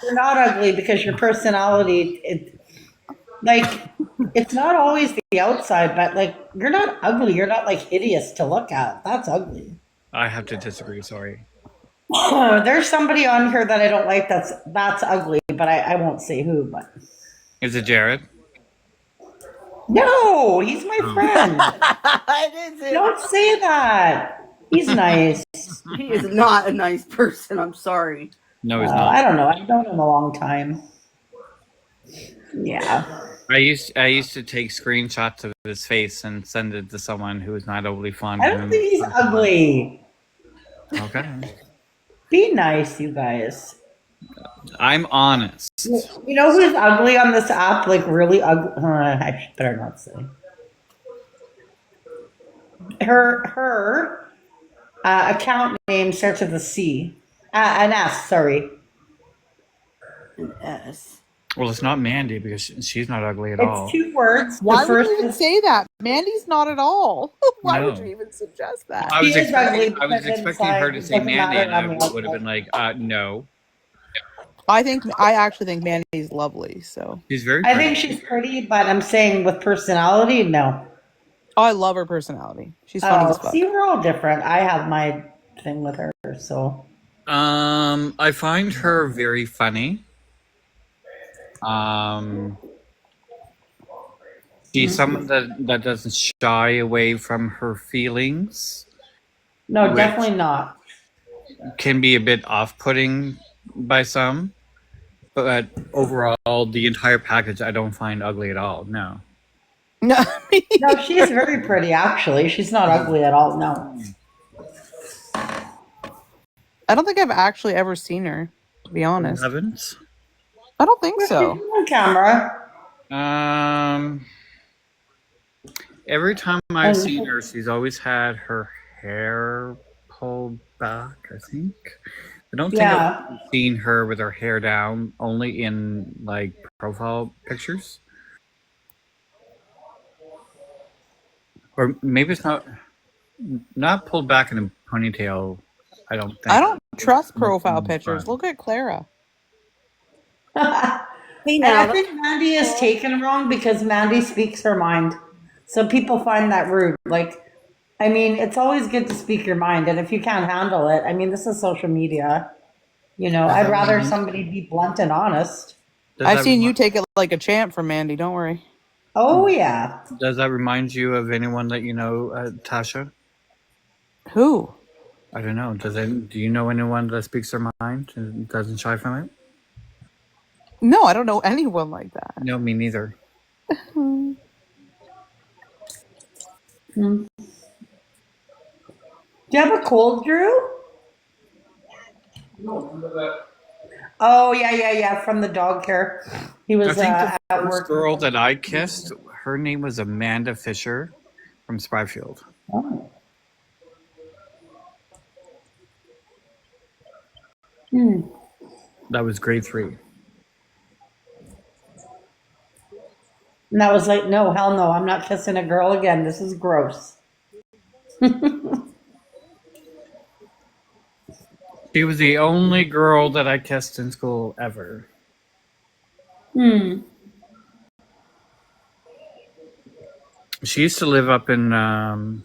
you're not ugly because your personality, it's not always the outside, but like you're not ugly. You're not like hideous to look at. That's ugly. I have to disagree, sorry. Oh, there's somebody on here that I don't like. That's ugly, but I won't say who. But Is it Jared? no, he's my friend. it is. Don't say that. He's nice. He is not a nice person. I'm sorry. No, he's not. I don't know. I've known him a long time. Yeah. I used to take screenshots of his face and send it to someone who was not overly fond I of don't him. think he's ugly. Okay. Be nice, you guys. I'm honest. You know who's ugly on this app? Like really ugly. I better not say. Her account name starts with a C. An S, sorry. Yes. Well, it's not Mandy because she's not ugly at It's all. 2 words. The Why would first you even is say that? Mandy's not at all. Why would No. you even suggest that? I she was is ugly expecting because her inside to it say doesn't Mandy, matter and I on the would have been outside. like, no. I actually think Mandy's lovely. So She's very I think pretty. she's pretty, but I'm saying with personality, no. I love her personality. She's funny as Oh, see, fuck. we're all different. I have my thing with her, so. I find her very funny. Um, she's someone that doesn't shy away from her feelings, No, which definitely not. can be a bit off-putting by some. But overall, the entire package I don't find ugly at all. No. No, No, she's very pretty, actually. She's not ugly at all, no. I don't think I've actually ever seen her. To be honest, Haven't. I don't think Well, she's so. on camera. Every time I've And seen her, she's always had her hair pulled back, I think. I don't think I've yeah. seen her with her hair down, only in like profile pictures. Or maybe it's not pulled back in a ponytail, I don't think. I don't trust More profile in the pictures. front. Look at Clara. Hey, And now I think Mandy is taken wrong because Mandy speaks her mind. So people find that rude. Like, I mean, it's always good to speak your mind. And if you can't handle it, I mean, this is social media. You know, Does I'd that rather remind- somebody be blunt and honest. does I've that seen you remi- take it like a champ from Mandy. Don't worry. Oh, yeah. Does that remind you of anyone that you know, Tasha? Who? I don't know. Do you know anyone that speaks their mind and doesn't shy from it? No, I don't know anyone like that. No, me neither. Hmm. Do you have a cold, Drew? No, remember that? Oh, yeah. From the dog care. He I was think the at first work. girl that I kissed, her name was Amanda Fisher from Spryfield. Oh. Hmm. That was grade 3. And I was like, no, hell no, I'm not kissing a girl again. This is gross. She was the only girl that I kissed in school ever. Hmm. She used to live up in the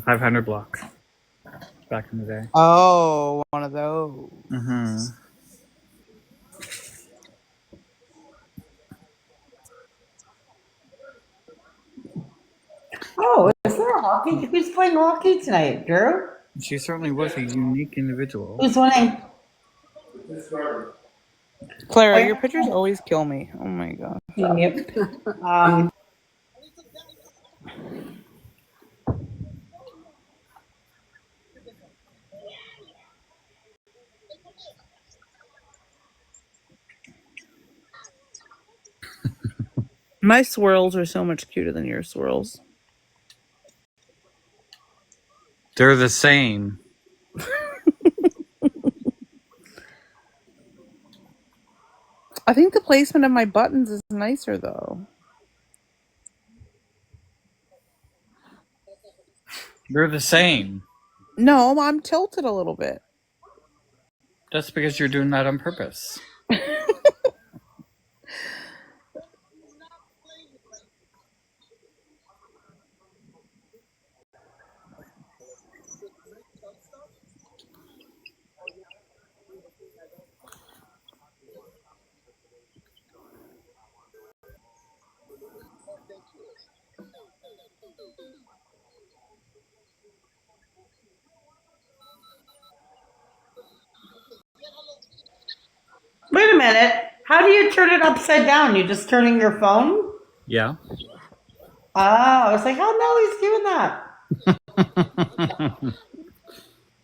500 block back in the day. Oh, one of those. Mm-hmm. Oh, is there a hockey? Who's playing hockey tonight, Drew? She certainly was a unique individual. Who's winning? Clara, Okay. your pictures always kill me. Oh my god. Yep. Um, My swirls are so much cuter than your swirls. They're the same. I think the placement of my buttons is nicer though. They're the same. No, I'm tilted a little bit. That's because you're doing that on purpose. wait a minute. How do you turn it upside down? You just turning your phone? Yeah. Oh, I was like, oh no, he's doing that.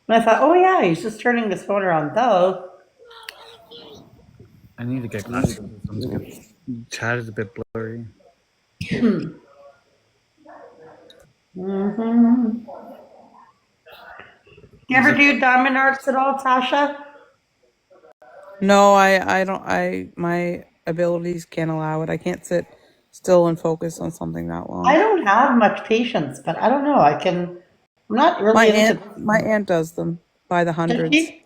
And I thought, oh yeah, he's just turning his phone around though. I need to get glasses. Chat is a bit blurry. Mm-hmm. You ever do diamond arts at all, Tasha? No, I don't. My abilities can't allow it. I can't sit still and focus on something that I long. don't have much patience, but I don't know. I'm not My really into. aunt does them by the Does hundreds. she?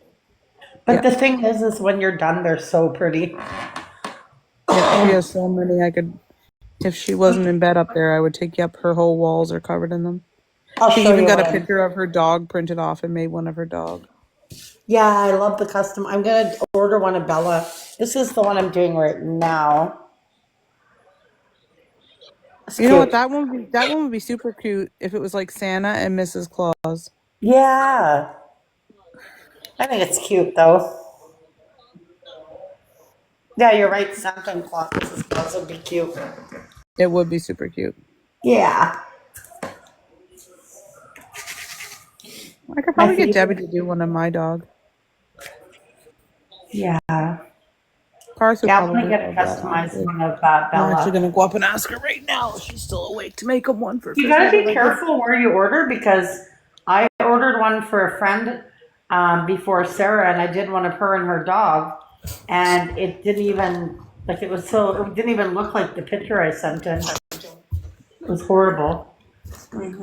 But Yeah. the thing is when you're done, they're so pretty. Yeah, she has so many. I could, if she wasn't in bed up there, I would take you up. Her whole walls are covered in them. I'll She show even you got a what I'm. picture of her dog printed off and made one of her dog. Yeah, I love the custom. I'm gonna order one of Bella. This is the one I'm doing right now. It's You know what? cute. That one would be super cute if it was like Santa and Mrs. Claus. Yeah, I think it's cute though. Yeah, you're right. Santa and Claus would be cute. It would be super cute. Yeah, I could my probably get Debbie favorite. to do one of my dog. Yeah, Cars would yeah. I want to probably get a love that, customized honestly. one of I'm actually Bella. gonna go up and ask her right now if she's still awake to make him one for You gotta Christmas. be careful where you order because I ordered one for a friend before Sarah, and I did one of her and her dog, and it didn't even like it didn't even look like the picture I sent in. It was horrible. I'm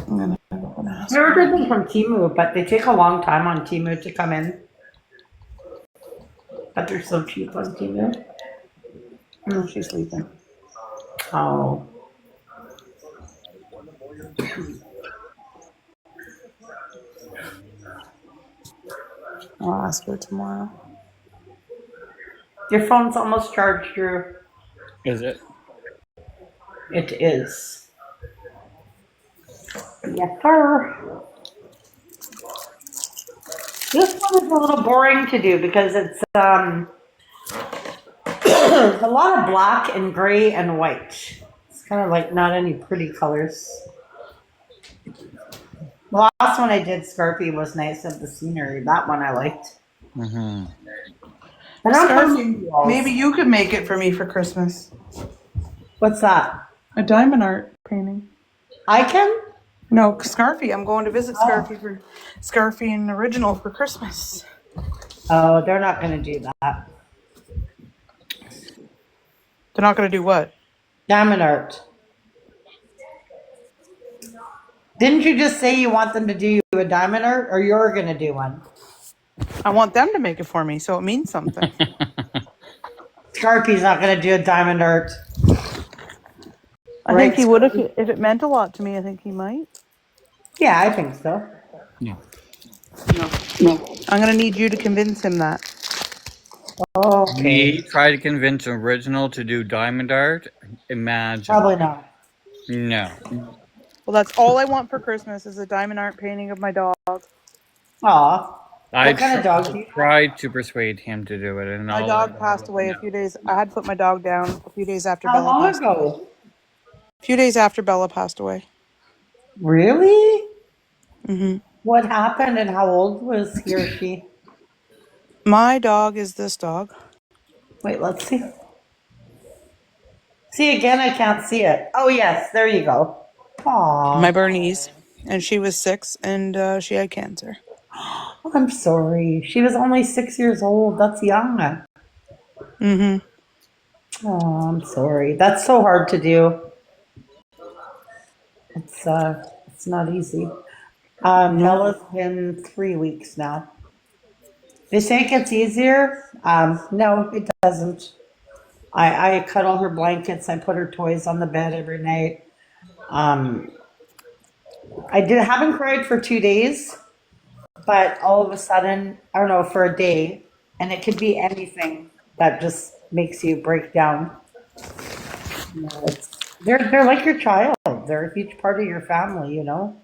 gonna go up and ask I her. ordered them from Timu, but they take a long time on Timu to come in. But they're so cheap on Timu. No, she's sleeping. Oh. I'll ask her tomorrow. Your phone's almost charged, Drew. Is it? It is. Yes, sir. This one is a little boring to do because it's a lot of black and gray and white. It's kind of like not any pretty colors. The last one I did, Scarfy, was nice of the scenery. That one I liked. Mm-hmm. I don't Scarfy, know. maybe you could make it for me for Christmas. What's that? A diamond art painting. I can? No, Scarfy. I'm going to visit Scarfy for Scarfy and Original for Christmas. Oh, they're not going to do that. They're not going to do what? Diamond art. Didn't you just say you want them to do you a diamond art, or you're going to do one? I want them to make it for me, so it means something. Scarpy's not going to do a diamond art. I think he would if it meant a lot to me. I think he might. Yeah, I think so. Yeah. I'm going to need you to convince him that. Okay. Me try to convince Original to do diamond art. Imagine. Probably not. No. Well, that's all I want for Christmas is a diamond art painting of my dog. Aw. I What kind of dog do you have? tried to persuade him to do it, and My all dog passed away a few days. I had put my dog down a few days after How Bella long passed away. ago? A few days after Bella passed away. Really? Mm-hmm. What happened and how old was he or she? My dog is this dog. Wait, let's see. See, again, I can't see it. Oh, yes, there you go. Aw. My Bernese. And she was 6 and she had cancer. Oh, I'm sorry. She was only 6 years old. That's young. Mm-hmm. Oh, I'm sorry. That's so hard to do. It's not easy. Bella's been 3 weeks now. They say it gets easier. No, it doesn't. I cuddle her blankets. I put her toys on the bed every night. I haven't cried for 2 days, but all of a sudden, I don't know, for a day, and it could be anything that just makes you break down. You know, they're like your child. They're a huge part of your family, you know.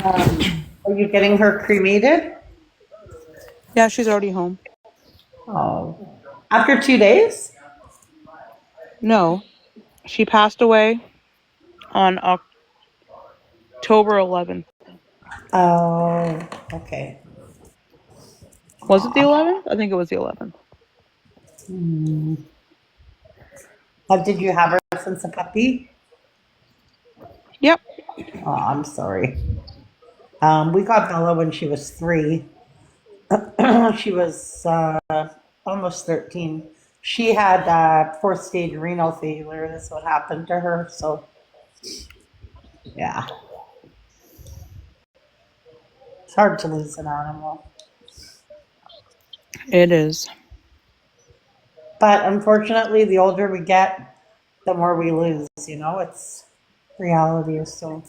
Are you getting her cremated? Yeah, she's already home. Oh. After 2 days? No, she passed away on October 11th. Oh, okay. Was it the 11th? I think it was the 11th. Did you have her since a puppy? Yep. Oh, I'm sorry. We got Bella when she was 3. She was almost 13. She had fourth stage renal failure. That's what happened to her. So, yeah. It's hard to lose an animal. It is. But unfortunately, the older we get, the more we lose. It's reality. So,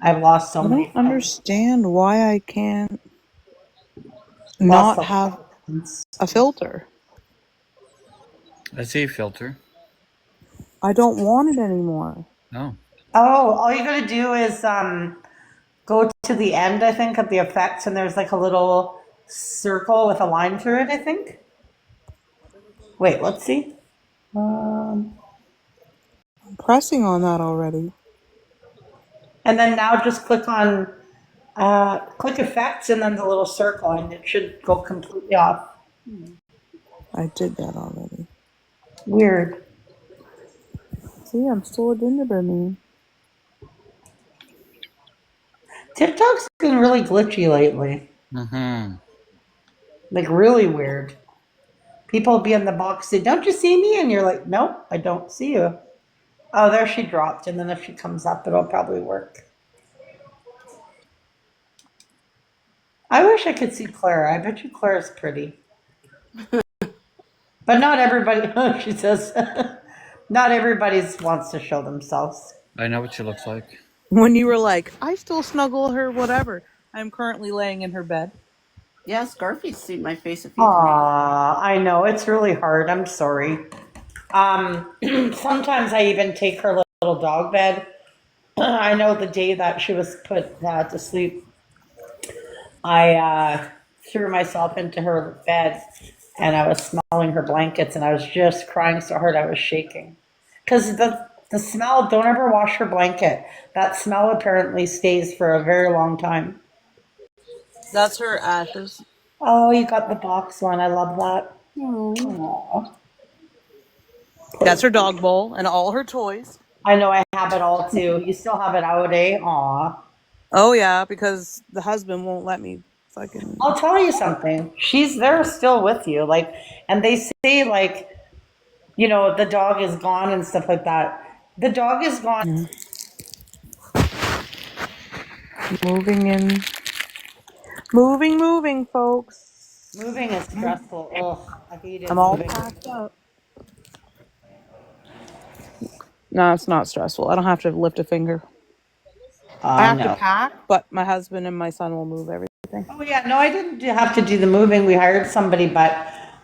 I've lost so I many don't friends. understand why I can't Lost not so many have friends. a filter. I see a filter. I don't want it anymore. Oh. Oh, all you gotta do is go to the end, I think, of the effects, and there's like a little circle with a line through it, I think. Wait, let's see. Um, I'm pressing on that already. and then now just click effects and then the little circle, and it should go completely off. I did that already. Weird. See, I'm still a gingerbread man. TikTok's been really glitchy lately. Mm-hmm. Like, really weird. People will be in the box say, "Don't you see me?" And you're like, "Nope, I don't see you." Oh, there she dropped. And then if she comes up, it'll probably work. I wish I could see Clara. I bet you Clara's pretty. But not everybody, she says, not everybody wants to show themselves. I know what she looks like. When you were like, I still snuggle her, whatever. I'm currently laying in her bed. Yeah, Scarfy's seen my face a few times. Aw, I know. It's really hard. I'm sorry. Sometimes I even take her little dog bed. I know the day that she was put to sleep, I threw myself into her bed and I was smelling her blankets and I was just crying so hard I was shaking. Because the smell, don't ever wash her blanket. That smell apparently stays for a very long time. That's her ashes. Oh, you got the box one. I love that. Aww. That's her dog bowl and all her toys. I know I have it all too. You still have it out, eh? Aw. Oh yeah, because the husband won't let me fucking. I'll tell you something. She's there still with you. Like, and they say like, the dog is gone and stuff like that. The dog is gone. Moving in. Moving, folks. Moving is stressful. Ugh, I hate it. I'm all Moving. packed up. No, it's not stressful. I don't have to lift a finger. I have to No. pack, but my husband and my son will move everything. Oh yeah, no, I didn't have to do the moving. We hired somebody, but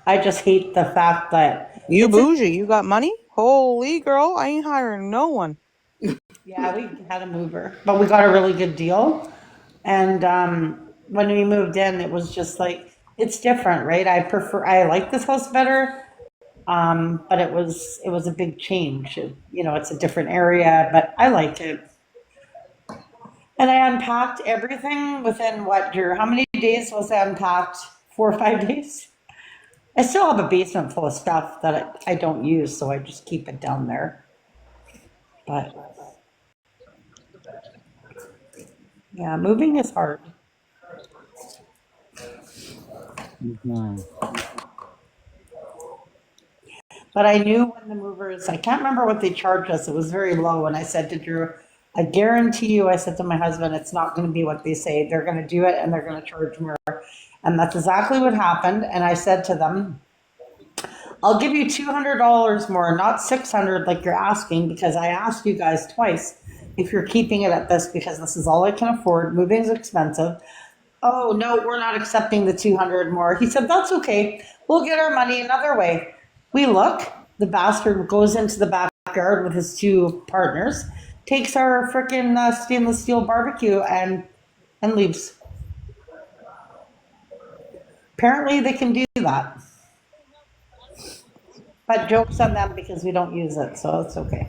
I just hate the fact that You it's a, bougie. You got money? Holy girl, I ain't hiring no one. yeah, we had a mover, but we got a really good deal. And when we moved in, it was just like it's different, right? I like this house better, but it was a big change. It's a different area, but I like it. And I unpacked everything within how many days was I unpacked? 4 or 5 days? I still have a basement full of stuff that I don't use, so I just keep it down there. But yeah, moving is hard. Mm-hmm. But I knew when the movers, I can't remember what they charged us. It was very low. And I said to Drew, I guarantee you, I said to my husband, it's not going to be what they say. They're going to do it and they're going to charge more. And that's exactly what happened. And I said to them, I'll give you $200 more, not $600 like you're asking, because I asked you guys twice if you're keeping it at this because this is all I can afford. Moving is expensive. Oh, no, we're not accepting the 200 more. He said, that's okay. We'll get our money another way. We look, the bastard goes into the backyard with his 2 partners, takes our freaking stainless steel barbecue and leaves. Apparently they can do that. But joke's on them because we don't use it, so it's okay.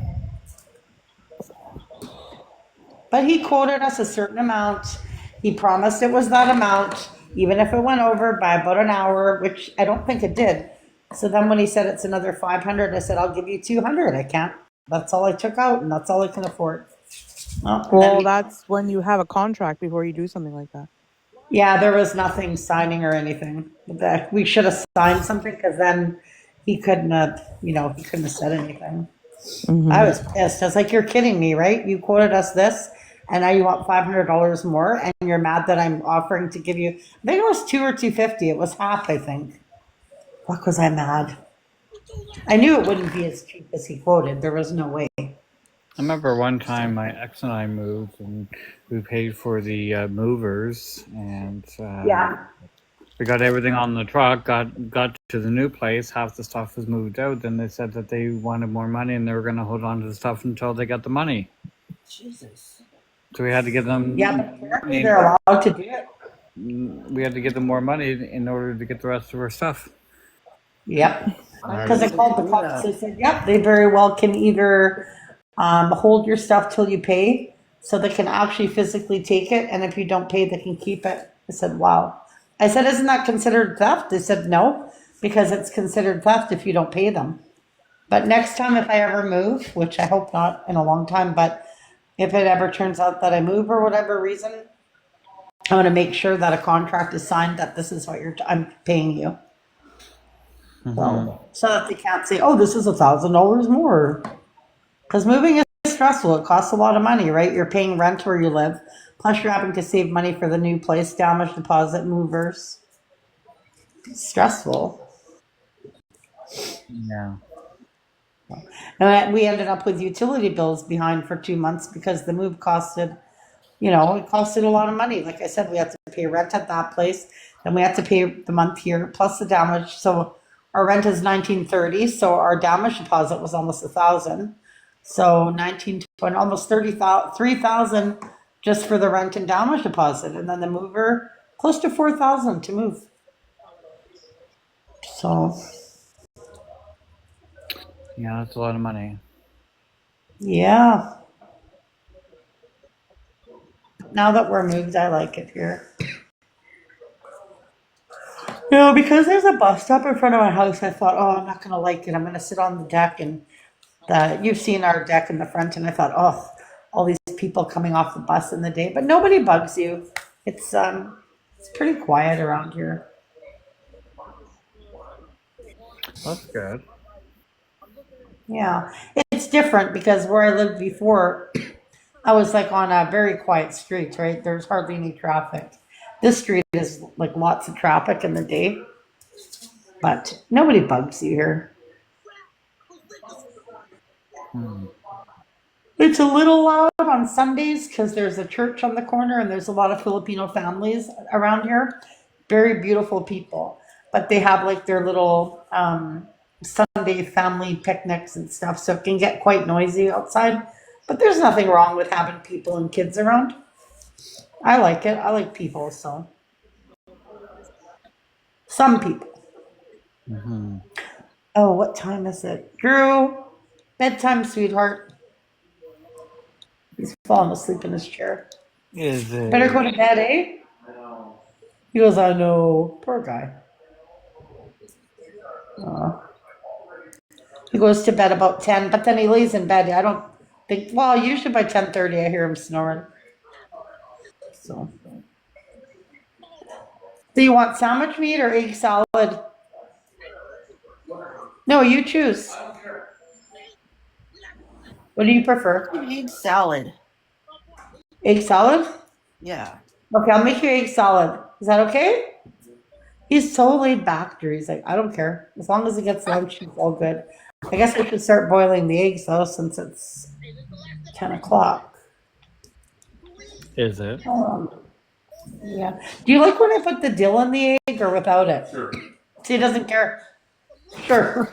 But he quoted us a certain amount. He promised it was that amount, even if it went over by about an hour, which I don't think it did. So then when he said it's another 500, I said, I'll give you 200. I can't. That's all I took out, and that's all I can afford. Well, that's when you have a contract before you do something like that. Yeah, there was nothing signing or anything. We should have signed something because then he couldn't have, he couldn't have said anything. I was pissed. I was like, you're kidding me, right? You quoted us this, and now you want $500 more, and you're mad that I'm offering to give you, I think it was $200 or $250. It was half, I think. Fuck, was I mad? I knew it wouldn't be as cheap as he quoted. There was no way. I remember one time my ex and I moved, and we paid for the movers, and Yeah. we got everything on the truck. Got to the new place. Half the stuff was moved out. Then they said that they wanted more money, and they were going to hold on to the stuff until they got the money. Jesus. So we had to give them. Yeah, but apparently they're allowed to do it. We had to give them more money in order to get the rest of our stuff. Yep. Because I called the cops. They said, yep, they very well can either hold your stuff till you pay, so they can actually physically take it, and if you don't pay, they can keep it. I said, wow. I said, isn't that considered theft? They said, no, because it's considered theft if you don't pay them. But next time, if I ever move, which I hope not in a long time, but if it ever turns out that I move for whatever reason, I want to make sure that a contract is signed that this is what I'm paying you. So that they can't say, oh, this is $1,000 more. Because moving is stressful. It costs a lot of money, right? You're paying rent where you live. Plus you're having to save money for the new place, damage deposit, movers. It's stressful. Yeah. And we ended up with utility bills behind for 2 months because the move costed, it costed a lot of money. Like I said, we had to pay rent at that place. Then we had to pay the month here plus the damage. So our rent is $1,930. So our damage deposit was almost $1,000. So 1920, almost 3,000 just for the rent and damage deposit, and then the mover close to 4,000 to move. So Yeah, that's a lot of money. yeah. Now that we're moved, I like it here. Because there's a bus stop in front of my house, I thought, oh, I'm not gonna like it. I'm gonna sit on the deck, and you've seen our deck in the front, and I thought, oh, all these people coming off the bus in the day, but nobody bugs you. It's pretty quiet around here. That's good. Yeah, it's different because where I lived before, I was like on a very quiet street, right? There's hardly any traffic. This street is like lots of traffic in the day, but nobody bugs you here. It's a little loud on Sundays because there's a church on the corner and there's a lot of Filipino families around here. Very beautiful people, but they have like their little Sunday family picnics and stuff, so it can get quite noisy outside. But there's nothing wrong with having people and kids around. I like it. I like people, so. Some people. Oh, what time is it? Drew, bedtime, sweetheart. He's falling asleep in his chair. Is it? Better go to bed, eh? He goes, I know. Poor guy. He goes to bed about 10, but then he lays in bed. I don't think, well, usually by 10:30 I hear him snoring. So. Do you want sandwich meat or egg salad? No, you choose. What do you prefer? Egg salad. Egg salad? Yeah. Okay, I'll make you egg salad. Is that okay? He's so laid back, Drew. He's like, I don't care. As long as he gets lunch, he's all good. I guess I should start boiling the eggs, though, since it's 10 o'clock. Is it? Yeah. Do you like when I put the dill in the egg or without it? Sure. See, he doesn't care. Sure.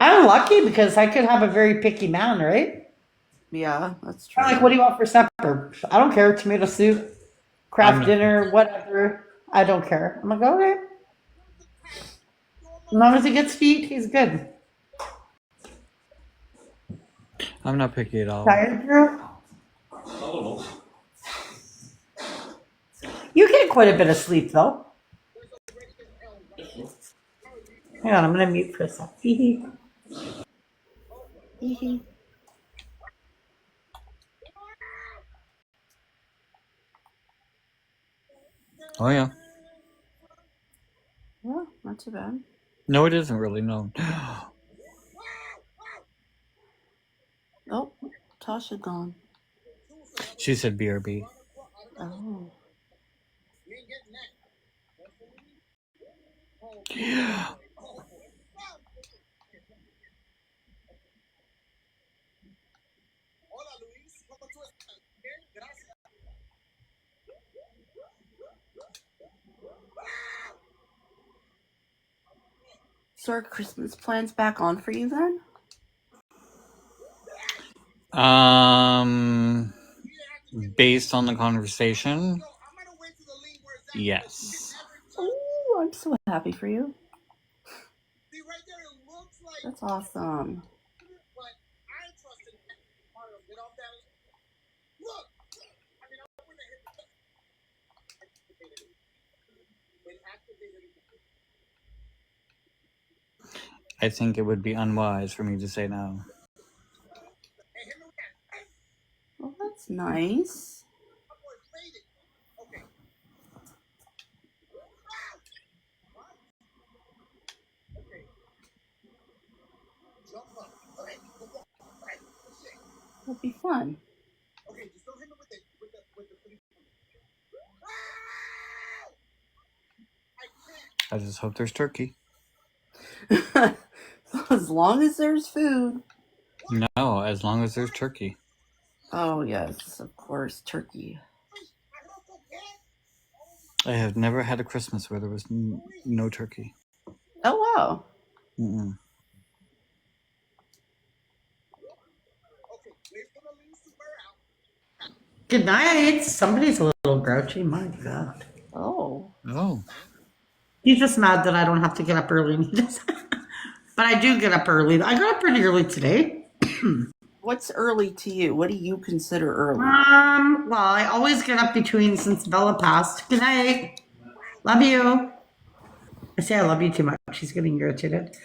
I'm lucky because I could have a very picky man, right? Yeah, that's true. I'm like, what do you want for supper? I don't care. Tomato soup, craft dinner, whatever. I don't care. I'm like, okay. As long as he gets to eat, he's good. I'm not picky at all. Tired, Drew? I don't know. You get quite a bit of sleep, though. Hang on, I'm going to mute for a sec. Hee hee. Oh yeah. Yeah, not too bad. No, it isn't really. No. Oh, Tasha gone. She said BRB. Oh. So are Christmas plans back on for you then? Based on the conversation, yes. Oh, I'm so happy for you. That's awesome. I think it would be unwise for me to say no. Well, that's nice. It'll be fun. I just hope there's turkey. As long as there's food. No, as long as there's turkey. Oh, yes, of course, turkey. I have never had a Christmas where there was no turkey. Oh, wow. Mm-mm. Good night. Somebody's a little grouchy. My God. Oh. Oh. He's just mad that I don't have to get up early. And he does. But I do get up early. I got up pretty early today. What's early to you? What do you consider early? Well, I always get up since Bella passed. Good night. Love you. I say I love you too much. She's getting irritated.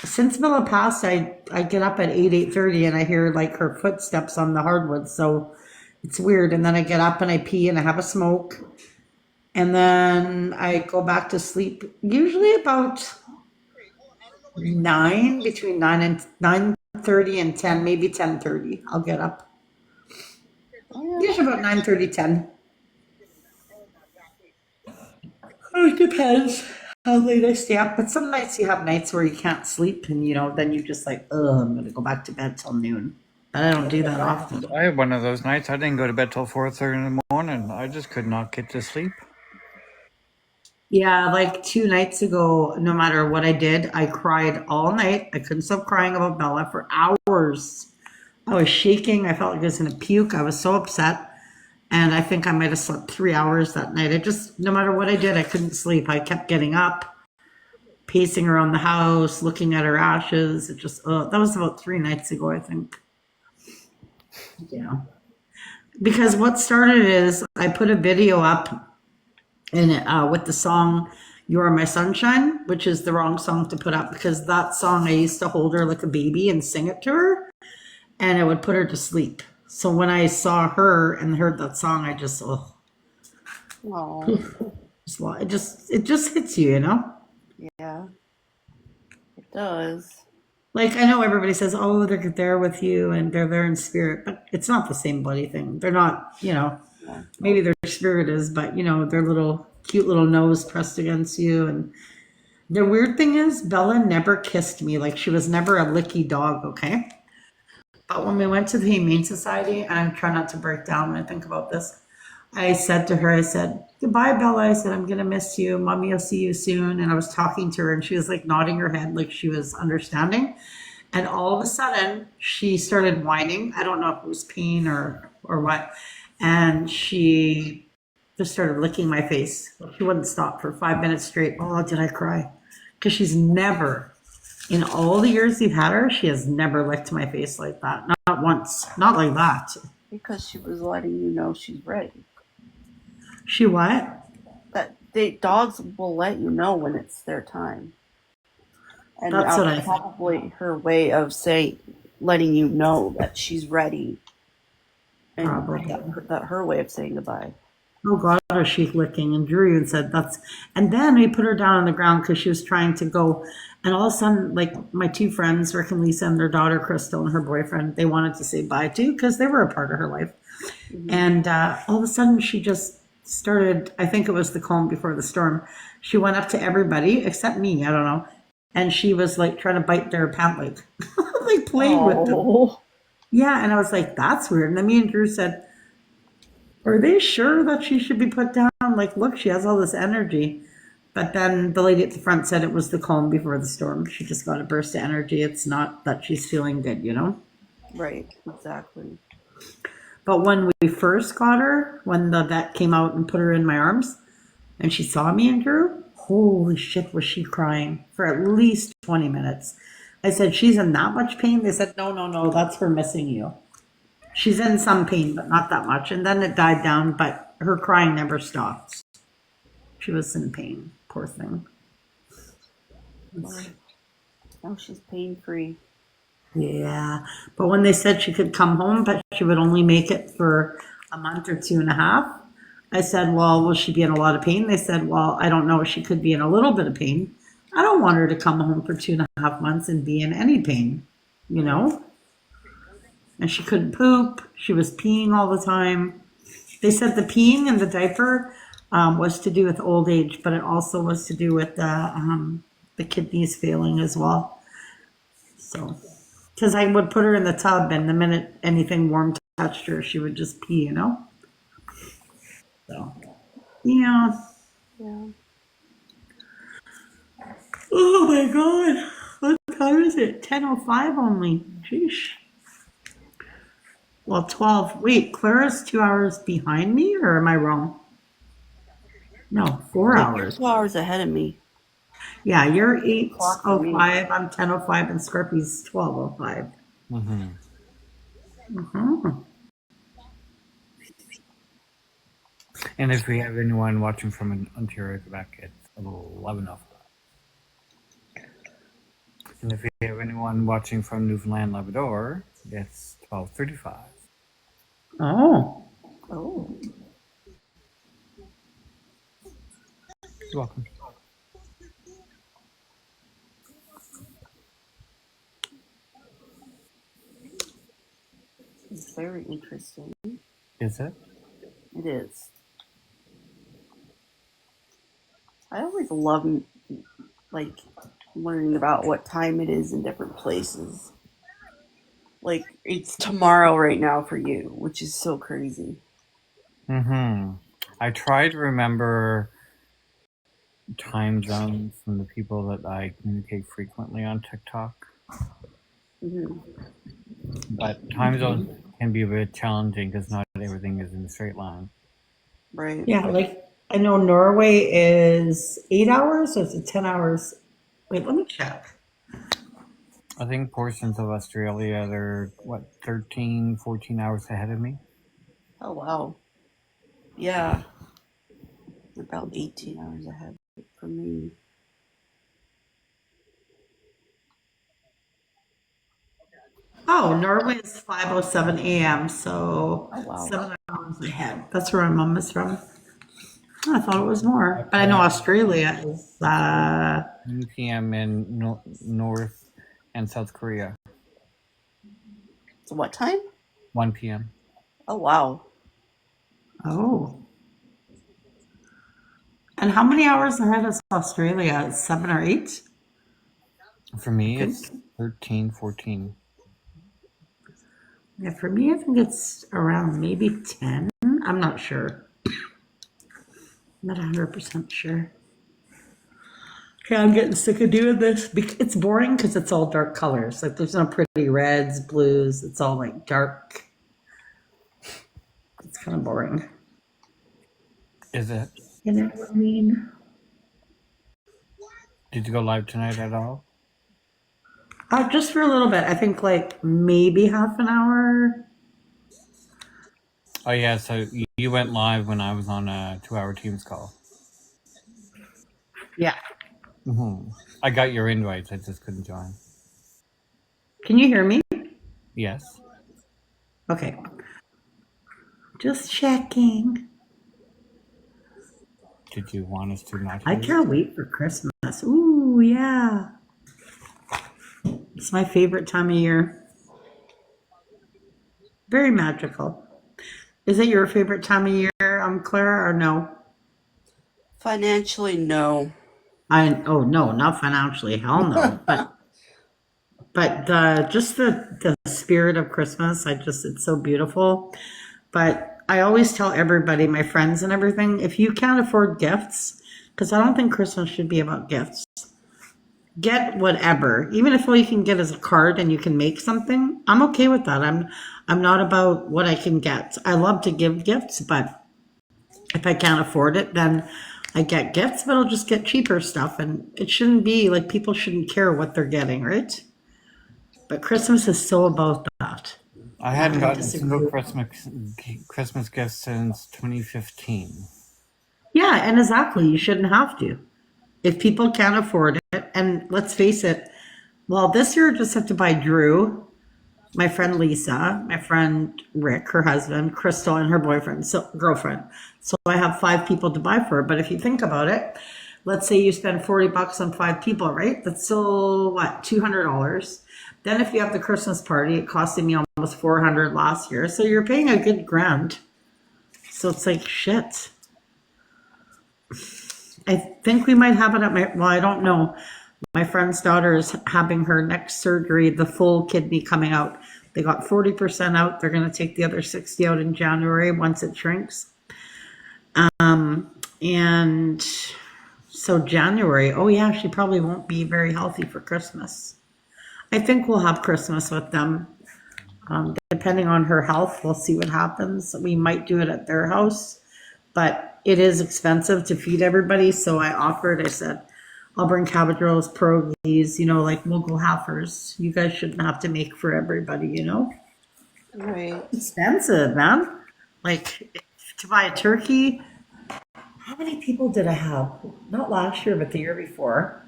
Since Bella passed, I get up at 8:30 and I hear like her footsteps on the hardwood. So it's weird. And then I get up and I pee and I have a smoke. And then I go back to sleep usually about 9, between 9 and 9:30 and 10, maybe 10:30. I'll get up. Usually about 9:30, 10. Oh, it depends how late I stay up. But some nights you have nights where you can't sleep and, then you just like, I'm going to go back to bed till noon. But I don't do that often. I had one of those nights. I didn't go to bed till 4:30 in the morning. I just could not get to sleep. Yeah, like 2 nights ago, no matter what I did, I cried all night. I couldn't stop crying about Bella for hours. I was shaking. I felt like I was going to puke. I was so upset. And I think I might have slept 3 hours that night. No matter what I did, I couldn't sleep. I kept getting up, pacing around the house, looking at her ashes. That was about 3 nights ago, I think. Yeah. Because what started is I put a video up with the song "You Are My Sunshine," which is the wrong song to put up because that song I used to hold her like a baby and sing it to her, and it would put her to sleep. So when I saw her and heard that song, I just it just hits you, Yeah, it does. Like I know everybody says, "Oh, they're there with you and they're there in spirit," but it's not the same bloody thing. They're not, maybe their spirit is, but their little cute little nose pressed against you. And the weird thing is, Bella never kissed me. Like she was never a licky dog. Okay. But when we went to the Humane Society, and I try not to break down when I think about this, I said to her, "Goodbye, Bella." I said, "I'm going to miss you. Mommy will see you soon." And I was talking to her and she was like nodding her head like she was understanding. And all of a sudden she started whining. I don't know if it was pain or what. And she just started licking my face. She wouldn't stop for 5 minutes straight. Oh, did I cry? Because she's never, in all the years we've had her, she has never licked my face like that. Not once. Not like that. Because she was letting you know she's ready. She what? Dogs will let you know when it's their time. And That's what I that's think. probably her way of letting you know that she's ready. And Probably. that her way of saying goodbye. Oh God, was she licking? And Drew even said that's. And then we put her down on the ground because she was trying to go. And all of a sudden, like my two friends, Rick and Lisa, and their daughter Crystal and her boyfriend, they wanted to say bye to because they were a part of her life. Mm-hmm. And all of a sudden, she just started. I think it was the calm before the storm. She went up to everybody except me. I don't know. And she was like trying to bite their pant leg, like playing with them. Yeah, and I was like, that's weird. And then me and Drew said, are they sure that she should be put down? Like, look, she has all this energy. But then the lady at the front said it was the calm before the storm. She just got a burst of energy. It's not that she's feeling good, you know? Right, exactly. But when we first got her, when the vet came out and put her in my arms, and she saw me and Drew, holy shit, was she crying for at least 20 minutes. I said, she's in that much pain? They said, no, that's her missing you. She's in some pain, but not that much. And then it died down, but her crying never stopped. She was in pain, poor thing. Now she's pain-free. Yeah, but when they said she could come home, but she would only make it for a month or 2.5, I said, well, will she be in a lot of pain? They said, well, I don't know. She could be in a little bit of pain. I don't want her to come home for 2.5 months and be in any pain, you know? And she couldn't poop. She was peeing all the time. They said the peeing and the diaper was to do with old age, but it also was to do with the kidneys failing as well. So, because I would put her in the tub, and the minute anything warm touched her, she would just pee, you know? So, yeah. Yeah. Oh my God. What time is it? 10:05 only. Sheesh. Well, 12. Wait, Clara's 2 hours behind me, or am I wrong? No, 4 hours. 2 hours ahead of me. Yeah, you're Clock for me. 8:05, I'm 10:05, and Scorpy's 12:05. Mm-hmm. Mm-hmm. And if we have anyone watching from Ontario, Quebec, it's 11:05. And if we have anyone watching from Newfoundland, Labrador, it's 12:35. Oh. Oh. You're welcome. It's very interesting. Is it? It is. I always love like learning about what time it is in different places. Like it's tomorrow right now for you, which is so crazy. Mm-hmm. I try to remember time zones from the people that I communicate frequently on TikTok. Mm-hmm. But time zones can be a bit challenging because not everything is in a straight line. Right. Yeah, like I know Norway is 8 hours, or is it 10 hours? Wait, let me check. I think portions of Australia, they're, 13, 14 hours ahead of me? Oh wow. Yeah. About 18 hours ahead for me. Oh, Norway is 5:07 a.m., so Oh wow. 7 hours ahead. That's where my mom is from. I thought it was more, but I know Australia is 1 p.m. in North and South Korea. So what time? 1 p.m. Oh wow. oh. And how many hours ahead is Australia? 7 or 8? For me, Okay. it's 13, 14. Yeah, for me, I think it's around maybe 10. I'm not sure. Not 100% sure. Okay, I'm getting sick of doing this. It's boring because it's all dark colors. Like there's no pretty reds, blues. It's all like dark. It's kind of boring. Is it? You know what I mean? Did you go live tonight at all? Just for a little bit. I think like maybe half an hour. Oh yeah, so you went live when I was on a 2-hour Teams call. Yeah. I got your invites, I just couldn't join. Can you hear me? Yes. Okay. Just checking. Did you want us to not I hear you? can't wait for Christmas. Ooh, yeah. It's my favorite time of year. Very magical. Is it your favorite time of year, Clara, or no? Financially, no. Oh no, not financially, hell no. But just the spirit of Christmas, it's so beautiful. But I always tell everybody, my friends and everything, if you can't afford gifts, because I don't think Christmas should be about gifts. Get whatever, even if all you can get is a card and you can make something. I'm okay with that. I'm not about what I can get. I love to give gifts, but if I can't afford it, then I get gifts, but I'll just get cheaper stuff. And it shouldn't be like people shouldn't care what they're getting, right? But Christmas is so about that. I hadn't I gotten a single disagree. Christmas gift since 2015. Yeah, and exactly. You shouldn't have to. If people can't afford it, and let's face it, well, this year I just have to buy Drew, my friend Lisa, my friend Rick, her husband, Crystal, and her boyfriend, so girlfriend. So I have 5 people to buy for. But if you think about it, let's say you spend $40 on 5 people, right? That's still what, $200. Then if you have the Christmas party, it costed me almost 400 last year. So you're paying a good grand. So it's like shit. I think we might have it at well, I don't know. My friend's daughter is having her next surgery, the full kidney coming out. They got 40% out. They're going to take the other 60 out in January once it shrinks. And so January, oh yeah, she probably won't be very healthy for Christmas. I think we'll have Christmas with them. Depending on her health, we'll see what happens. We might do it at their house, but it is expensive to feed everybody. So I said, I'll bring cabbage rolls, pierogies, like we'll go halfers. You guys shouldn't have to make for everybody. Right. Expensive, man. Like to buy a turkey. How many people did I have? Not last year, but the year before.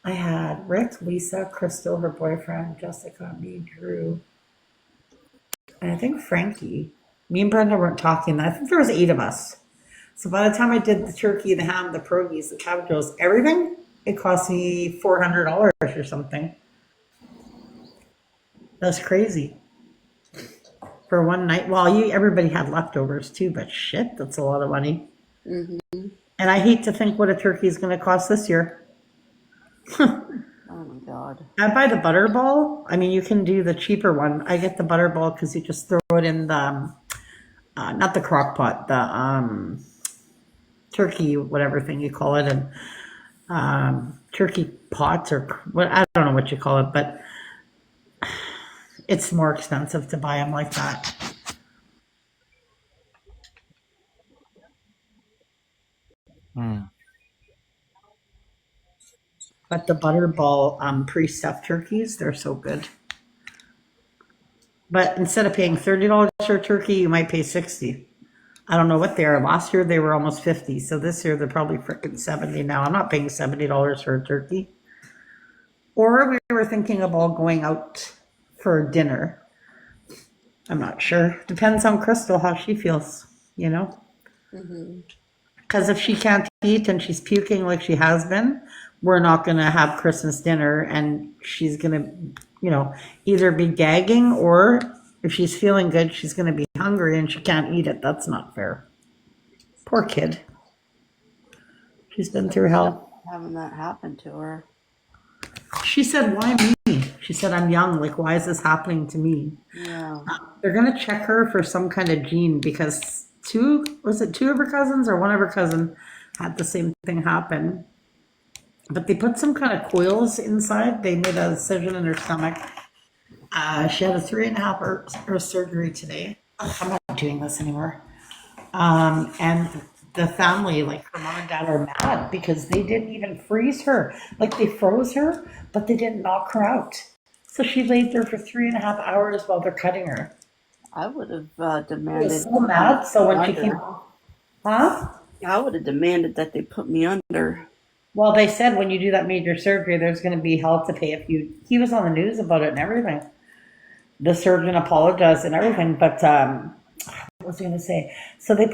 I had Rick, Lisa, Crystal, her boyfriend, Jessica, me, Drew, and I think Frankie. Me and Brenda weren't talking. I think there was 8 of us. So by the time I did the turkey, the ham, the pierogies, the cabbage rolls, everything, it cost me $400 or something. That's crazy. For one night. Well, everybody had leftovers too, but shit, that's a lot of money. Mm-hmm. And I hate to think what a turkey is going to cost this year. Oh my god. I buy the butterball. I mean, you can do the cheaper one. I get the butterball because you just throw it in the, not the crock pot, the turkey, whatever thing you call it, and turkey pots or what, I don't know what you call it, but it's more expensive to buy them like that. But the butterball pre-stuffed turkeys, they're so good. But instead of paying $30 for a turkey, you might pay $60. I don't know what they are. Last year they were almost $50. So this year they're probably freaking $70 now. I'm not paying $70 for a turkey. Or we were thinking about going out for dinner. I'm not sure. Depends on Crystal, how she feels, Mm-hmm. Because if she can't eat and she's puking like she has been, we're not going to have Christmas dinner, and she's going to, either be gagging, or if she's feeling good, she's going to be hungry and she can't eat it. That's not fair. Poor kid. She's been through hell. Having that happen to her. She said, why me? She said, I'm young. Like, why is this happening to me? Yeah. They're going to check her for some kind of gene because two of her cousins or one of her cousin had the same thing happen. But they put some kind of coils inside. They made a incision in her stomach. She had a 3.5 hour surgery today. Ugh, I'm not doing this anymore. And the family, like her mom and dad, are mad because they didn't even freeze her. Like they froze her, but they didn't knock her out. So she laid there for 3.5 hours while they're cutting her. I would have She was demanded. so mad. So when she under. came, huh? I would have demanded that they put me under. Well, they said when you do that major surgery, there's going to be hell to pay if you. He was on the news about it and everything. The surgeon apologized and everything, but what was I going to say? So they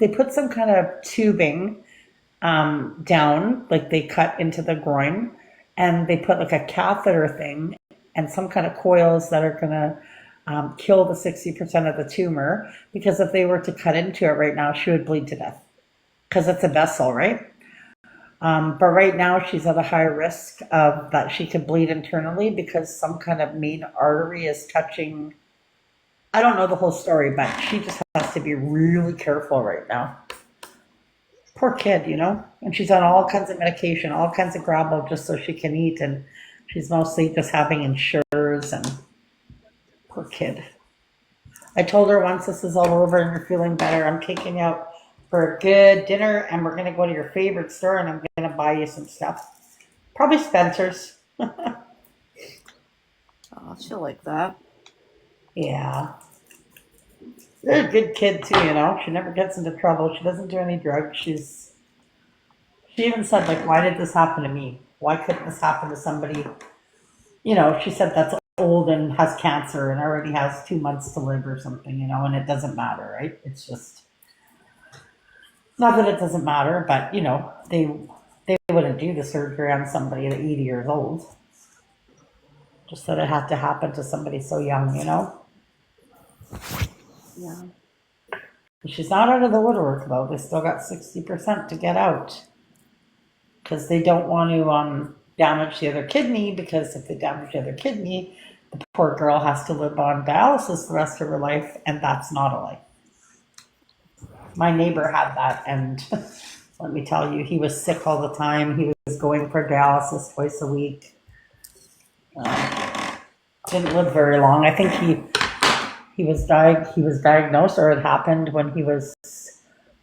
put some kind of tubing down, like they cut into the groin, and they put like a catheter thing and some kind of coils that are going to kill the 60% of the tumor. Because if they were to cut into it right now, she would bleed to death because it's a vessel, right? But right now she's at a high risk of that she could bleed internally because some kind of main artery is touching. I don't know the whole story, but she just has to be really careful right now. Poor kid, you know? And she's on all kinds of medication, all kinds of gravel just so she can eat. And she's mostly just having insurers and poor kid. I told her once this is all over and you're feeling better, I'm taking you out for a good dinner and we're going to go to your favorite store and I'm going to buy you some stuff. Probably Spencer's. Oh, she'll like that. Yeah. She's a good kid too, you know. She never gets into trouble. She doesn't do any drugs. She even said, like, why did this happen to me? Why couldn't this happen to somebody? You know, she said that's old and has cancer and already has 2 months to live or something, you know, and it doesn't matter, right? It's just not that it doesn't matter, but you know, they wouldn't do the surgery on somebody at 80 years old. Just that it had to happen to somebody so young, you know? Yeah. She's not out of the woodwork though. They still got 60% to get out. Because they don't want to damage the other kidney, because if they damage the other kidney, the poor girl has to live on dialysis the rest of her life, and that's not a life. My neighbor had that, and let me tell you, he was sick all the time. He was going for dialysis twice a week. Didn't live very long. I think he was diagnosed, or it happened when he was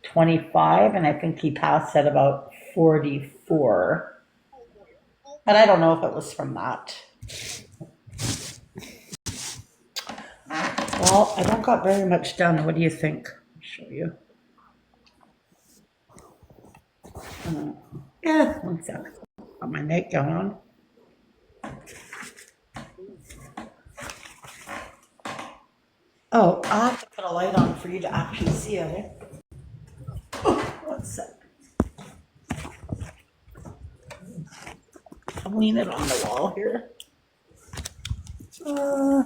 25, and I think he passed at about 44. And I don't know if it was from that. Well, I don't got very much done. What do you think? I'll show you. Yeah, one sec. Got my night gown on. Oh, I'll have to put a light on for you to actually see it. Eh? Oh, one sec. I'll lean it on the wall here. Oh,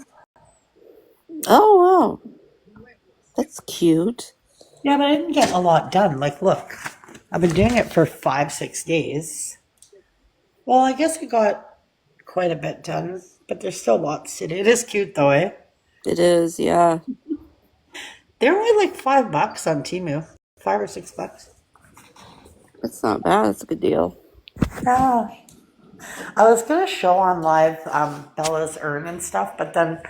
wow. That's cute. Yeah, but I didn't get a lot done. Like, look, I've been doing it for 5-6 days. Well, I guess I got quite a bit done, but there's still lots to do. It is cute though, eh? It is, yeah. They're only like $5 on Temu. $5 or $6. That's not bad. That's a good deal. Yeah. I was gonna show on live Bella's urn and stuff, but then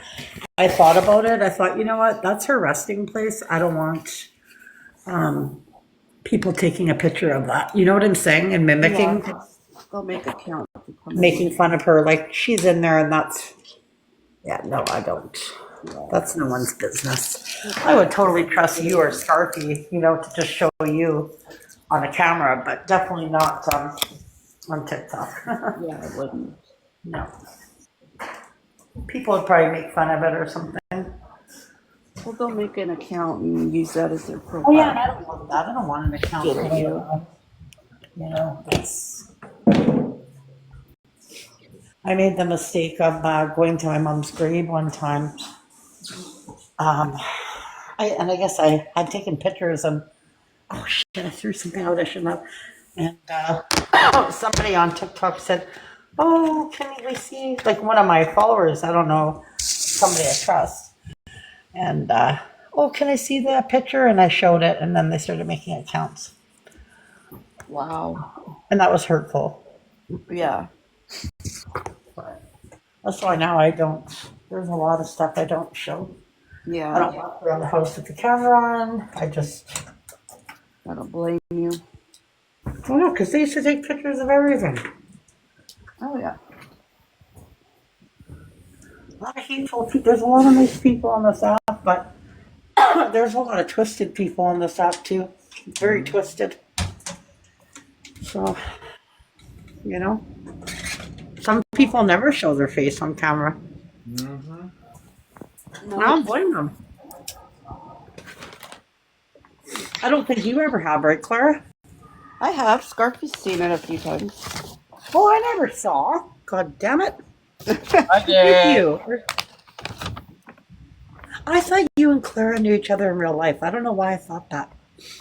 I thought about it. I thought, you know what? That's her resting place. I don't want people taking a picture of that. You know what I'm saying? And mimicking, They'll make a count. making fun of her. Like she's in there, and that's no, I don't. That's no one's business. I would totally trust you or Scarfy, you know, to just show you on a camera, but definitely not on TikTok. Yeah, I wouldn't. No. People would probably make fun of it or something. Well, they'll make an account and use that as their profile. Oh yeah, and I don't want that. I don't want an account Good for idea. you. You know, it's. I made the mistake of going to my mom's grave one time. I guess I had taken pictures and oh shit, I threw something out I shouldn't have. And somebody on TikTok said, "Oh, can we see?" Like one of my followers, I don't know, somebody I trust. And oh, can I see the picture? And I showed it, and then they started making accounts, Wow. and that was hurtful. Yeah. That's why now I don't. There's a lot of stuff I don't show. I Yeah. don't walk around the house with the camera on. I just I don't blame you. Oh no, because they used to take pictures of everything. Oh yeah. A lot of hateful people. There's a lot of nice people on this app, but there's a lot of twisted people on this app too. Very twisted. So, you know, some people never show their face on camera. Mm-hmm. No, I don't blame them. I don't think you ever have, right, Clara? I have. Scarfy's seen it a few times. Oh, I never saw. God damn it. I With did. you. I thought you and Clara knew each other in real life. I don't know why I thought that.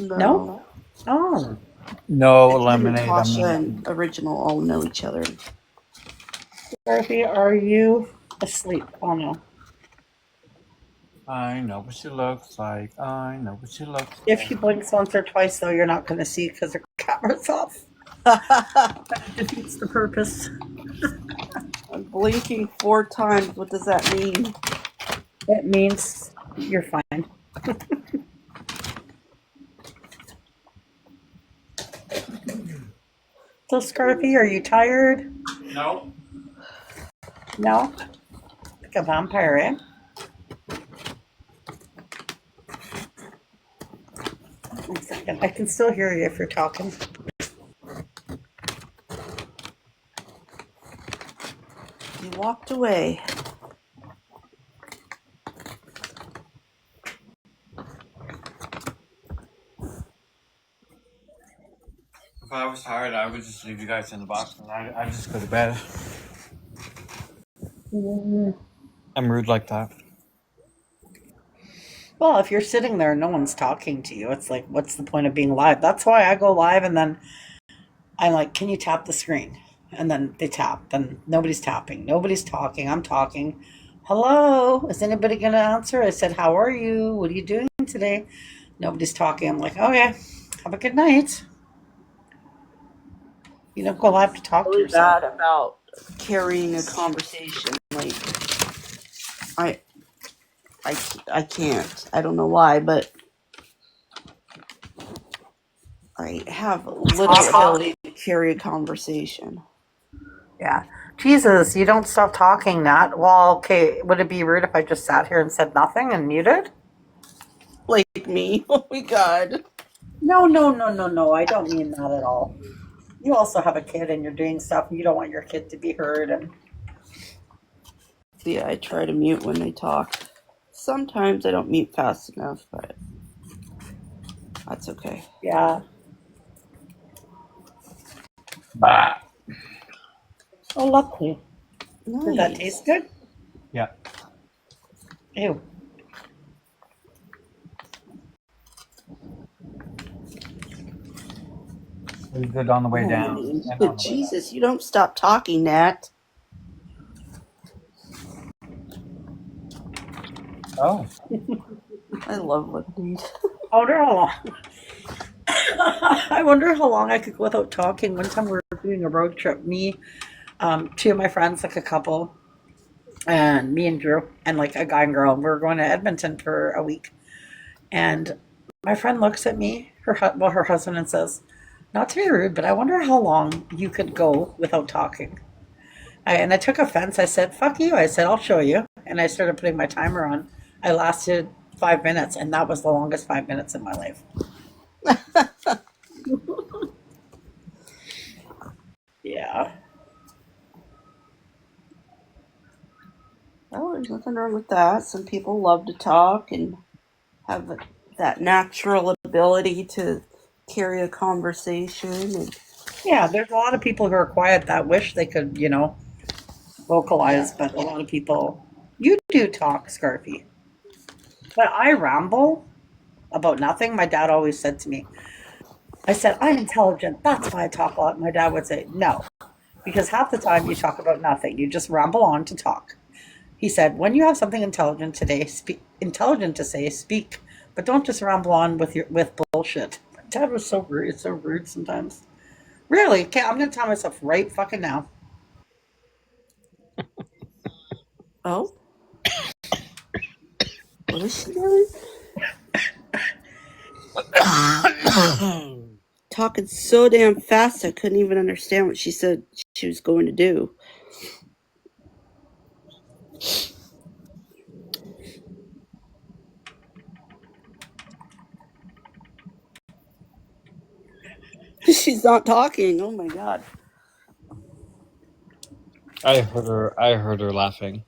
No? Oh. No lemonade. Natasha and Original all know each other. Dorothy, are you asleep? Oh no. I know what she looks like. I know what she looks If like. she blinks once or twice, though, you're not going to see because her camera's off. That defeats the purpose. I'm blinking 4 times. What does that mean? It means you're fine. So, Scarfy, are you tired? No. No? Like a vampire, eh? One second. I can still hear you if you're talking. You walked away. If I was tired, I would just leave you guys in the box and I'd just go to bed. I'm rude like that. Well, if you're sitting there and no one's talking to you, it's like, what's the point of being live? That's why I go live and then I'm like, can you tap the screen? And then they tap. Then nobody's tapping. Nobody's talking. I'm talking. Hello? Is anybody going to answer? I said, how are you? What are you doing today? Nobody's talking. I'm like, okay, have a good night. You don't go live to talk to Really yourself. bad about carrying a conversation. Like, I can't. I don't know why, but I have little ability to carry a conversation. Yeah. Jesus, you don't stop talking, Nat. Well, okay, would it be rude if I just sat here and said nothing and muted? Like me. Oh my god. No. I don't mean that at all. You also have a kid and you're doing stuff and you don't want your kid to be heard. And Yeah, I try to mute when they talk. Sometimes I don't mute fast enough, but that's okay. yeah. Bah. Oh, lovely. Did that Nice. taste good? Yeah. Ew. It was good on the way down. Oh, And on but the way Jesus, you don't stop talking, Nat. back. Oh. I love lemonade. I wonder how long. I wonder how long I could go without talking. One time we were doing a road trip, me, two of my friends, like a couple, and me and Drew, and like a guy and girl. We were going to Edmonton for a week, and my friend looks at me, her husband, and says, "Not to be rude, but I wonder how long you could go without talking." And I took offense. I said, "Fuck you." I said, "I'll show you." And I started putting my timer on. I lasted 5 minutes, and that was the longest 5 minutes in my life. Yeah. Oh, there's nothing wrong with that. Some people love to talk and have that natural ability to carry a conversation. And Yeah, there's a lot of people who are quiet that wish they could, vocalize, but a lot of people, you do talk, Scarfy. But I ramble about nothing. My dad always said to me, I said, I'm intelligent. That's why I talk a lot. My dad would say, no, because half the time you talk about nothing. You just ramble on to talk. He said, when you have something intelligent to say, speak, but don't just ramble on with bullshit. My dad was so rude sometimes. Really? Okay, I'm gonna tell myself right fucking now. oh, what is she doing? Talking so damn fast I couldn't even understand what she said she was going to do. She's not talking. Oh my god. I heard her laughing.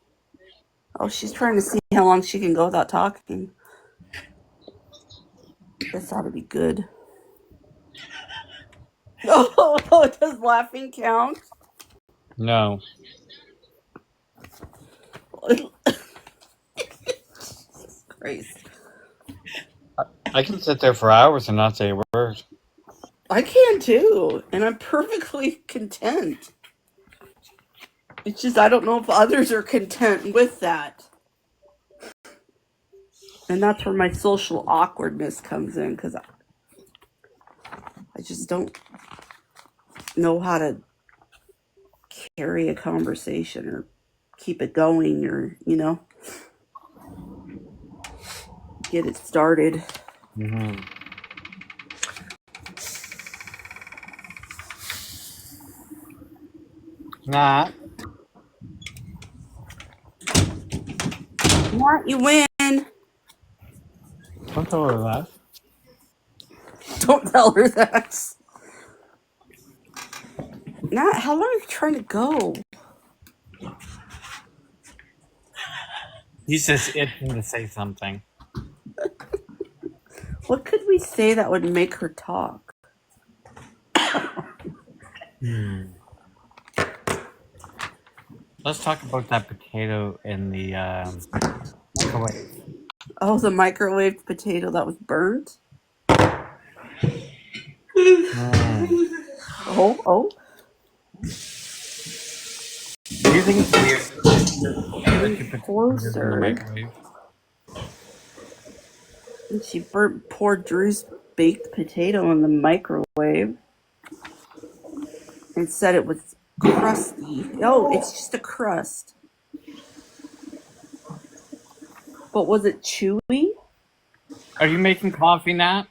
Oh, she's trying to see how long she can go without talking. This ought to be good. Oh, does laughing count? No. Jesus Christ. I can sit there for hours and not say a word. I can too, and I'm perfectly content. It's just I don't know if others are content with that. And that's where my social awkwardness comes in, because I just don't know how to carry a conversation or keep it going or, get it started. Mm-hmm. Nat, Nat, you win. don't tell her that. Don't tell her that. Nat, how long are you trying to go? He's just itching to say something. What could we say that would make her talk? Let's talk about that potato in the microwave. Oh, the microwave potato that was burnt? Oh. Do you think it's weird that you put potatoes in the Closer. microwave? And she burnt poor Drew's baked potato in the microwave and said it was crusty. Oh, it's just a crust. But was it chewy? Are you making coffee, Nat?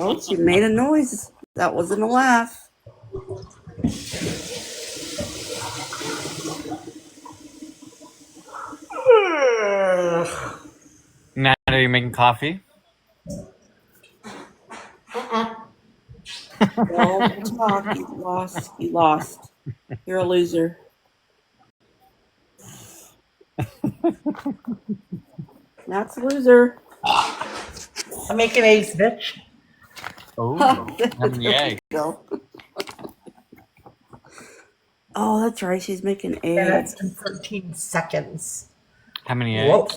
Oh, she made a noise. That wasn't a laugh. Nat, are you making coffee? Don't talk. You lost. You lost. You're a loser. That's a loser. I'm making eggs, bitch. Oh, and the egg. Go. Oh, that's right. She's making Minutes eggs. and 13 seconds. How many Whoa.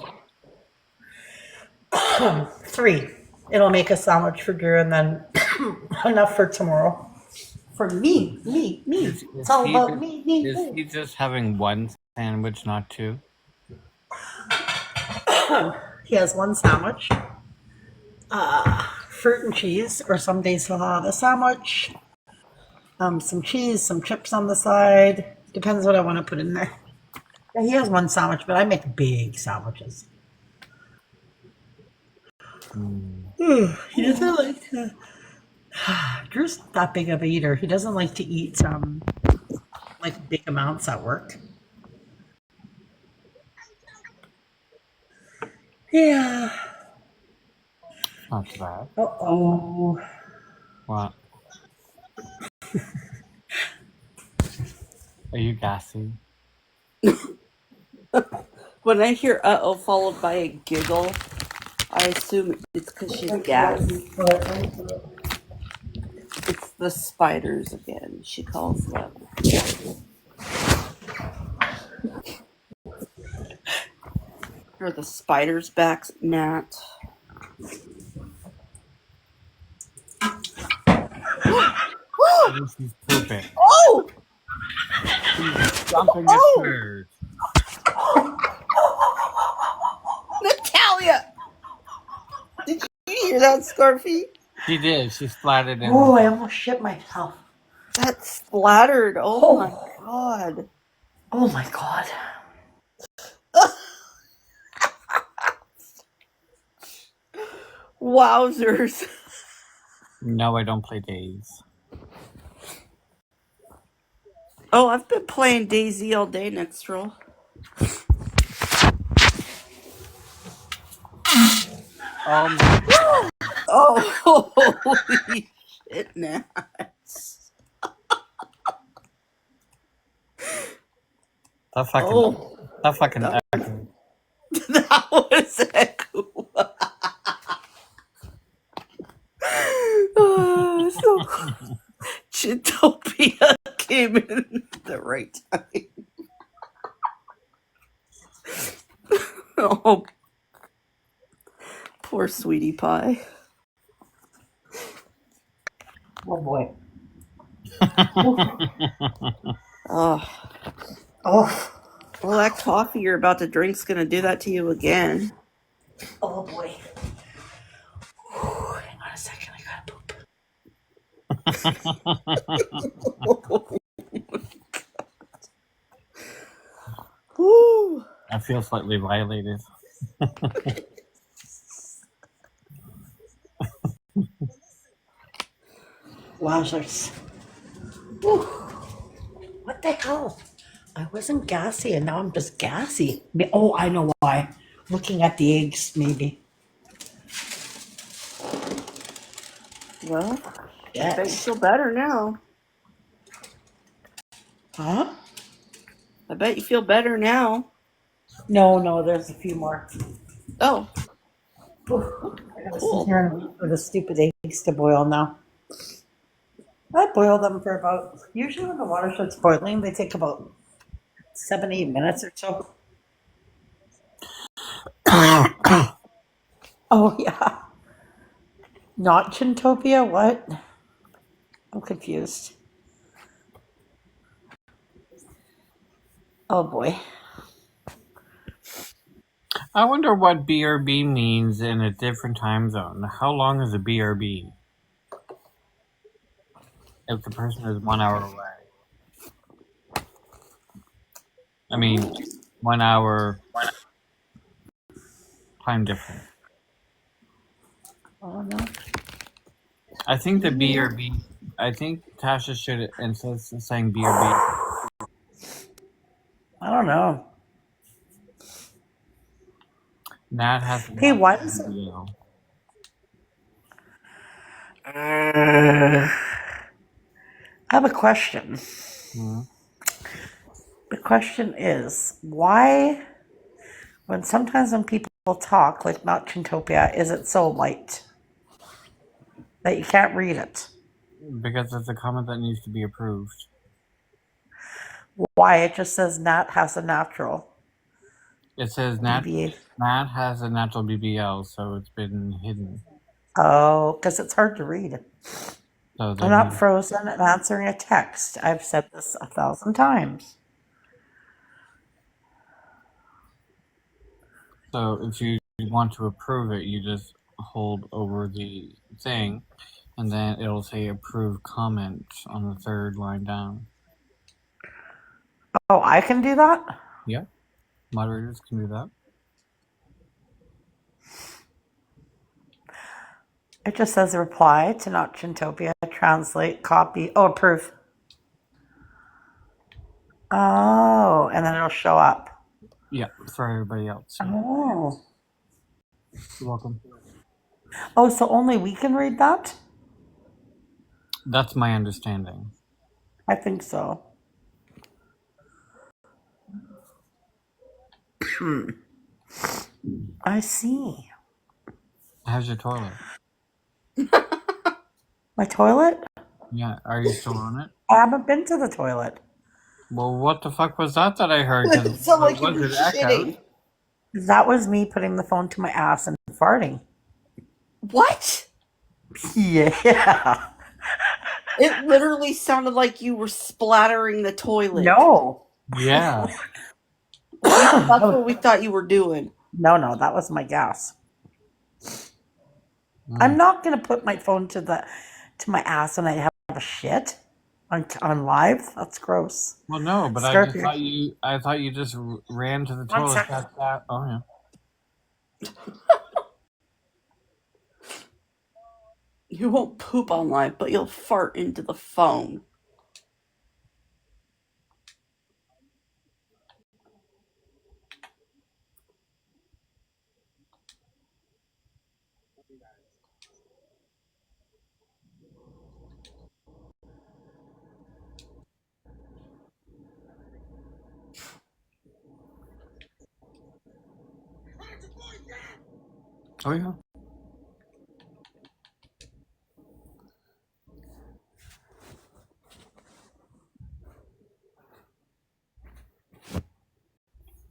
eggs? 3. It'll make a sandwich for Drew and then enough for tomorrow. For me. It's all about me. Is he just having one sandwich, not two? He has one sandwich. Fruit and cheese, or some days he'll have a sandwich. Some cheese, some chips on the side. Depends what I want to put in there. Yeah, he has one sandwich, but I make big sandwiches. He doesn't like to. Drew's not that big of a eater. He doesn't like to eat like big amounts at work. Yeah. Not too bad. Oh. What? Are you gassy? When I hear "uh-oh" followed by a giggle, I assume it's because she's gassy. It's the spiders again, she calls them. Or the spiders' backs, Nat. She's pooping. Oh! Dumping a turd. Natalia! Did you hear that, Scarfy? She did. She splattered in. Oh, I almost shit myself. That splattered. Oh my god. Oh my god. Wowzers. No, I don't play Days. Oh, I've been playing DayZ all day, next roll. Oh, holy shit, Nat. That fucking Oh, echo. that was echo. So, Chintopia came in at the right time. Oh, poor sweetie pie. Oh boy. Oh, Oh. well, that coffee you're about to drink's gonna do that to you again. Oh boy. Hang on a second. I gotta poop. Woo. I feel slightly violated. Wowzers. Whew. What the hell? I wasn't gassy and now I'm just gassy. Oh, I know why. Looking at the eggs, maybe. Well, I bet you Yes. feel better now. Huh? I bet you feel better now. No, there's a few more. Oh, Whew. I gotta sit cool. here and wait for the stupid eggs to boil now. I boil them for about, usually when the water starts boiling, they take about 7-8 minutes or so. Oh, yeah. Not Chintopia? What? I'm confused. Oh, boy. I wonder what BRB means in a different time zone. How long is a BRB? If the person is 1 hour away. I mean, 1 hour time difference. Oh, no. I think the BRB. I think Tasha should, instead of saying BRB. I don't know. Nat has. Hey, why does it... BBL. I have a question. Hmm. The question is, why, sometimes when people talk, like not Chintopia, is it so light that you can't read it? Because it's a comment that needs to be approved. Why? It just says Nat has a natural. It says Nat BBA. has a natural BBL, so it's been hidden. Oh, because it's hard to read. So I'm not frozen and answering a text. I've said this 1,000 times. So if you want to approve it, you just hold over the thing, and then it'll say approve comment on the third line down. Oh, I can do that? Yeah, moderators can do that. It just says reply to not Chintopia, translate, copy. Oh, approve. Oh, and then it'll show up. Yeah, for everybody else. Yeah. Oh. You're welcome. Oh, so only we can read that? That's my understanding. I think so. I see. How's your toilet? My toilet? Yeah, are you still on it? I haven't been to the toilet. Well, what the fuck was that I heard? 'Cause It sounded like you was were it echoed? shitting. That was me putting the phone to my ass and farting. What? Yeah. It literally sounded like you were splattering the toilet. No. Yeah. That's what we thought you were doing. No, that was my gas. I'm not gonna put my phone to my ass when I have a shit on live. That's gross. Well, no, but Scarfy. I thought you just ran to the One toilet. second. Oh yeah. You won't poop on live, but you'll fart into the phone. Oh yeah.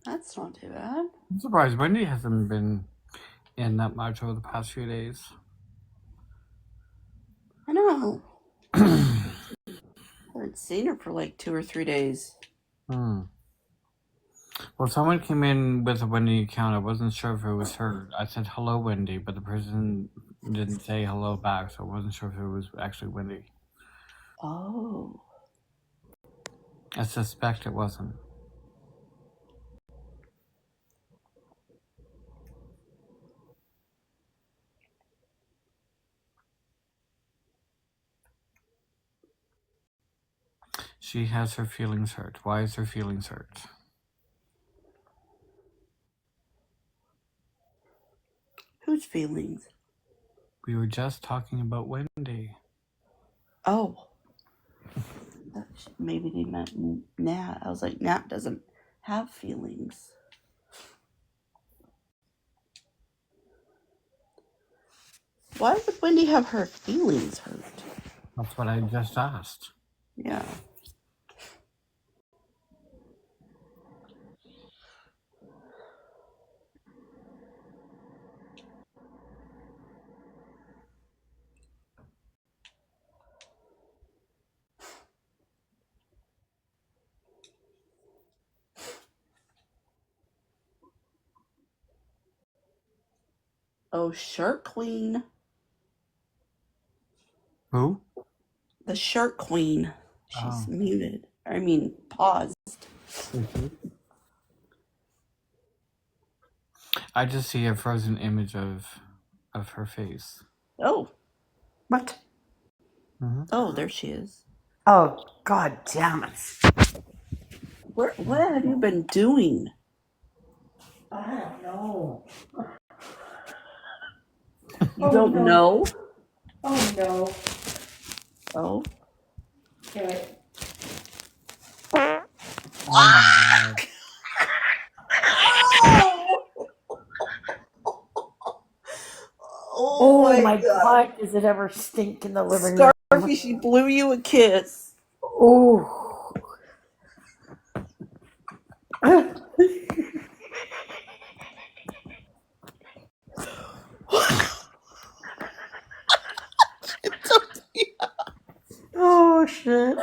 That's not too bad. I'm surprised Wendy hasn't been in that much over the past few days. I know. Haven't seen her for like 2 or 3 days. Well, someone came in with a Wendy account. I wasn't sure if it was her. I said hello, Wendy, but the person didn't say hello back, so I wasn't sure if it was actually Wendy. Oh. I suspect it wasn't. She has her feelings hurt. Why is her feelings hurt? Whose feelings? We were just talking about Wendy. Oh. Maybe they meant Nat. I was like, Nat doesn't have feelings. Why would Wendy have her feelings hurt? That's what I just asked. Yeah. Oh, Shark Queen. Who? The Shark Queen. She's muted. I mean, paused. I just see a frozen image of her face. Oh. What? Oh, there she is. Oh, God damn it. What have you been doing? I don't know. You don't know? Oh, no. Oh. Okay. Oh my God. Oh my God. Does it ever stink in the living room? Scarfy, she blew you a kiss. Oh. Oh, shit.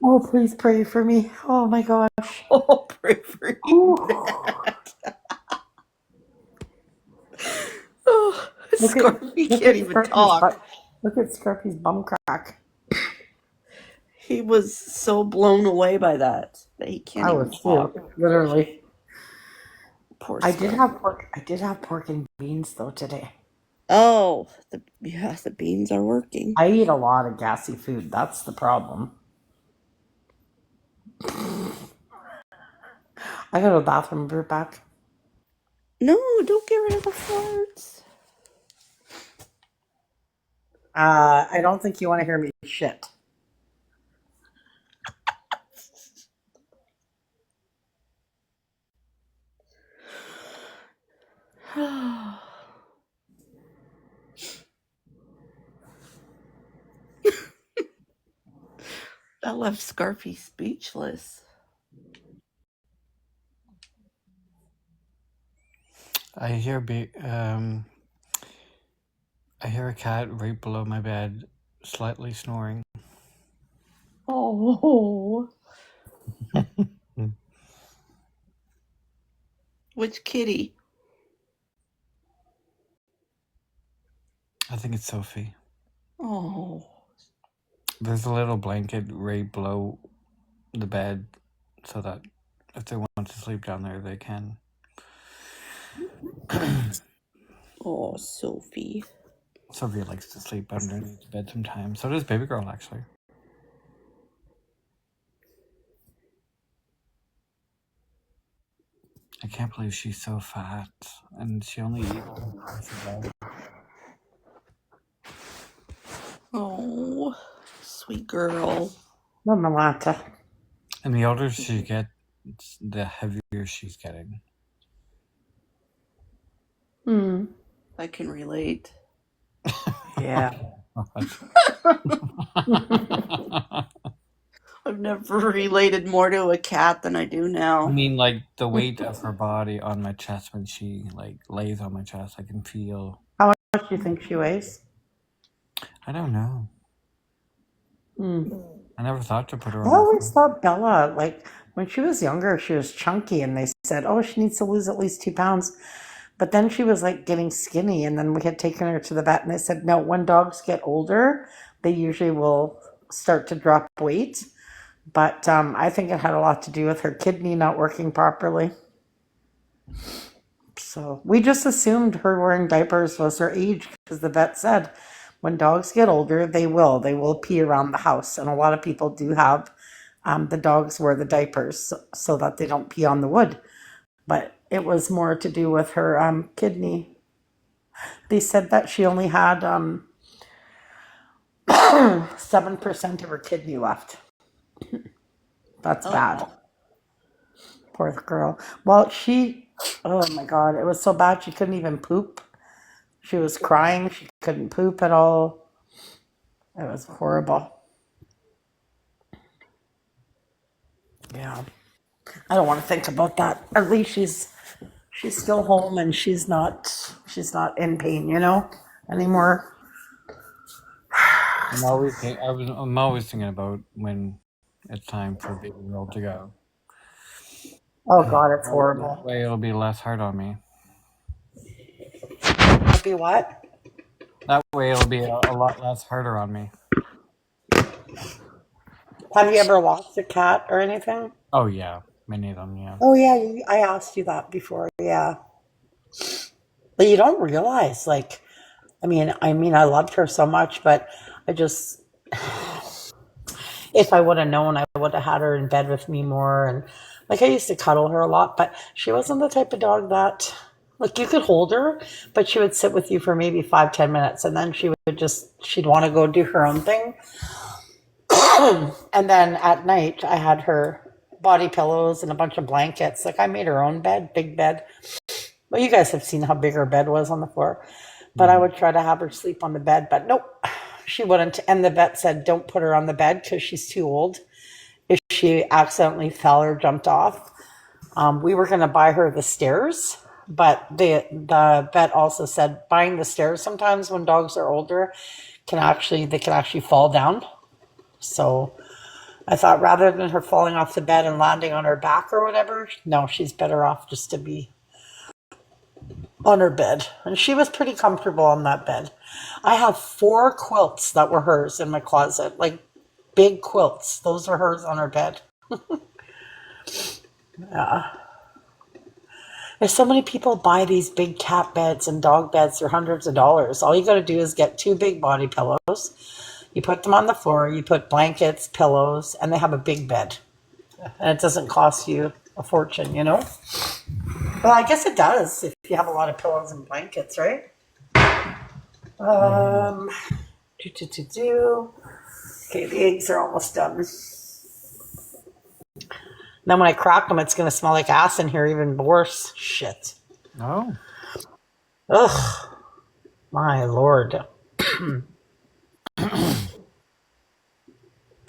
Oh, please pray for me. Oh, my gosh. Oh, pray for you. Oh, Scarfy can't even talk. Look at Scarfy's bum crack. He was so blown away by that he can't even talk. Literally. Poor I Scarfy. did have pork and beans though today. Oh, the beans are working. I eat a lot of gassy food. That's the problem. I go to the bathroom and be right back. No, don't get rid of the farts. I don't think you want to hear me shit. That left Scarfy speechless. I hear a cat right below my bed, slightly snoring. Oh. Which kitty? I think it's Sophie. Oh. There's a little blanket right below the bed, so that if they want to sleep down there, they can. Oh, Sophie. Sophia likes to sleep underneath the bed sometimes. So does baby girl, actually. I can't believe she's so fat, and she only eats. Oh, sweet girl. No, Malata. And the older she gets, the heavier she's getting. I can relate. Yeah. I've never related more to a cat than I do I now. mean, like the weight of her body on my chest when she like lays on my chest, I can feel. How much do you think she weighs? I don't know. I never thought to put her I on. always thought Bella, like when she was younger, she was chunky, and they said, "Oh, she needs to lose at least 2 pounds." But then she was like getting skinny, and then we had taken her to the vet, and they said, "No, when dogs get older, they usually will start to drop weight." But I think it had a lot to do with her kidney not working properly. So we just assumed her wearing diapers was her age because the vet said when dogs get older, they will pee around the house, and a lot of people do have the dogs wear the diapers so that they don't pee on the wood. But it was more to do with her kidney. They said that she only had 7% of her kidney left. That's bad. Poor girl. Well, oh my God, it was so bad she couldn't even poop. She was crying. She couldn't poop at all. It was horrible. Yeah. I don't want to think about that. At least she's still home and she's not in pain, anymore. I'm always thinking about when it's time for baby girl to go. Oh God, it's That horrible. way it'll be less hard on me. It'll be what? That way it'll be a lot less harder on me. Have you ever lost a cat or anything? Oh yeah, many of them. Yeah. Oh yeah, I asked you that before. Yeah, but you don't realize, like, I mean, I loved her so much, but I just, if I would have known, I would have had her in bed with me more, and like I used to cuddle her a lot, but she wasn't the type of dog that, like, you could hold her, but she would sit with you for maybe 5-10 minutes, and then she'd want to go do her own thing. And then at night, I had her body pillows and a bunch of blankets. Like I made her own bed, big bed. Well, you guys have seen how big her bed was on the floor. But I would try to have her sleep on the bed, but nope, she wouldn't. And the vet said, don't put her on the bed because she's too old. If she accidentally fell or jumped off, we were going to buy her the stairs. But the vet also said buying the stairs sometimes when dogs are older they can actually fall down. So I thought rather than her falling off the bed and landing on her back or whatever, no, she's better off just to be on her bed. And she was pretty comfortable on that bed. I have 4 quilts that were hers in my closet, like big quilts. Those were hers on her bed. Yeah. There's so many people buy these big cat beds and dog beds for hundreds of dollars. All you got to do is get 2 big body pillows. You put them on the floor, you put blankets, pillows, and they have a big bed. And it doesn't cost you a fortune, Well, I guess it does if you have a lot of pillows and blankets, right? Okay, the eggs are almost done. Then when I crack them, it's going to smell like ass in here, even worse. Shit. Oh. Ugh. My Lord.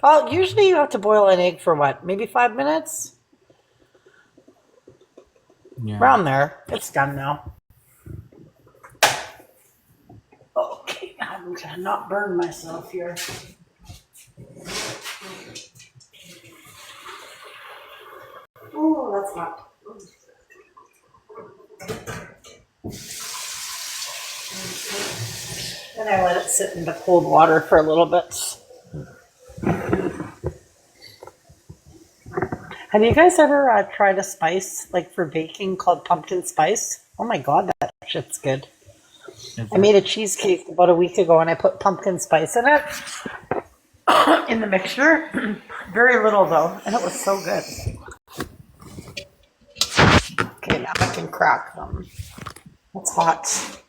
Well, usually you have to boil an egg for what? Maybe 5 minutes? Yeah. Around there. It's done now. Okay, I'm going to not burn myself here. Oh, that's hot. Then I let it sit in the cold water for a little bit. Have you guys ever tried a spice like for baking called pumpkin spice? Oh my God, that shit's good. I made a cheesecake about a week ago and I put pumpkin spice in it in the mixture. Very little though, and it was so good. Okay, now I can crack them. It's hot.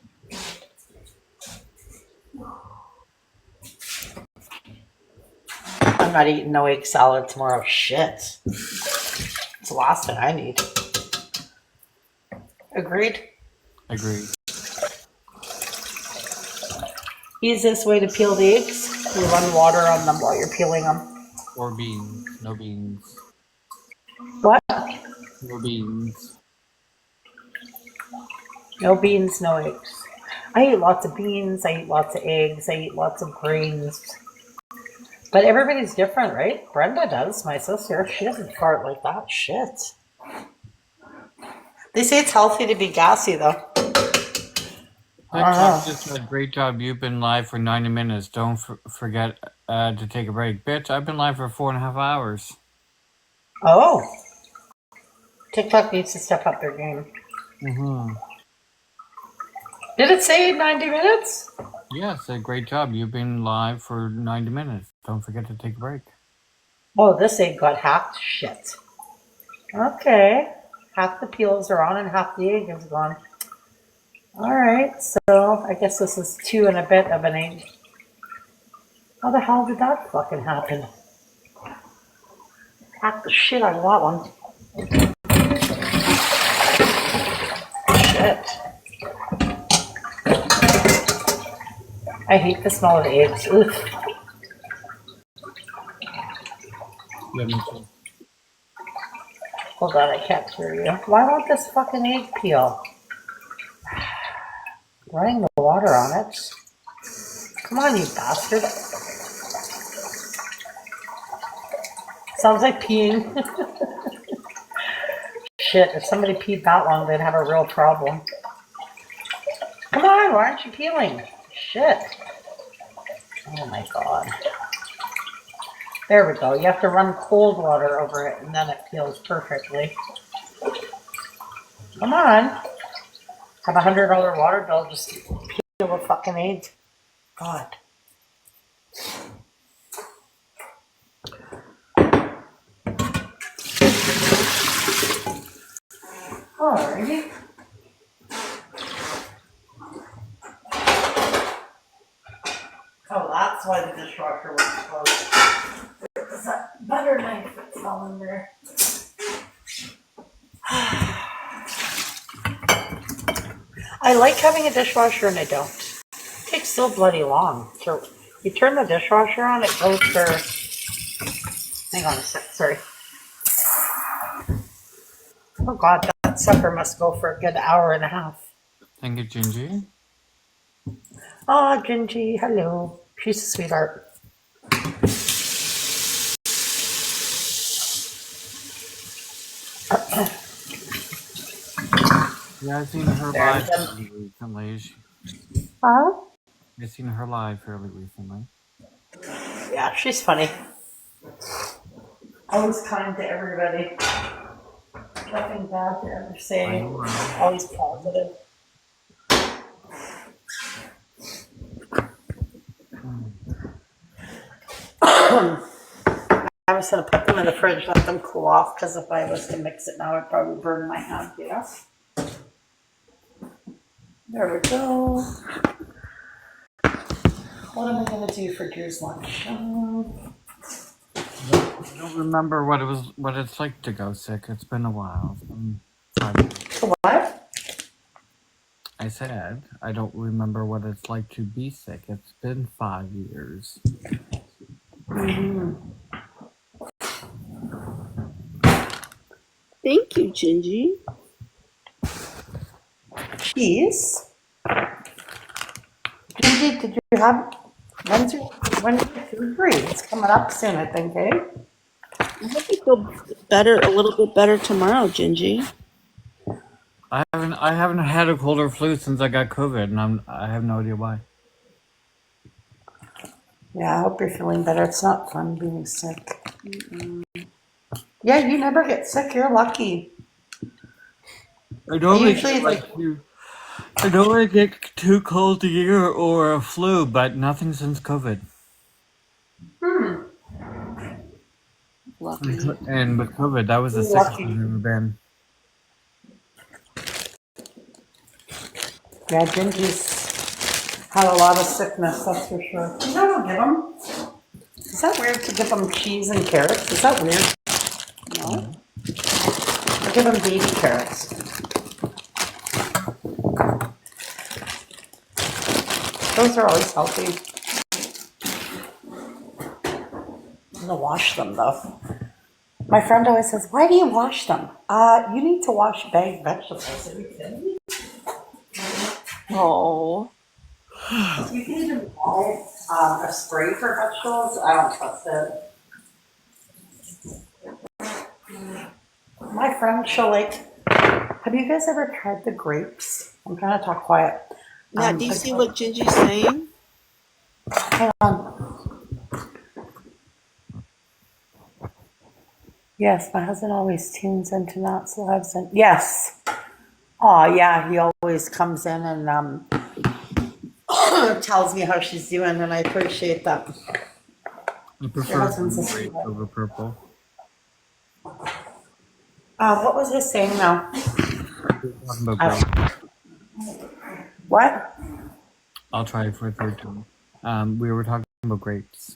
I'm not eating no egg salad tomorrow. Shit. It's the last thing I need. Agreed? Agreed. Easiest way to peel the eggs, you run water on them while you're peeling them. Or beans. No beans. What? No beans. No beans, no eggs. I eat lots of beans, I eat lots of eggs, I eat lots of grains. But everybody's different, right? Brenda does, my sister. She doesn't fart like that. Shit. They say it's healthy to be gassy, though. TikTok just said, great job. You've been live for 90 minutes. Don't forget to take a break. Bitch, I've been live for 4.5 hours. Oh. TikTok needs to step up their game. Mm-hmm. Did it say 90 minutes? Yes, great job. You've been live for 90 minutes. Don't forget to take a break. Oh, this egg got hacked. Shit. Okay. Half the peels are on and half the egg is gone. Alright, so I guess this is 2 and a bit of an egg. How the hell did that fucking happen? Hack the shit out of that one. Shit. I hate the smell of eggs. Oof. Yeah, me too. Hold on, I can't hear you. Why won't this fucking egg peel? Running the water on it. Come on, you bastard. Sounds like peeing. Shit, if somebody peed that long, they'd have a real problem. Come on, why aren't you peeling? Shit. Oh my god. There we go. You have to run cold water over it and then it peels perfectly. Come on. Have a $100 water bill, just peel a fucking egg. God. Alrighty. Oh, that's why the dishwasher was closed. There's that butter knife that fell in there. I like having a dishwasher and I don't. It takes so bloody long. So you turn the dishwasher on, it goes for... Hang on a sec, sorry. Oh god, that sucker must go for a good hour and a half. Thank you, Gingy. Oh, Gingy, hello. She's a sweetheart. Yeah, I've seen her live fairly recently. Huh? I've seen her live fairly recently. Yeah, she's funny. Always kind to everybody. Nothing bad to ever say. Always positive. I was going to put them in the fridge, let them cool off, because if I was to mix it now, I'd probably burn my hand, yeah. There we go. What am I going to do for Drew's lunch? I don't remember what it's like to go sick. It's been a while. What? I said I don't remember what it's like to be sick. It's been 5 years. Mm-hmm. Thank you, Gingy. Cheese. Gingy, did you have... When's your food free? It's coming up soon, I think, eh? I hope you feel better, a little bit better tomorrow, Gingy. I haven't had a cold or flu since I got COVID, and I have no idea why. Yeah, I hope you're feeling better. It's not fun being sick. Yeah, you never get sick. You're lucky. I normally Usually, get like I don't want to get too cold a year or a flu, but nothing since COVID. Lucky. And with COVID, that was the sickest I've Lucky. ever been. Yeah, Gingy's had a lot of sickness, that's for sure. You know what I'll give him? Is that weird to give him cheese and carrots? Is that weird? No. I'll give him baby carrots. Those are always healthy. I'm gonna wash them though. My friend always says, "Why do you wash them?" You need to wash bagged vegetables. Are you kidding me? Oh. You can even buy a spray for vegetables. I don't trust it. My friend, she'll like. Have you guys ever tried the grapes? I'm trying to talk quiet. Matt, do you see what Gingy's saying? Hang on. Yes, my husband always tunes into Nat's lives, and yes. Oh yeah, he always comes in and tells me how she's doing, and I appreciate that. I prefer white over purple. What was I saying now? Talking about grapes. What? I'll try it for a third time. We were talking about grapes.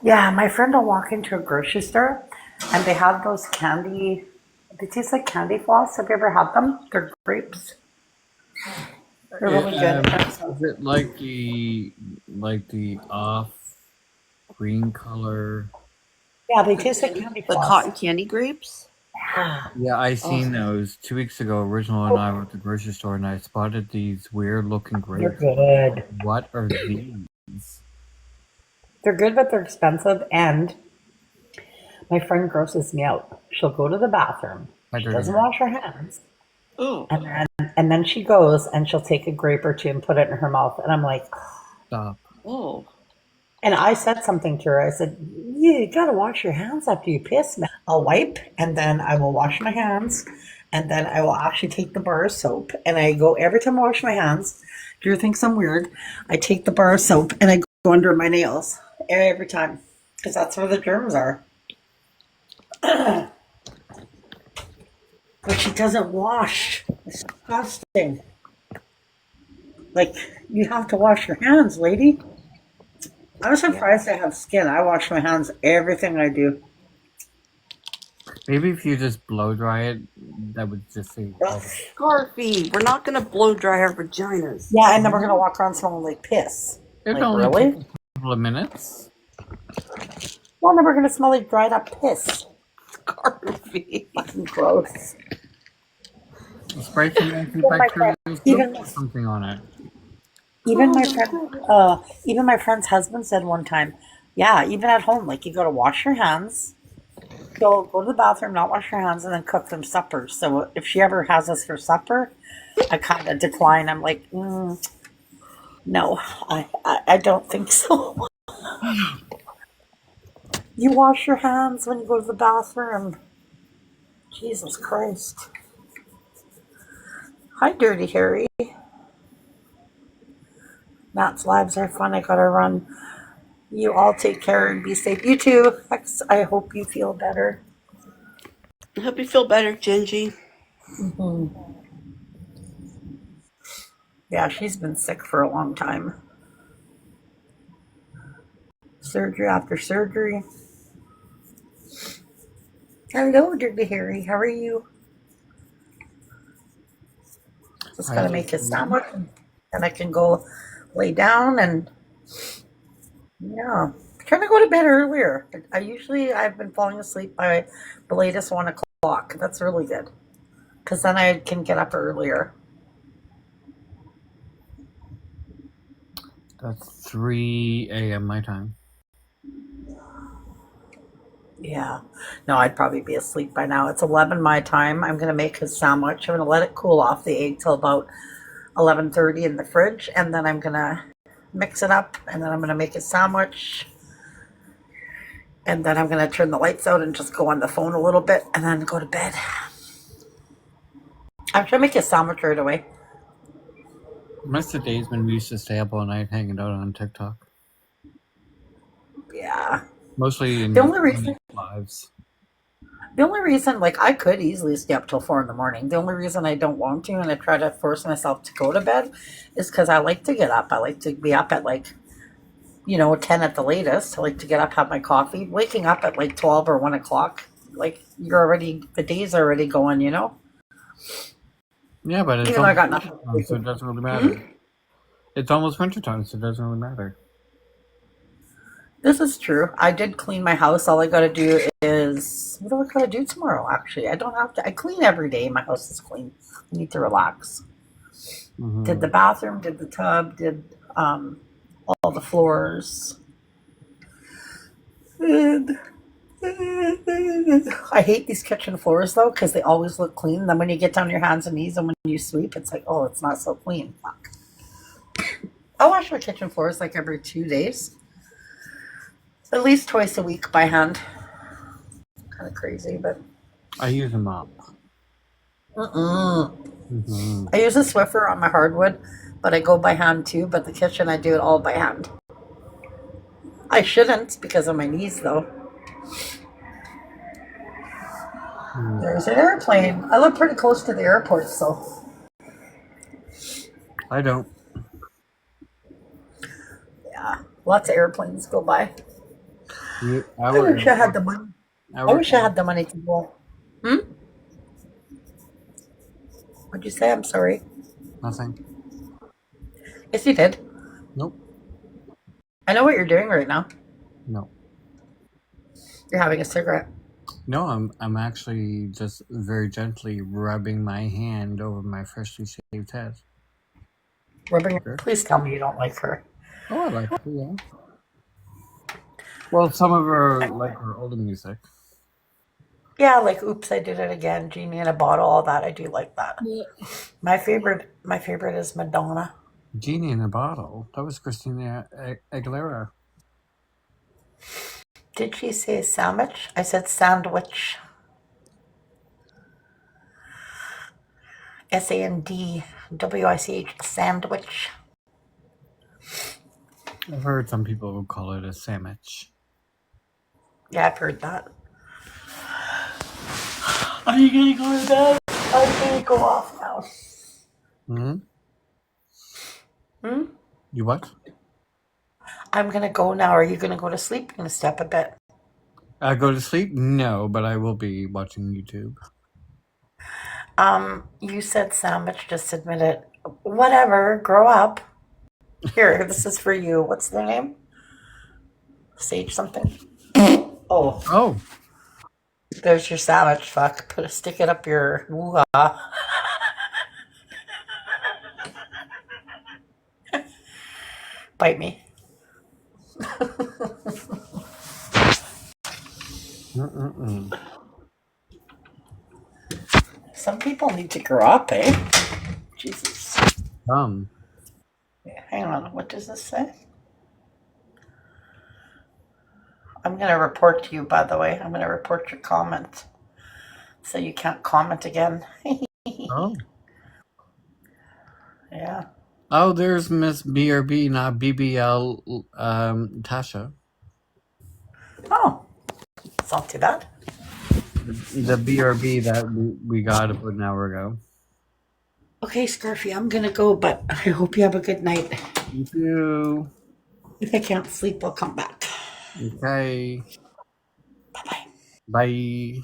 Yeah, my friend will walk into a grocery store, and they have those candy. They taste like candy floss. Have you ever had them? They're grapes. They're really good. Is it like the off green color? Yeah, they taste like candy The floss. cotton candy grapes? Yeah, I seen those 2 weeks ago. Original and I were at the grocery store, and I spotted these weird looking They're grapes. good. What are these? They're good, but they're expensive. And my friend grosses me out. She'll go to the bathroom. She doesn't wash her hands. Oh. And then she goes and she'll take a grape or two and put it in her mouth. And I'm like, Stop. Oh. and I said something to her. I said, you gotta wash your hands after you piss. I'll wipe and then I will wash my hands. And then I will actually take the bar of soap. And I go every time I wash my hands. Drew thinks I'm weird. I take the bar of soap and I go under my nails every time. Because that's where the germs are. But she doesn't wash. It's disgusting. Like, you have to wash your hands, lady. I'm surprised I have skin. I wash my hands everything I do. Maybe if you just blow dry it, that would just save. Scarfy, we're not going to blow dry our vaginas. Yeah, and then we're going to walk around smelling like piss. It Like, only really? takes a couple of minutes. Well, then we're going to smell like dried up piss. Scarfy. Fucking gross. Spray some antibacterial soap or something on it. Even my friend's husband said one time, yeah, even at home, like you got to wash your hands. Go to the bathroom, not wash your hands, and then cook them supper. So if she ever has us for supper, I kind of decline. I'm like, no, I don't think so. You wash your hands when you go to the bathroom. Jesus Christ. Hi, Dirty Harry. Matt's lives are fun. I gotta run. You all take care and be safe. You too. I hope you feel better. I hope you feel better, Gingy. Mm-hmm. Yeah, she's been sick for a long time. Surgery after surgery. Hello, Dirty Harry. How are you? Just gotta make a sandwich, and I can go lay down and yeah. Trying to go to bed earlier. I've been falling asleep by the latest 1 o'clock. That's really good. Because then I can get up earlier. That's 3 a.m. my time. Yeah. No, I'd probably be asleep by now. It's 11 my time. I'm going to make a sandwich. I'm going to let it cool off the egg till about 11:30 in the fridge. And then I'm going to mix it up. And then I'm going to make a sandwich. And then I'm going to turn the lights out and just go on the phone a little bit. And then go to bed. I'm trying to make a sandwich right away. Most of the days when we used to stay up all night hanging out on TikTok. Yeah. Mostly The in only reason, lives. like, I could easily stay up till 4 in the morning. The only reason I don't want to and I try to force myself to go to bed is because I like to get up. I like to be up at, like, 10 at the latest. I like to get up, have my coffee. Waking up at like 12 or 1 o'clock, like, the day's already going, Yeah, but it's Even though I almost got nothing. wintertime, so it doesn't really matter. It's almost wintertime, so it doesn't really matter. This is true. I did clean my house. All I got to do is, what do I got to do tomorrow? Actually, I don't have to. I clean every day. My house is clean. I need to relax. Did the bathroom, did the tub, did all the floors. And I hate these kitchen floors though because they always look clean. Then when you get down your hands and knees and when you sweep, it's like, oh, it's not so clean. Fuck. I wash my kitchen floors like every 2 days. At least twice a week by hand. Kind of crazy, but I use a mop. I use a Swiffer on my hardwood, but I go by hand too. But the kitchen, I do it all by hand. I shouldn't because of my knees, though. There's an airplane. I live pretty close to the airport, so. I don't. Yeah, lots of airplanes go by. You, I wish I had the money. I wish I had the money to go. What'd you say? I'm sorry. Nothing. Yes, you did. Nope. I know what you're doing right now. No. You're having a cigarette. No, I'm actually just very gently rubbing my hand over my freshly shaved head. Rubbing. Please tell me you don't like her. Oh, I like her, yeah. Well, some of her like her older music. Yeah, like Oops, I Did It Again, Genie in a Bottle, all that. I do like that. Yeah. My favorite is Madonna. Genie in a Bottle. That was Christina Aguilera. Did she say sandwich? I said sandwich. SANDWICH, sandwich. I've heard some people would call it a sandwich. Yeah, I've heard that. Are you gonna go to bed? I'm gonna go off now. You what? I'm gonna go now. Are you gonna go to sleep? I'm gonna step a bit. Go to sleep? No, but I will be watching YouTube. You said sandwich, just admit it. Whatever, grow up. Here, this is for you. What's their name? Sage something? Oh. Oh. There's your sandwich, fuck. Stick it up your woo-ha. Bite me. Some people need to grow up, eh? Jesus. Hang on, what does this say? I'm going to report to you, by the way. I'm going to report your comment. So you can't comment again. Oh. Yeah. Oh, there's Miss BRB, not BBL, Tasha. Oh. It's not too bad. The BRB that we got about an hour ago. Okay, Scarfy, I'm going to go, but I hope you have a good night. You too. If I can't sleep, I'll come back. Okay. Bye-bye. Bye.